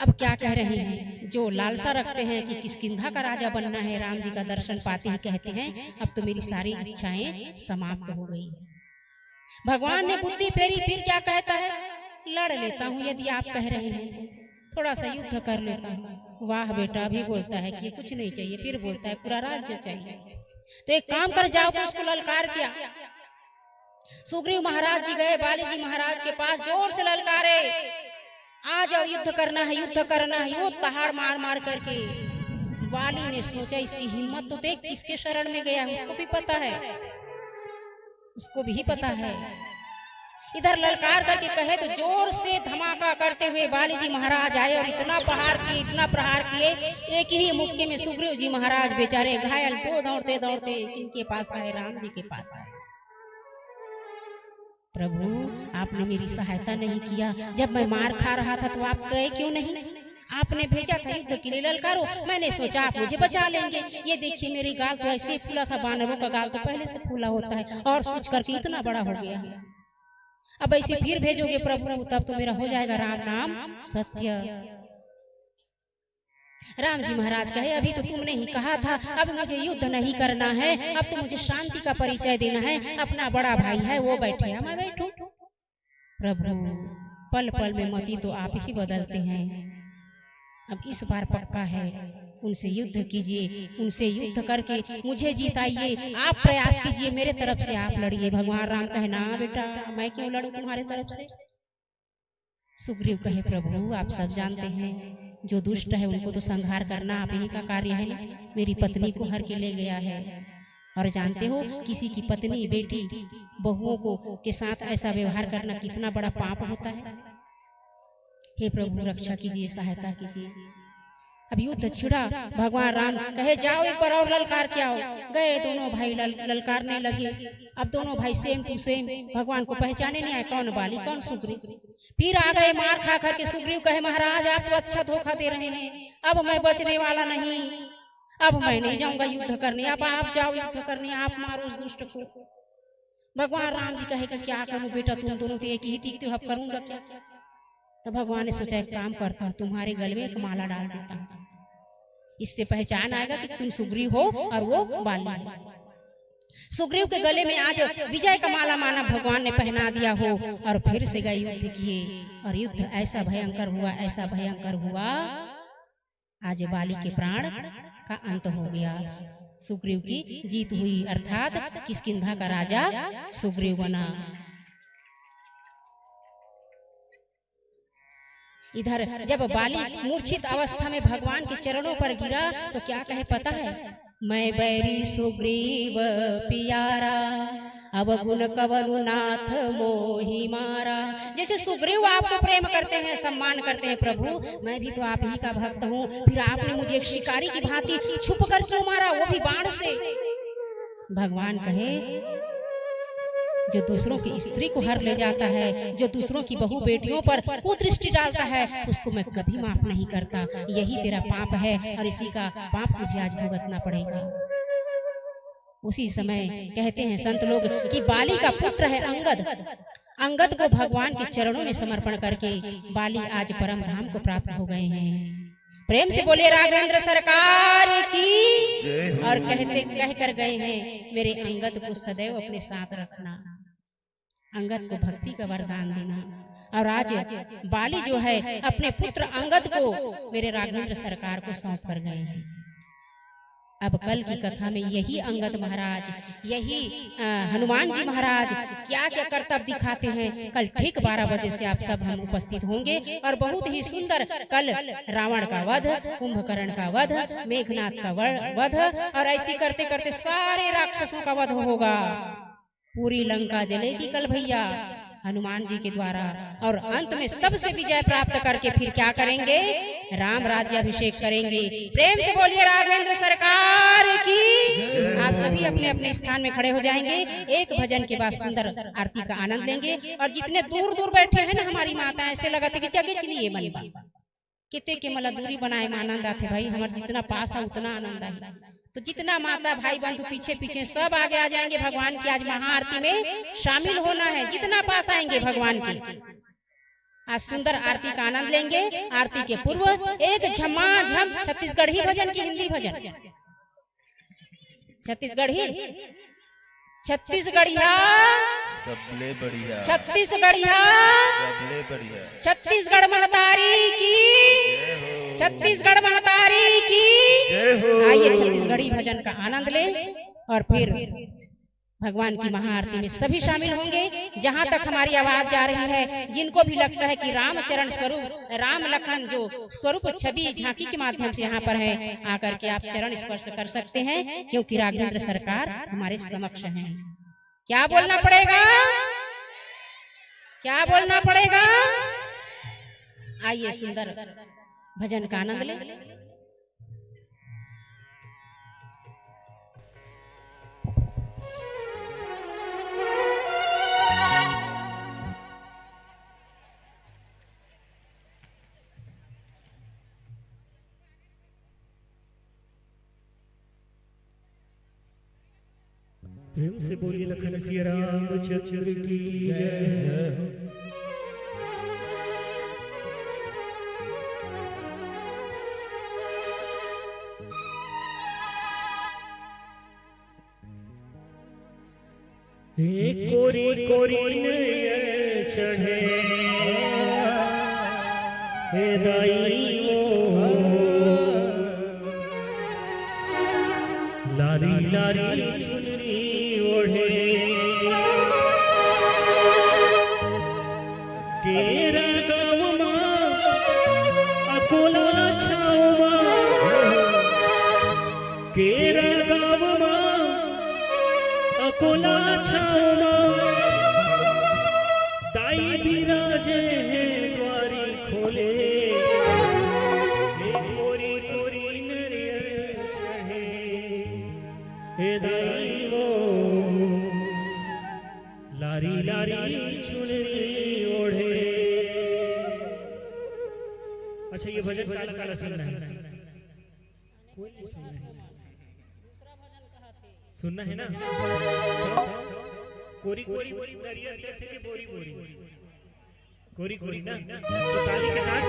Speaker 3: अब क्या कह रहे हैं? जो लालसा रखते हैं कि किष्किंधा का राजा बनना है, राम जी का दर्शन पाते ही कहते हैं अब तो मेरी सारी इच्छाएं समाप्त हो गई। भगवान ने बुद्धि फेरी, फिर क्या कहता है? लड़ लेता हूँ यदि आप कह रहे हैं, थोड़ा सा युद्ध कर लेता हूँ। वाह बेटा, अभी बोलता है कि कुछ नहीं चाहिए, फिर बोलता है पूरा राज्य चाहिए। तो एक काम कर जाओ, तो उसको ललकार किया। सुग्रीव महाराज जी गए बाली जी महाराज के पास, जोर से ललकारे, आ जाओ युद्ध करना है, युद्ध करना है। वो तहाड़ मार मार करके बाली ने सोचा इसकी हिम्मत तो देख, किसके शरण में गया, उसको भी पता है, उसको भी पता है। इधर ललकार करके कहे तो जोर से धमाका करते हुए बाली जी महाराज आए और इतना प्रहार किए, इतना प्रहार किए, एक ही मुक्के में सुग्रीव जी महाराज बेचारे घायल, तो दौड़ते दौड़ते इनके पास आए, राम जी के पास आए। प्रभु आपने मेरी सहायता नहीं किया, जब मैं मार खा रहा था तो आप गए क्यों नहीं? आपने भेजा था युद्ध के लिए ललकारो, मैंने सोचा आप मुझे बचा लेंगे। ये देखिए मेरी गाल तो ऐसे फूला था, बानरों का गाल तो पहले से फूला होता है, और सोच करके इतना बड़ा हो गया। अब ऐसे फिर भेजोगे प्रभु, तब तो मेरा हो जाएगा राम नाम सत्य। राम जी महाराज कहे अभी तो तुमने ही कहा था, अब मुझे युद्ध नहीं करना है, अब तो मुझे शांति का परिचय देना है। अपना बड़ा भाई है वो बैठे, मैं बैठूं? प्रभु पल पल में मति तो आप ही बदलते हैं। अब इस बार पक्का है, उनसे युद्ध कीजिए, उनसे युद्ध करके मुझे जीताइए। आप प्रयास कीजिए, मेरे तरफ से आप लड़िए। भगवान राम कहे ना बेटा, मैं क्यों लड़ूं तुम्हारे तरफ से? सुग्रीव कहे प्रभु आप सब जानते हैं, जो दुष्ट है उनको तो संहार करना आप ही का कार्य है ना। मेरी पत्नी को हर के ले गया है, और जानते हो किसी की पत्नी बेटी बहुओं को के साथ ऐसा व्यवहार करना कितना बड़ा पाप होता है। हे प्रभु रक्षा कीजिए, सहायता कीजिए। अब युद्ध छिड़ा, भगवान राम कहे जाओ एक बार और ललकार के आओ। गए दोनों भाई ललकारने लगे। अब दोनों भाई सेम टू सेम, भगवान को पहचाने नहीं आए कौन बाली कौन सुग्रीव। फिर आ गए मार खा करके। सुग्रीव कहे महाराज आप तो अच्छा धोखा दे रहे हैं, अब मैं बचने वाला नहीं, अब मैं नहीं जाऊंगा युद्ध करने, अब आप जाओ युद्ध करने, आप मारो उस दुष्ट को। भगवान राम जी कहेगा क्या करूं बेटा, तुम दोनों तो एक ही दिखते हो, अब करूंगा क्या? तो भगवान ने सोचा एक काम करता हूं, तुम्हारे गले में एक माला डाल देता हूं, इससे पहचान आएगा कि तुम सुग्रीव हो और वो बाली है। सुग्रीव के गले में आज विजय का माला माना भगवान ने पहना दिया हो और फिर से गए युद्ध किए और युद्ध ऐसा भयंकर हुआ, ऐसा भयंकर हुआ, आज बाली के प्राण का अंत हो गया। सुग्रीव की जीत हुई, अर्थात किष्किंधा का राजा सुग्रीव बना। इधर जब बाली मूर्छित अवस्था में भगवान के चरणों पर गिरा तो क्या कहे पता है? मैं बैरी सुग्रीव पियारा, अब गुण कवनु नाथ मोहि मारा। जैसे सुग्रीव आपको प्रेम करते हैं, सम्मान करते हैं प्रभु, मैं भी तो आप ही का भक्त हूँ, फिर आपने मुझे एक शिकारी की भांति छुप कर क्यों मारा, वो भी बाण से? भगवान कहे जो दूसरों की स्त्री को हर ले जाता है, जो दूसरों की बहू बेटियों पर कुदृष्टि डालता है, उसको मैं कभी माफ नहीं करता। यही तेरा पाप है और इसी का पाप तुझे आज भुगतना पड़ेगा। उसी समय कहते हैं संत लोग कि बाली का पुत्र है अंगद। अंगद को भगवान के चरणों में समर्पण करके बाली आज परम धाम को प्राप्त हो गए हैं। प्रेम से बोले राघवेंद्र सरकार की। और कह कर गए हैं मेरे अंगद को सदैव अपने साथ रखना, अंगद को भक्ति का वरदान देना। और आज बाली जो है अपने पुत्र अंगद को मेरे राघवेंद्र सरकार को सौंप कर गए हैं। अब कल की कथा में यही अंगद महाराज, यही हनुमान जी महाराज क्या क्या करतब दिखाते हैं। कल ठीक 12 बजे से आप सब हम उपस्थित होंगे और बहुत ही सुंदर कल रावण का वध, कुंभकर्ण का वध, मेघनाथ का वध और ऐसी करते करते सारे राक्षसों का वध होगा। पूरी लंका जलेगी कल भैया हनुमान जी के द्वारा। और अंत में सबसे विजय प्राप्त करके फिर क्या करेंगे? राम राज्याभिषेक करेंगे। प्रेम से बोलिए राघवेंद्र सरकार की। आप सभी अपने अपने स्थान में खड़े हो जाएंगे। एक भजन के बाद सुंदर आरती का आनंद लेंगे। और जितने दूर दूर बैठे हैं ना हमारी माता, ऐसे लगा था कि जगह चलिए मन कितने के मतलब दूरी बनाए में आनंद आते भाई। हमारे जितना पास है उतना आनंद है। तो जितना माता भाई बंधु पीछे पीछे सब आगे आ जाएंगे। भगवान की आज महाआरती में शामिल होना है। जितना पास आएंगे भगवान के आज सुंदर आरती का आनंद लेंगे। आरती के पूर्व एक झमाझम छत्तीसगढ़ी भजन की हिंदी भजन, छत्तीसगढ़िया
Speaker 2: सबले बढ़िया,
Speaker 3: छत्तीसगढ़िया
Speaker 2: सबले बढ़िया,
Speaker 3: छत्तीसगढ़ महतारी की, छत्तीसगढ़ महतारी की। आइए छत्तीसगढ़ी भजन का आनंद लें और फिर भगवान की महाआरती में सभी शामिल होंगे। जहां तक हमारी आवाज जा रही है, जिनको भी लगता है कि रामचरण स्वरूप, राम लखन जो स्वरूप छवि झांकी के माध्यम से यहाँ पर है, आकर के आप चरण स्पर्श कर सकते हैं, क्योंकि राघवेंद्र सरकार हमारे समक्ष हैं। क्या बोलना पड़ेगा? क्या बोलना पड़ेगा? आइए सुंदर भजन का आनंद लें।
Speaker 1: प्रेम से बोलिए लखन सिया रामचंद्र की जय। कोरी कोरी नयन चढ़े हे दाई लारी लारी चुनरी ओढ़े केरा गाँव माँ अकोला छाव केरा गाँव माँ अकोला छाव दाई बिराजे हैं द्वारी खोले कोरी कोरी नरियर चढ़े हे दाई वो लारी लारी चुनरी ओढ़े। अच्छा ये भजन काला काला सुनना है, सुनना है ना? कोरी कोरी नरियर चढ़ते के बोरी बोरी कोरी कोरी ना, तो ताली के साथ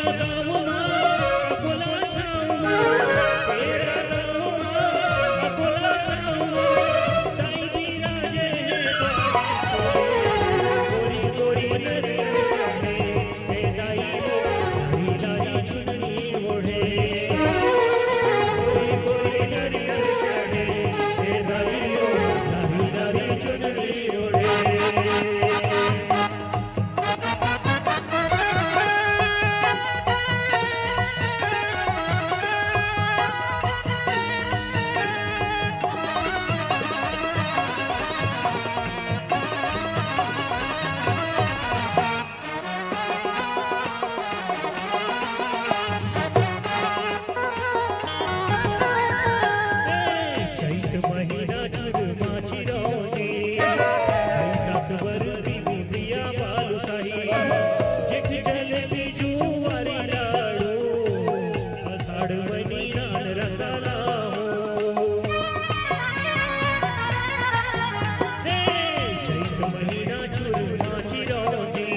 Speaker 1: तेरा गाँव माँ अकोला छाँव माँ, तेरा गाँव माँ अकोला छाँव माँ, दाई बिराजे गोरी गोरी नरियर चढ़े, हे दाई वो लाली लाली चुनरी ओढ़े, गोरी गोरी नरियर चढ़े, हे दाई वो लाली लाली चुनरी ओढ़े। चैत महीना चुरमा चिरौनी, ऐसा सवर बिबिया बालुशाही, जेठ जलेबी जुवारी लाडू, आषाढ़ महीना रसला हो। चैत महीना चुरमा चिरौनी,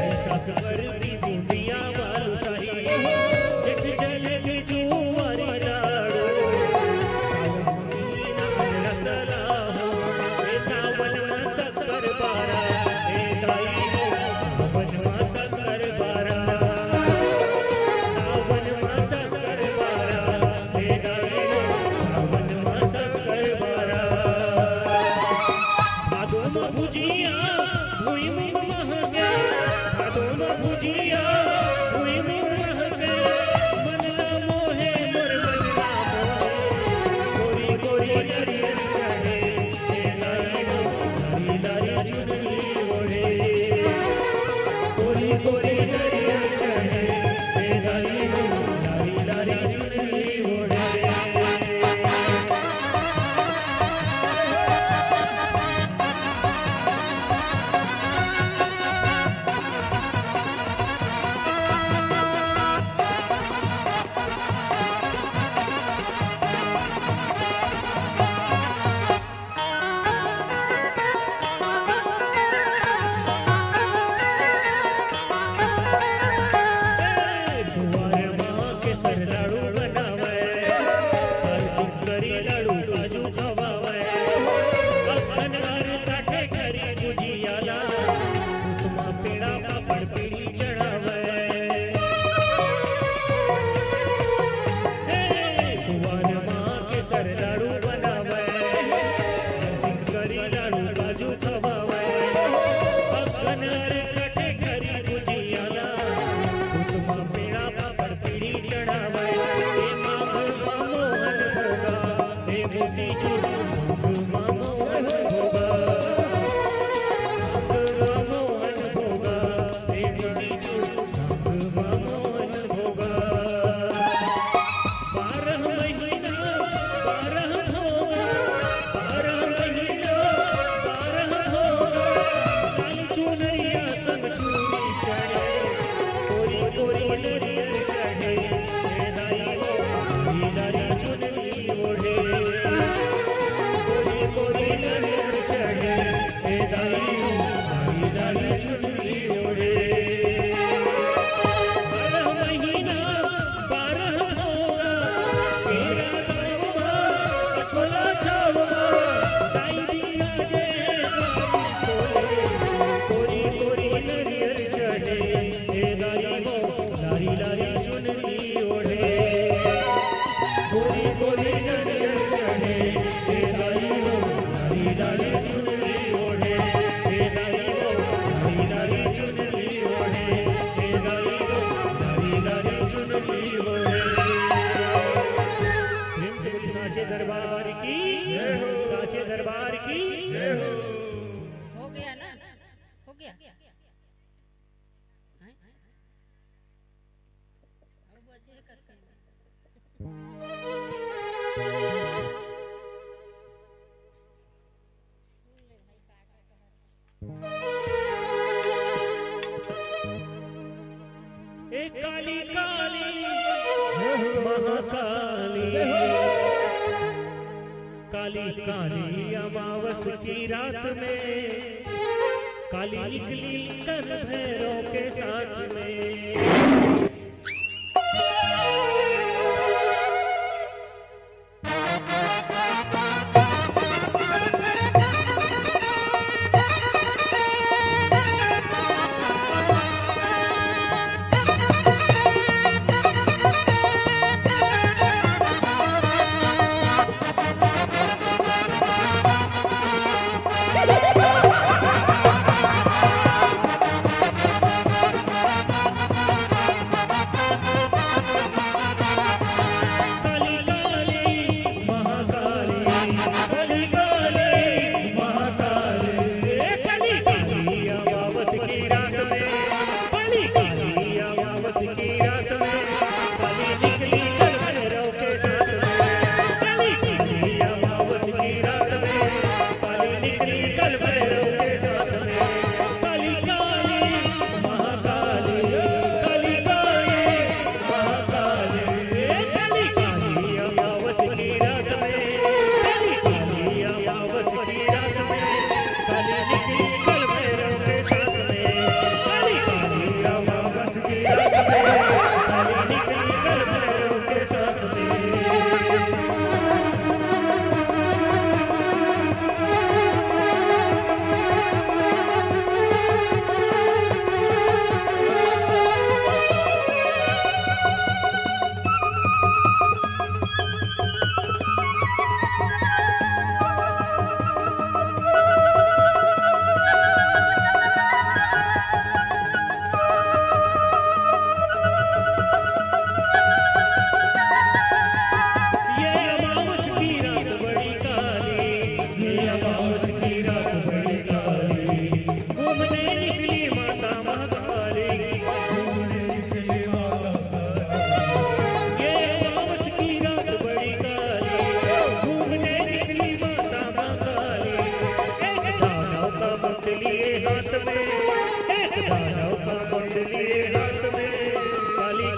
Speaker 1: ऐसा सवर बिबिया बालुशाही, जेठ जलेबी जुवारी लाडू, सावन में शक्कर बारा, हे दाई हो सावन में शक्कर बारा, सावन में शक्कर बारा, हे दाई हो सावन में शक्कर बारा। भादो में भुजिया भुई मुँह महके, भादो में भुजिया भुई मुँह महके, मनला मोहे मोर मनला मोहे, गोरी गोरी नरियर चढ़े, हे दाई हो लाली लाली चुनरी ओढ़े, गोरी गोरी नरियर चढ़े, हे दाई हो लाली लाली चुनरी ओढ़े। कुंवर माँ के सर लाडू बनावे, कार्तिक करी लाडू काजू खवावे, अखन हर साठे करी गुजियाला, कुसुमा पेड़ा पापड़ पीड़ी चढ़ावे। कुंवर माँ के सर लाडू बनावे, कार्तिक करी लाडू काजू खवावे, अखन हर साठे करी गुजियाला, कुसुमा पेड़ा पापड़ पीड़ी चढ़ावे। हे माघ मोहन भोगा, हे मोती चूर माघ मोहन भोगा, माघ मोहन भोगा, हे मोती चूर माघ मोहन भोगा। 12 महीना 12 भोगा, 12 महीना 12 भोगा, लाल चुनरिया संग चूड़ी चढ़े, गोरी गोरी नरियर चढ़े, हे दाई हो लाली लाली चुनरी ओढ़े, गोरी गोरी नरियर चढ़े, हे दाई हो लाली लाली चुनरी ओढ़े। 12 महीना 12 भोगा, तेरा गाँव माँ अकोला छाँव माँ, दाई बिराजे गोरी गोरी नरियर चढ़े, हे दाई हो लाली लाली चुनरी ओढ़े, गोरी गोरी नरियर चढ़े, हे दाई हो लाली लाली चुनरी ओढ़े, हे दाई हो लाली लाली चुनरी ओढ़े, हे दाई हो लाली लाली चुनरी ओढ़े। प्रेम से बोली साचे दरबार की, साचे दरबार की।
Speaker 3: हो गया ना, हो गया। हैं? अब बचे करते हैं। सुन ले भाई काका
Speaker 1: ए काली काली महाकाली, काली काली अमावस की रात में, काली निकली कल भैरव के साथ में।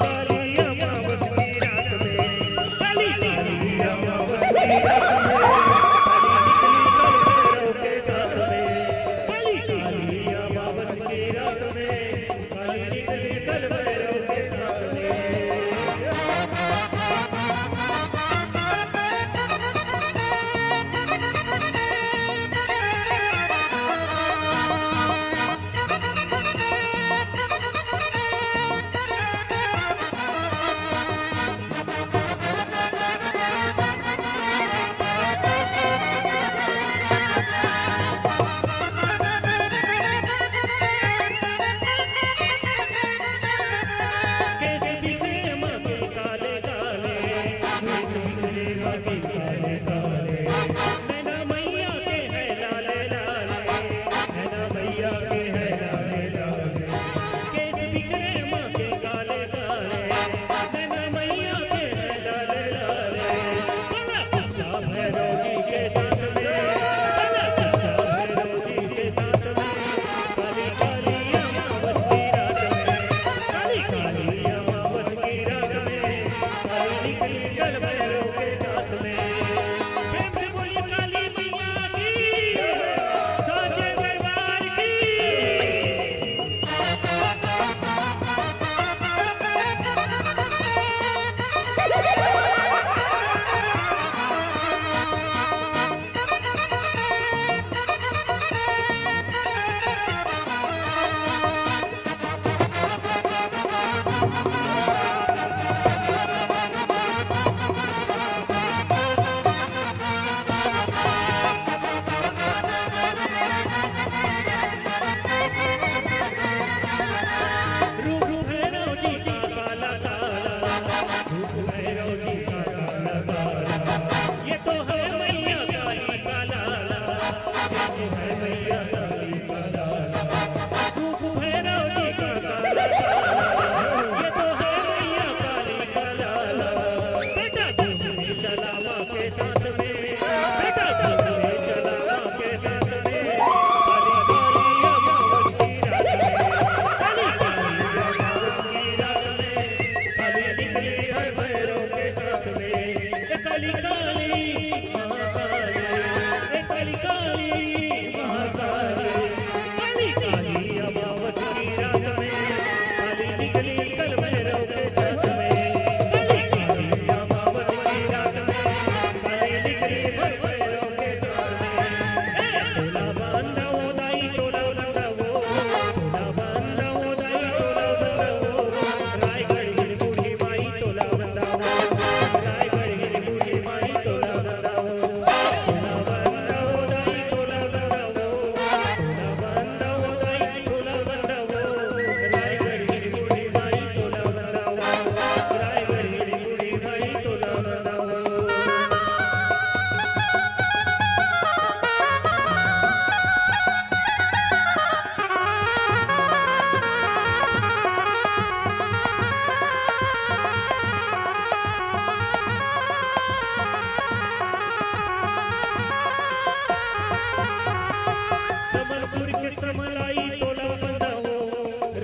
Speaker 1: काली अमावस की रात में, काली काली अमावस की रात में, काली निकली कल भैरव के साथ में, काली काली अमावस की रात में, काली निकली कल भैरव के साथ में।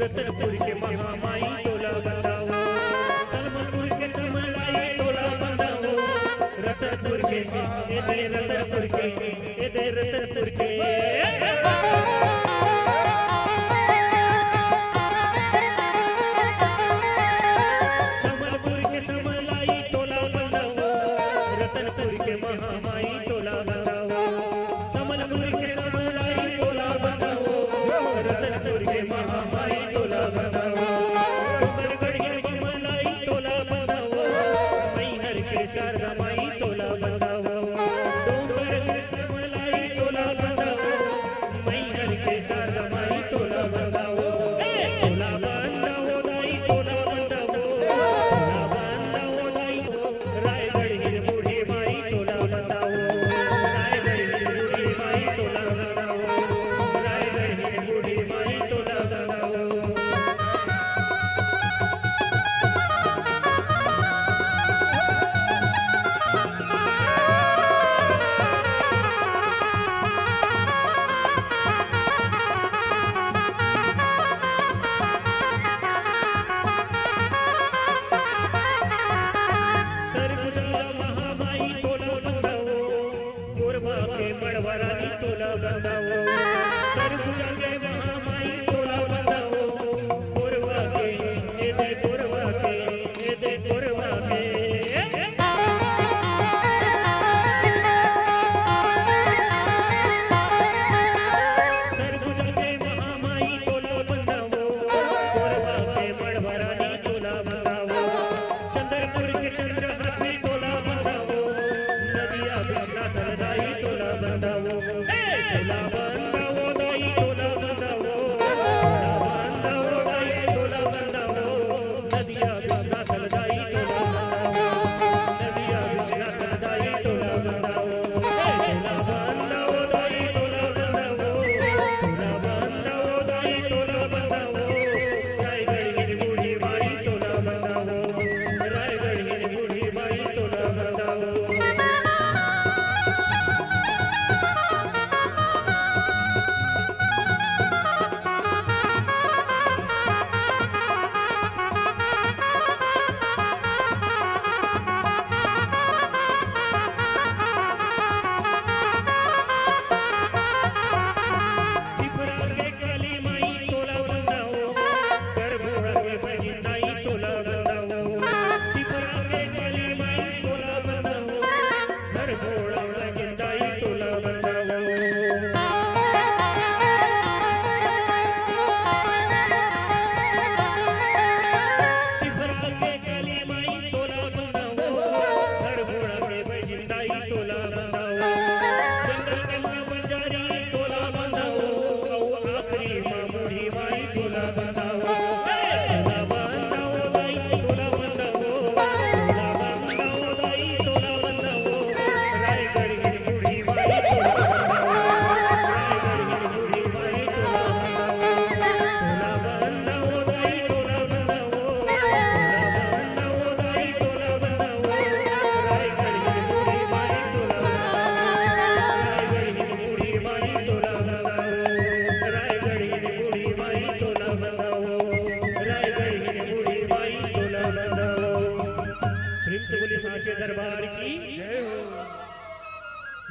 Speaker 1: रतनपुर के महामाई टोला बताओ, सलमपुर के समलाई टोला बताओ, रतनपुर के रतनपुर के रतनपुर के समलपुर के समलाई टोला बताओ, रतनपुर के महामाई टोला बताओ, समलपुर के समलाई टोला बताओ, रतनपुर के महामाई टोला बताओ, डोंगरगढ़ के मलाई टोला बताओ, मैहर के शारदा माई टोला बताओ, डोंगरगढ़ के मलाई टोला बताओ, मैहर के शारदा माई टोला बताओ, टोला बताओ दाई टोला बताओ, टोला बताओ दाई रायगढ़ हिर बूढ़ी माई टोला बताओ, रायगढ़ हिर बूढ़ी माई टोला बताओ, रायगढ़ हिर बूढ़ी माई टोला बताओ। बंधाओ सर्व जगे महामाई तोला बंधाओ कोरवा के ए दे कोरवा के ए दे कोरवा के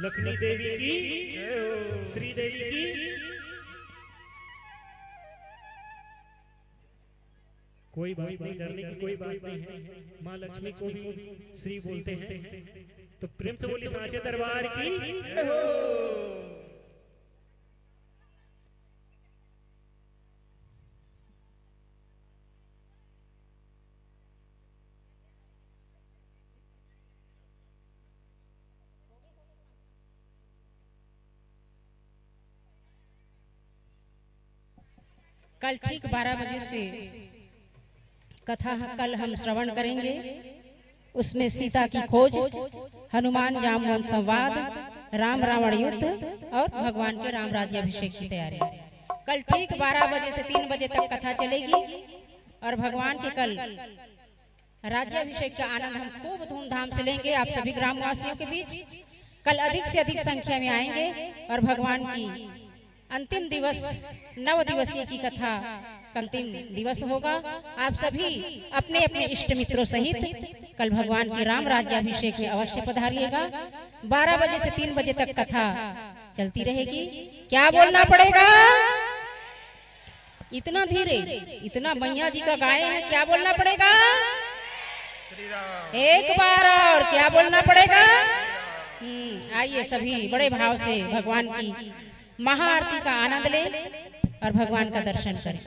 Speaker 1: लक्ष्मी देवी की श्री देवी की कोई बात नहीं, डरने की कोई बात नहीं है। माँ लक्ष्मी को भी श्री बोलते हैं, तो प्रेम से बोली सांचे दरबार की।
Speaker 3: कल ठीक 12 बजे से कथा कल हम श्रवण करेंगे। उसमें सीता की खोज, हनुमान जामवन संवाद, राम रावण युद्ध और भगवान के राम राज्याभिषेक की तैयारी। कल ठीक 12 बजे से 3 बजे तक कथा चलेगी और भगवान के कल राज्याभिषेक का आनंद हम खूब धूमधाम से लेंगे आप सभी ग्रामवासियों के बीच। कल अधिक से अधिक संख्या में आएंगे और भगवान की अंतिम दिवस 9 दिवसीय की कथा का अंतिम दिवस होगा। आप सभी अपने अपने इष्ट मित्रों सहित कल भगवान के राम राज्याभिषेक में अवश्य पधारिएगा। 12 बजे से 3 बजे तक कथा चलती रहेगी। क्या बोलना पड़ेगा? इतना धीरे, इतना मैया जी का गाए हैं, क्या बोलना पड़ेगा? एक बार और क्या बोलना पड़ेगा? आइए सभी बड़े भाव से भगवान की महाआरती का आनंद लें और भगवान का दर्शन करें।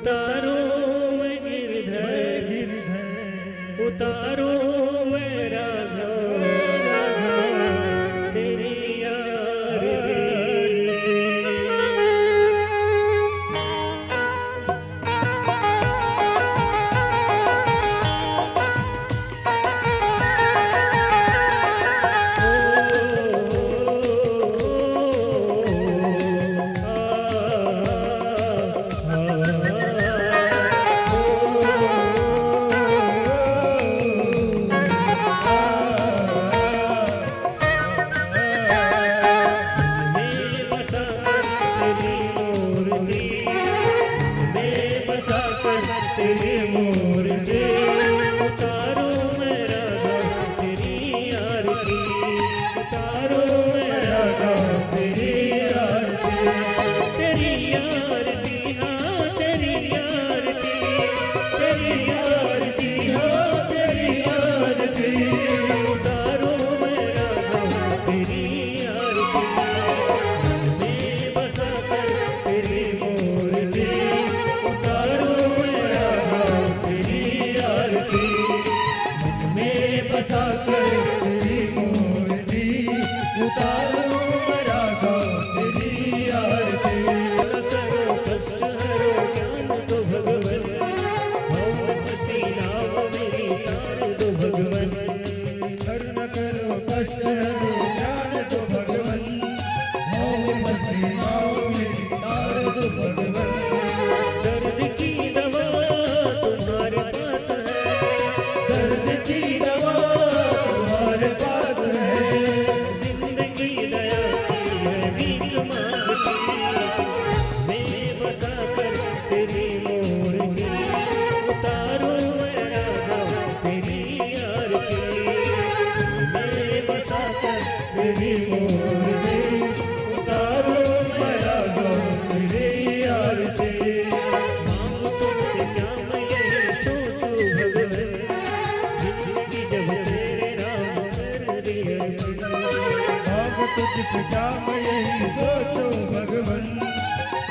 Speaker 1: उतारो मैं गिरधर, उतारो मैं राघव, तेरी आरती।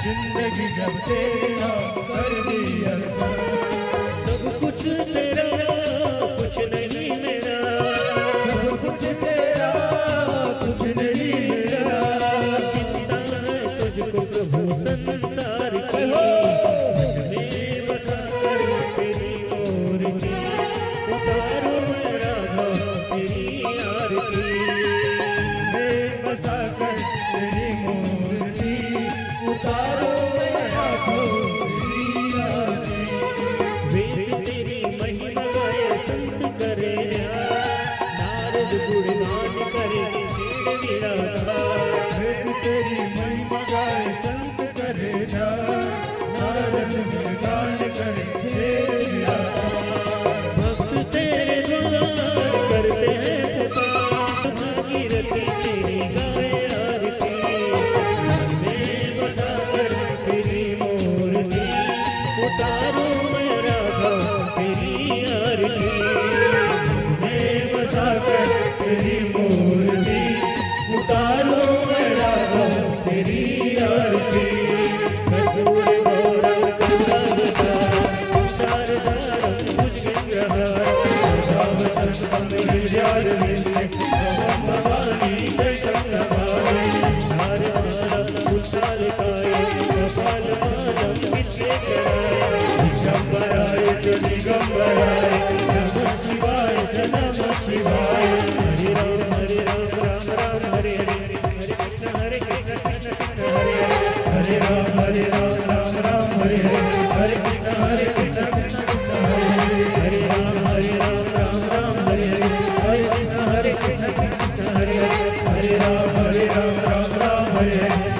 Speaker 5: जिंदगी जब तेरा कर दी अर्पण,
Speaker 1: सब कुछ तेरा कुछ नहीं मेरा,
Speaker 5: सब कुछ तेरा कुछ नहीं मेरा,
Speaker 1: चिंता है तुझको प्रभु संसार की, मैं बसा कर तेरी ओर की, उतारो मैं राघव तेरी आरती,
Speaker 5: मैं बसा कर तेरी मूर्ति उतारो मैं राघव तेरी आरती।
Speaker 1: वेद तेरी महिमा गाए संत करे नारद गुणगान करे तेरे विराट,
Speaker 5: वेद तेरी महिमा गाए संत करे ना, नारद गुणगान करे तेरी आरती।
Speaker 1: भक्त तेरे द्वार करते हैं पुकार, भागीरथी तेरी गाए आरती, मैं बसा कर तेरी मूर्ति उतारो मैं राघव तेरी आरती,
Speaker 5: मैं बसा कर तेरी मूर्ति उतारो मैं राघव तेरी आरती।
Speaker 1: कर्पूर गौरव करुणावतार, शारदारं भुजगेन्द्रहार,
Speaker 5: भाव संतम हृदयारविंदे नमः भवानी चैतन्य भावे।
Speaker 1: हारमालं कुशालकाय, कपालमालं विद्येकराय,
Speaker 5: दिगंबराय च दिगंबराय नमः शिवाय च नमः शिवाय।
Speaker 1: हरे राम राम राम हरे हरे, हरे कृष्ण कृष्ण हरे हरे,
Speaker 5: हरे राम राम हरे हरे, हरे कृष्ण कृष्ण हरे हरे।
Speaker 1: हरे राम राम हरे हरे, हरे कृष्ण हरे कृष्ण हरे हरे,
Speaker 5: हरे राम हरे हरे,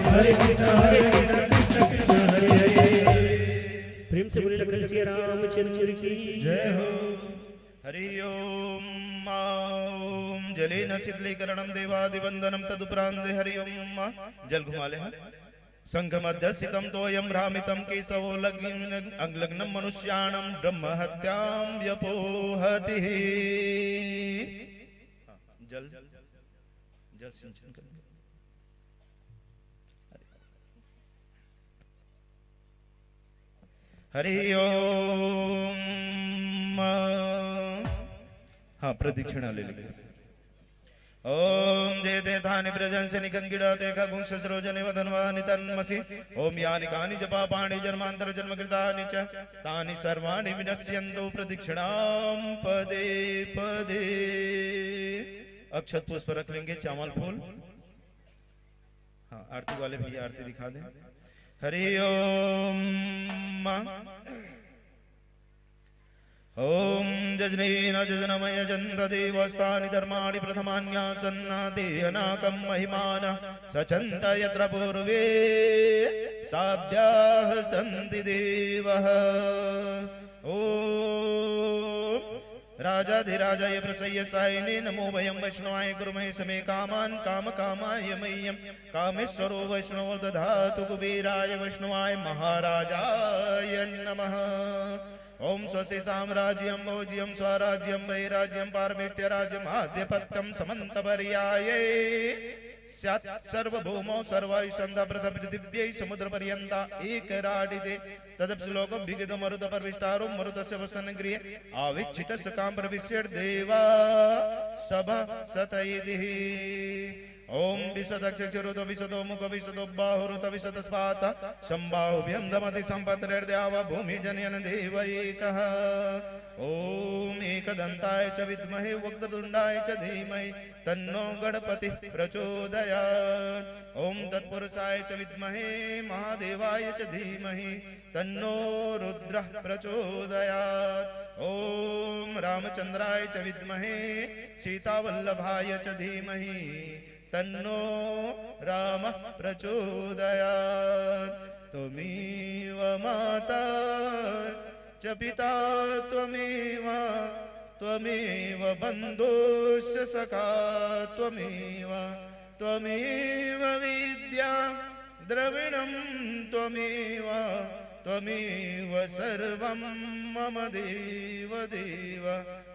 Speaker 5: हरे कृष्ण हरे हरे।
Speaker 1: प्रेम से बोले लखन सिया रामचंद्र की
Speaker 5: जय हो।
Speaker 2: हरि ओम ओम जलेन शीतलीकरणं देवादिवंदनं तदुपरान्ते हरि ओम जल घुमा ले संघमध्यस्थितं तोयं भ्रामितं केशवो लग्नं मनुष्याणं ब्रह्म हत्यां व्यपोहति। जल जल सिंचन कर हरि ओम। हाँ, प्रदक्षिणा ले लेंगे। ओम जय देधानि ब्रजन से निकंगिड़ा तेका गुंस सरोजने वदनवानि तन्मसि। ओम यानि कानि च पापानि जन्मांतर जन्म कृतानि च तानि सर्वाणि विनश्यन्तु प्रदक्षिणाम पदे पदे। अक्षत पुष्प रख लेंगे, चावल फूल। हाँ, आरती वाले भैया आरती दिखा दें। हरि ओम। ओम जजनेन जजनमय जन्त देवस्थानि धर्माणि प्रथमान्यासन्नाते अनाकं महिमान सचन्त यत्र पूर्वे साध्याः सन्ति देवः। ओम राजाधिराजाय प्रसय्य सायिने नमो वयं वैष्णवाय कुर्महे समे कामान् कामकामाय मह्यं कामेश्वरो वैष्णवो दधातु कुबेराय वैष्णवाय महाराजाय नमः। ओम स्वस्ति साम्राज्यं भोज्यं स्वराज्यं वैराज्यं पारमेष्ट्यराज्यं आद्यपत्यं समन्तपर्याये स्यात् सर्वभौमो सर्वायुषन्दा पृथिव्यै समुद्रपर्यन्ता एकराडिते तदप्सलोकं मरुतपर्विष्टारो मरुतस्य वसनगृहे आविच्छितस्य काम्प्रविश्वेर्देवा सभा सतैदिः। ओम विशदक्षरुत विशदो मुख विशदो बाहुरुत विशदस्पात संबाहुभ्यं दमति संपत्तिर्देव भूमि जनयन देव एकः। ओम एकदन्ताय च विद्महे वक्रतुण्डाय च धीमहि तन्नो गणपतिः प्रचोदयात्। ओम तत्पुरुषाय च विद्महे महादेवाय च धीमहि तन्नो रुद्रः प्रचोदयात्। ओम रामचंद्राय च विद्महे सीतावल्लभाय च धीमहि तन्नो रामः प्रचोदयात्। त्वमेव माता च पिता त्वमेव त्वमेव बन्धुश्च सखा त्वमेव त्वमेव विद्या द्रविणं त्वमेव त्वमेव सर्वं मम देव देव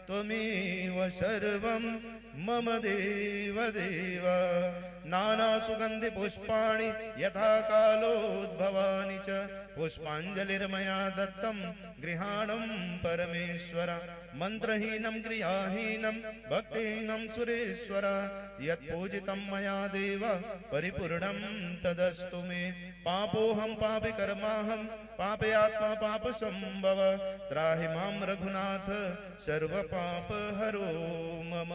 Speaker 2: त्वमेव सर्वं मम देव देव। नाना सुगंधि पुष्पाणि यथा कालोद्भवानि च पुष्पांजलिर्मया दत्तं गृहाणं परमेश्वर। मंत्रहीनं क्रियाहीनं भक्तिहीनं सुरेश्वर यत्पूजितं मया देव परिपूर्णं तदस्तु मे। पापोऽहं पापी कर्माहं पापयात्मा पापसंभव त्राहि मां रघुनाथ सर्वपापहरो मम।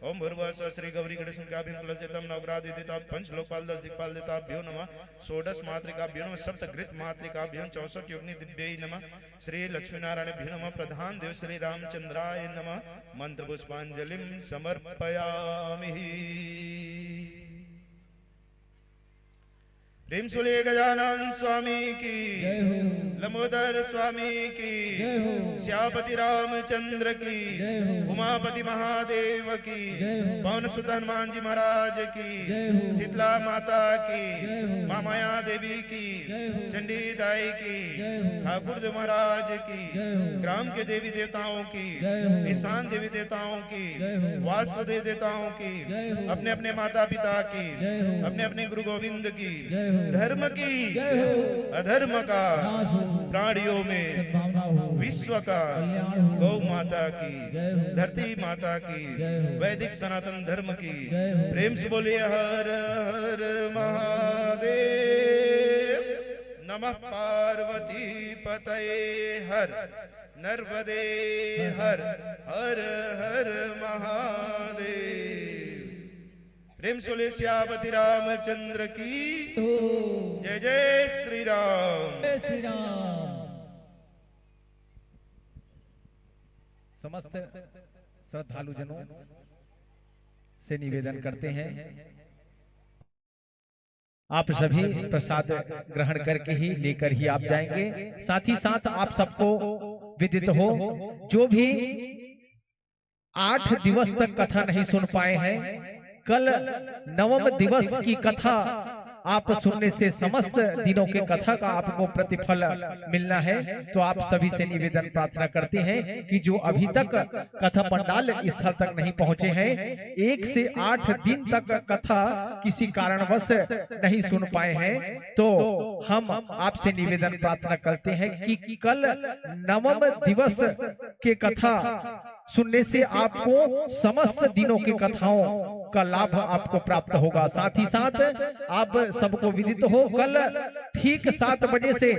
Speaker 2: ओम भूर्भुवस्सुः श्री गौरी गणेश कलशेतम नवग्रह दिता पंचलोकपाल 10 दिक्पाल देवताभ्यो नमः। षोडश मातृकाभ्यो नमः। सप्तघृत मातृकाभ्यो 64 योगिनी दिव्यै नमः। श्री लक्ष्मीनारायणभ्यो नमः। प्रधान देव श्री रामचंद्राय नमः। मंत्र पुष्पांजलिं समर्पयामि। प्रेम सुले गजानन स्वामी की लंबोदर स्वामी की श्यापति रामचंद्र की उमापति महादेव की पवन सुत हनुमान जी महाराज की शीतला माता की माया देवी की चंडी दाई की ठाकुर देव महाराज की ग्राम के देवी देवताओं की स्थान देवी देवताओं की वास्तु देवी देवताओं की अपने अपने माता पिता की अपने अपने गुरु गोविंद की धर्म की अधर्म का प्राणियों में विश्व का गौ माता की धरती माता की वैदिक सनातन धर्म की प्रेम से बोलिए हर हर महादेव नमः। पार्वती पतये हर नर्मदे हर हर हर महादेव। प्रेम सोले श्यापति रामचंद्र की जय जय श्री राम।
Speaker 5: जय श्री राम।
Speaker 4: समस्त श्रद्धालु जनों से निवेदन करते हैं आप सभी प्रसाद ग्रहण करके ही लेकर ही आप जाएंगे। साथ ही साथ आप सबको विदित हो जो भी 8 दिवस तक कथा नहीं सुन पाए हैं, कल 9वें दिवस की कथा आप सुनने से समस्त दिनों के कथा का आपको प्रतिफल मिलना है। तो आप सभी से निवेदन प्रार्थना करते हैं कि जो अभी तक कथा पंडाल स्थल तक नहीं पहुंचे हैं, 1 से 8 दिन तक कथा किसी कारणवश नहीं सुन पाए हैं, तो हम आपसे निवेदन प्रार्थना करते हैं कि कल 9वें दिवस के कथा सुनने से आपको समस्त दिनों की कथाओं का लाभ आपको प्राप्त होगा। साथ ही साथ आप सबको विदित हो, कल ठीक 7 बजे से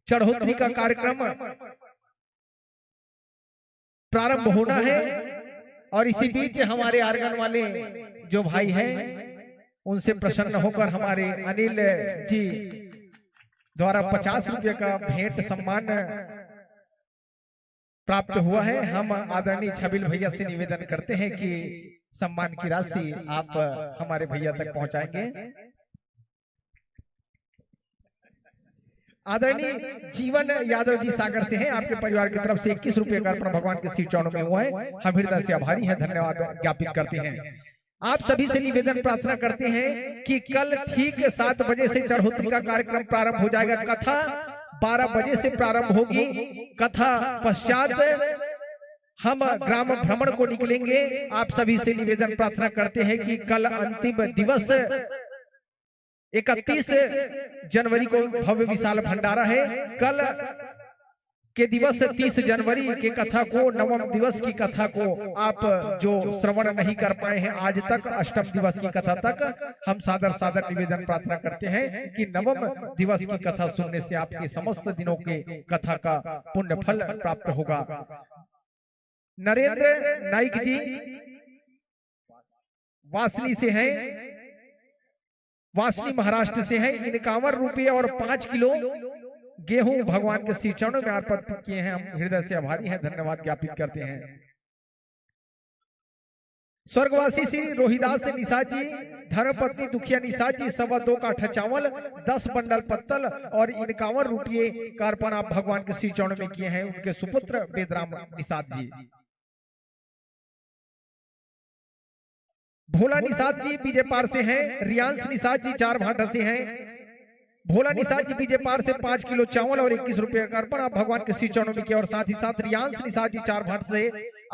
Speaker 4: चढ़ोतरी का कार्यक्रम प्रारंभ होना है। और इसी बीच हमारे आर्गन वाले जो भाई हैं, उनसे प्रसन्न होकर हमारे अनिल जी द्वारा 50 रुपये का भेंट सम्मान प्राप्त हुआ है। हम आदरणीय छबिल भैया से निवेदन करते हैं कि सम्मान की राशि आप हमारे भैया तक पहुंचाएंगे। आदरणीय जीवन यादव जी सागर से हैं, आपके परिवार की तरफ से 21 रुपये का अर्पण भगवान के श्री चरणों में हुआ है। हम हृदय से आभारी हैं, धन्यवाद ज्ञापित करते हैं। आप सभी से निवेदन प्रार्थना करते हैं कि कल ठीक 7 बजे से चढ़ोतरी का कार्यक्रम प्रारंभ हो जाएगा। कथा 12 बजे से प्रारंभ होगी। कथा पश्चात हम ग्राम भ्रमण को निकलेंगे। आप सभी से निवेदन प्रार्थना करते हैं कि कल अंतिम दिवस 31 जनवरी को भव्य विशाल भंडारा है। कल के दिवस 30 जनवरी के कथा को, 9वें दिवस की कथा को आप जो श्रवण नहीं कर पाए हैं आज तक, अष्टम दिवस की कथा तक, हम सादर निवेदन प्रार्थना करते हैं कि 9वें दिवस की कथा सुनने से आपके समस्त दिनों के कथा का पुण्य फल प्राप्त होगा। नरेंद्र नाइक जी वासनी से हैं, वासनी महाराष्ट्र से हैं। 51 रुपये और 5 किलो गेहूं भगवान के श्री चरणों में अर्पित किए हैं। हम हृदय से आभारी हैं, धन्यवाद ज्ञापित करते हैं। स्वर्गवासी श्री रोहिदास निषाद जी, धर्मपत्नी दुखिया निषाद जी 2.25 काठा चावल, 10 बंडल पत्तल और 51 रुपये का अर्पण आप भगवान के श्री चरणों में किए हैं। उनके सुपुत्र वेदराम निषाद जी। भोला निषाद जी बीजेपार से हैं। रियांश निषाद जी 4 भाटा से हैं। भोला निषाद जी बीजेपार से 5 किलो चावल और 21 रुपये का अर्पण आप भगवान के श्री चरणों में किया। और साथ ही साथ रियांश निषाद जी 4 भाट से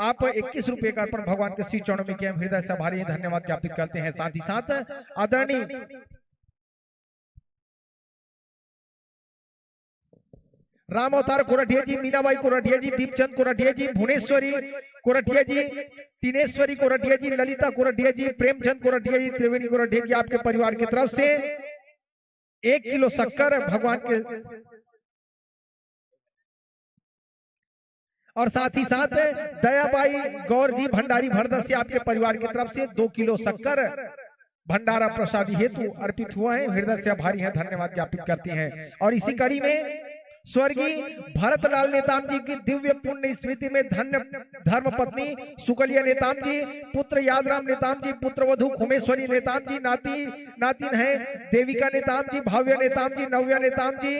Speaker 4: आप 21 रुपये का अर्पण भगवान के श्री चरणों में किया। हृदय से आभारी धन्यवाद ज्ञापित करते हैं। साथ ही साथ आदरणीय राम अवतार कोरठिया जी, मीनाबाई कोरठिया जी, दीपचंद कोरठिया जी, भुवनेश्वरी कोरठिया जी, तीनेश्वरी कोरठिया जी, ललिता कोरठिया जी, प्रेमचंद कोरठिया जी, त्रिवेणी कोरठिया जी, आपके परिवार की तरफ से 1 किलो शक्कर भगवान के, और साथ ही साथ दयाबाई गौर जी भंडारी भरदा से आपके परिवार की तरफ से 2 किलो शक्कर भंडारा प्रसादी हेतु अर्पित हुआ है। हृदय से आभारी हैं, धन्यवाद ज्ञापित करते हैं। और इसी कड़ी में स्वर्गीय भरतलाल नेताम जी की दिव्य पुण्य स्मृति में धन्य धर्मपत्नी सुकलिया नेताम जी, पुत्र यादराम नेताम जी, पुत्र वधु खुमेश्वरी नेताम जी, नातिन है देविका नेताम जी, भाव्य नेताम जी, नव्या नेताम जी,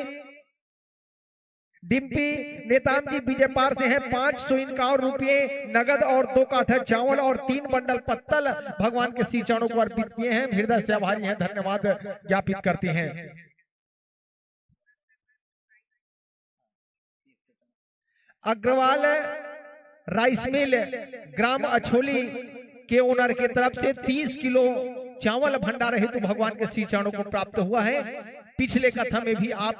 Speaker 4: डिम्पी नेताम जी विजयपार से हैं। 551 रुपये नगद और 2 काठा चावल और 3 बंडल पत्तल भगवान के श्री चरणों को अर्पित किए हैं। हृदय से आभारी हैं, धन्यवाद ज्ञापित करते हैं। अग्रवाल राइस मिल ग्राम अछोली के ओनर के तरफ से 30 किलो चावल भंडार हेतु भगवान के श्री चरणों को प्राप्त हुआ है। पिछले कथा में भी आप